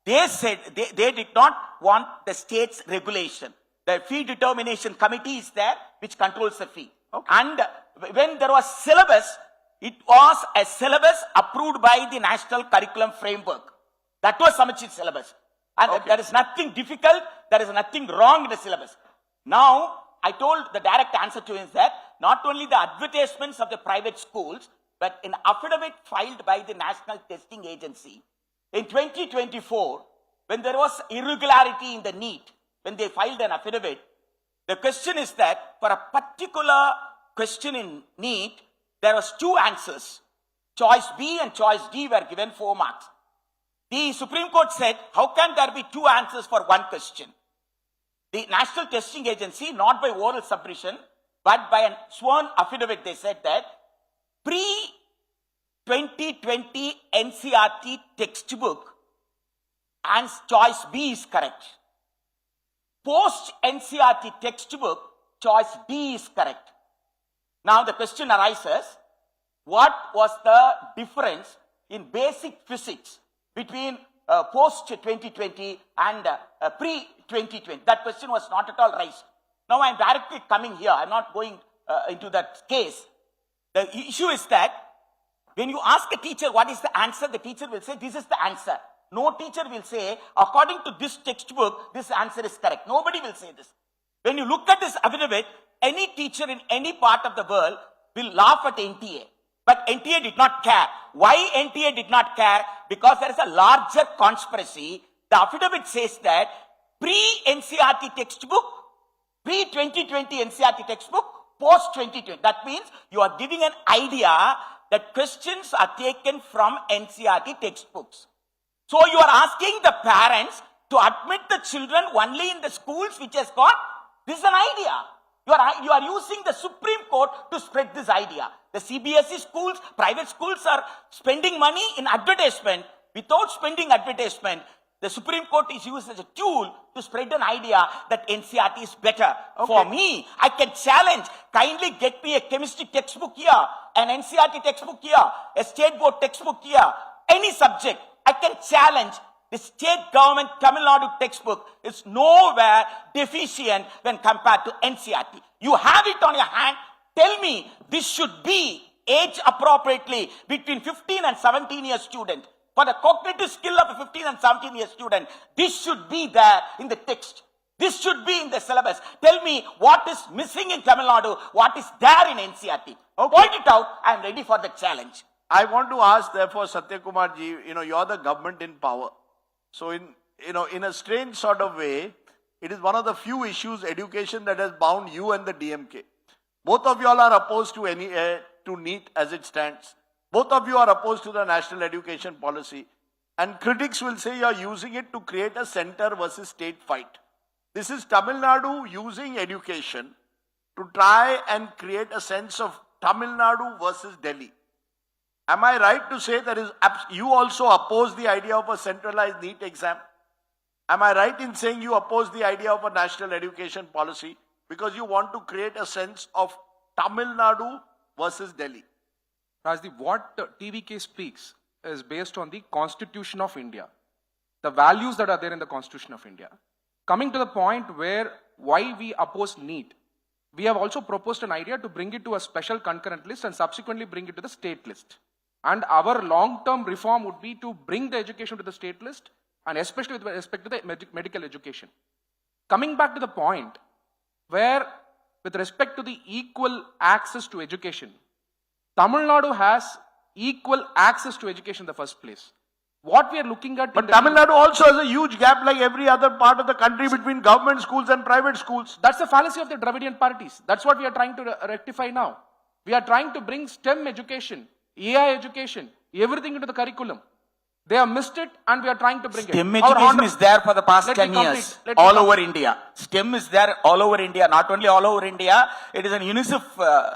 they said they did not want the state's regulation. The fee determination committee is there which controls the fee. And when there was syllabus, it was a syllabus approved by the National Curriculum Framework. That was Samachit syllabus. And there is nothing difficult, there is nothing wrong in the syllabus. Now, I told the direct answer to him is that not only the advertisements of the private schools, but an affidavit filed by the National Testing Agency in 2024, when there was irregularity in the NEET, when they filed an affidavit, the question is that for a particular question in NEET, there was two answers. Choice B and choice D were given 4 marks. The Supreme Court said, how can there be two answers for one question? The National Testing Agency, not by oral submission, but by a sworn affidavit, they said that pre-2020 NCRT textbook and choice B is correct. Post-NCRT textbook, choice D is correct. Now the question arises, what was the difference in basic physics between post-2020 and pre-2020? That question was not at all raised. Now I am directly coming here. I am not going into that case. The issue is that when you ask a teacher what is the answer, the teacher will say this is the answer. No teacher will say according to this textbook, this answer is correct. Nobody will say this. When you look at this affidavit, any teacher in any part of the world will laugh at NTA. But NTA did not care. Why NTA did not care? Because there is a larger conspiracy. The affidavit says that pre-NCRT textbook, pre-2020 NCRT textbook, post-2020. That means you are giving an idea that questions are taken from NCRT textbooks. So you are asking the parents to admit the children only in the schools which has got, this is an idea. You are using the Supreme Court to spread this idea. The CBSE schools, private schools are spending money in advertisement. Without spending advertisement, the Supreme Court is used as a tool to spread an idea that NCRT is better. For me, I can challenge, kindly get me a chemistry textbook here, an NCRT textbook here, a state board textbook here, any subject. I can challenge. The state government Tamil Nadu textbook is nowhere deficient when compared to NCRT. You have it on your hand. Tell me this should be age appropriately between 15 and 17 year student. For the cognitive skill of a 15 and 17 year student, this should be there in the text. This should be in the syllabus. Tell me what is missing in Tamil Nadu, what is there in NCRT. Point it out. I am ready for the challenge. I want to ask, therefore, Satyakumar ji, you're the government in power. So in a strange sort of way, it is one of the few issues, education, that has bound you and the DMK. Both of you all are opposed to to NEET as it stands. Both of you are opposed to the national education policy. And critics will say you are using it to create a center versus state fight. This is Tamil Nadu using education to try and create a sense of Tamil Nadu versus Delhi. Am I right to say you also oppose the idea of a centralized NEET exam? Am I right in saying you oppose the idea of a national education policy because you want to create a sense of Tamil Nadu versus Delhi. Rajdeep, what TVK speaks is based on the Constitution of India, the values that are there in the Constitution of India. Coming to the point where why we oppose NEET, we have also proposed an idea to bring it to a special concurrent list and subsequently bring it to the state list. And our long-term reform would be to bring the education to the state list, and especially with respect to the medical education. Coming back to the point where, with respect to the equal access to education, Tamil Nadu has equal access to education in the first place. What we are looking at... But Tamil Nadu also has a huge gap like every other part of the country between government schools and private schools. That's the fallacy of the Dravidian parties. That's what we are trying to rectify now. We are trying to bring STEM education, AI education, everything into the curriculum. They have missed it and we are trying to bring it. STEM education is there for the past 10 years, all over India. STEM is there all over India, not only all over India, it is an UNICEF...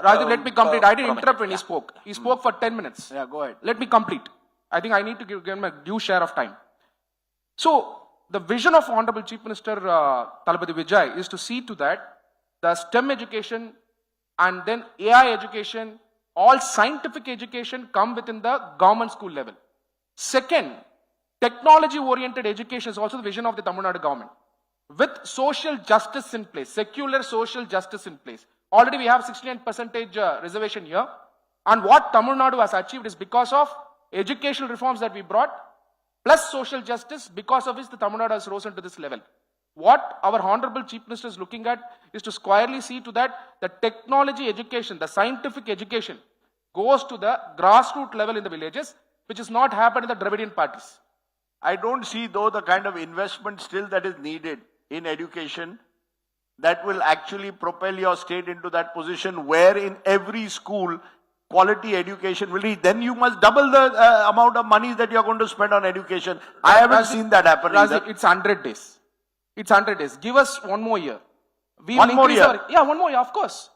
Raju, let me complete. I didn't interrupt when he spoke. He spoke for 10 minutes. Yeah, go ahead. Let me complete. I think I need to give him a due share of time. So, the vision of Honorable Chief Minister Thalapathy Vijay is to see to that the STEM education and then AI education, all scientific education come within the government school level. Second, technology-oriented education is also the vision of the Tamil Nadu government. With social justice in place, secular social justice in place. Already we have 69% reservation here. And what Tamil Nadu has achieved is because of educational reforms that we brought, plus social justice, because of which the Tamil Nadu has risen to this level. What our Honorable Chief Minister is looking at is to squarely see to that the technology education, the scientific education goes to the grassroots level in the villages, which is not happened in the Dravidian parties. I don't see though the kind of investment still that is needed in education that will actually propel your state into that position where in every school quality education will reach. Then you must double the amount of money that you are going to spend on education. I haven't seen that happen either. It's 100 days. It's 100 days. Give us one more year. One more year? One more year, of course.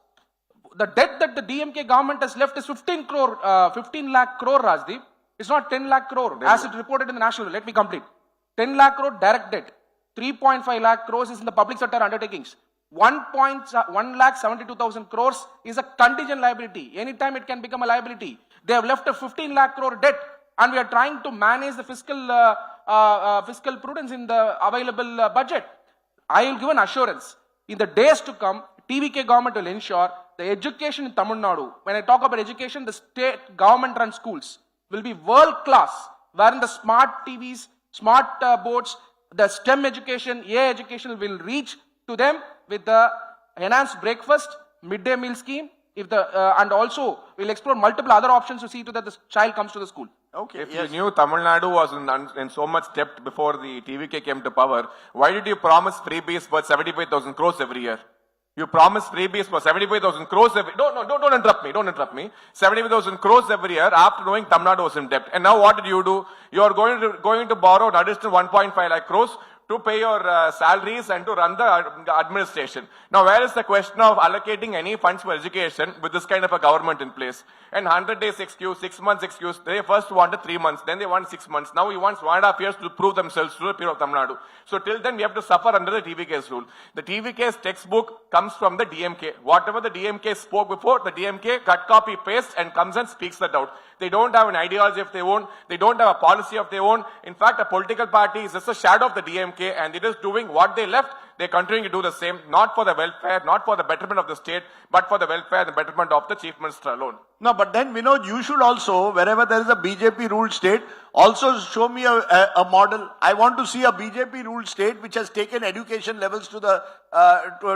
The debt that the DMK government has left is 15 lakh crore, Rajdeep. It's not 10 lakh crore, as it reported in the national. Let me complete. 10 lakh crore direct debt. 3.5 lakh crores is in the public sector undertakings. 1,72,000 crores is a contingent liability. Anytime it can become a liability. They have left a 15 lakh crore debt, and we are trying to manage the fiscal prudence in the available budget. I will give an assurance. In the days to come, TVK government will ensure the education in Tamil Nadu. When I talk about education, the state government-run schools will be world-class, wherein the smart TVs, smart boards, the STEM education, AI education will reach to them with the enhanced breakfast, midday meal scheme, and also we'll explore multiple other options to see to that the child comes to the school. Okay. If you knew Tamil Nadu was in so much debt before the TVK came to power, why did you promise freebies worth 75,000 crores every year? You promised freebies for 75,000 crores every... Don't interrupt me. Don't interrupt me. 75,000 crores every year after knowing Tamil Nadu was in debt. And now what did you do? You are going to borrow an additional 1.5 lakh crores to pay your salaries and to run the administration. Now, where is the question of allocating any funds for education with this kind of a government in place? And 100 days excuse, 6 months excuse, they first wanted 3 months, then they want 6 months. Now he wants 1.5 years to prove themselves to the people of Tamil Nadu. So till then we have to suffer under the TVK's rule. The TVK's textbook comes from the DMK. Whatever the DMK spoke before, the DMK cut, copy, paste and comes and speaks that out. They don't have an ideology of their own. They don't have a policy of their own. In fact, a political party is just a shadow of the DMK and it is doing what they left. They're continuing to do the same, not for the welfare, not for the betterment of the state, but for the welfare and the betterment of the Chief Minister alone. No, but then, Vinod, you should also, wherever there is a BJP-ruled state, also show me a model. I want to see a BJP-ruled state which has taken education levels to the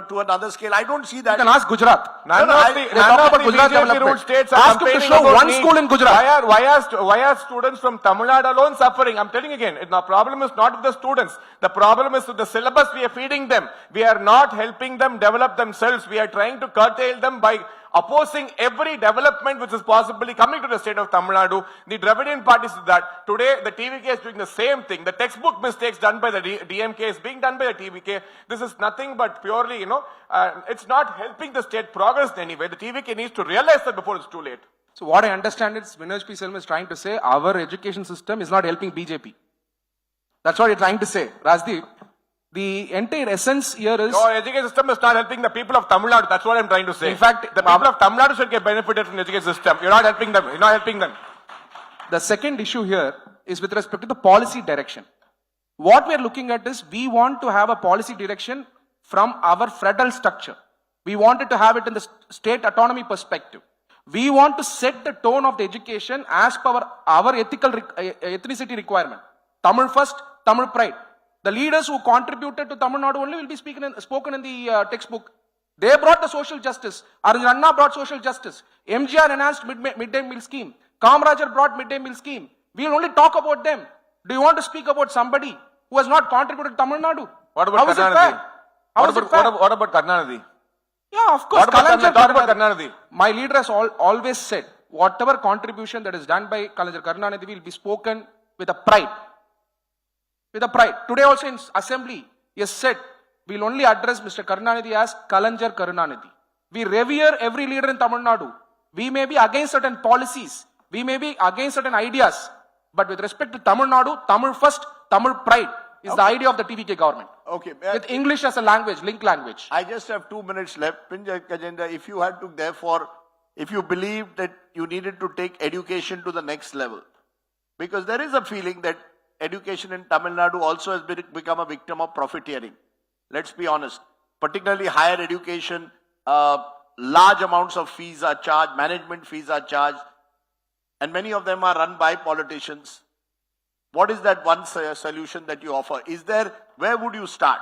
to another scale. I don't see that. You can ask Gujarat. None of the BJP-ruled states are complaining show about one NEET. school in Gujarat. Why are students from Tamil Nadu alone suffering? I'm telling you again, the problem is not with the students. The problem is with the syllabus we are feeding them. We are not helping them develop themselves. We are trying to curtail them by opposing every development which is possibly coming to the state of Tamil Nadu. The Dravidian parties do that. Today, the TVK is doing the same thing. The textbook mistakes done by the DMK is being done by the TVK. This is nothing but purely, it's not helping the state progress in any way. The TVK needs to realize that before it's too late. So what I understand is Vinod P. Selvam is trying to say our education system is not helping BJP. That's what you're trying to say. Rajdeep, The entire essence here is... Your education system is not helping the people of Tamil Nadu. That's what I'm trying to say. In fact, the people of Tamil Nadu should get benefited from the education system. You're not helping them. You're not helping them. The second issue here is with respect to the policy direction. What we are looking at is we want to have a policy direction from our federal structure. We wanted to have it in the state autonomy perspective. We want to set the tone of the education as per our ethnicity requirement. Tamil first, Tamil pride. The leaders who contributed to Tamil Nadu only will be spoken in the textbook. They brought the social justice. Arjun Anna brought social justice. MGR enhanced midday meal scheme. Kamarajar brought midday meal scheme. We will only talk about them. Do you want to speak about somebody who has not contributed to Tamil Nadu? What about Karnataka? What about Karnataka? Yeah, of course. Talk about Karnataka. My leader has always said, whatever contribution that is done by Kalanjar Karnataka will be spoken with a pride. With a pride. Today also in assembly, he has said, we will only address Mr. Karunanidhi as Kalanjar Karunanidhi. We revere every leader in Tamil Nadu. We may be against certain policies. We may be against certain ideas. But with respect to Tamil Nadu, Tamil first, Tamil pride is the idea of the TVK government. Okay. With English as a language, link language. I just have 2 minutes left. Pinjay Kajenda, if you had to, therefore, if you believe that you needed to take education to the next level, because there is a feeling that education in Tamil Nadu also has become a victim of profiteering. Let's be honest. Particularly higher education, large amounts of fees are charged, management fees are charged, and many of them are run by politicians. What is that one solution that you offer? Is there, where would you start?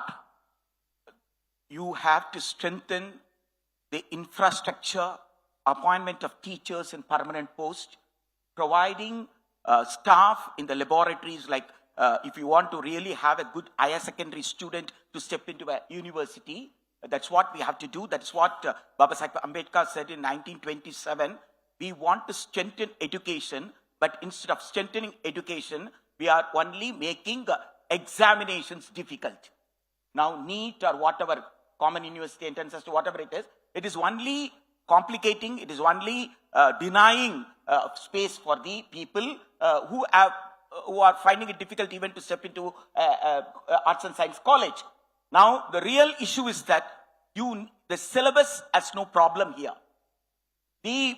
You have to strengthen the infrastructure, appointment of teachers in permanent posts, providing staff in the laboratories, like if you want to really have a good higher secondary student to step into a university, that's what we have to do. That's what Baba Sahib Ambedkar said in 1927. We want to strengthen education, but instead of strengthening education, we are only making examinations difficult. Now, NEET or whatever, Common University Entrance Test, whatever it is only complicating, it is only denying space for the people who are finding it difficult even to step into arts and science college. Now, the real issue is that the syllabus has no problem here. The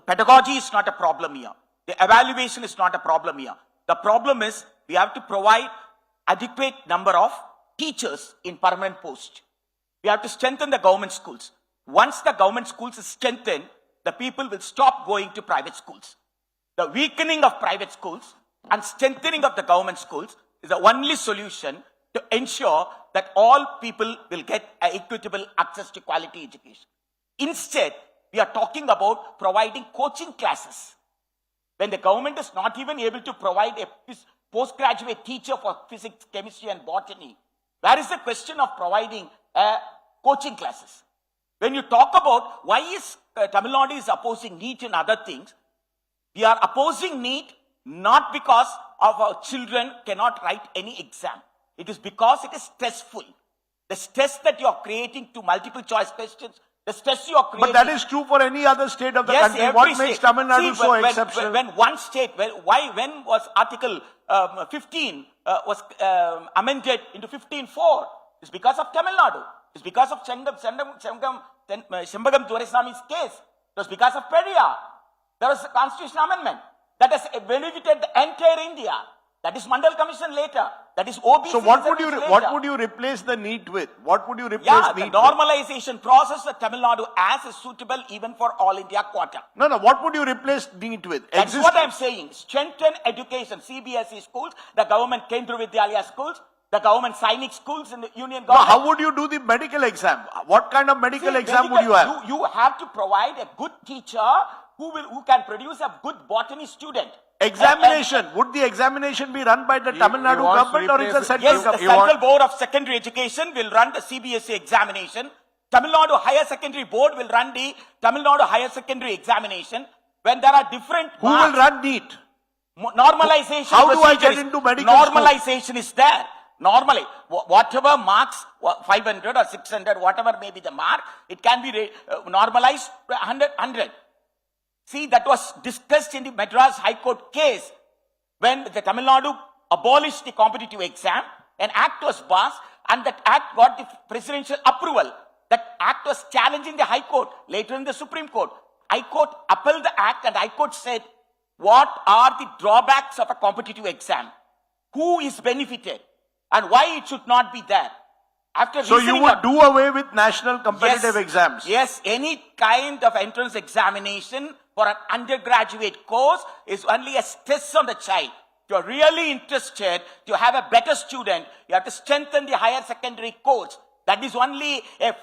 pedagogy is not a problem here. The evaluation is not a problem here. The problem is we have to provide adequate number of teachers in permanent post. We have to strengthen the government schools. Once the government schools is strengthened, the people will stop going to private schools. The weakening of private schools and strengthening of the government schools is the only solution to ensure that all people will get equitable access to quality education. Instead, we are talking about providing coaching classes. When the government is not even able to provide a postgraduate teacher for physics, chemistry and botany, where is the question of providing coaching classes? When you talk about why is Tamil Nadu is opposing NEET and other things, we are opposing NEET not because of our children cannot write any exam. It is because it is stressful. The stress that you are creating to multiple choice questions, the stress you are creating. But that is true for any other state of the country. What makes Tamil Nadu so exceptional? When one state, when was Article 15 was amended into 15.4? It's because of Tamil Nadu. It's because of Shembagam Duraiswamy's case. It was because of Periyar. There was a constitutional amendment that has benefited the entire India. That is Mandal Commission later. That is OBC. So what would you replace the NEET with? What would you replace NEET the normalization process that Tamil Nadu has is suitable even for all India quota. No. What would you replace NEET with? That's what I'm saying. Strengthen education. CBSE schools, the government Kendra Vidyalaya schools, the government Sainik schools in the union government. How would you do the medical exam? What kind of medical exam would you have? You have to provide a good teacher who can produce a good botany student. Examination. Would the examination be run by the Tamil Nadu government or is it central government? Yes, the Central Board of Secondary Education will run the CBSE examination. Tamil Nadu Higher Secondary Board will run the Tamil Nadu Higher Secondary examination. When there are different Who will run NEET? Normalization. How do I get into medical normalization school? Is there. Normally, whatever marks, 500 or 600, whatever may be the mark, it can be normalized 100. See, that was discussed in the Madras High Court case when the Tamil Nadu abolished the competitive exam An act was passed and that act got the presidential approval. That act was challenged in the High Court, later in the Supreme Court. High Court upheld the act and High Court said, what are the drawbacks of a competitive exam? Who is benefited? And why it should not be there? After So you would do away with national competitive Yes. exams? Yes, any kind of entrance examination for an undergraduate course is only a stress on the child. If you're really interested to have a better student, you have to strengthen the higher secondary course. That is only a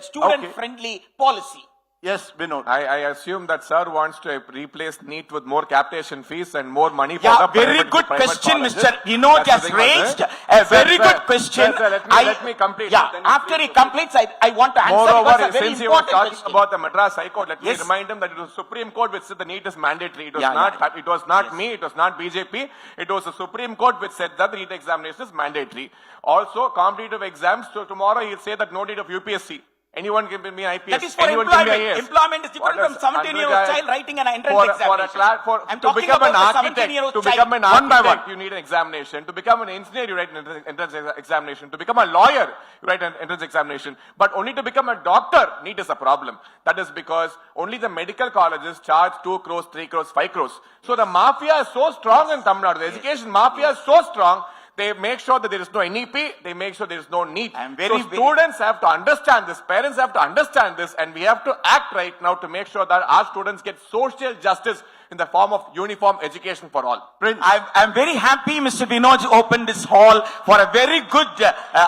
student-friendly policy. Yes, Vinod. I assume that sir wants to replace NEET with more capitation fees and more money for Yeah, the very private good question, colleges. Mr. Vinod That's has the thing, Mother. raised a very Sir, good question. Sir, let me complete. Yeah, Then after he completes, I want to answer Moreover, because it's a very since he was important talking question. about the Madras High Court, let me Yes. remind him that it was Supreme Court which said the NEET is mandatory. It was Yeah, not. It was not me. It was not BJP. It was the Supreme Court which said that the NEET examination is mandatory. Also, competitive exams. So tomorrow he'll say that no need of UPSC. Anyone can be an IPS. That is for Anyone can be employment. IAS. Employment is different What from is 17-year-old undergrad- child writing an entrance examination. I'm to talking become an about the architect, 17-year-old to child. become an One by architect, one. you need an examination. To become an engineer, you write an entrance examination. To become a lawyer, you write an entrance examination. But only to become a doctor, NEET is a problem. That is because only the medical colleges charge 2 crores, 3 crores, 5 crores. So the mafia is so strong in Tamil Nadu. The education mafia is so strong. They make sure that there is no NEP, they make sure there is no NEET. So students have to understand this, parents have to understand this, and we have to act right now to make sure that our students get social justice in the form of uniform education for all. I'm very happy Mr. Vinod opened this hall for a very good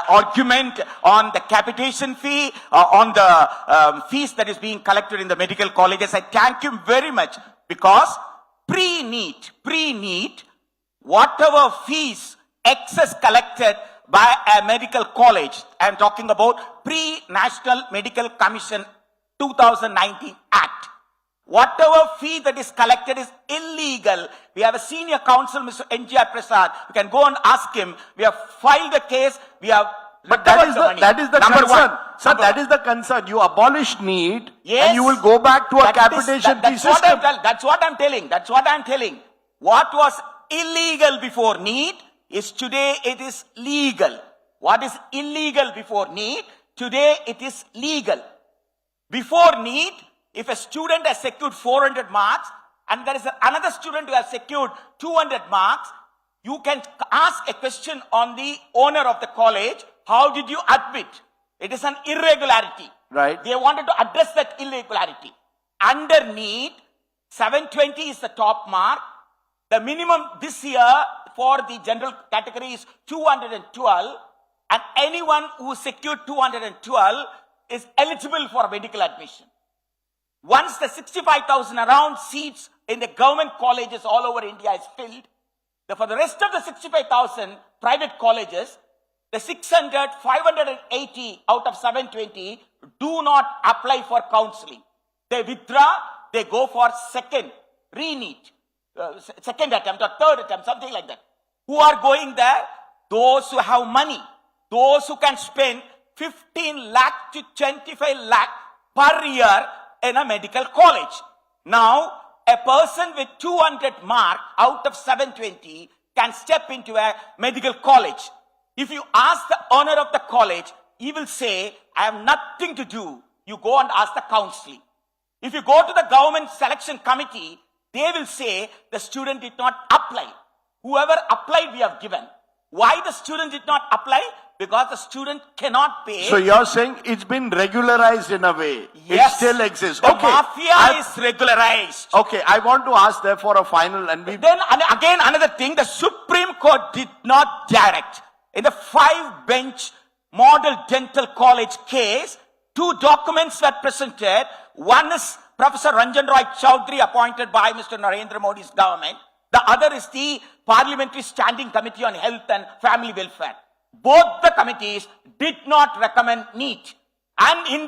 argument on the capitation fee, on the fees that is being collected in the medical colleges. I thank him very much because pre-NEET, whatever fees excess collected by a medical college, I'm talking about pre-National Medical Commission 2019 Act. Whatever fee that is collected is illegal. We have a senior counsel, Mr. N.G.R. Prasad. You can go and ask him. We have filed the case. We have. But that is the Number concern. one. Sir, that is the concern. You abolish NEET Yes. and you will go back to a That is- capitation fee that's what system. That's what I'm telling. That's what I'm telling. What was illegal before NEET is today it is legal. What is illegal before NEET, today it is legal. Before NEET, if a student has secured 400 marks and there is another student who has secured 200 marks, you can ask a question on the owner of the college, how did you admit? It is an irregularity. Right. They wanted to address that irregularity. Under NEET, 720 is the top mark. The minimum this year for the general category is 212, and anyone who secured 212 is eligible for medical admission. Once the 65,000 around seats in the government colleges all over India is filled, for the rest of the 65,000 private colleges, the 600, 580 out of 720 do not apply for counseling. They withdraw, they go for second re-NEET. Second attempt or third attempt, something like that. Who are going there? Those who have money. Those who can spend 15 lakh to 25 lakh per year in a medical college. Now, a person with 200 mark out of 720 can step into a medical college. If you ask the owner of the college, he will say, I have nothing to do. You go and ask the counseling. If you go to the government selection committee, they will say the student did not apply. Whoever applied, we have given. Why the student did not apply? Because the student cannot pay. So you're saying it's been regularized in a way. Yes. It still exists. The Okay. mafia is regularized. Okay, I want to ask therefore a final and we Then again another thing, the Supreme Court did not direct. In the 5-bench Model Dental College case, 2 documents were presented. One is Professor Ranjan Roy Chowdhury appointed by Mr. Narendra Modi's government. The other is the Parliamentary Standing Committee on Health and Family Welfare. Both the committees did not recommend NEET. And in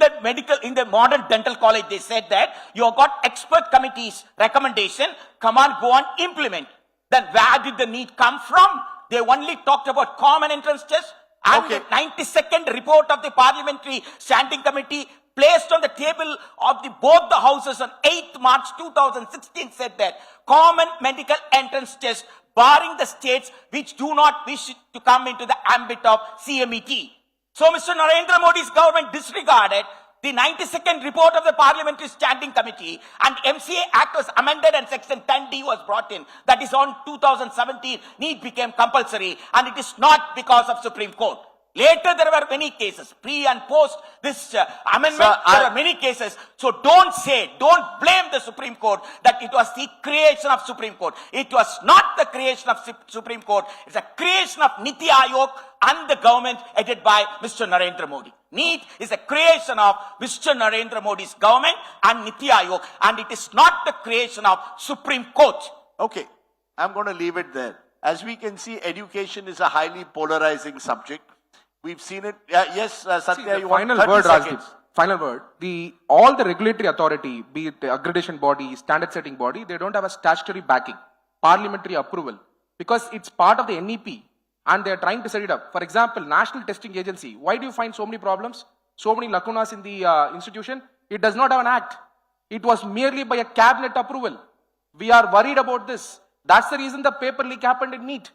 the Model Dental College, they said that you have got expert committees recommendation, come on, go and implement. Then where did the NEET come from? They only talked about common entrance test, And the 92nd report of the Parliamentary Standing Committee placed on the table of both the houses on 8th March 2016 said that common medical entrance test barring the states which do not wish to come into the ambit of CMET. So Mr. Narendra Modi's government disregarded the 92nd report of the Parliamentary Standing Committee, and MCA Act was amended and Section 10D was brought in. That is on 2017, NEET became compulsory, and it is not because of Supreme Court. Later, there were many cases, pre and post this amendment, there were many cases. So don't blame the Supreme Court that it was the creation of Supreme Court. It was not the creation of Supreme Court. It's a creation of Niti Aayog and the government headed by Mr. Narendra Modi. NEET is a creation of Mr. Narendra Modi's government and Niti Aayog, and it is not the creation of Supreme Court. Okay, I'm going to leave it there. As we can see, education is a highly polarizing subject. We've seen it. Yes, Satya, you want 30 seconds. Final word. All the regulatory authority, be it the accreditation body, standard setting body, they don't have a statutory backing, parliamentary approval, because it's part of the NEP and they're trying to set it up. For example, National Testing Agency. Why do you find so many problems? So many lacunas in the institution? It does not have an act. It was merely by a cabinet approval. We are worried about this. That's the reason the paper leak happened in NEET.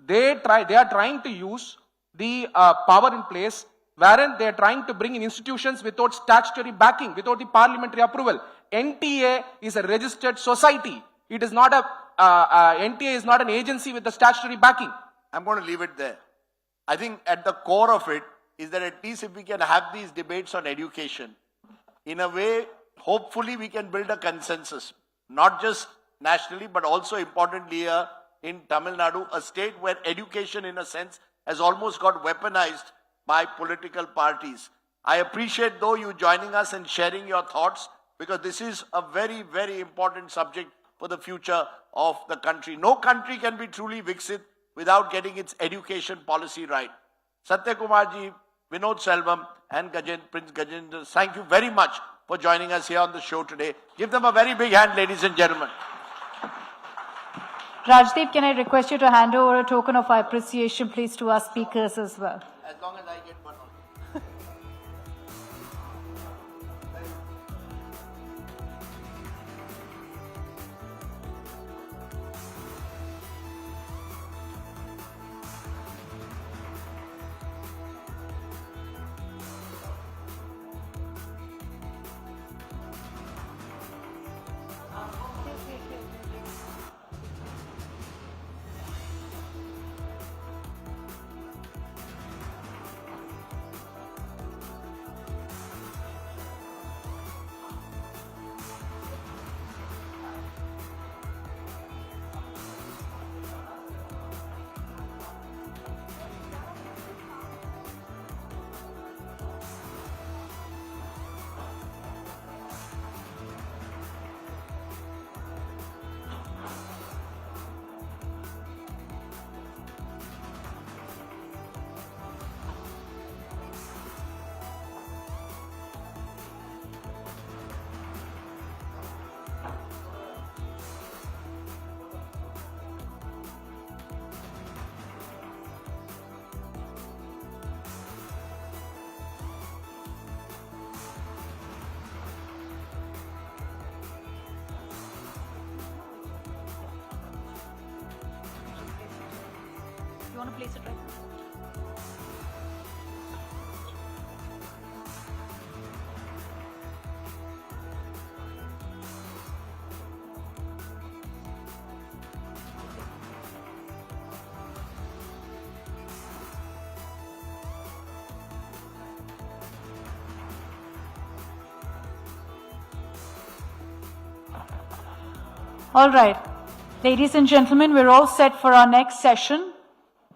They are trying to use the power in place wherein they are trying to bring in institutions without statutory backing, without the parliamentary approval. NTA is a registered society. It is not NTA is not an agency with the statutory backing. I'm going to leave it there. I think at the core of it is that at least if we can have these debates on education, in a way, hopefully we can build a consensus, not just nationally, but also importantly here in Tamil Nadu, a state where education in a sense has almost got weaponized by political parties. I appreciate though you joining us and sharing your thoughts, because this is a very, very important subject for the future of the country. No country can be truly Viksit without getting its education policy right. Satya Kumarji, Vinod Selvam and Prince Gajendra, thank you very much for joining us here on the show today. Give them a very big hand, ladies and gentlemen. Rajdeep, can I request you to hand over a token of appreciation, please, to our speakers as well? As long as I get one on. You want to place it right now? All right. Ladies and gentlemen, we're all set for our next session.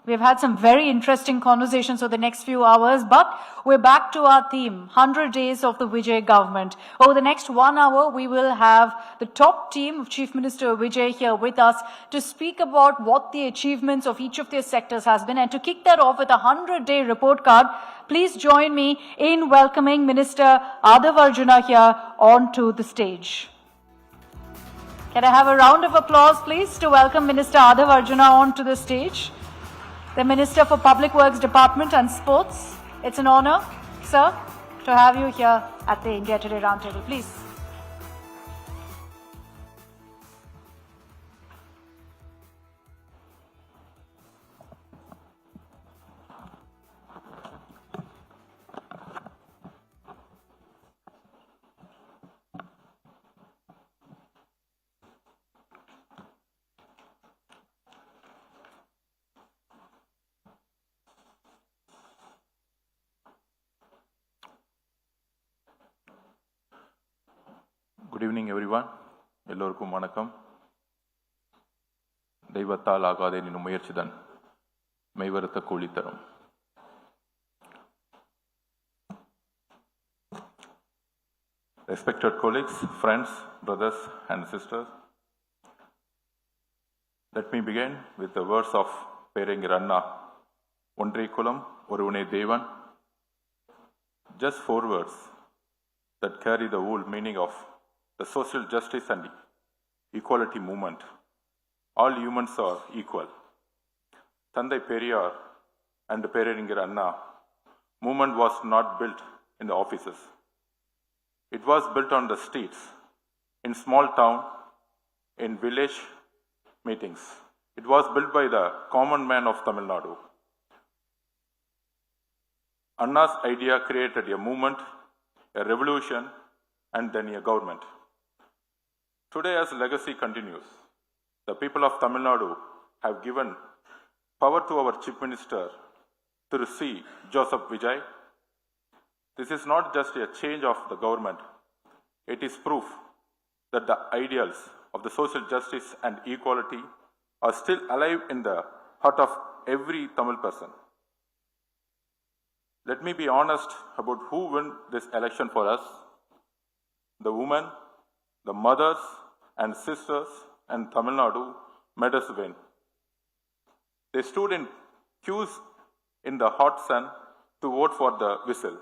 We've had some very interesting conversations for the next few hours, but we're back to our theme, 100 days of the Vijay government. Over the next 1 hour, we will have the top team of Chief Minister Vijay here with us to speak about what the achievements of each of their sectors has been. And to kick that off with a 100-day report card, please join me in welcoming Minister Adhav Arjuna here onto the stage. Can I have a round of applause, please, to welcome Minister Adhav Arjuna onto the stage? the Minister for Public Works Department and Sports. It's an honor, sir, to have you here at the India Today Roundtable. Please. Good evening every one, எல்லோருக்கும் வணக்கம். தெய்வத்தால் ஆகாதே நின் முயற்சிதான் மெய்வருத்த கூலி தரும். Respected colleagues, friends, brothers and sisters, let me begin with the words of Perengir Anna, Ondre Kulam, Orune Devan. Just 4 words that carry the whole meaning of the social justice and equality movement. All humans are equal. Thandai Periyar and Perengir Anna movement was not built in the offices. It was built on the streets, in small town, in village meetings. It was built by the common man of Tamil Nadu. Anna's idea created a movement, a revolution, and then a government. Today, as legacy continues, the people of Tamil Nadu have given power to our Chief Minister through C. Joseph Vijay. This is not just a change of the government. It is proof that the ideals of the social justice and equality are still alive in the heart of every Tamil person. Let me be honest about who won this election for us. The women, the mothers and sisters and Tamil Nadu made us win. They stood in queues in the hot sun to vote for the whistle.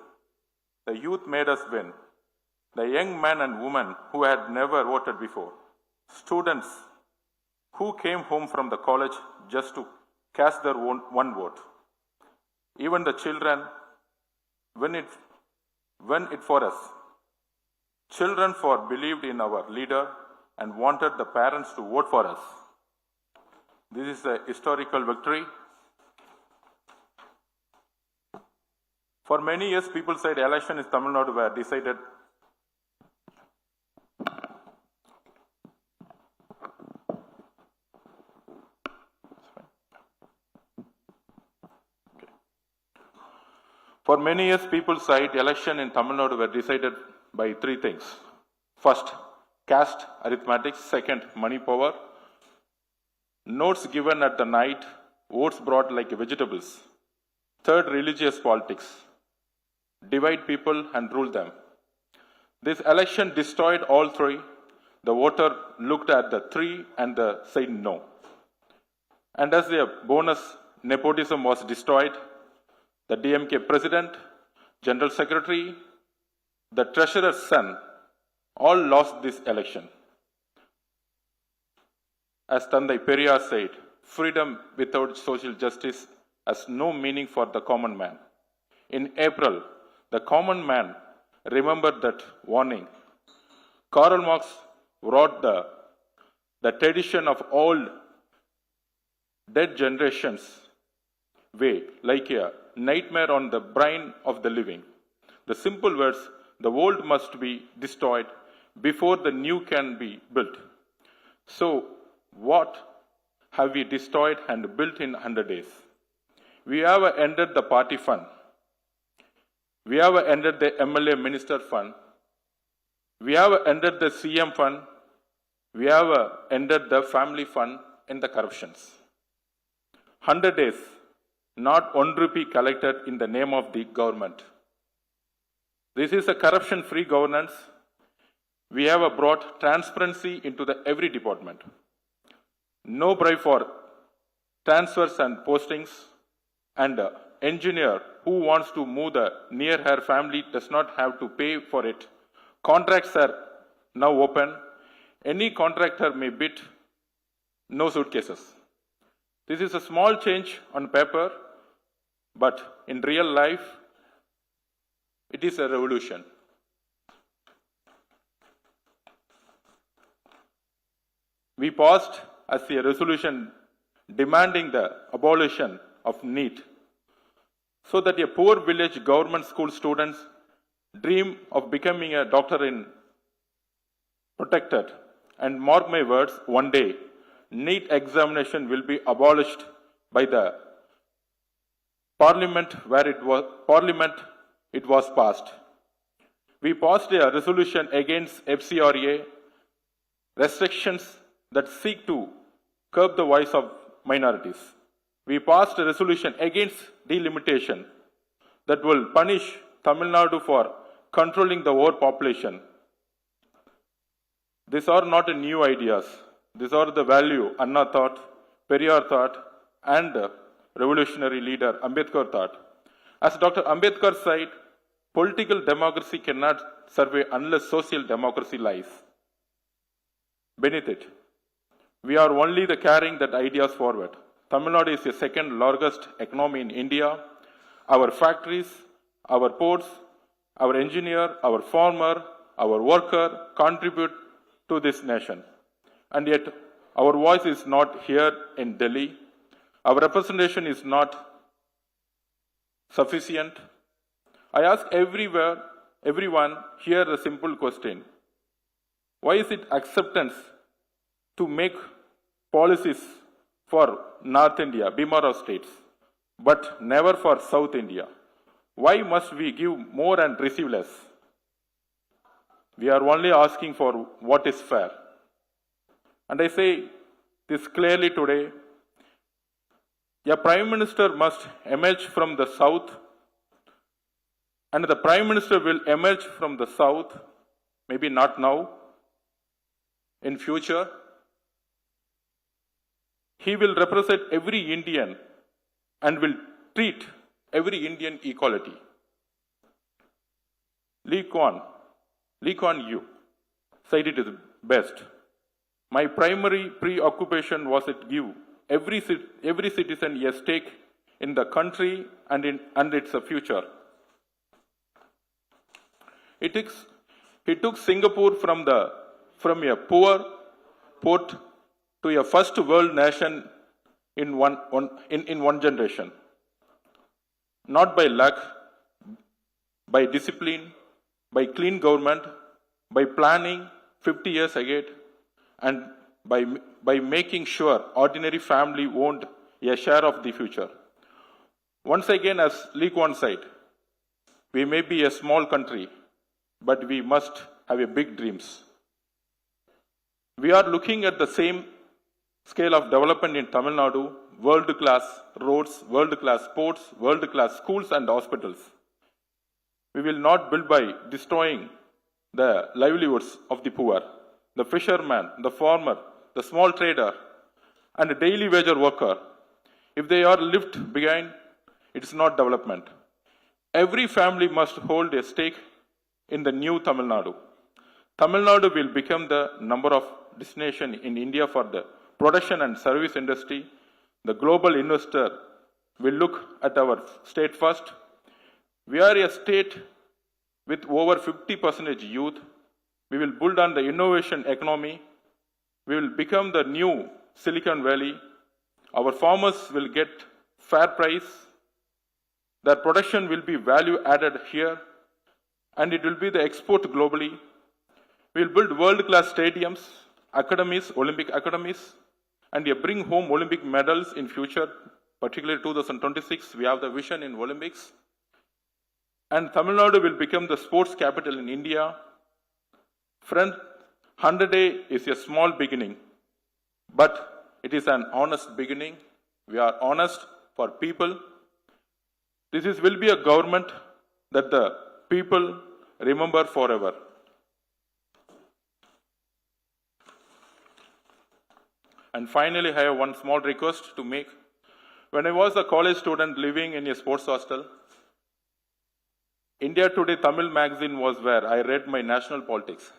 The youth made us win. The young men and women who had never voted before. Students who came home from the college just to cast their one vote. Even the children win it for us. Children for believed in our leader and wanted the parents to vote for us. This is a historical victory. For many years, people said election in Tamil Nadu were decided For many years, people said election in Tamil Nadu were decided by 3 things. First, caste arithmetic. Second, money power. Notes given at the night, votes brought like vegetables. Third, religious politics. Divide people and rule them. This election destroyed all 3. The voter looked at the 3 and said no. And as a bonus, nepotism was destroyed. The DMK president, general secretary, the treasurer's son, all lost this election. As Thandai Periyar said, freedom without social justice has no meaning for the common man. In April, the common man remembered that warning. Karl Marx wrote the tradition of old dead generations way, like a nightmare on the brain of the living. The simple words, the old must be destroyed before the new can be built. So, what have we destroyed and built in 100 days? We have ended the party fund. We have ended the MLA minister fund. We have ended the CM fund. We have ended the family fund in the corruptions. 100 days. Not 1 rupee collected in the name of the government. This is a corruption-free governance. We have brought transparency into every department. No bribe for transfers and postings, and an engineer who wants to move near her family does not have to pay for it. Contracts are now open. Any contractor may bid, no suitcases. This is a small change on paper, but in real life, it is a revolution. We passed as a resolution demanding the abolition of NEET, so that a poor village government school students dream of becoming a doctor in protected. And mark my words, one day, NEET examination will be abolished by the Parliament where it was passed. We passed a resolution against FCRA, restrictions that seek to curb the voice of minorities. We passed a resolution against delimitation that will punish Tamil Nadu for controlling the overpopulation. These are not new ideas. These are the value Anna thought, Periyar thought, and revolutionary leader Ambedkar thought. As Dr. Ambedkar said, political democracy cannot survive unless social democracy lies beneath it. We are only the carrying that ideas forward. Tamil Nadu is the second largest economy in India. Our factories, our ports, our engineer, our farmer, our worker contribute to this nation. And yet, our voice is not here in Delhi. Our representation is not sufficient. I ask everyone here a simple question. Why is it acceptance to make policies for North India, Bimara states, but never for South India? Why must we give more and receive less? We are only asking for what is fair. And I say this clearly today, a Prime Minister must emerge from the South, and the Prime Minister will emerge from the South, maybe not now, in future. He will represent every Indian and will treat every Indian equality. Lee Kuan Yew said it is best. My primary preoccupation was to give every citizen a stake in the country and its future. He took Singapore from a poor port to a first world nation in one generation. Not by luck, by discipline, by clean government, by planning 50 years ahead, and by making sure ordinary family owned a share of the future. Once again, as Lee Kuan said, we may be a small country, but we must have a big dreams. We are looking at the same scale of development in Tamil Nadu, world-class roads, world-class ports, world-class schools and hospitals. We will not build by destroying the livelihoods of the poor, the fisherman, the farmer, the small trader, and the daily wage worker. If they are left behind, it is not development. Every family must hold a stake in the new Tamil Nadu. Tamil Nadu will become the number of destination in India for the production and service industry. The global investor will look at our state first. We are a state with over 50% youth. We will build on the innovation economy. We will become the new Silicon Valley. Our farmers will get fair price. Their production will be value added here, and it will be the export globally. We will build world-class stadiums, academies, Olympic academies, and bring home Olympic medals in future, particularly 2026. We have the vision in Olympics. And Tamil Nadu will become the sports capital in India. Friend, 100 Day is a small beginning, but it is an honest beginning. We are honest for people. Will be a government that the people remember forever. And finally, I have one small request to make. When I was a college student living in a sports hostel, India Today Tamil magazine was where I read my national politics.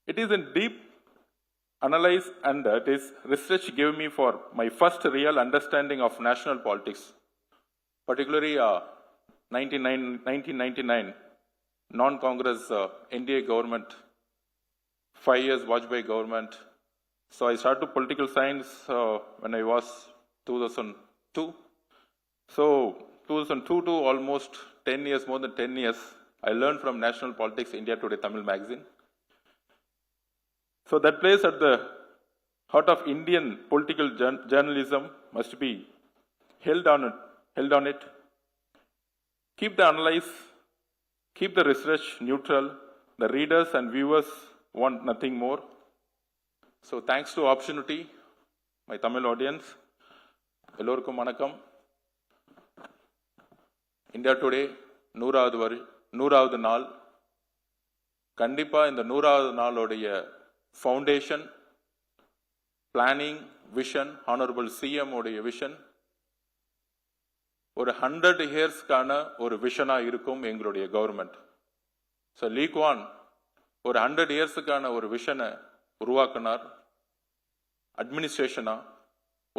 It is in deep analyze, and this research gave me for my first real understanding of national politics, particularly 1999 non-Congress NDA government, 5 years Vijay government. So I started political science when I was 2002. So 2002 to almost 10 years, more than 10 years, I learned from National Politics India Today Tamil magazine. So that place at the heart of Indian political journalism must be held on it. Keep the analyze, keep the research neutral. The readers and viewers want nothing more. So thanks to opportunity, my Tamil audience, எல்லோருக்கும் வணக்கம். India today 100வது நாள். கண்டிப்பா இந்த 100வது நாளுடைய foundation, planning, vision, honourable CM உடைய vision ஒரு 100 இயர்ஸ்க்கான ஒரு விஷனா இருக்கும் எங்களுடைய கவர்மெண்ட். ஸோ லீக்வான் ஒரு 100 இயர்ஸுக்கான ஒரு விஷனை உருவாக்கினார். அட்மினிஸ்ட்ரேஷனா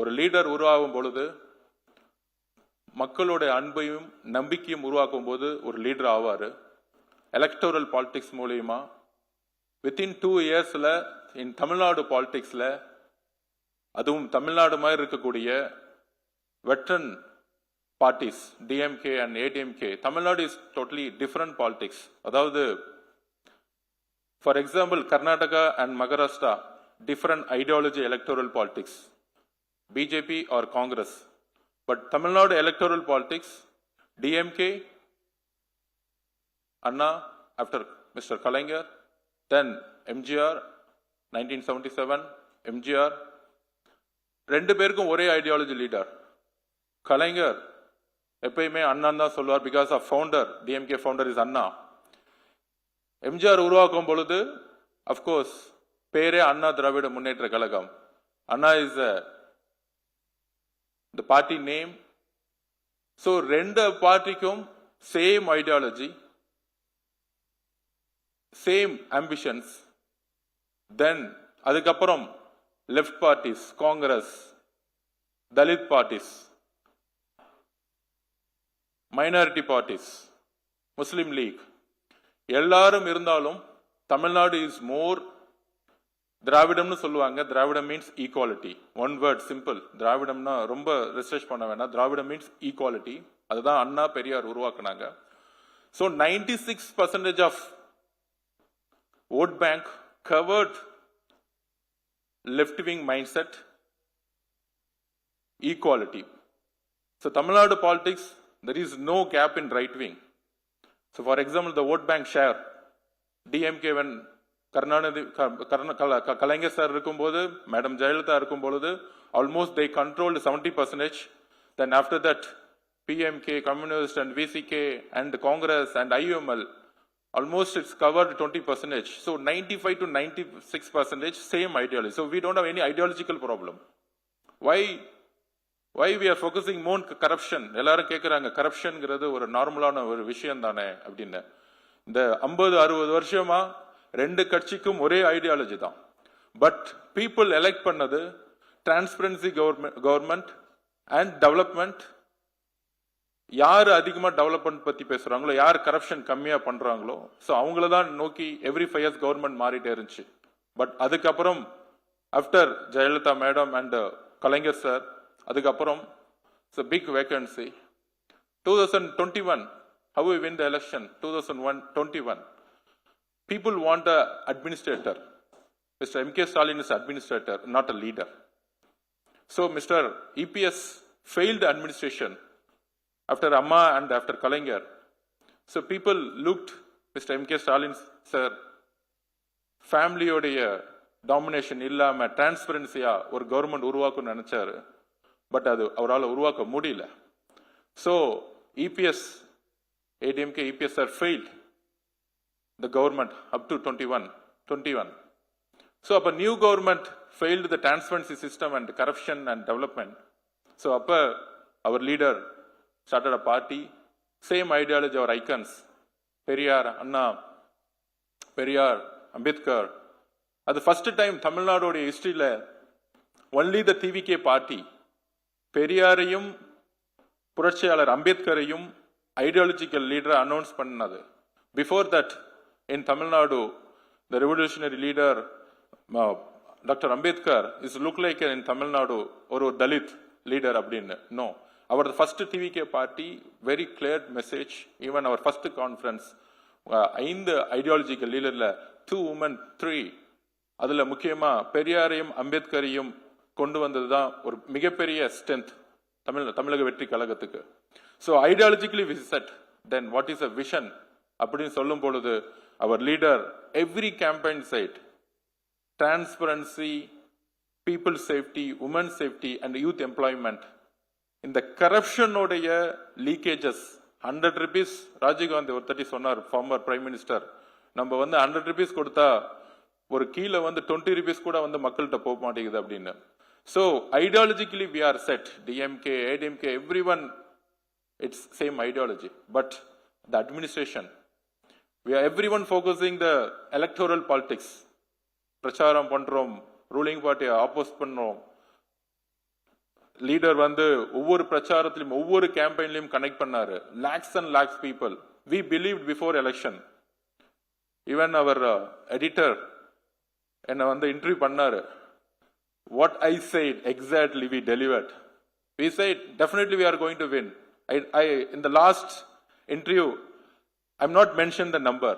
ஒரு லீடர் உருவாகும் பொழுது மக்களுடைய அன்பையும் நம்பிக்கையும் உருவாக்கும் போது ஒரு லீடர் ஆவார். எலக்டோரல் பாலிடிக்ஸ் மூலியமா வித்தின் 2 இயர்ஸ்ல இன் தமிழ்நாடு பாலிடிக்ஸ்ல, அதுவும் தமிழ்நாடு மாதிரி இருக்கக்கூடிய veteran parties DMK and ADMK, Tamil Nadu is totally different politics. அதாவது for example Karnataka and Maharashtra different ideology electoral politics, BJP or Congress. But Tamil Nadu electoral politics, DMK, Anna after Mr. Kalaignar, then MGR, 1977, MGR. ரெண்டு பேருக்கும் ஒரே ideology leader. கலைஞர் எப்பயுமே அண்ணா தான் சொல்லுவார், because of founder, DMK founder is Anna. MGR உருவாக்கும் பொழுது of course பேரே Anna Dravida Munnetra Kazhagam. Anna is the party name. So ரெண்டு பார்ட்டிக்கும் same ideology, same ambitions. Then அதுக்கப்புறம் left parties, Congress, Dalit parties, minority parties, Muslim League, எல்லாரும் இருந்தாலும் தமிழ்நாடு இஸ் மோர் திராவிடம்னு சொல்லுவாங்க. திராவிடம் means equality. One word, simple. திராவிடம்னா ரொம்ப ரிசர்ச் பண்ண வேணாம். திராவிடம் மீன்ஸ் ஈக்குவாலிட்டி. அதுதான் அண்ணா பெரியார் உருவாக்குனாங்க. So 96% of vote bank covered left wing mind set, equality. So Tamil Nadu politics there is no gap in right wing. So for example, the vote bank share, DMK when Kalaignar sir இருக்கும்போது, madam Jayalalithaa இருக்கும் பொழுது almost they controlled 70%. Then after that PMK, Communist and VCK and Congress and IUML, almost it's covered 20%. So 95 to 96% same ideology. So we don't have any ideological problem. Why we are focusing more on corruption? எல்லாரும் கேட்குறாங்க, கரப்ஷன்ங்கிறது ஒரு நார்மலான ஒரு விஷயம் தானே அப்படின்னு. இந்த 50-60 வருஷமா ரெண்டு கட்சிக்கும் ஒரே ஐடியாலஜி தான். பட் பீப்புள் எலெக்ட் பண்ணது டிரான்ஸ்பரன்சி கவர்மெண்ட் அண்ட் டெவலப்மெண்ட். யார் அதிகமாக டெவலப்மெண்ட் பற்றி பேசுகிறாங்களோ, யார் கரப்ஷன் கம்மியாக பண்ணுறாங்களோ, ஸோ அவங்கள தான் நோக்கி எவ்ரி 5 years கவர்மெண்ட் மாறிட்டே இருந்துச்சு. பட் அதுக்கப்புறம் after Jayalalithaa madam and Kalaignar sir, அதுக்கப்புறம் it's a big vacancy. 2021, how we win the election? 2021, people want an administrator. Mr. M.K. Stalin is administrator, not a leader. So Mr. EPS failed administration after Amma and after Kalaignar. So people looked, Mr. M.K. Stalin sir, family உடைய domination இல்லாம டிரான்ஸ்பரன்சியா ஒரு government உருவாக்கணும்னு நினைச்சாரு. But அது அவரால் உருவாக்க முடியல. So EPS, ADMK EPS are failed the government up to 21. So a new government failed the transparency system and corruption and development. So our leader started a party, same ideology, our icons, Periyar, Anna, Periyar, Ambedkar, அது first time தமிழ்நாடோடைய ஹிஸ்டரியில only the TVK party பெரியாரையும் புரட்சியாளர் அம்பேத்கரையும் ideological லீடரை announce பண்ணது. Before that in Tamil Nadu the revolutionary leader doctor Ambedkar is look like in Tamil Nadu ஒரு Dalit leader அப்படின்னு. நோ, அவர் first TVK party, very clear message. Even அவர் ஃபர்ஸ்ட் கான்ஃபரன்ஸ் 5 ஐடியாலஜிக்கல் லீடர்ல 2 women 3, அதுல முக்கியமா பெரியாரையும் அம்பேத்கரையும் கொண்டு வந்ததுதான் ஒரு மிகப்பெரிய ஸ்ட்ரென்த் தமிழக வெற்றி கழகத்துக்கு. So ideologically we set, then what is a vision அப்படின்னு சொல்லும் பொழுது அவர் leader every campaign said transparency, people safety, women safety and youth employment. இந்த கரப்ஷனோடைய லீக்கேஜஸ் 100 rupees, ராஜீவ்காந்தி ஒருத்தட்டி சொன்னார், ஃபார்மர் பிரைம் மினிஸ்டர், நம்ம 100 rupees கொடுத்தா ஒரு கீழே 20 rupees கூட மக்கள்கிட்ட போக மாட்டேங்குது அப்படின்னு. So ideologically we are set, DMK, ADMK, every one it's same ideology. But the administration, we are every one focusing the electoral politics. பிரச்சாரம் பண்றோம், ரூலிங் பார்ட்டியை ஆப்போஸ் பண்றோம். லீடர் ஒவ்வொரு பிரச்சாரத்திலும் ஒவ்வொரு கேம்பெயின்லயும் கனெக்ட் பண்ணாரு. Lakhs and lakhs people. We believed before election. Even our editor என்ன interview பண்ணாரு. What I said exactly we delivered. We said definitely we are going to win. I in the last interview I'm not mentioned the number.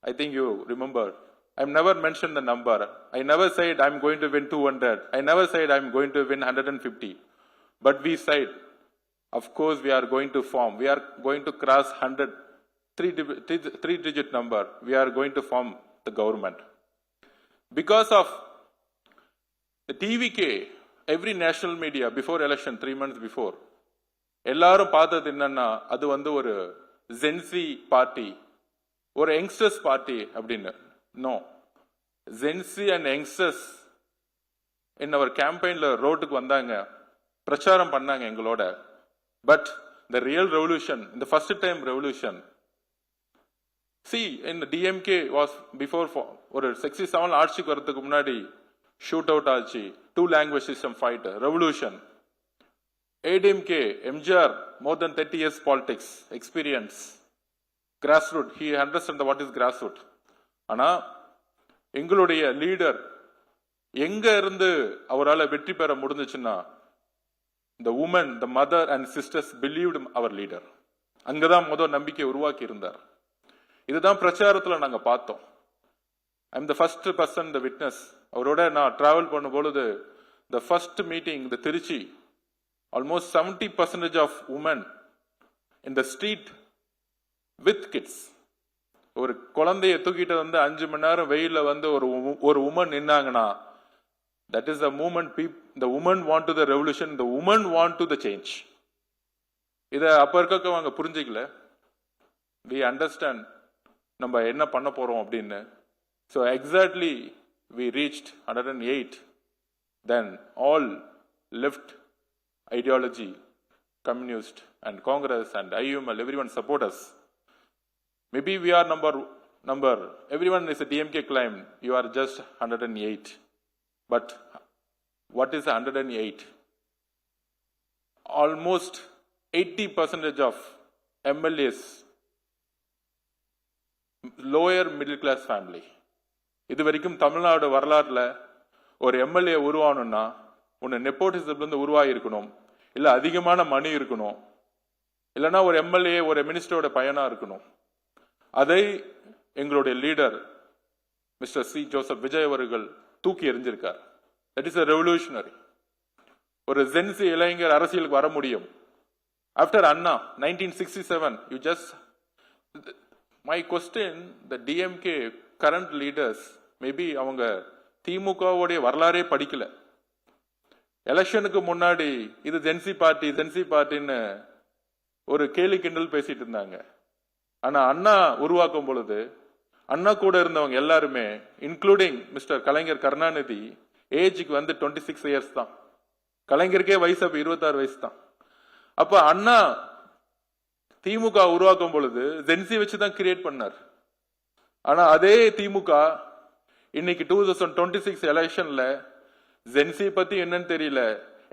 I think you remember. I've never mentioned the number. I never said I'm going to win 200. I never said I'm going to win 150. But we said, of course we are going to form. We are going to cross 100, three-digit number. We are going to form the government. Because of the TVK, every national media before election, 3 months before, எல்லாரும் பார்த்தது என்னன்னா அது ஒரு Gen Z party, ஒரு youngsters party அப்படின்னு. No, Gen Z and youngsters in our campaignல ரோட்டுக்கு வந்தாங்க, பிரச்சாரம் பண்ணாங்க எங்களோட. But the real revolution, the first time revolution, see in the DMK was before ஒரு 67 ஆட்சிக்கு வரதுக்கு முன்னாடி ஷூட் அவுட் ஆச்சு, 2 language system fight, revolution. ADMK, MGR, more than 30 years politics experience, grassroots, he understands what is grassroots. ஆனா எங்களுடைய leader எங்க இருந்து அவரால் வெற்றி பெற முடிஞ்சுச்சுன்னா, the women, the mother and sisters believed our leader. அங்கதான் முதல் நம்பிக்கை உருவாக்கி இருந்தார். இதுதான் பிரச்சாரத்துல நாங்க பார்த்தோம். I'm the first person, the witness. அவரோட நான் டிராவல் பண்ணும் பொழுது the first meeting, the Trichy, almost 70% of women in the street with kids. ஒரு குழந்தைய தூக்கிட்டு 5 மணி நேரம் வெயில ஒரு woman நின்னாங்கன்னா, that is the movement. The women want to the revolution, the women want to the change. இத அப்ப இருக்கவங்க புரிஞ்சிக்கல. we understand நம்ம என்ன பண்ண போறோம் அப்படின்னு. So exactly we reached 108. Then all left ideology, communist and Congress and IUML, everyone support us. Maybe we are number, everyone is a DMK claim, you are just 108. But what is 108? Almost 80% of MLAs, lower middle class family. இது வரைக்கும் தமிழ்நாடு வரலாறுல ஒரு MLA உருவாகணும்னா ஒன்னு நெப்போட்டிசம்ல உருவாகி இருக்கணும், இல்ல அதிகமான மணி இருக்கணும், இல்லைன்னா ஒரு எம்எல்ஏ ஒரு மினிஸ்டரோட பையனா இருக்கணும். அதை எங்களுடைய leader mister C Joseph Vijay அவர்கள் தூக்கி எறிஞ்சிருக்கார். That is a revolutionary. ஒரு ஜென்சி இளைஞர் அரசியலுக்கு வர முடியும். After Anna 1967, you just, my question, the DMK current leaders, maybe அவங்க திமுகவுடைய வரலாறே படிக்கல. எலெக்ஷனுக்கு முன்னாடி இது ஜென்சி பார்ட்டின்னு ஒரு கேலி கிண்டல் பேசிட்டு இருந்தாங்க. ஆனா அண்ணா உருவாக்கும் பொழுது அண்ணா கூட இருந்தவங்க எல்லாருமே, இன்க்ளூடிங் மிஸ்டர் கலைஞர் கருணாநிதி, ஏஜுக்கு 26 years தான். கலைஞருக்கே வயசு அப்ப 26 வயசு தான். அப்ப அண்ணா திமுக உருவாக்கும் பொழுது ஜென்சி வச்சுதான் கிரியேட் பண்ணார். ஆனா அதே திமுக இன்னைக்கு 2026 எலெக்ஷன்ல ஜென்சி பத்தி என்னன்னு தெரியல,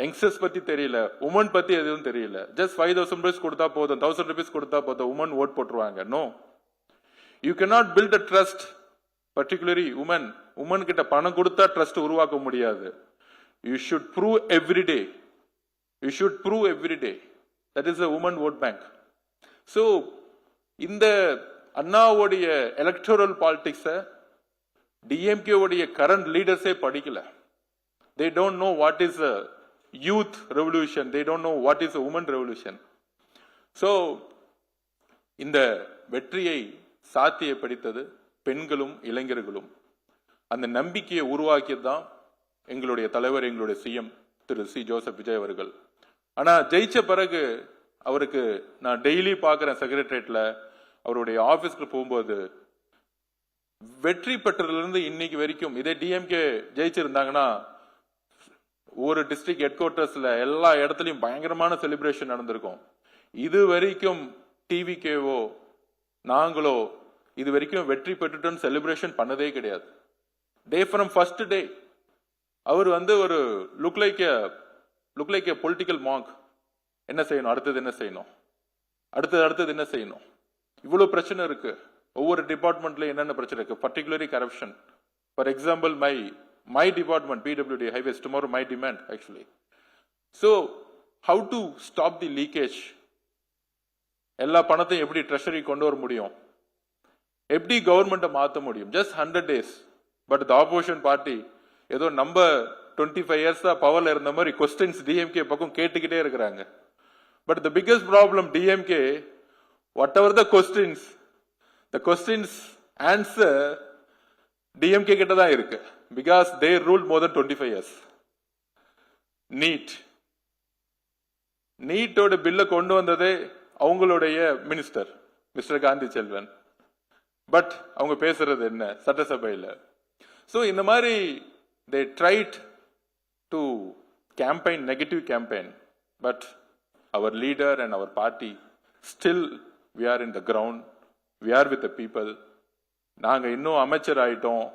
யங்ஸ்டர்ஸ் பத்தி தெரியல, உமன் பத்தி எதுவும் தெரியல. ஜஸ்ட் 5,000 rupees கொடுத்தா போதும், 1,000 rupees கொடுத்தா போதும், உமன் ஓட் போட்டுருவாங்க. No, you cannot build a trust, particularly women கிட்ட பணம் கொடுத்தா ட்ரஸ்ட் உருவாக்க முடியாது. You should prove every day, you should prove every day. That is a woman vote bank. So இந்த அண்ணாவுடைய எலக்டோரல் பாலிடிக்ஸை டிஎம்கே உடைய கரண்ட் லீடர்ஸே படிக்கல. They don't know what is a youth revolution. They don't know what is a woman revolution. So, இந்த வெற்றியை சாத்தியப்படுத்தது பெண்களும் இளைஞர்களும். அந்த நம்பிக்கையை உருவாக்கியது தான் எங்களுடைய தலைவர், எங்களுடைய சிஎம் திரு சி ஜோசப் விஜய் அவர்கள். ஆனா ஜெயிச்ச பிறகு அவருக்கு நான் டெய்லி பார்க்கிறேன் செக்ரட்டரியேட்ல, அவருடைய ஆபீஸ்க்கு போகும்போது வெற்றி பெற்றதிலிருந்து இன்னைக்கு வரைக்கும் இதே டிஎம்கே ஜெயிச்சிருந்தாங்கன்னா ஒரு டிஸ்ட்ரிக்ட் ஹெட் குவார்டர்ஸ்ல எல்லா இடத்துலயும் பயங்கரமான செலிப்ரேஷன் நடந்திருக்கும். இது வரைக்கும் டிவிகேவோ நாங்களோ இது வரைக்கும் வெற்றி பெற்றுட்டோன்னு செலிப்ரேஷன் பண்ணதே கிடையாது. டே ஃப்ரம் ஃபர்ஸ்ட் டே அவர் ஒரு லுக் லைக் ஏ பொலிட்டிக்கல் மாங்க். என்ன செய்யணும், அடுத்தது என்ன செய்யணும், அடுத்தது என்ன செய்யணும், இவ்வளவு பிரச்சனை இருக்கு. ஒவ்வொரு டிபார்ட்மெண்ட்ல என்னென்ன பிரச்சனை இருக்கு, particularly corruption. For example my department, PWD highways, tomorrow my demand actually. So, how to stop the leakage? எல்லா பணத்தையும் எப்படி ட்ரெஷரி கொண்டு வர முடியும், எப்படி கவர்மெண்ட்டை மாற்ற முடியும்? Just 100 days. But the opposition party ஏதோ நம்ம 25 years பவர்ல இருந்த மாதிரி கொஸ்டின்ஸ் டிஎம்கே பக்கம் கேட்டுக்கிட்டே இருக்கிறாங்க. But the biggest problem DMK, what ever the questions answer DMK கிட்ட தான் இருக்கு. Because they ruled more than 25 years. நீட்டோட பில்ல கொண்டு வந்ததே அவங்களுடைய minister mister Gandhi Selvan. But அவங்க பேசுறது என்ன சட்டசபையில்? ஸோ இந்த மாதிரி they tried to campaign, negative campaign. But our leader and our party, still we are in the ground, we are with the people. நாங்க இன்னும் அமைச்சர் ஆயிட்டோம்,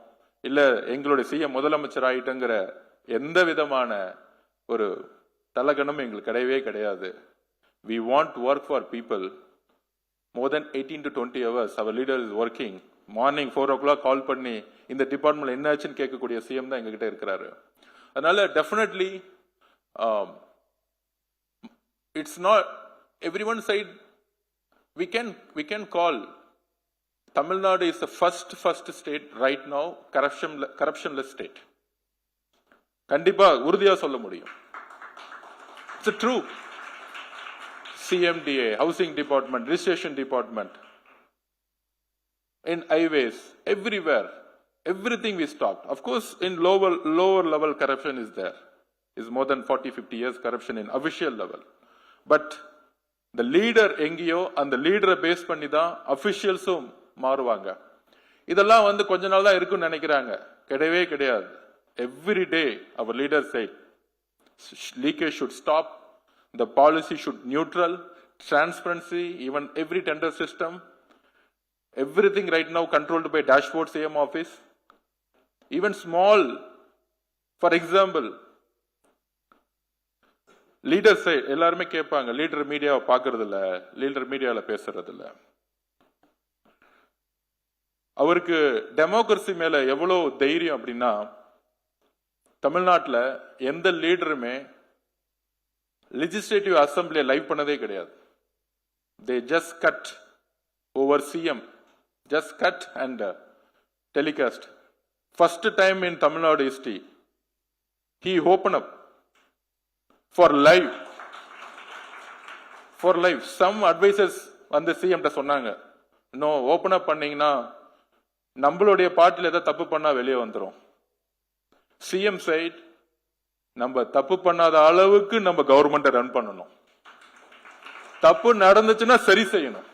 இல்ல எங்களுடைய சிஎம் முதலமைச்சர் ஆயிட்டங்கிற எந்த விதமான ஒரு தலகணம் எங்களுக்கு கிடையவே கிடையாது. We want to work for people. More than 18 to 20 hours our leader is working. Morning 4 o'clock கால் பண்ணி இந்த டிபார்ட்மெண்ட் என்ன ஆச்சுன்னு கேட்கக்கூடிய சிஎம் தான் எங்ககிட்ட இருக்கிறாரு. அதனால definitely it's not every one side. we can call Tamil Nadu is the first state right now corruptionless state. கண்டிப்பா உறுதியா சொல்ல முடியும். It's a true. CMDA, housing department, registration department, in highways, everywhere, everything we stopped. Of course, in lower level corruption is there. Is more than 40-50 years corruption in official level. But the leader எங்கேயோ அந்த லீடரை base பண்ணி தான் அபிஷியல்ஸும் மாறுவாங்க. இதெல்லாம் கொஞ்ச நாள் தான் இருக்குன்னு நினைக்கிறாங்க, கிடையவே கிடையாது. Every day our leader said leakage should stop, the policy should neutral, transparency, even every tender system, everything right now controlled by dashboard CM office. Even small, for example, leaders say எல்லாருமே கேட்பாங்க, leader மீடியாவை பார்க்கறது இல்ல, leader மீடியாவில் பேசுறது இல்ல. அவருக்கு democracy மேல எவ்வளவு தைரியம் அப்படின்னா, தமிழ்நாட்டில் எந்த லீடருமே லெஜிஸ்லேட்டிவ் அசம்பிளியை லைவ் பண்ணதே கிடையாது. They just cut over CM, just cut and telecast. First time in Tamil Nadu history, he opened up for live. Some advisors வந்து CM சொன்னாங்க, நோ ஓபன் அப் பண்ணீங்கன்னா நம்மளுடைய பார்ட்டியில் ஏதாவது தப்பு பண்ணா வெளியே வந்துடும். சிஎம் சைட் நம்ம தப்பு பண்ணாத அளவுக்கு நம்ம கவர்மெண்ட்டை ரன் பண்ணணும், தப்பு நடந்துச்சுன்னா சரி செய்யணும்.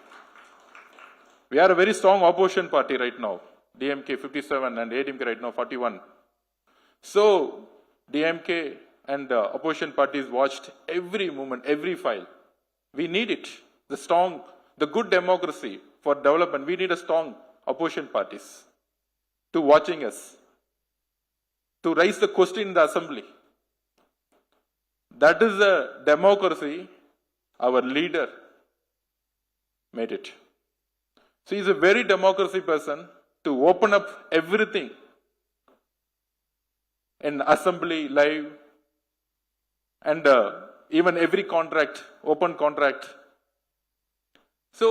We are a very strong opposition party right now. DMK 57 and ADMK right now 41. So DMK and opposition parties watched every movement, every file. We need it. The good democracy for development. We need a strong opposition parties to watching us. to raise the question in the assembly. That is a democracy. Our leader made it. So he is a very democracy person to open up everything in assembly live and even every contract, open contract. So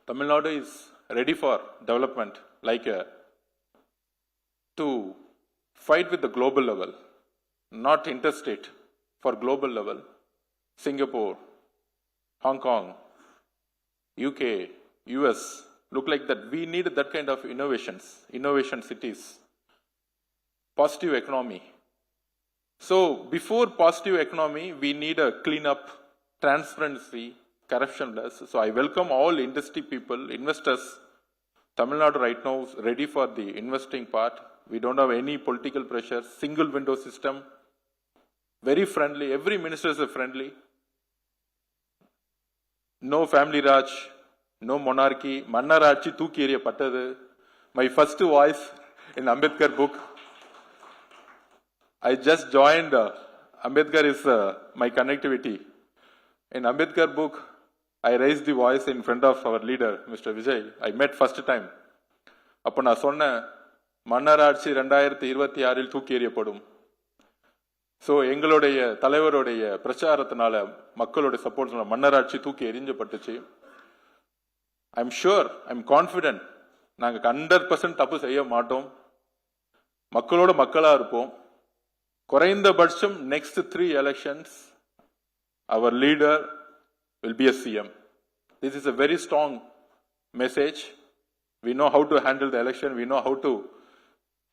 Tamil Nadu is ready for development, like to fight with the global level, not interstate, for global level. Singapore, Hong Kong, UK, US, look like that. We need that kind of innovations, innovation cities, positive economy. So before positive economy, we need a clean up, transparency, corruption less. So I welcome all industry people, investors. Tamil Nadu right now is ready for the investing part. We don't have any political pressure, single window system, very friendly. Every minister is friendly. No family raj, no monarchy. Mannarachi தூக்கி எறியப்பட்டது. My first voice in Ambedkar book. I just joined. Ambedkar is my connectivity. In Ambedkar book, I raised the voice in front of our leader, Mr. Vijay. I met first time. அப்போ நான் சொன்னேன், மன்னராட்சி 2026 தூக்கி எறியப்படும். So எங்களுடைய தலைவருடைய பிரச்சாரத்தினால மக்களுடைய support மன்னராட்சி தூக்கி எறிஞ்சப்பட்டுச்சு. ஐம் ஷுர், ஐம் கான்ஃபிடென்ட், நாங்கள் 100% தப்பு செய்ய மாட்டோம். மக்களோட மக்களாக இருப்போம். குறைந்தபட்சம் next 3 elections, our leader will be a CM. This is a very strong message. We know how to handle the election. We know how to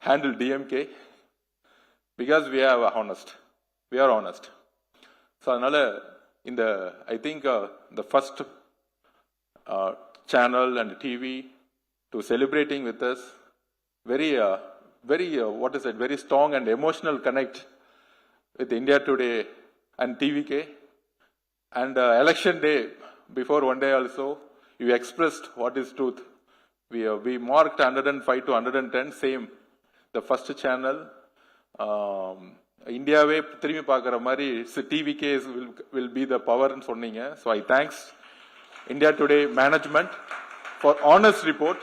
handle DMK because we are honest. We are honest. So, in the, I think the first channel and TV to celebrating with us, very, what is it? Very strong and emotional connect with India Today and TVK. And election day, before one day also, you expressed what is truth. We marked 105 to 110, same. The first channel, Indiaவே திரும்பி பார்க்குற மாதிரி TVK will be the power ன்னு சொன்னீங்க. So I thanks India Today management for honest report.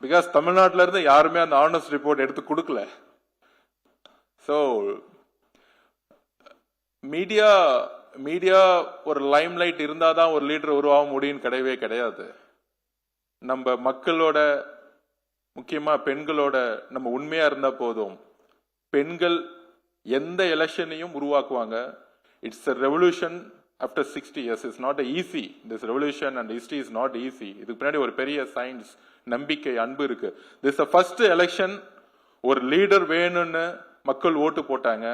Because தமிழ்நாட்டில இருந்து யாருமே அந்த honest report எடுத்து கொடுக்கல. So மீடியா ஒரு லைம் லைட் இருந்தாதான் ஒரு லீடர் உருவாக முடியும் கிடையவே கிடையாது. நம்ம மக்களோட, முக்கியமா பெண்களோட நம்ம உண்மையா இருந்தா போதும். பெண்கள் எந்த எலெக்ஷனையும் உருவாக்குவாங்க. It's a revolution after 60 years. It's not easy. This revolution and history is not easy. இதுக்கு பின்னாடி ஒரு பெரிய சயின்ஸ், நம்பிக்கை, அன்பு இருக்கு. This is the first election, ஒரு லீடர் வேணும்னு மக்கள் ஓட்டு போட்டாங்க.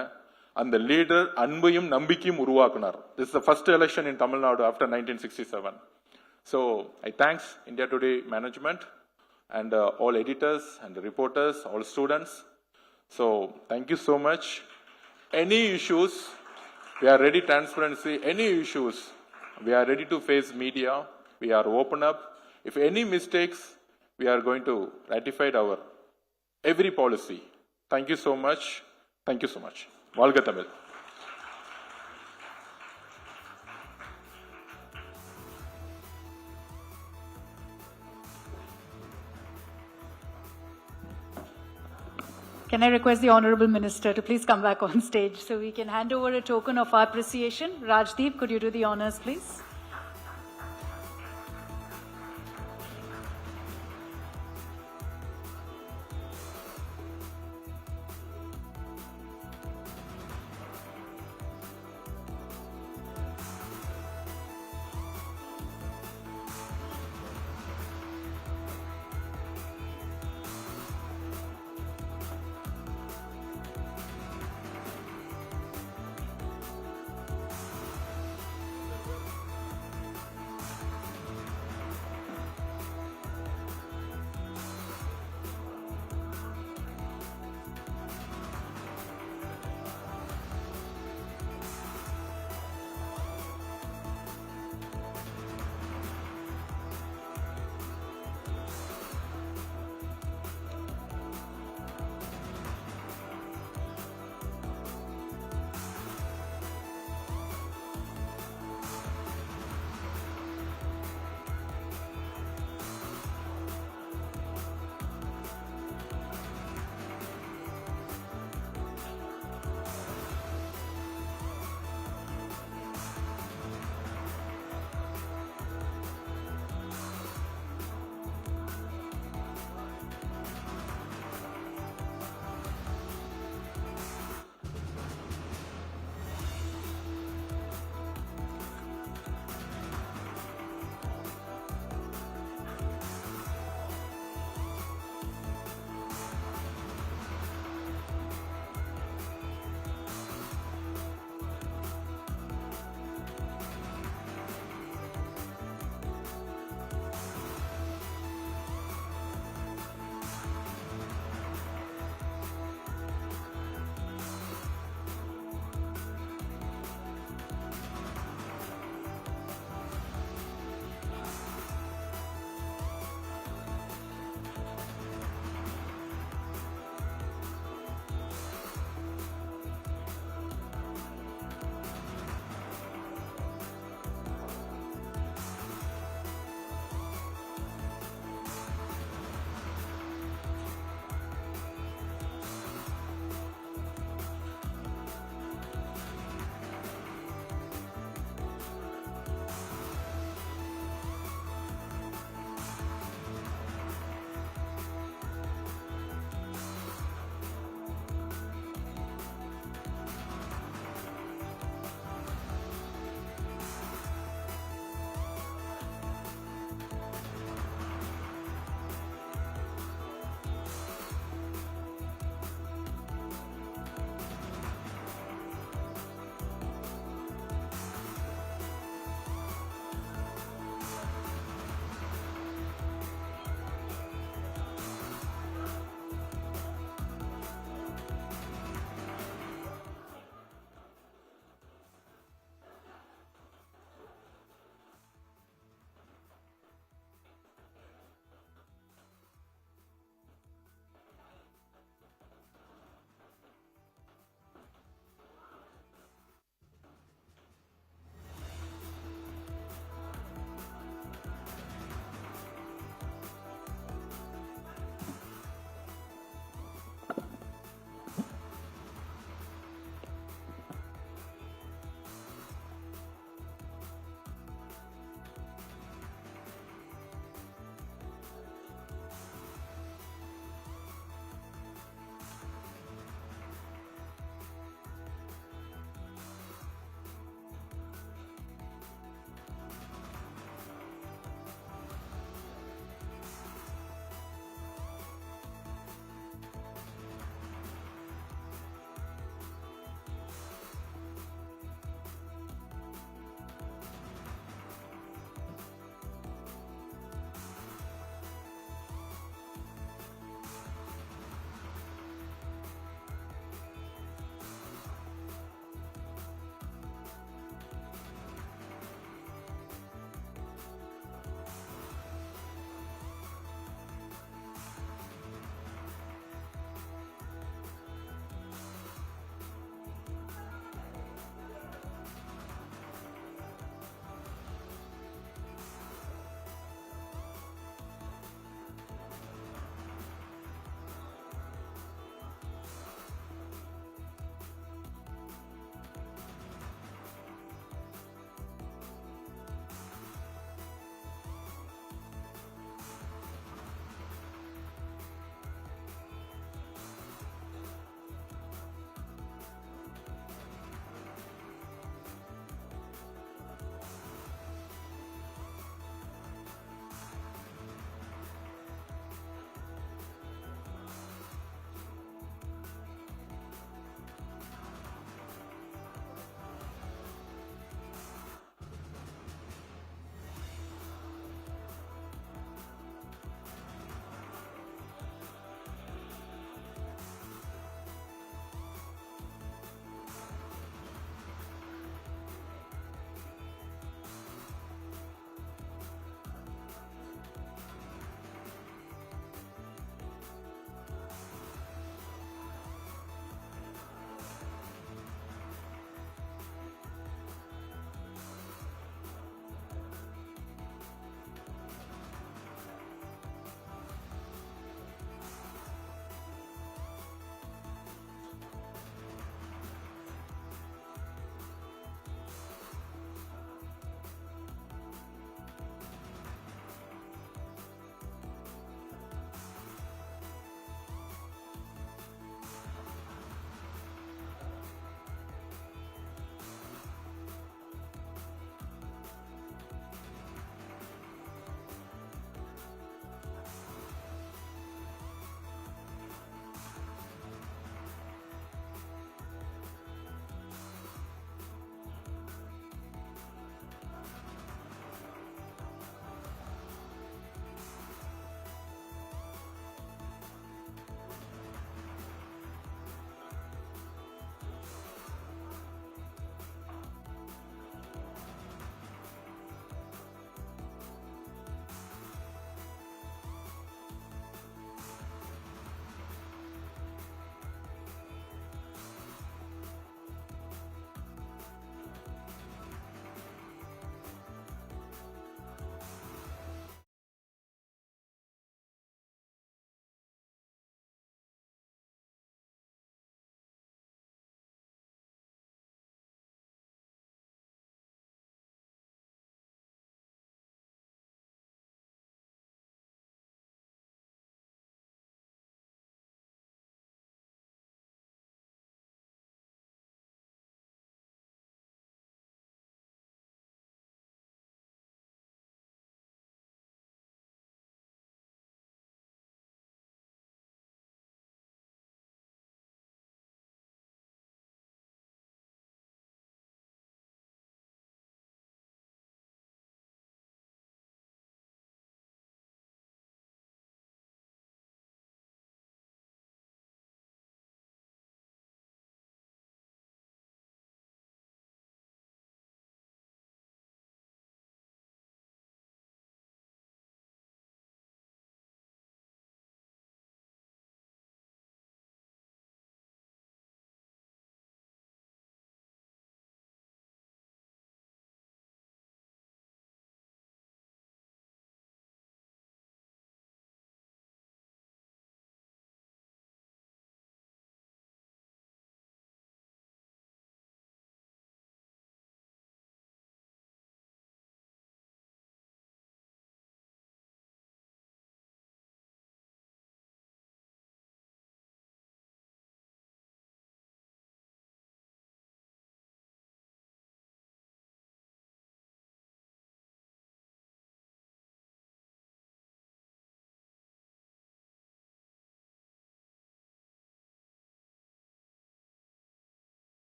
அந்த லீடர் அன்பையும் நம்பிக்கையும் உருவாக்குனார். This is the first election in Tamil Nadu after 1967. So I thanks India Today management and all editors and reporters, all students. So thank you so much. Any issues, we are ready. Transparency, any issues, we are ready to face media. We are open up. If any mistakes, we are going to ratify our every policy. Thank you so much. Thank you so much. Valga Tamil. Can I request the Honourable Minister to please come back on stage so we can hand over a token of our appreciation. Rajdeep, could you do the honours, please?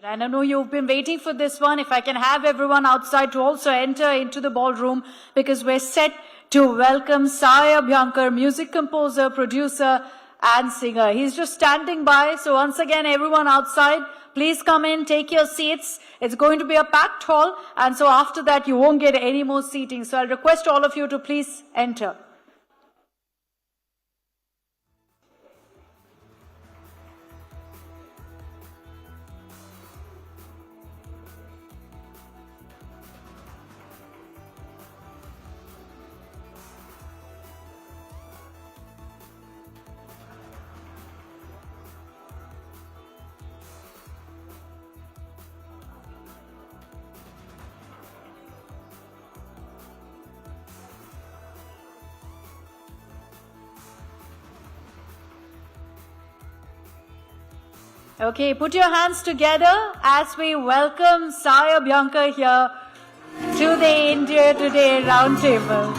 And I know you've been waiting for this one. If I can have everyone outside to also enter into the ballroom, because we're set to welcome Sai Abhyankar, music composer, producer, and singer. He's just standing by. So once again, everyone outside, please come in, take your seats. It's going to be a packed hall. And so after that, you won't get any more seating. So I'll request all of you to please enter. Okay, put your hands together as we welcome Sai Abhyankar here to the India Today Roundtable.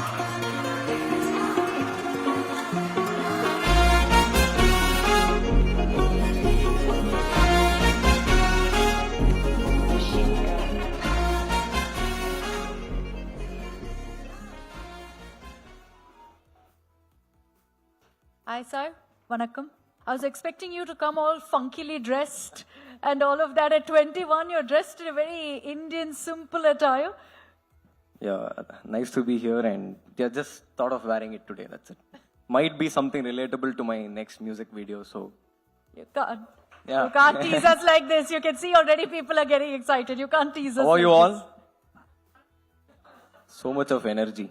Hi, Sai. Vanakkam. I was expecting you to come all funkily dressed and all of that. At 21, you're dressed in a very Indian, simple attire. Yeah, nice to be here, and yeah, just thought of wearing it today, that's it. Might be something relatable to my next music video, so. You can't. Yeah. You can't tease us like this. You can see already people are getting excited. You can't tease us How are like you this. all? So much of energy.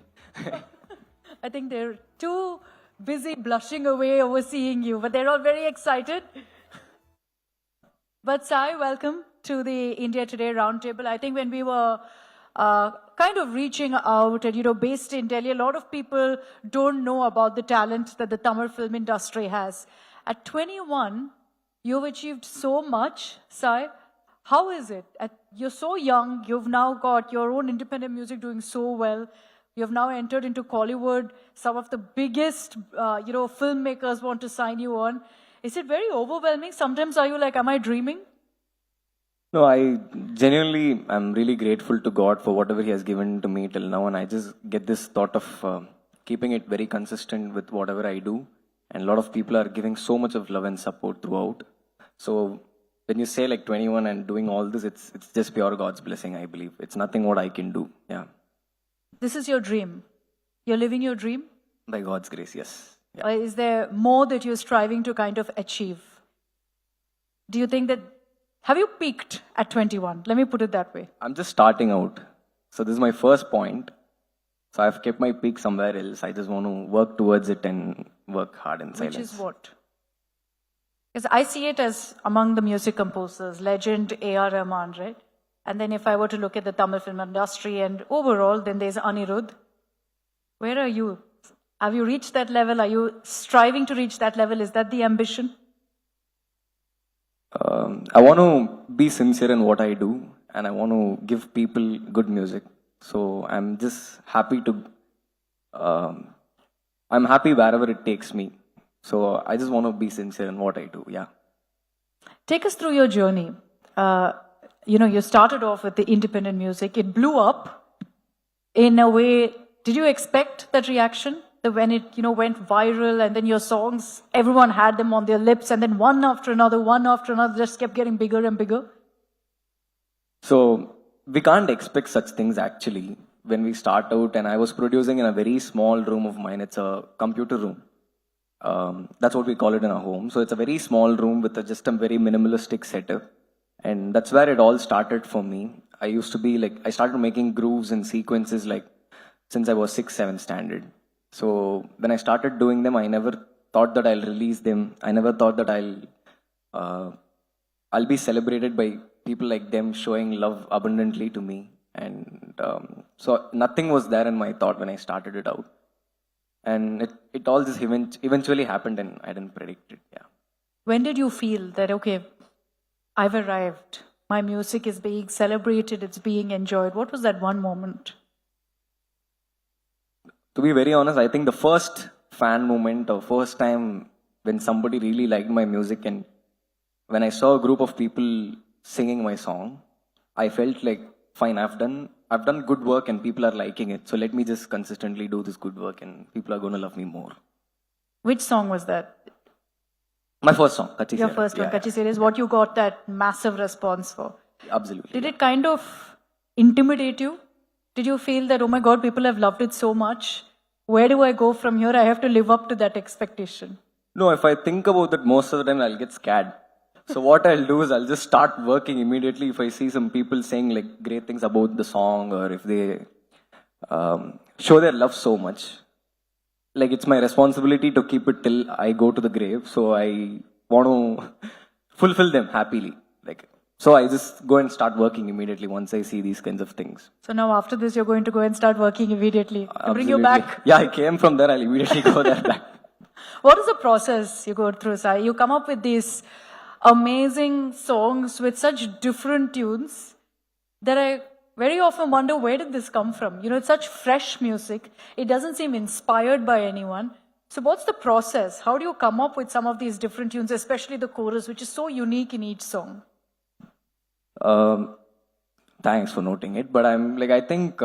I think they're too busy blushing away over seeing you, but they're all very excited. But Sai, welcome to the India Today Roundtable. I think when we were kind of reaching out and, based in Delhi, a lot of people don't know about the talent that the Tamil film industry has. At 21, you've achieved so much, Sai. How is it? You're so young, you've now got your own independent music doing so well. You've now entered into Bollywood. Some of the biggest, filmmakers want to sign you on. Is it very overwhelming? Sometimes are you like, am I dreaming? No, I genuinely am really grateful to God for whatever He has given to me till now, and I just get this thought of keeping it very consistent with whatever I do. And a lot of people are giving so much of love and support throughout. So when you say like 21 and doing all this, it's just pure God's blessing, I believe. It's nothing what I can do. Yeah. This is your dream. You're living your dream? By God's grace, yes. Or is there more that you're striving to kind of achieve? Do you think that, have you peaked at 21? Let me put it that way. I'm just starting out. So this is my first point. So I've kept my peak somewhere else. I just want to work towards it and work hard in silence. Which is what? Because I see it as among the music composers, legend A.R. Rahman, right? And then if I were to look at the Tamil film industry and overall, then there's Anirudh. Where are you? Have you reached that level? Are you striving to reach that level? Is that the ambition? I want to be sincere in what I do, and I want to give people good music. So I'm just happy to, I'm happy wherever it takes me. So I just want to be sincere in what I do, yeah. Take us through your journey. You started off with the independent music. It blew up in a way. Did you expect that reaction? That when it, went viral and then your songs, everyone had them on their lips and then one after another just kept getting bigger and bigger? So we can't expect such things actually. When we start out, and I was producing in a very small room of mine. It's a computer room. That's what we call it in our home. So it's a very small room with just a very minimalistic setup. And that's where it all started for me. I started making grooves and sequences since I was 6th, 7th standard. So when I started doing them, I never thought that I'll release them. I never thought that I'll be celebrated by people like them showing love abundantly to me. And so nothing was there in my thought when I started it out. And it all just eventually happened, and I didn't predict it, yeah. When did you feel that, okay, I've arrived, my music is being celebrated, it's being enjoyed? What was that one moment? To be very honest, I think the first fan moment or first time when somebody really liked my music, and when I saw a group of people singing my song, I felt like, fine, I've done good work and people are liking it. So let me just consistently do this good work and people are going to love me more. Which song was that? My first song, Kachi Your Sera. first one, Yeah, Kachi Sera, is what you got that massive response for. absolutely. Did it kind of intimidate you? Did you feel that, oh my God, people have loved it so much? Where do I go from here? I have to live up to that expectation. No, if I think about it, most of the time I'll get scared. So what I'll do is I'll just start working immediately if I see some people saying like great things about the song, or if they show their love so much. Like, it's my responsibility to keep it till I go to the grave. So I want to fulfill them happily. Like, so I just go and start working immediately once I see these kinds of things. So now after this, you're going to go and start working immediately to bring you Absolutely. back. Yeah, I came from there. I'll immediately go there back. What is the process you go through, Sai? You come up with these amazing songs with such different tunes that I very often wonder, where did this come from? You know, it's such fresh music. It doesn't seem inspired by anyone. So what's the process? How do you come up with some of these different tunes, especially the chorus, which is so unique in each song? Thanks for noting it. But I think,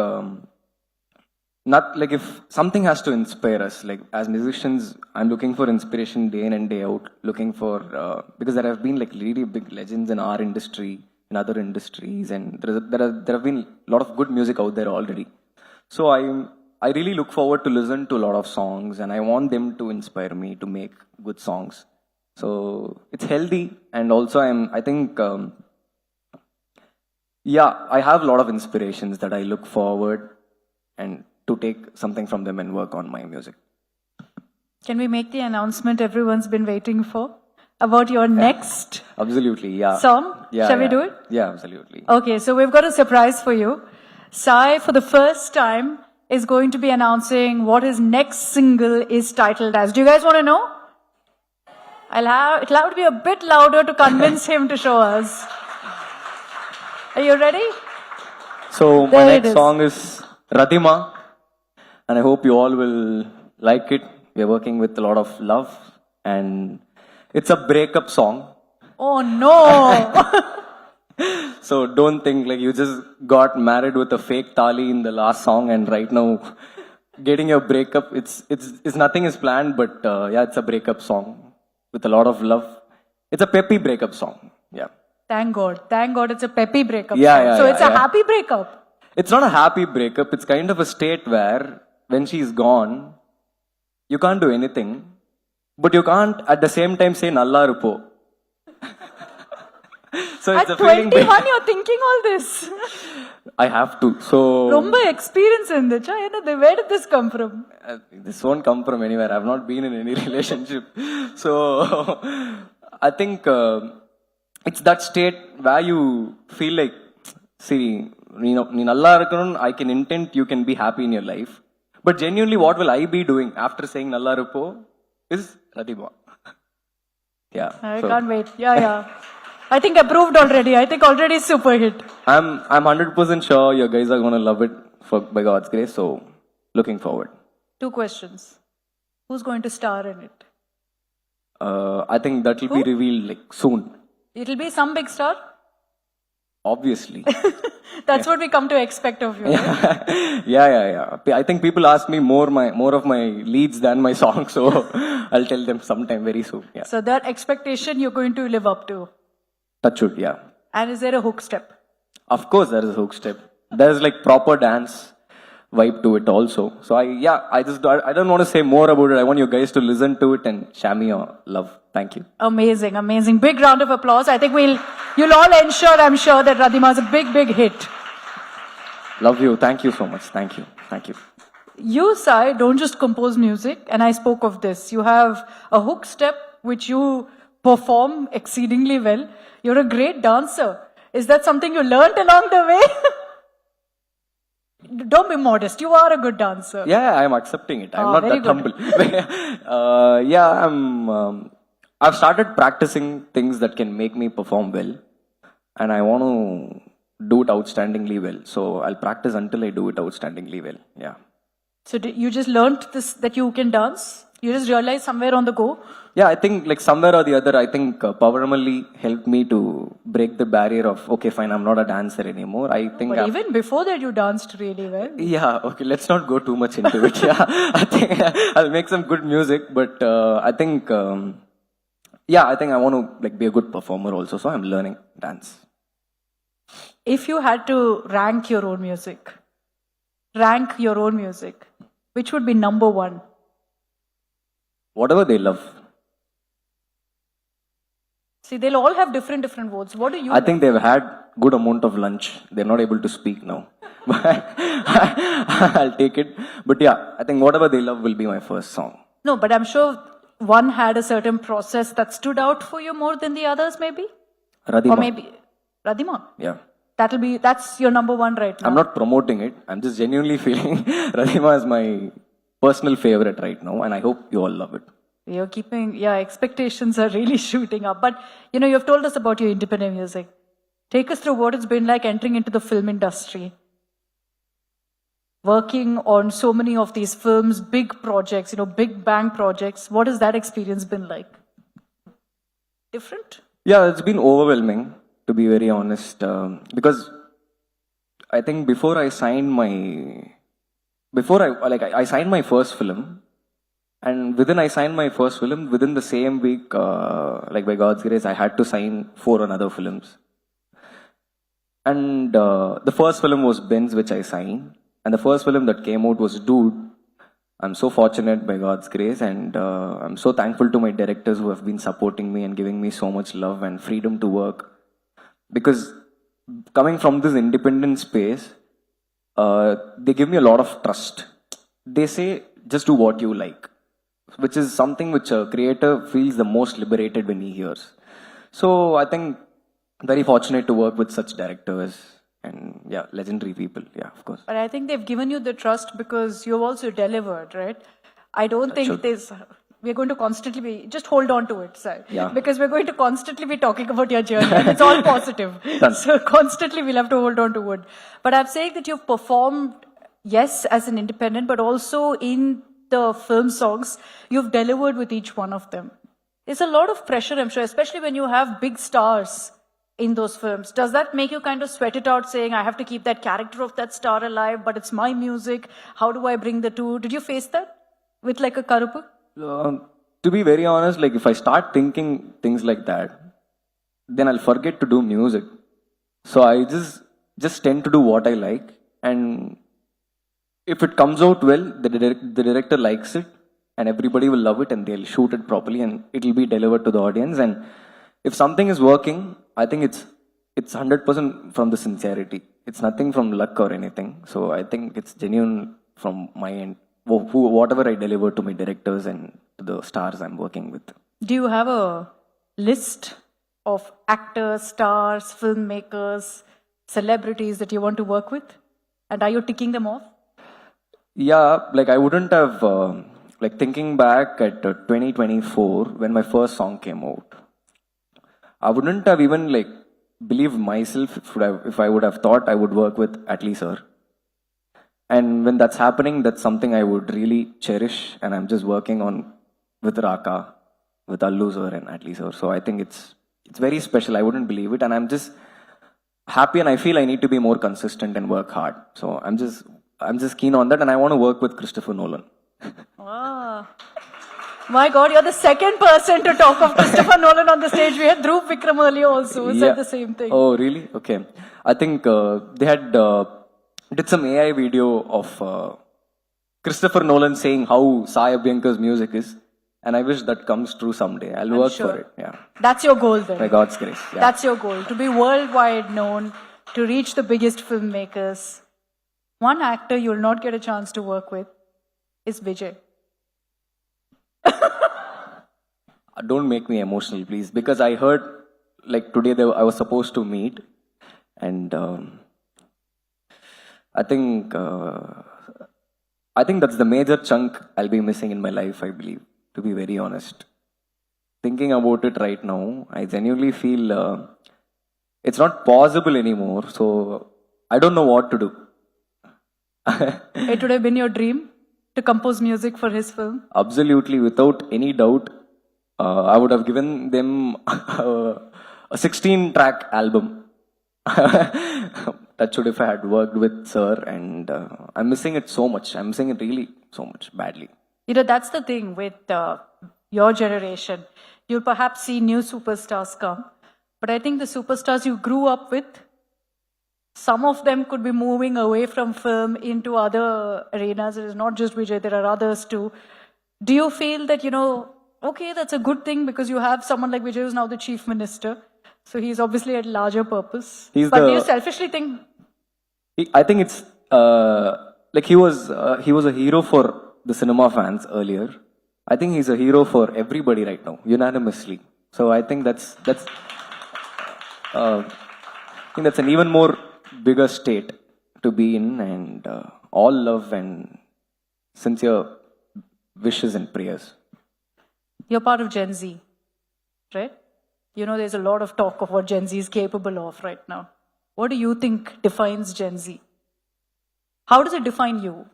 not like, if something has to inspire us, like as musicians, I'm looking for inspiration day in and day out, looking for, because there have been like really big legends in our industry, in other industries, and there have been a lot of good music out there already. So I really look forward to listen to a lot of songs, and I want them to inspire me to make good songs. So it's healthy, and also I think, I have a lot of inspirations that I look forward and to take something from them and work on my music. Can we make the announcement everyone's been waiting for about your next Absolutely, yeah. song? Yeah, Shall we yeah. do it? Yeah, absolutely. Okay, so we've got a surprise for you. Sai, for the first time, is going to be announcing what his next single is titled as. Do you guys want to know? It'll have to be a bit louder to convince him to show us. Are you ready? So my There it next is. song is Radhima, and I hope you all will like it. We are working with a lot of love, and it's a breakup song. Oh no! So don't think like you just got married with a fake tali in the last song, and right now getting your breakup. It's nothing is planned, but it's a breakup song with a lot of love. It's a peppy breakup song. Yeah. Thank God it's a peppy breakup. Yeah, song. yeah, So yeah, it's a yeah. happy breakup. It's not a happy breakup. It's kind of a state where when she's gone, you can't do anything, but you can't at the same time say Nalla Rupo. So it's At a feeling 21, you're thinking all this. I have to. So Romba experience in this. Where did this come from? This won't come from anywhere. I've not been in any relationship. So I think it's that state where you feel like, see, I can intend you can be happy in your life. But genuinely, what will I be doing after saying Nalla Rupo is Radhima. Yeah. I can't wait. Yeah. I think approved already. I think already super hit. I'm 100% sure you guys are going to love it by God's grace. So looking forward. 2 questions. Who's going to star in it? I think that will be revealed like soon. It'll be some big star. Obviously. That's what we come to expect of you. Yeah. I think people ask me more of my leads than my songs, so I'll tell them sometime very soon. Yeah. So that expectation you're going to live up to. Touch wood, yeah. And is there a hook step? Of course there is a hook step. There's like proper dance vibe to it also. So I don't want to say more about it. I want you guys to listen to it and share me your love. Thank you. Amazing. Big round of applause. I think you'll all ensure, I'm sure, that Radhima is a big hit. Love you. Thank you so much. Thank you. You, Sai, don't just compose music, and I spoke of this. You have a hook step which you perform exceedingly well. You're a great dancer. Is that something you learned along the way? Don't be modest. You are a good dancer. Yeah, I'm accepting it. I'm not very that humble. I've started practicing things that can make me perform well, and I want to do it outstandingly well. So I'll practice until I do it outstandingly well. Yeah. So you just learned this, that you can dance? You just realized somewhere on the go? Yeah, I think like somewhere or the other, I think Pavaramalli helped me to break the barrier of, okay, fine, I'm not a dancer anymore. I think But even before that, you danced really well. yeah, okay, let's not go too much into it. Yeah, I think I'll make some good music, but I think, I think I want to like be a good performer also, so I'm learning dance. If you had to rank your own music, which would be number one? Whatever they love. See, they'll all have different votes. What do you I think they've had good amount of lunch. They're not able to speak now. I'll take it. But yeah, I think whatever they love will be my first song. No, but I'm sure one had a certain process that stood out for you more than the others, maybe? Radhima. Or maybe Radhima. Yeah. That's your number one right now. I'm not promoting it. I'm just genuinely feeling Radhima is my personal favorite right now, and I hope you all love it. You're keeping, expectations are really shooting up. But, you've told us about your independent music. Take us through what it's been like entering into the film industry. Working on so many of these films, big projects, big bang projects. What has that experience been like? Different? Yeah, it's been overwhelming, to be very honest. Because I think before I signed my first film, and I signed my first film, within the same week, by God's grace, I had to sign 4 other films. And the first film was Benz, which I signed. And the first film that came out was Dude. I'm so fortunate by God's grace, and I'm so thankful to my directors who have been supporting me and giving me so much love and freedom to work. Because coming from this independent space, they give me a lot of trust. They say, just do what you like, which is something which a creator feels the most liberated when he hears. So I think very fortunate to work with such directors and legendary people. Yeah, of course. But I think they've given you the trust because you've also delivered, right? I don't think we're going to constantly be, just hold on to it, sir. Yeah. Because we're going to constantly be talking about your journey. And it's all positive. So constantly we'll have to hold on to it. But I'm saying that you've performed, yes, as an independent, but also in the film songs, you've delivered with each one of them. There's a lot of pressure, I'm sure, especially when you have big stars in those films. Does that make you kind of sweat it out, saying, I have to keep that character of that star alive, but it's my music. How do I bring the two? Did you face that with like a Karupu? To be very honest, like if I start thinking things like that, then I'll forget to do music. So I just tend to do what I like, and if it comes out well, the director likes it, and everybody will love it, and they'll shoot it properly, and it'll be delivered to the audience. And if something is working, I think it's 100% from the sincerity. It's nothing from luck or anything. So I think it's genuine from my end. Whatever I deliver to my directors and to the stars I'm working with. Do you have a list of actors, stars, filmmakers, celebrities that you want to work with? And are you ticking them off? Yeah, like I wouldn't have, thinking back at 2024 when my first song came out, I wouldn't have even believed myself if I would have thought I would work with Atlee sir. And when that's happening, that's something I would really cherish, and I'm just working on with Raka, with Allu sir and Atlee sir. So I think it's very special. I wouldn't believe it, and I'm just happy, and I feel I need to be more consistent and work hard. So I'm just keen on that, and I want to work with Christopher Nolan. Wow. My God, you're the second person to talk of Christopher Nolan on the stage. We had Dhruv Vikram earlier also who said the same thing. Oh, really? Okay. I think they had did some AI video of Christopher Nolan saying how Sai Abhyankar's music is, and I wish that comes true someday. I'll work for it. Yeah. That's your goal then. By God's grace. Yeah. That's your goal, to be worldwide known, to reach the biggest filmmakers. One actor you'll not get a chance to work with is Vijay. Don't make me emotional, please, because I heard today I was supposed to meet, and I think that's the major chunk I'll be missing in my life, I believe, to be very honest. Thinking about it right now, I genuinely feel it's not possible anymore, so I don't know what to do. It would have been your dream to compose music for his film? Absolutely, without any doubt. I would have given them a 16-track album. That should if I had worked with Sir, and I'm missing it so much. I'm missing it really so much badly. You know, that's the thing with your generation. You'll perhaps see new superstars come, but I think the superstars you grew up with, some of them could be moving away from film into other arenas. It is not just Vijay, there are others too. Do you feel that, you know, okay, that's a good thing because you have someone like Vijay who's now the chief minister. So he's obviously a larger purpose. Do you selfishly think? I think it's like he was a hero for the cinema fans earlier. I think he's a hero for everybody right now, unanimously. So I think that's an even more bigger state to be in, and all love and sincere wishes and prayers. You're part of Gen Z, right? You know, there's a lot of talk of what Gen Z is capable of right now. What do you think defines Gen Z? How does it define you?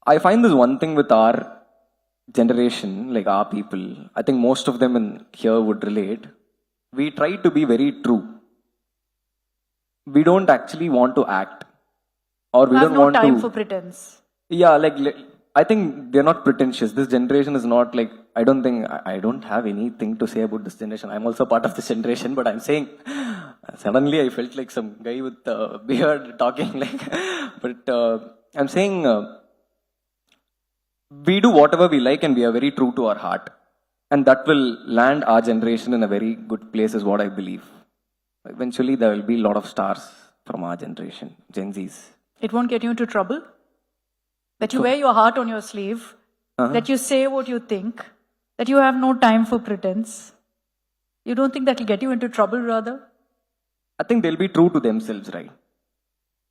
I find this one thing with our generation, like our people, I think most of them in here would relate. We try to be very true. We don't actually want to act, or we don't want to. Have no time for pretense. Yeah, like I think they're not pretentious. This generation is not like. I don't have anything to say about this generation. I'm also part of this generation, but I'm saying suddenly I felt like some guy with a beard talking like. But I'm saying we do whatever we like, and we are very true to our heart, and that will land our generation in a very good place, is what I believe. Eventually, there will be a lot of stars from our generation, Gen Zs. It won't get you into trouble? That you wear your heart on your sleeve, that you say what you think, that you have no time for pretense. You don't think that will get you into trouble, rather? I think they'll be true to themselves, right?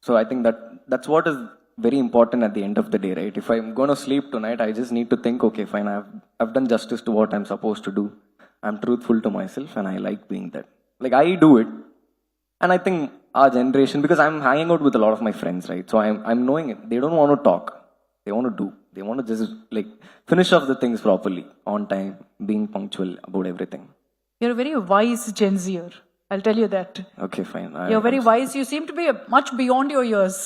So I think that's what is very important at the end of the day, right? If I'm going to sleep tonight, I just need to think, okay, fine, I've done justice to what I'm supposed to do. I'm truthful to myself, and I like being that. Like, I do it. And I think our generation, because I'm hanging out with a lot of my friends, right? So I'm knowing it. They don't want to talk. They want to do. They want to just like finish off the things properly, on time, being punctual about everything. You're a very wise Gen Zer. I'll tell you that. Okay, fine. You're very wise. You seem to be much beyond your years.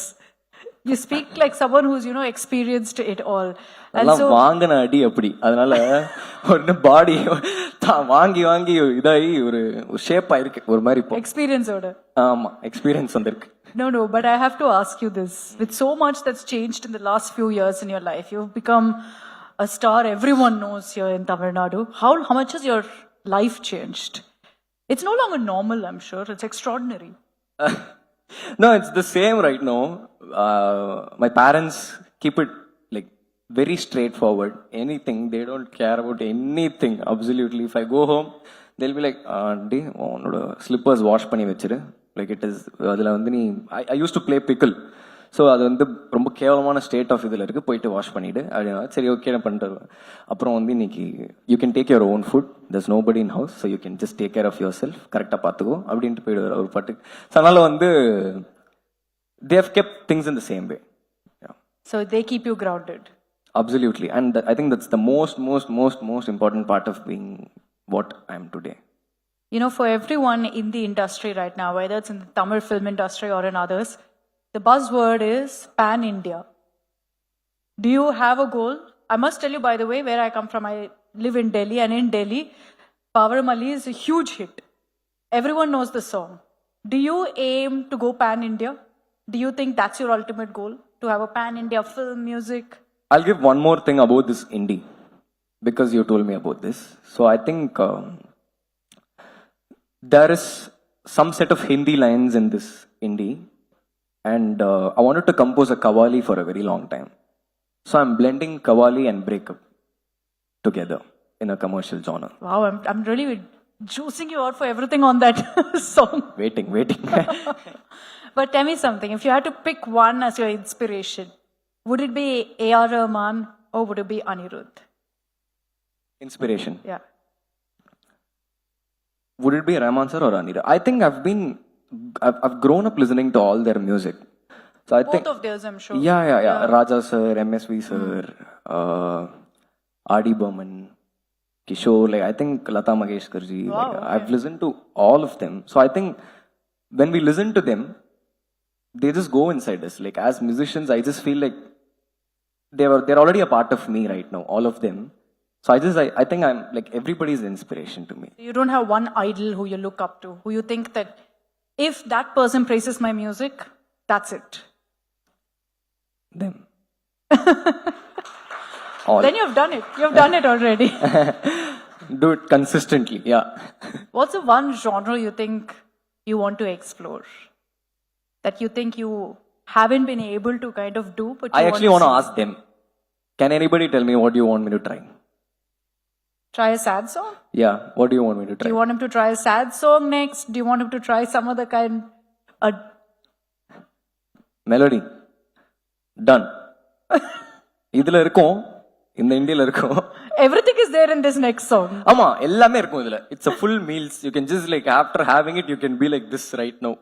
You speak like someone who's, you know, experienced it all. எல்லாம் வாங்கின அடி அப்படி, அதனால ஒரு பாடி வாங்கி வாங்கி இதாகி ஒரு ஷேப் ஆயிருக்கு ஒரு மாதிரி. எக்ஸ்பீரியன்ஸோட. ஆமா, எக்ஸ்பீரியன்ஸ் வந்திருக்கு. No, but I have to ask you this. With so much that's changed in the last few years in your life, you've become a star everyone knows here in Tamil Nadu. How much has your life changed? It's no longer normal, I'm sure. It's extraordinary. No, it's the same right now. My parents keep it like very straightforward. Anything, they don't care about anything. Absolutely. If I go home, they'll be like, "Auntie, slippers wash பண்ணி வச்சிரு." Like it is. அதில் வந்து நீ I used to play pickle. So அது வந்து ரொம்ப கேவலமான state of இதில் இருக்குது, போயிட்டு வாஷ் பண்ணிவிடு அப்படின்னா சரி ஓகே நான் பண்ணிட்டு வருவேன். அப்புறம் வந்து இன்னைக்கு you can take your own food, there's nobody in house, so you can just take care of yourself, கரெக்டாக பார்த்துக்கோ அப்படின்ட்டு போயிடுவார் அவர் பாட்டுக்கு. ஸோ அதனால் வந்து they have kept things in the same way. Yeah. So they keep you grounded. Absolutely. And I think that's the most important part of being what I am today. You know, for everyone in the industry right now, whether it's in the Tamil film industry or in others, the buzzword is pan-India. Do you have a goal? I must tell you, by the way, where I come from, I live in Delhi, and in Delhi, Pavaramali is a huge hit. Everyone knows the song. Do you aim to go pan-India? Do you think that's your ultimate goal? To have a pan-India film, music? I'll give one more thing about this indie, because you told me about this. So I think there is some set of Hindi lines in this indie, and I wanted to compose a Qawwali for a very long time. So I'm blending Qawwali and breakup together in a commercial genre. Wow, I'm really juicing you out for everything on that song. Waiting. But tell me something, if you had to pick one as your inspiration, would it be A.R. Rahman or would it be Anirudh? Inspiration? Yeah. Would it be Rahman sir or Anirudh? I think I've grown up listening to all their music. So I think both of theirs, I'm sure. Yeah. Raja sir, MSV sir, R.D. Burman, Kishore, like I think Lata Mangeshkar ji. Wow, Like, okay. I've listened to all of them. So I think when we listen to them, they just go inside us. Like as musicians, I just feel like they're already a part of me right now, all of them. So I think I'm like everybody's inspiration to me. You don't have one idol who you look up to, who you think that if that person praises my music, that's it. Them. All. Then you've done it. You've done it already. Do it consistently, yeah. What's the one genre you think you want to explore? That you think you haven't been able to kind of do, but I actually want to see? ask them. Can anybody tell me what do you want me to try? Try a sad song? Yeah, what do you want me to Do try? you want him to try a sad song next? Do you want him to try some other kind? Melody. Done. இதுல இருக்கும் இந்த இந்தியில இருக்கும் Everything is there in this next song. ஆமா எல்லாமே இருக்கும் இதுல it's a full meals you can just like after having it you can be like this right now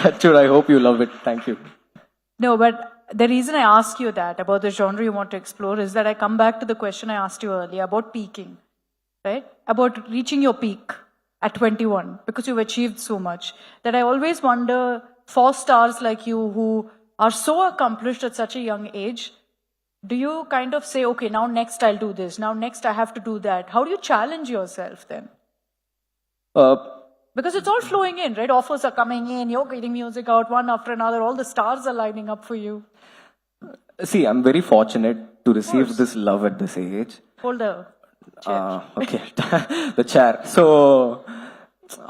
that's what I hope you love it thank you. No, but the reason I ask you that about the genre you want to explore is that I come back to the question I asked you earlier about peaking, right? About reaching your peak at 21 because you've achieved so much. That I always wonder for stars like you who are so accomplished at such a young age, do you kind of say, okay, now next I'll do this, now next I have to do that? How do you challenge yourself then? Because it's all flowing in, right? Offers are coming in, you're getting music out one after another, all the stars are lining up for you. See, I'm very fortunate to receive this love at this age. Hold the chair. Okay, the chair. So,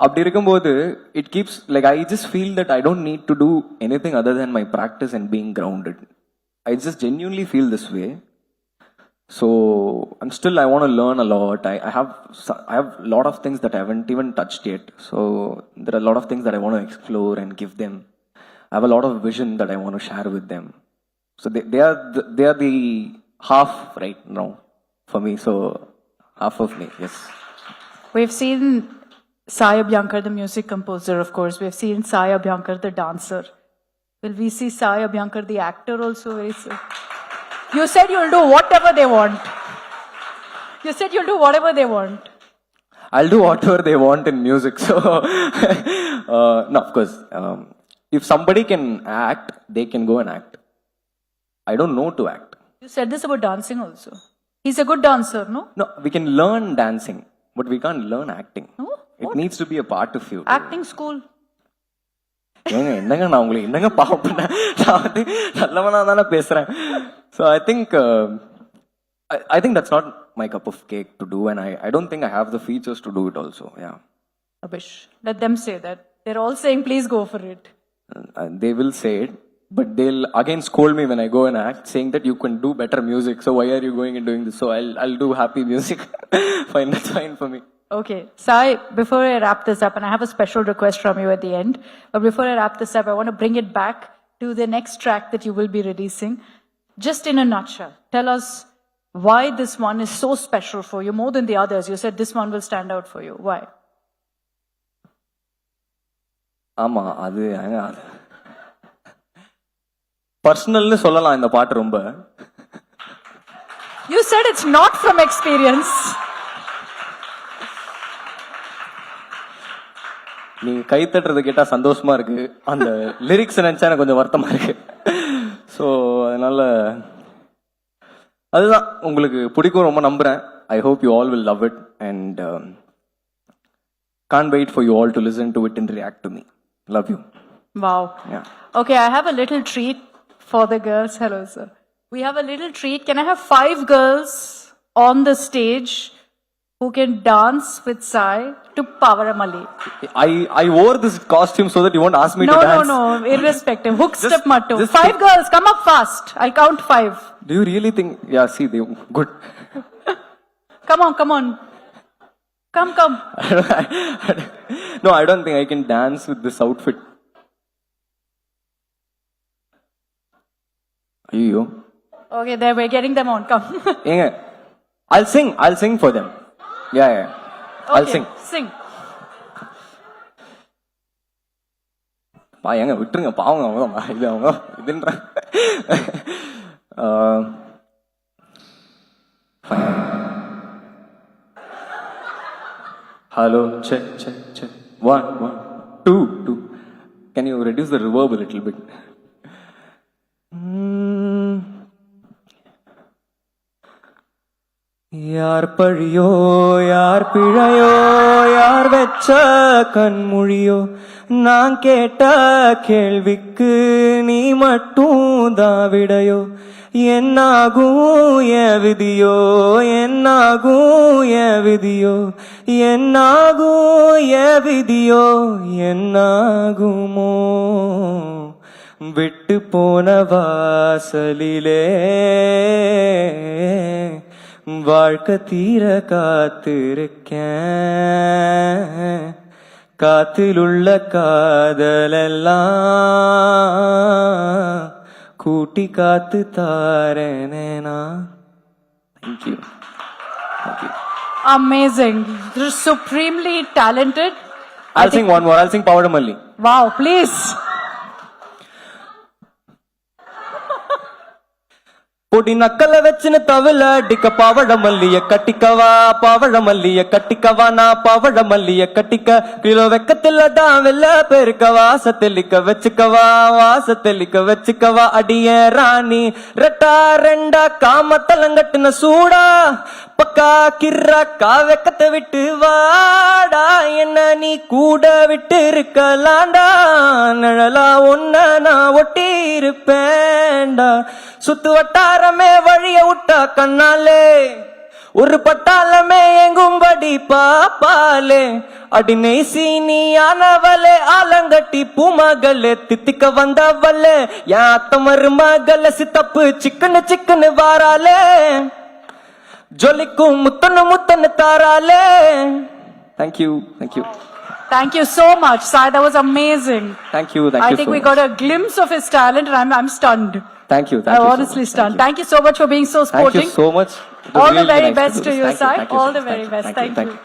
அப்படி இருக்கும்போது it keeps like I just feel that I don't need to do anything other than my practice and being grounded. I just genuinely feel this way. So I want to learn a lot. I have a lot of things that I haven't even touched yet. So there are a lot of things that I want to explore and give them. I have a lot of vision that I want to share with them. So they are the half right now for me. So half of me, yes. We've seen Sai Abhyankar, the music composer, of course. We've seen Sai Abhyankar, the dancer. Will we see Sai Abhyankar, the actor, also very soon? You said you'll do whatever they want. You said you'll do whatever they want. I'll do whatever they want in music. So, no, of course. If somebody can act, they can go and act. I don't know to act. You said this about dancing also. He's a good dancer, no? No, we can learn dancing, but we can't learn acting. No? It needs to be a part of you. Acting school. என்னங்க நான் உங்களை என்னங்க பாவம் பண்ண நான் வந்து நல்லவனா தானே பேசுறேன் so I think that's not my cup of cake to do and I don't think I have the features to do it also. Yeah, Abhish, let them say that. They're all saying please go for it. They will say it, but they'll again scold me when I go and act, saying that you can do better music, so why are you going and doing this? So I'll do happy music. Fine, that's fine for me. Okay, Sai, before I wrap this up, and I have a special request from you at the end, but before I wrap this up, I want to bring it back to the next track that you will be releasing. Just in a nutshell, tell us why this one is so special for you, more than the others. You said this one will stand out for you. Why? ஆமா அது பர்சனல்னு சொல்லலாம் இந்த பாட்டு ரொம்ப. You said it's not from experience. நீங்க கை தட்டுறது கேட்டா சந்தோஷமா இருக்கு, அந்த லிரிக்ஸ் நினைச்சா எனக்கு கொஞ்சம் வருத்தமா இருக்கு. ஸோ அதனால அதுதான் உங்களுக்கு பிடிக்கும் ரொம்ப நம்புறேன். I hope you all will love it and can't wait for you all to listen to it and react to me. Love you. Wow. Yeah. Okay, I have a little treat for the girls. Hello, sir. We have a little treat. Can I have 5 girls on the stage who can dance with Sai to Pavaramali? I wore this costume so that you won't ask me to dance. No, irrespective. Hook step mattu. 5 girls, come up fast. I'll count 5. Do you really think? Yeah, see, they good. Come on. Come. No, I don't think I can dance with this outfit. Ayyo. Okay, there we're getting them on. Come. Enga, I'll sing for them. Yeah. I'll Okay, sing. Sing. ஏங்க விட்டுருங்க பாவங்க அவங்க இது அவங்க இதுன்ற Hello, check, check, check. 1, 1, 2, 2. Can you reduce the reverb a little bit? யார் பழியோ யார் பிழையோ யார் வெச்ச கண்மொழியோ நான் கேட்ட கேள்விக்கு நீ மட்டும் தாவிடையோ என்னாகும் என் விதியோ என்னாகும் என் விதியோ என்னாகும் என் விதியோ என்னாகுமோ விட்டு போன வாசலிலே வாழ்க்கை தீர காத்திருக்கேன் காத்திலுள்ள காதலெல்லாம் கூட்டி காத்து தாரேனா. Thank you. Thank you. Amazing. You're supremely talented. I'll sing one more. I'll sing Pavadamalli. Wow, please. பொடி நக்கல வச்சுன்னு தவில அடிக்க பாவழமல்லிய கட்டிக்கவா பாவழமல்லிய கட்டிக்கவா நான் பாவழமல்லிய கட்டிக்க கிலோ வெக்கத்துல தான் வெள்ள பெருக்க வாசத்தெளிக்க வச்சுக்கவா வாசத்தெளிக்க வச்சுக்கவா அடிய ராணி ரெட்டா ரெண்டா காமத்தலங்கட்டுன சூடா பக்கா கிர்ரா காவெக்கத்தை விட்டு வாடா என்ன நீ கூட விட்டு இருக்கலாண்டா நிழலா ஒன்ன நான் ஒட்டி இருப்பேன்டா சுத்து வட்டாரமே வழிய விட்டா கண்ணாலே ஒரு பட்டாளமே எங்கும்படி பாப்பாலே அடி நெய்சி நீ ஆனவளே ஆலங்கட்டி பூமகளே தித்திக்க வந்தவளே என் அத்த மருமகளே சித்தப்பு சிக்கனு சிக்கனு வாராலே ஜொலிக்கும் முத்தன்னு முத்தன்னு தாராலே. Thank you. Thank you. Thank you so much, Sai. That was amazing. Thank you. Thank I you think so we much. got a glimpse of his talent and I'm stunned. Thank you. Thank I'm you honestly so much. stunned. Thank you so much for being so Thank sporting. you so much. It was All the really very nice best do to this. you, Thank Sai. Thank you All so the much. very best. Thank you.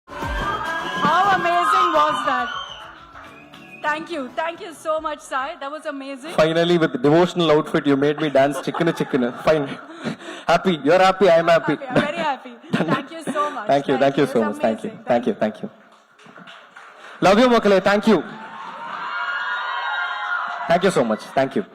How amazing was that? Thank you. Thank you so much, Sai. That was amazing. Finally, with devotional outfit, you made me dance chicken. Fine. Happy. You're happy. I'm happy. I'm very happy. Thank you so much. Thank you. Thank you so It was much. Thank you. amazing. Thank you. Thank you. Love you, Makale. Thank you. Thank you so much. Thank you.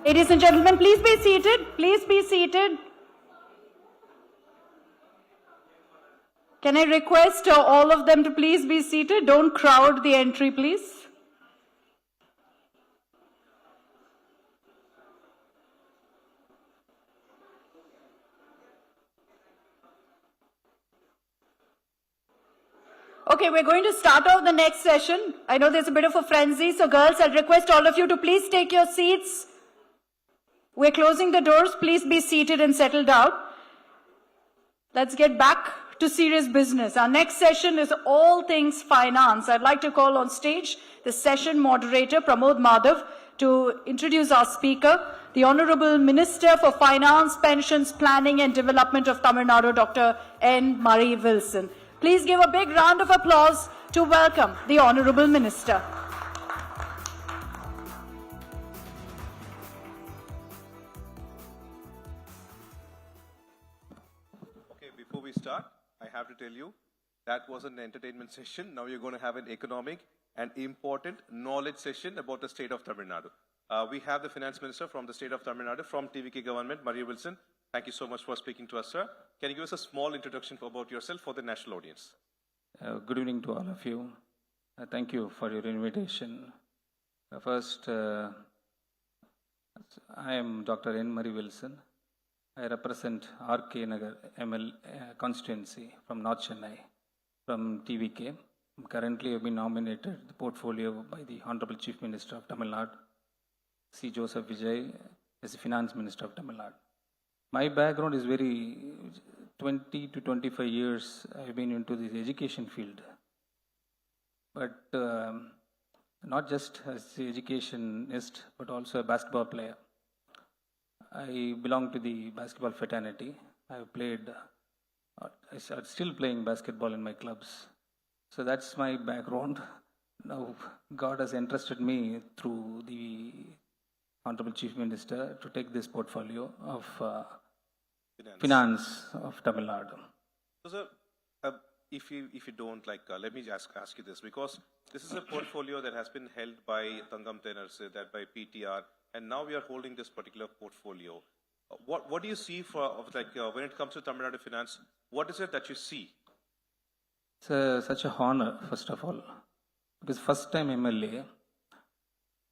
Ladies and gentlemen, please be seated. Please be seated. Can I request all of them to please be seated? Don't crowd the entry, please. Okay, we're going to start off the next session. I know there's a bit of a frenzy, so girls, I'll request all of you to please take your seats. We're closing the doors. Please be seated and settle down. Let's get back to serious business. Our next session is all things finance. I'd like to call on stage the session moderator, Pramod Madhav, to introduce our speaker, the Honorable Minister for Finance, Pensions, Planning and Development of Tamil Nadu, Dr. N. Murray Wilson. Please give a big round of applause to welcome the Honorable Minister. Okay, before we start, I have to tell you, that was an entertainment session. Now you're going to have an economic and important knowledge session about the state of Tamil Nadu. We have the Finance Minister from the state of Tamil Nadu, from TVK government, Murray Wilson. Thank you so much for speaking to us, sir. Can you give us a small introduction about yourself for the national audience? Good evening to all of you. Thank you for your invitation. First, I am Dr. N. Murray Wilson. I represent RK Nagar ML constituency from North Chennai, from TVK. Currently, I've been nominated the portfolio by the Honorable Chief Minister of Tamil Nadu, C. Joseph Vijay, as the Finance Minister of Tamil Nadu. My background is very 20 to 25 years I've been into this education field. But not just as an educationist, but also a basketball player. I belong to the basketball fraternity. I've played, I'm still playing basketball in my clubs. So that's my background. Now God has entrusted me through the Honorable Chief Minister to take this portfolio of finance of Tamil Nadu. So, sir, if you don't like, let me just ask you this, because this is a portfolio that has been held by Thangam Tenors, that by PTR, and now we are holding this particular portfolio. What do you see for when it comes to Tamil Nadu finance? What is it that you see? It's such an honor, first of all, because first time MLA,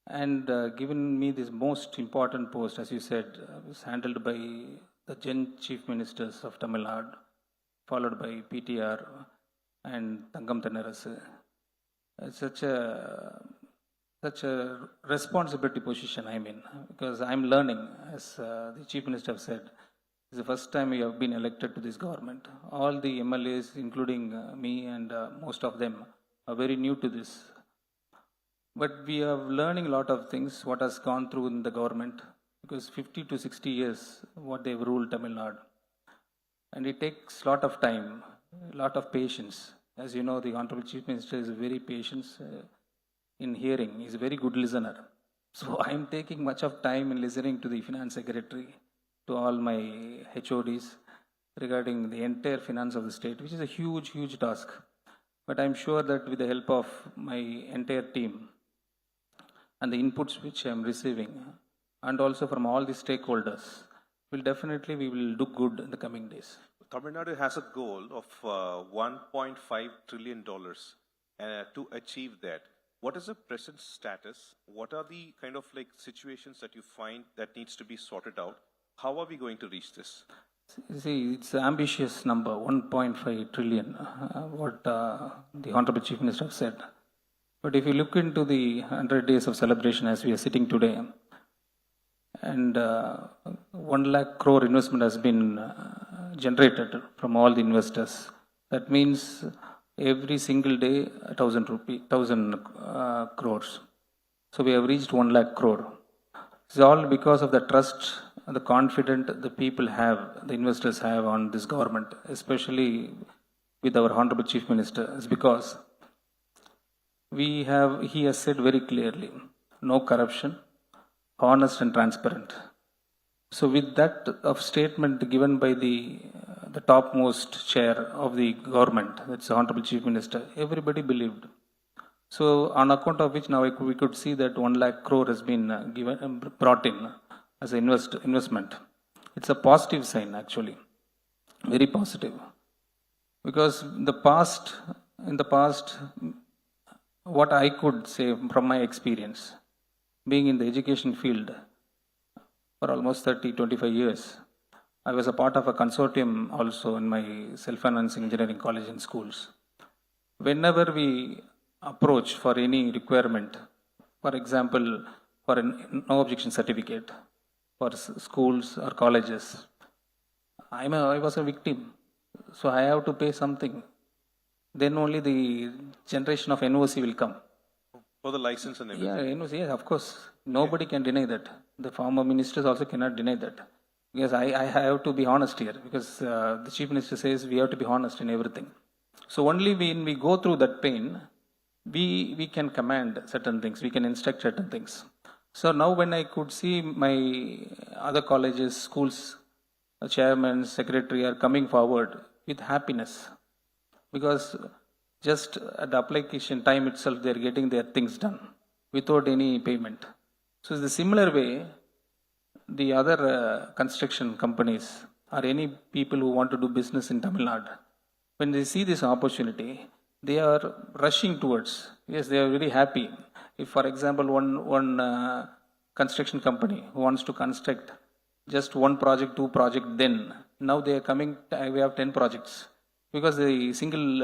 and given me this most important post, as you said, was handled by the Gen Chief Ministers of Tamil Nadu, followed by PTR and Thangam Tenarasu. It's such a responsibility position I'm in, because I'm learning, as the Chief Minister said. It's the first time we have been elected to this government. All the MLAs, including me and most of them, are very new to this. But we are learning a lot of things, what has gone through in the government, because 50 to 60 years, what they've ruled Tamil Nadu. And it takes a lot of time, a lot of patience. As you know, the Honorable Chief Minister is very patient in hearing. He's a very good listener. So I'm taking much of time in listening to the Finance Secretary, to all my HODs, regarding the entire finance of the state, which is a huge, huge task. But I'm sure that with the help of my entire team and the inputs which I'm receiving, and also from all the stakeholders, we will do good in the coming days. Tamil Nadu has a goal of $1.5 trillion to achieve that. What is the present status? What are the kind of situations that you find that needs to be sorted out? How are we going to reach this? See, it's an ambitious number, 1.5 trillion, what the Honorable Chief Minister said. But if you look into the 100 days of celebration as we are sitting today, and 1 lakh crore investment has been generated from all the investors. That means every single day 1,000 crores. So we have reached 1 lakh crore. It's all because of the trust and the confidence the people have, the investors have on this government, especially with our Honorable Chief Minister. It's because he has said very clearly, no corruption, honest and transparent. So with that statement given by the topmost chair of the government, that's the Honorable Chief Minister, everybody believed. So on account of which now we could see that 1 lakh crore has been brought in as an investment. It's a positive sign actually, very positive. Because in the past, what I could say from my experience, being in the education field for almost 25 years, I was a part of a consortium also in my self-financing engineering college and schools. Whenever we approach for any requirement, for example, for a no objection certificate for schools or colleges, I was a victim. So I have to pay something. Then only the generation of NOC will come. For the license and everything. Yeah, NOC, yes, of course. Nobody can deny that. The former ministers also cannot deny that. Because I have to be honest here. Because the chief minister says we have to be honest in everything. So only when we go through that pain, we can command certain things. We can instruct certain things. So now when I could see my other colleges, schools, chairman, secretary are coming forward with happiness, because just at the application time itself they are getting their things done without any payment. So it's the similar way the other construction companies or any people who want to do business in Tamil Nadu, when they see this opportunity, they are rushing towards. Yes, they are very happy. If, for example, one construction company who wants to construct just one project, two projects, then now they are coming, we have 10 projects. Because the single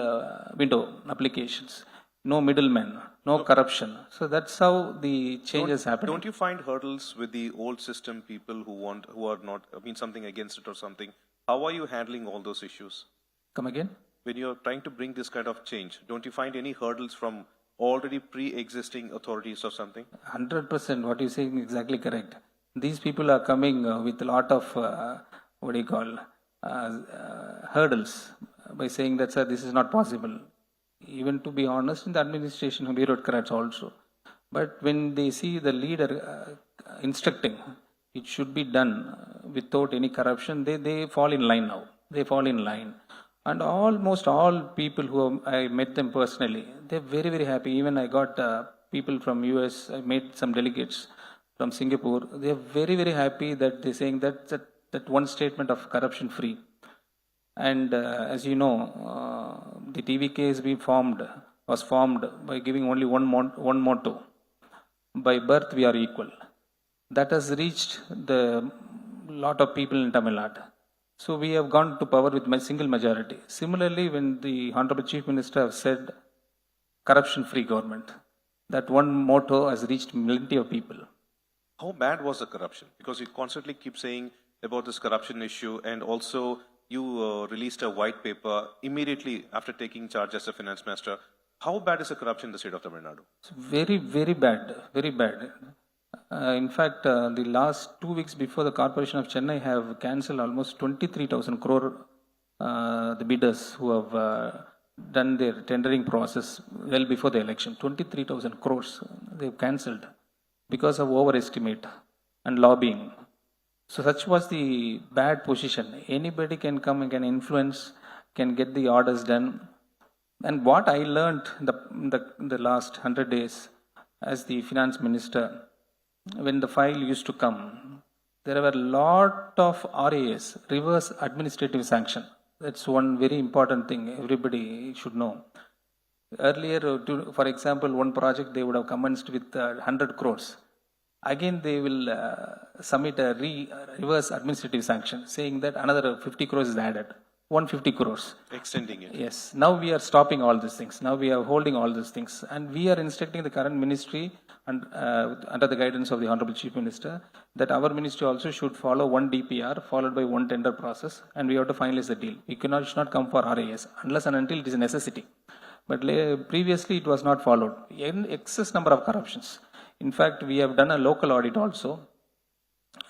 window applications, no middlemen, no corruption. So that's how the change is happening. Don't you find hurdles with the old system, people who are not, something against it or something? How are you handling all those issues? Come again? When you're trying to bring this kind of change, don't you find any hurdles from already pre-existing authorities or something? 100%, what you're saying is exactly correct. These people are coming with a lot of, hurdles by saying that, sir, this is not possible. Even to be honest, in the administration, bureaucrats also. But when they see the leader instructing, it should be done without any corruption, they fall in line now. They fall in line. And almost all people who I met them personally, they're very, very happy. Even I got people from US, I met some delegates from Singapore. They're very, very happy that they're saying that one statement of corruption free. And as you know, the TVK was formed by giving only one motto: by birth we are equal. That has reached the lot of people in Tamil Nadu. So we have gone to power with my single majority. Similarly, when the Honorable Chief Minister have said corruption-free government, that one motto has reached plenty of people. How bad was the corruption? Because you constantly keep saying about this corruption issue, and also you released a white paper immediately after taking charge as a finance minister. How bad is the corruption in the state of Tamil Nadu? It's very, very bad, very bad. In fact, the last 2 weeks before, the Corporation of Chennai have cancelled almost 23,000 crore, the bidders who have done their tendering process well before the election. 23,000 crores they've cancelled because of overestimate and lobbying. So such was the bad position. Anybody can come and can influence, can get the orders done. And what I learned in the last 100 days as the finance minister, when the file used to come, there were a lot of RAS, reverse administrative sanction. That's one very important thing everybody should know. Earlier, for example, one project they would have commenced with 100 crores. Again, they will submit a reverse administrative sanction, saying that another 50 crores is added. 150 crores. Extending it. Yes. Now we are stopping all these things. Now we are holding all these things. And we are instructing the current ministry, and under the guidance of the Honorable Chief Minister, that our ministry also should follow one DPR followed by one tender process, and we have to finalize the deal. We should not come for RAS unless and until it is a necessity. But previously it was not followed. In excess number of corruptions. In fact, we have done a local audit also,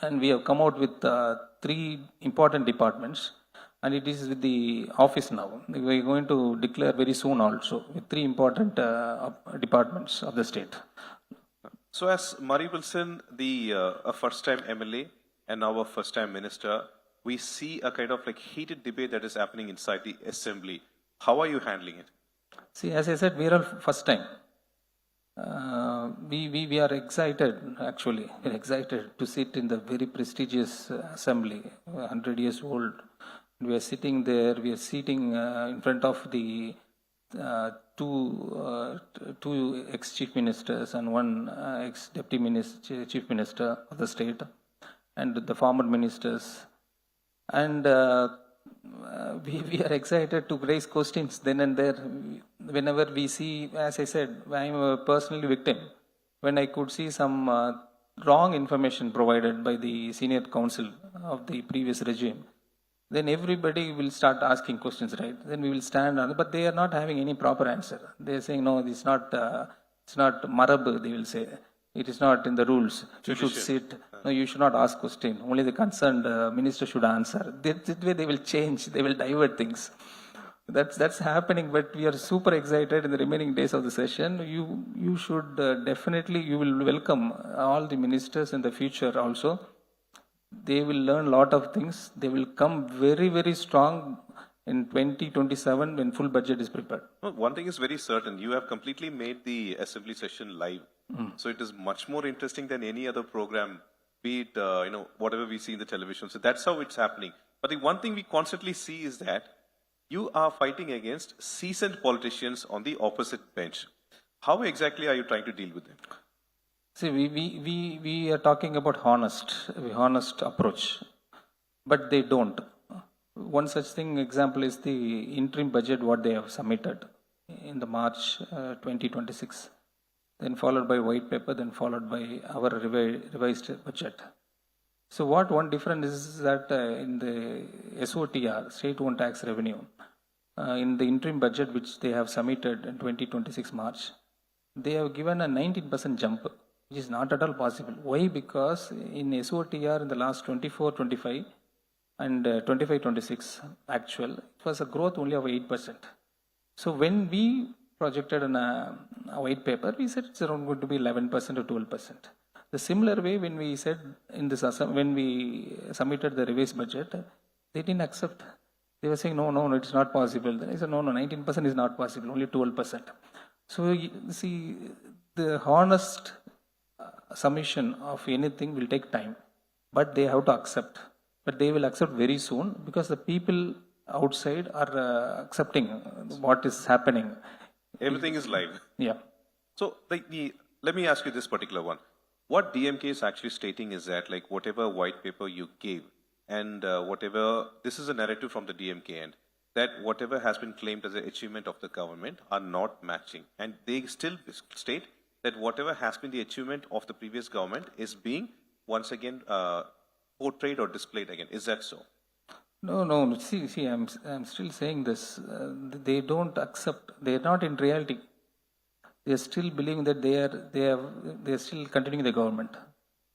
and we have come out with 3 important departments. And it is with the office now. We are going to declare very soon also with 3 important departments of the state. So as Murray Wilson, a first-time MLA and now a first-time minister, we see a kind of heated debate that is happening inside the assembly. How are you handling it? See, as I said, we are all first time. we are excited, actually. We're excited to sit in the very prestigious assembly, 100 years old. We are sitting there, we are sitting in front of the two ex-chief ministers and one ex-deputy chief minister of the state and the former ministers. And we are excited to raise questions then and there. Whenever we see, as I said, I am a personally victim. When I could see some wrong information provided by the senior counsel of the previous regime, then everybody will start asking questions, right? Then we will stand on it, but they are not having any proper answer. They are saying, no, it's not marab, they will say. It is not in the rules. You should sit. No, you should not ask question. Only the concerned minister should answer. That way they will change. They will divert things. That's happening. But we are super excited in the remaining days of the session. You should definitely, you will welcome all the ministers in the future also. They will learn a lot of things. They will come very, very strong in 2027 when full budget is prepared. No, one thing is very certain. You have completely made the assembly session live. So it is much more interesting than any other program, be it, whatever we see in the television. So that's how it's happening. But the one thing we constantly see is that you are fighting against seasoned politicians on the opposite bench. How exactly are you trying to deal with them? See, we are talking about honest approach, but they don't. One such thing example is the interim budget what they have submitted in the March 2026, then followed by white paper, then followed by our revised budget. So what one difference is that in the SOTR, state owned tax revenue, in the interim budget which they have submitted in 2026 March, they have given a 19% jump, which is not at all possible. Why? Because in SOTR in the last 24-25 and 25-26 actual, it was a growth only of 8%. So when we projected in a white paper, we said it's around going to be 11% or 12%. The similar way when we said in this, when we submitted the revised budget, they didn't accept. They were saying, no, it's not possible. Then I said, no, 19% is not possible, only 12%. So you see, the honest submission of anything will take time, but they have to accept. But they will accept very soon because the people outside are accepting what is happening. Everything is live. Yeah. So let me ask you this particular one. What DMK is actually stating is that like whatever white paper you gave and this is a narrative from the DMK end, that whatever has been claimed as an achievement of the government are not matching. And they still state that whatever has been the achievement of the previous government is being once again portrayed or displayed again. Is that so? No. See, I'm still saying this. They don't accept. They are not in reality. They are still believing that they are still continuing the government.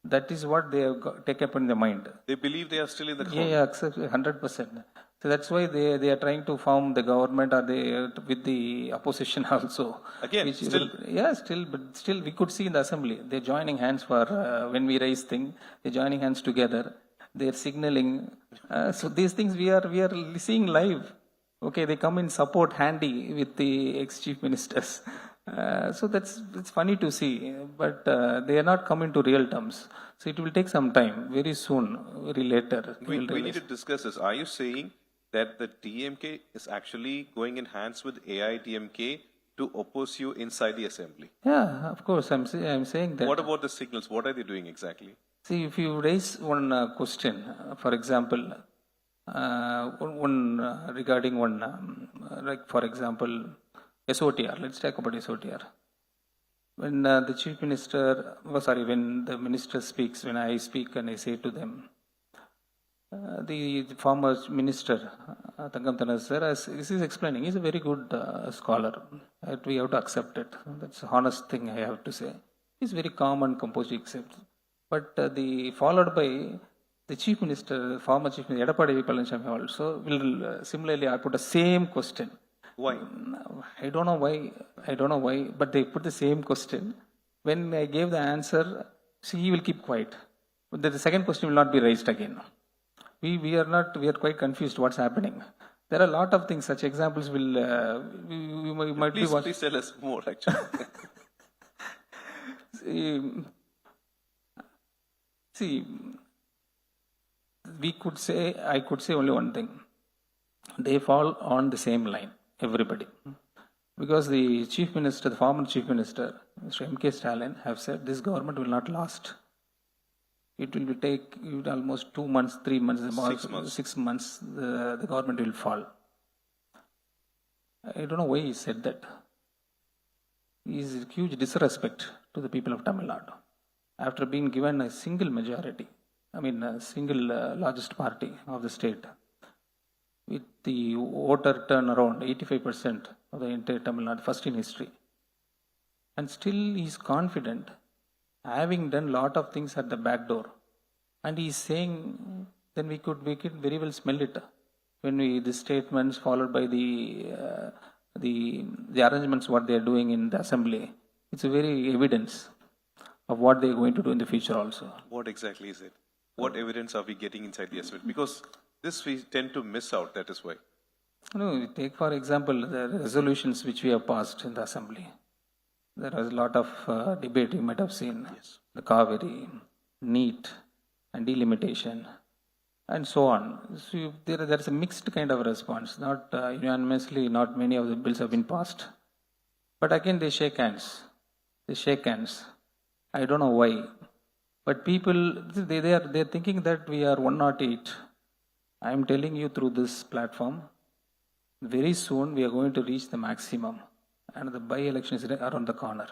That is what they have taken up in their mind. They believe they are still in the government. Yeah, accept 100%. So that's why they are trying to form the government or with the opposition also. Again, still. But still we could see in the assembly, they're joining hands for, when we raise things, they're joining hands together. They're signaling. So these things we are seeing live. Okay, they come in support handy with the ex-chief ministers. So it's funny to see, but they are not coming to real terms. So it will take some time, very soon, very later. We need to discuss this. Are you saying that the DMK is actually going in hands with AIDMK to oppose you inside the assembly? Yeah, of course. I'm saying that. What about the signals? What are they doing exactly? See, if you raise one question, for example, regarding one, like for example, SOTR. Let's talk about SOTR. When the chief minister, when the minister speaks, when I speak and I say to them, the former minister, Tangam Thanas sir, as this is explaining, he's a very good scholar. We have to accept it. That's an honest thing I have to say. He's very calm and composed, except. But followed by the chief minister, former chief minister, Edapadi Palanichami also will similarly put the same question. Why? I don't know why, but they put the same question. When I gave the answer, he will keep quiet. But the second question will not be raised again. We are quite confused what's happening. There are a lot of things, such examples will, we might please tell us more actually. See, I could say only one thing. They fall on the same line, everybody. Because the Chief Minister, the former Chief Minister, Mr. M.K. Stalin, have said this government will not last. It will take almost 2 months, 3 months, 6 months, the government will fall. I don't know why he said that. He is huge disrespect to the people of Tamil Nadu. After being given a single majority, a single largest party of the state, with the voter turnaround, 85% of the entire Tamil Nadu, first in history. And still he is confident, having done lot of things at the back door. And he is saying, then we could very well smell it. When the statements followed by the arrangements, what they are doing in the assembly, it's a very evidence of what they are going to do in the future also. What exactly is it? What evidence are we getting inside the assembly? Because this we tend to miss out, that is why. No, take for example the resolutions which we have passed in the assembly. There was a lot of debate you might have seen. Yes. The Cauvery, NEET and delimitation and so on. So there's a mixed kind of response. Not unanimously, not many of the bills have been passed. But again they shake hands. I don't know why. But people, they're thinking that we are 108. I am telling you through this platform, very soon we are going to reach the maximum. And the by-election is around the corner.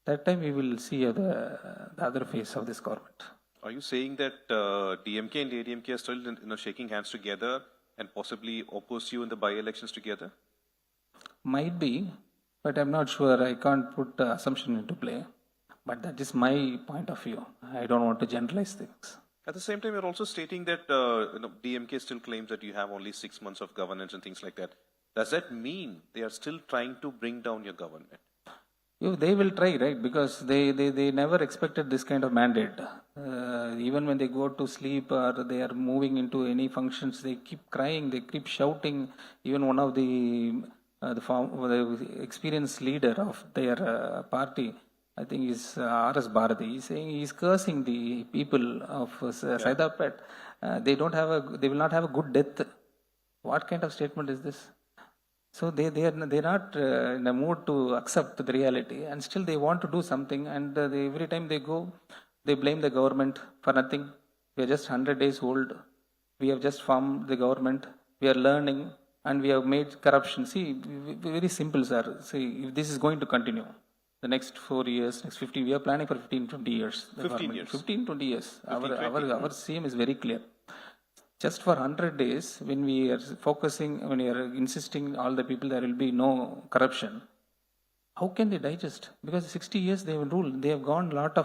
That time we will see the other face of this government. Are you saying that DMK and ADMK are still shaking hands together and possibly oppose you in the by-elections together? Might be, but I'm not sure. I can't put assumption into play. But that is my point of view. I don't want to generalize things. At the same time, you're also stating that DMK still claims that you have only 6 months of governance and things like that. Does that mean they are still trying to bring down your government? They will try, right? Because they never expected this kind of mandate. Even when they go to sleep or they are moving into any functions, they keep crying, they keep shouting. Even one of the experienced leader of their party, I think is R.S. Bharati, he's saying he's cursing the people of Saidapet. They will not have a good death. What kind of statement is this? So they're not in a mood to accept the reality, and still they want to do something. And every time they go, they blame the government for nothing. We are just 100 days old. We have just formed the government. We are learning, and we have made corruption. See, very simple, sir. See, if this is going to continue, the next 4 years, next 15, we are planning for 15-20 years. 15 years. 15-20 years. 15, Our CM is very clear. Just for 100 days, when we are focusing, when we are insisting all the people there will be no corruption, how can they digest? Because 60 years they have ruled. They have earned a lot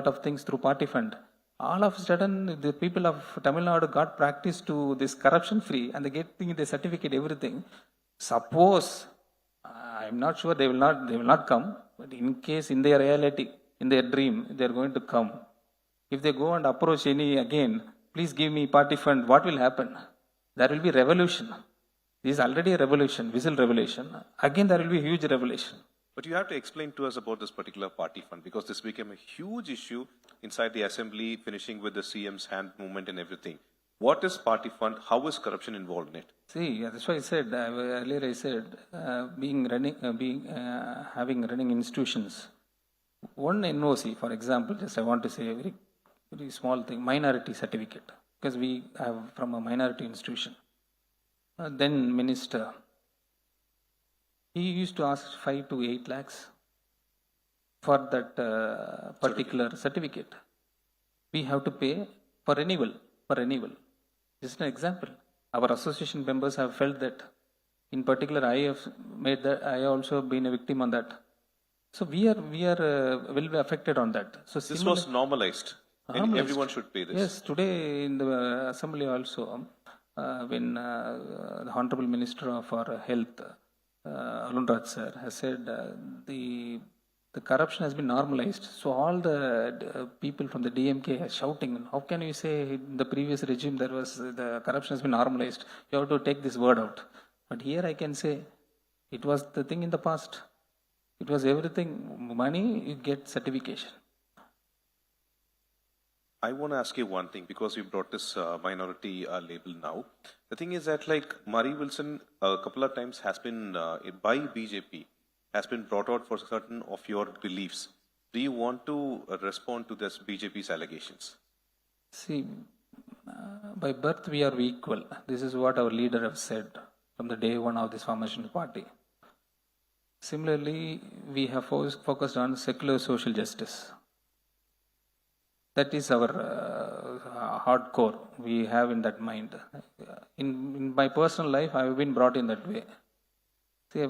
of things through party fund. All of a sudden, the people of Tamil Nadu got practice to this corruption free, and they getting the certificate, everything. Suppose, I'm not sure they will not come, but in case in their reality, in their dream, they are going to come. If they go and approach any again, please give me party fund, what will happen? There will be revolution. This is already a revolution, visual revolution. Again, there will be a huge revolution. But you have to explain to us about this particular party fund, because this became a huge issue inside the assembly, finishing with the CM's hand movement and everything. What is party fund? How is corruption involved in it? See, that's why I said, earlier I said, having running institutions. One NOC, for example, just I want to say a very small thing, minority certificate, because we have from a minority institution. Then minister, he used to ask 5 to 8 lakhs for that particular certificate. We have to pay for renewal. Just an example. Our association members have felt that. In particular, I have made that. I also been a victim on that. So we are will be affected on that. So this was normalized. And everyone should pay this. Yes, today in the assembly also, when the Honorable Minister of our Health, Arun Raj sir, has said the corruption has been normalized. So all the people from the DMK are shouting, how can you say in the previous regime the corruption has been normalized? You have to take this word out. But here I can say it was the thing in the past. It was everything money, you get certification. I want to ask you one thing because you brought this minority label now. The thing is that like Murray Wilson a couple of times has been by BJP has been brought out for certain of your beliefs. Do you want to respond to this BJP's allegations? See, by birth we are equal. This is what our leader have said from the day one of this formation party. Similarly, we have focused on secular social justice. That is our hardcore we have in that mind. In my personal life, I have been brought in that way. See,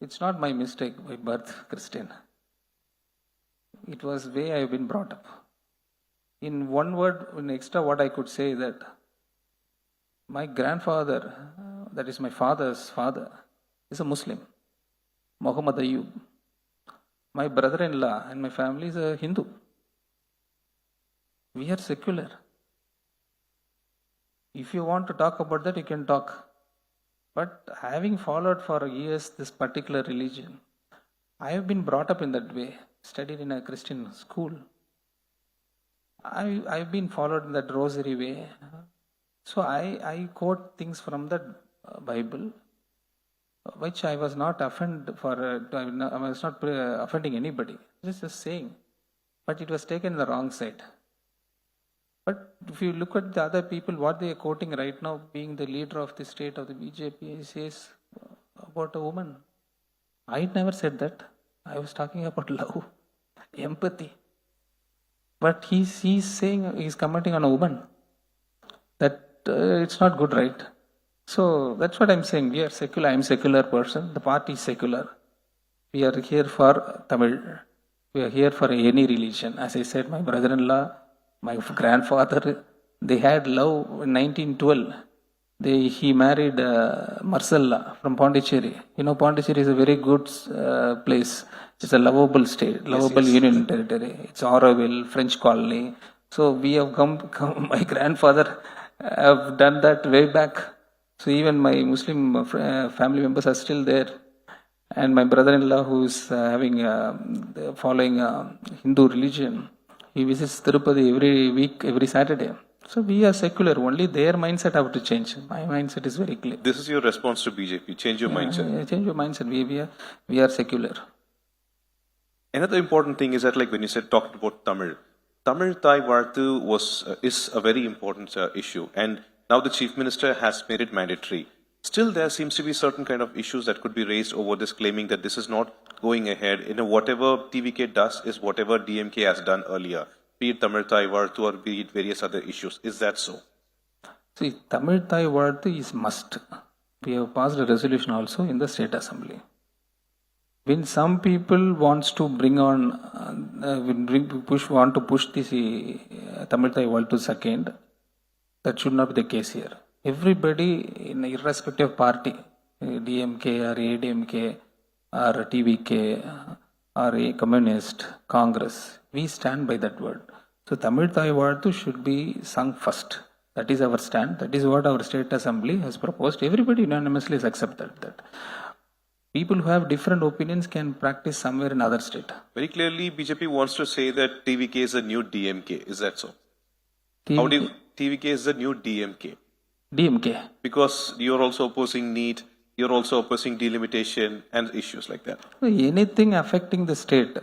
it's not my mistake by birth, Christian. It was way I have been brought up. In one word, in extra, what I could say is that my grandfather, that is my father's father, is a Muslim, Muhammad Ayub. My brother-in-law and my family is a Hindu. We are secular. If you want to talk about that, you can talk. But having followed for years this particular religion, I have been brought up in that way, studied in a Christian school. I've been followed in that rosary way. So I quote things from the Bible, which I was not offended for. I was not offending anybody. Just saying, but it was taken the wrong side. But if you look at the other people, what they are quoting right now, being the leader of the state of the BJP, he says about a woman. I never said that. I was talking about love, empathy. But he's saying he's commenting on a woman. That it's not good, right? So that's what I'm saying. We are secular. I'm a secular person. The party is secular. We are here for Tamil. We are here for any religion. As I said, my brother-in-law, my grandfather, they had love in 1912. He married Marcella from Pondicherry. You know, Pondicherry is a very good place. It's a lovable state, lovable union territory. It's Auroville, French colony. So we have come my grandfather have done that way back. So even my Muslim family members are still there. And my brother-in-law who is following Hindu religion, he visits Tirupati every week, every Saturday. So we are secular. Only their mindset have to change. My mindset is very clear. This is your response to BJP. Change your mindset. Change your mindset. We are secular. Another important thing is that, like when you said talking about Tamil Thai Varthu is a very important issue, and now the Chief Minister has made it mandatory. Still, there seems to be certain kind of issues that could be raised over this, claiming that this is not going ahead. Whatever TVK does is whatever DMK has done earlier, be it Tamil Thai Varthu or be it various other issues. Is that so? See, Tamil Thai Varthu is must. We have passed a resolution also in the State Assembly. When some people wants to bring on, want to push this Tamil Thai Varthu second, that should not be the case here. Everybody, in irrespective party, DMK or ADMK or TVK or a Communist, Congress, we stand by that word. So Tamil Thai Varthu should be sung first. That is our stand. That is what our State Assembly has proposed. Everybody unanimously has accepted that. People who have different opinions can practice somewhere in other state. Very clearly, BJP wants to say that TVK is the new DMK. Is that so? How do you, TVK is the new DMK? DMK. Because you're also opposing NEET, you're also opposing delimitation and issues like that. Anything affecting the state,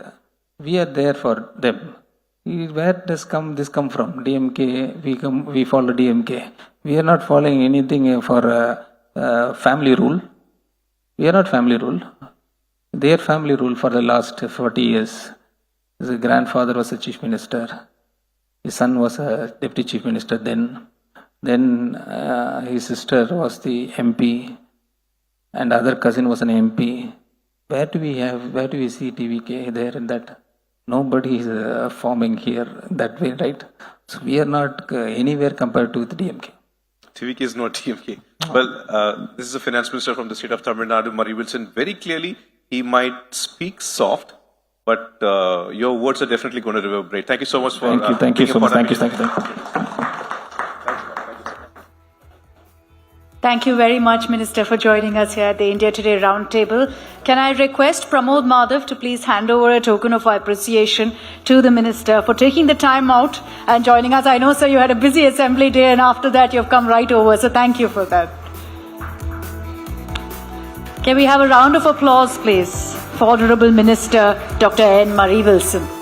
we are there for them. Where does this come from? DMK, we follow DMK. We are not following anything for family rule. We are not family rule. Their family rule for the last 40 years. His grandfather was a chief minister. His son was a deputy chief minister then. Then his sister was the MP. And other cousin was an MP. Where do we see TVK there and that? Nobody is forming here that way, right? So we are not anywhere compared to the DMK. TVK is not DMK. Well, this is the finance minister from the state of Tamil Nadu, Murray Wilson. Very clearly, he might speak soft, but your words are definitely going to reverberate. Thank you so much for Thank you so much. Thank you. Thank you very much, Minister, for joining us here at the India Today Roundtable. Can I request Pramod Madhav to please hand over a token of appreciation to the Minister for taking the time out and joining us. I know, sir, you had a busy assembly day and after that you've come right over, so thank you for that. Can we have a round of applause, please, for Honourable Minister Dr. N. Murray Wilson.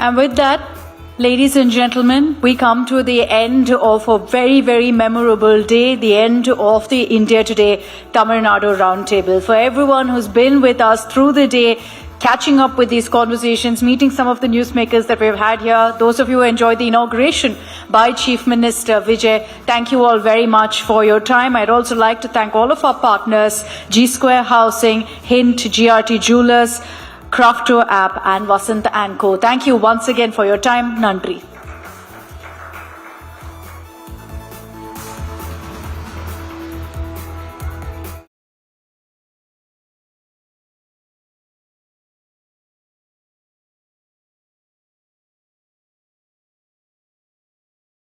And with that, ladies and gentlemen, we come to the end of a very, very memorable day, the end of the India Today Tamil Nadu Roundtable. For everyone who's been with us through the day, catching up with these conversations, meeting some of the newsmakers that we've had here, those of you who enjoyed the inauguration by Chief Minister Vijay, thank you all very much for your time. I'd also like to thank all of our partners, G Square Housing, Hint, GRT Jewelers, Crafto app and Vasant & Co. Thank you once again for your time. Nandri.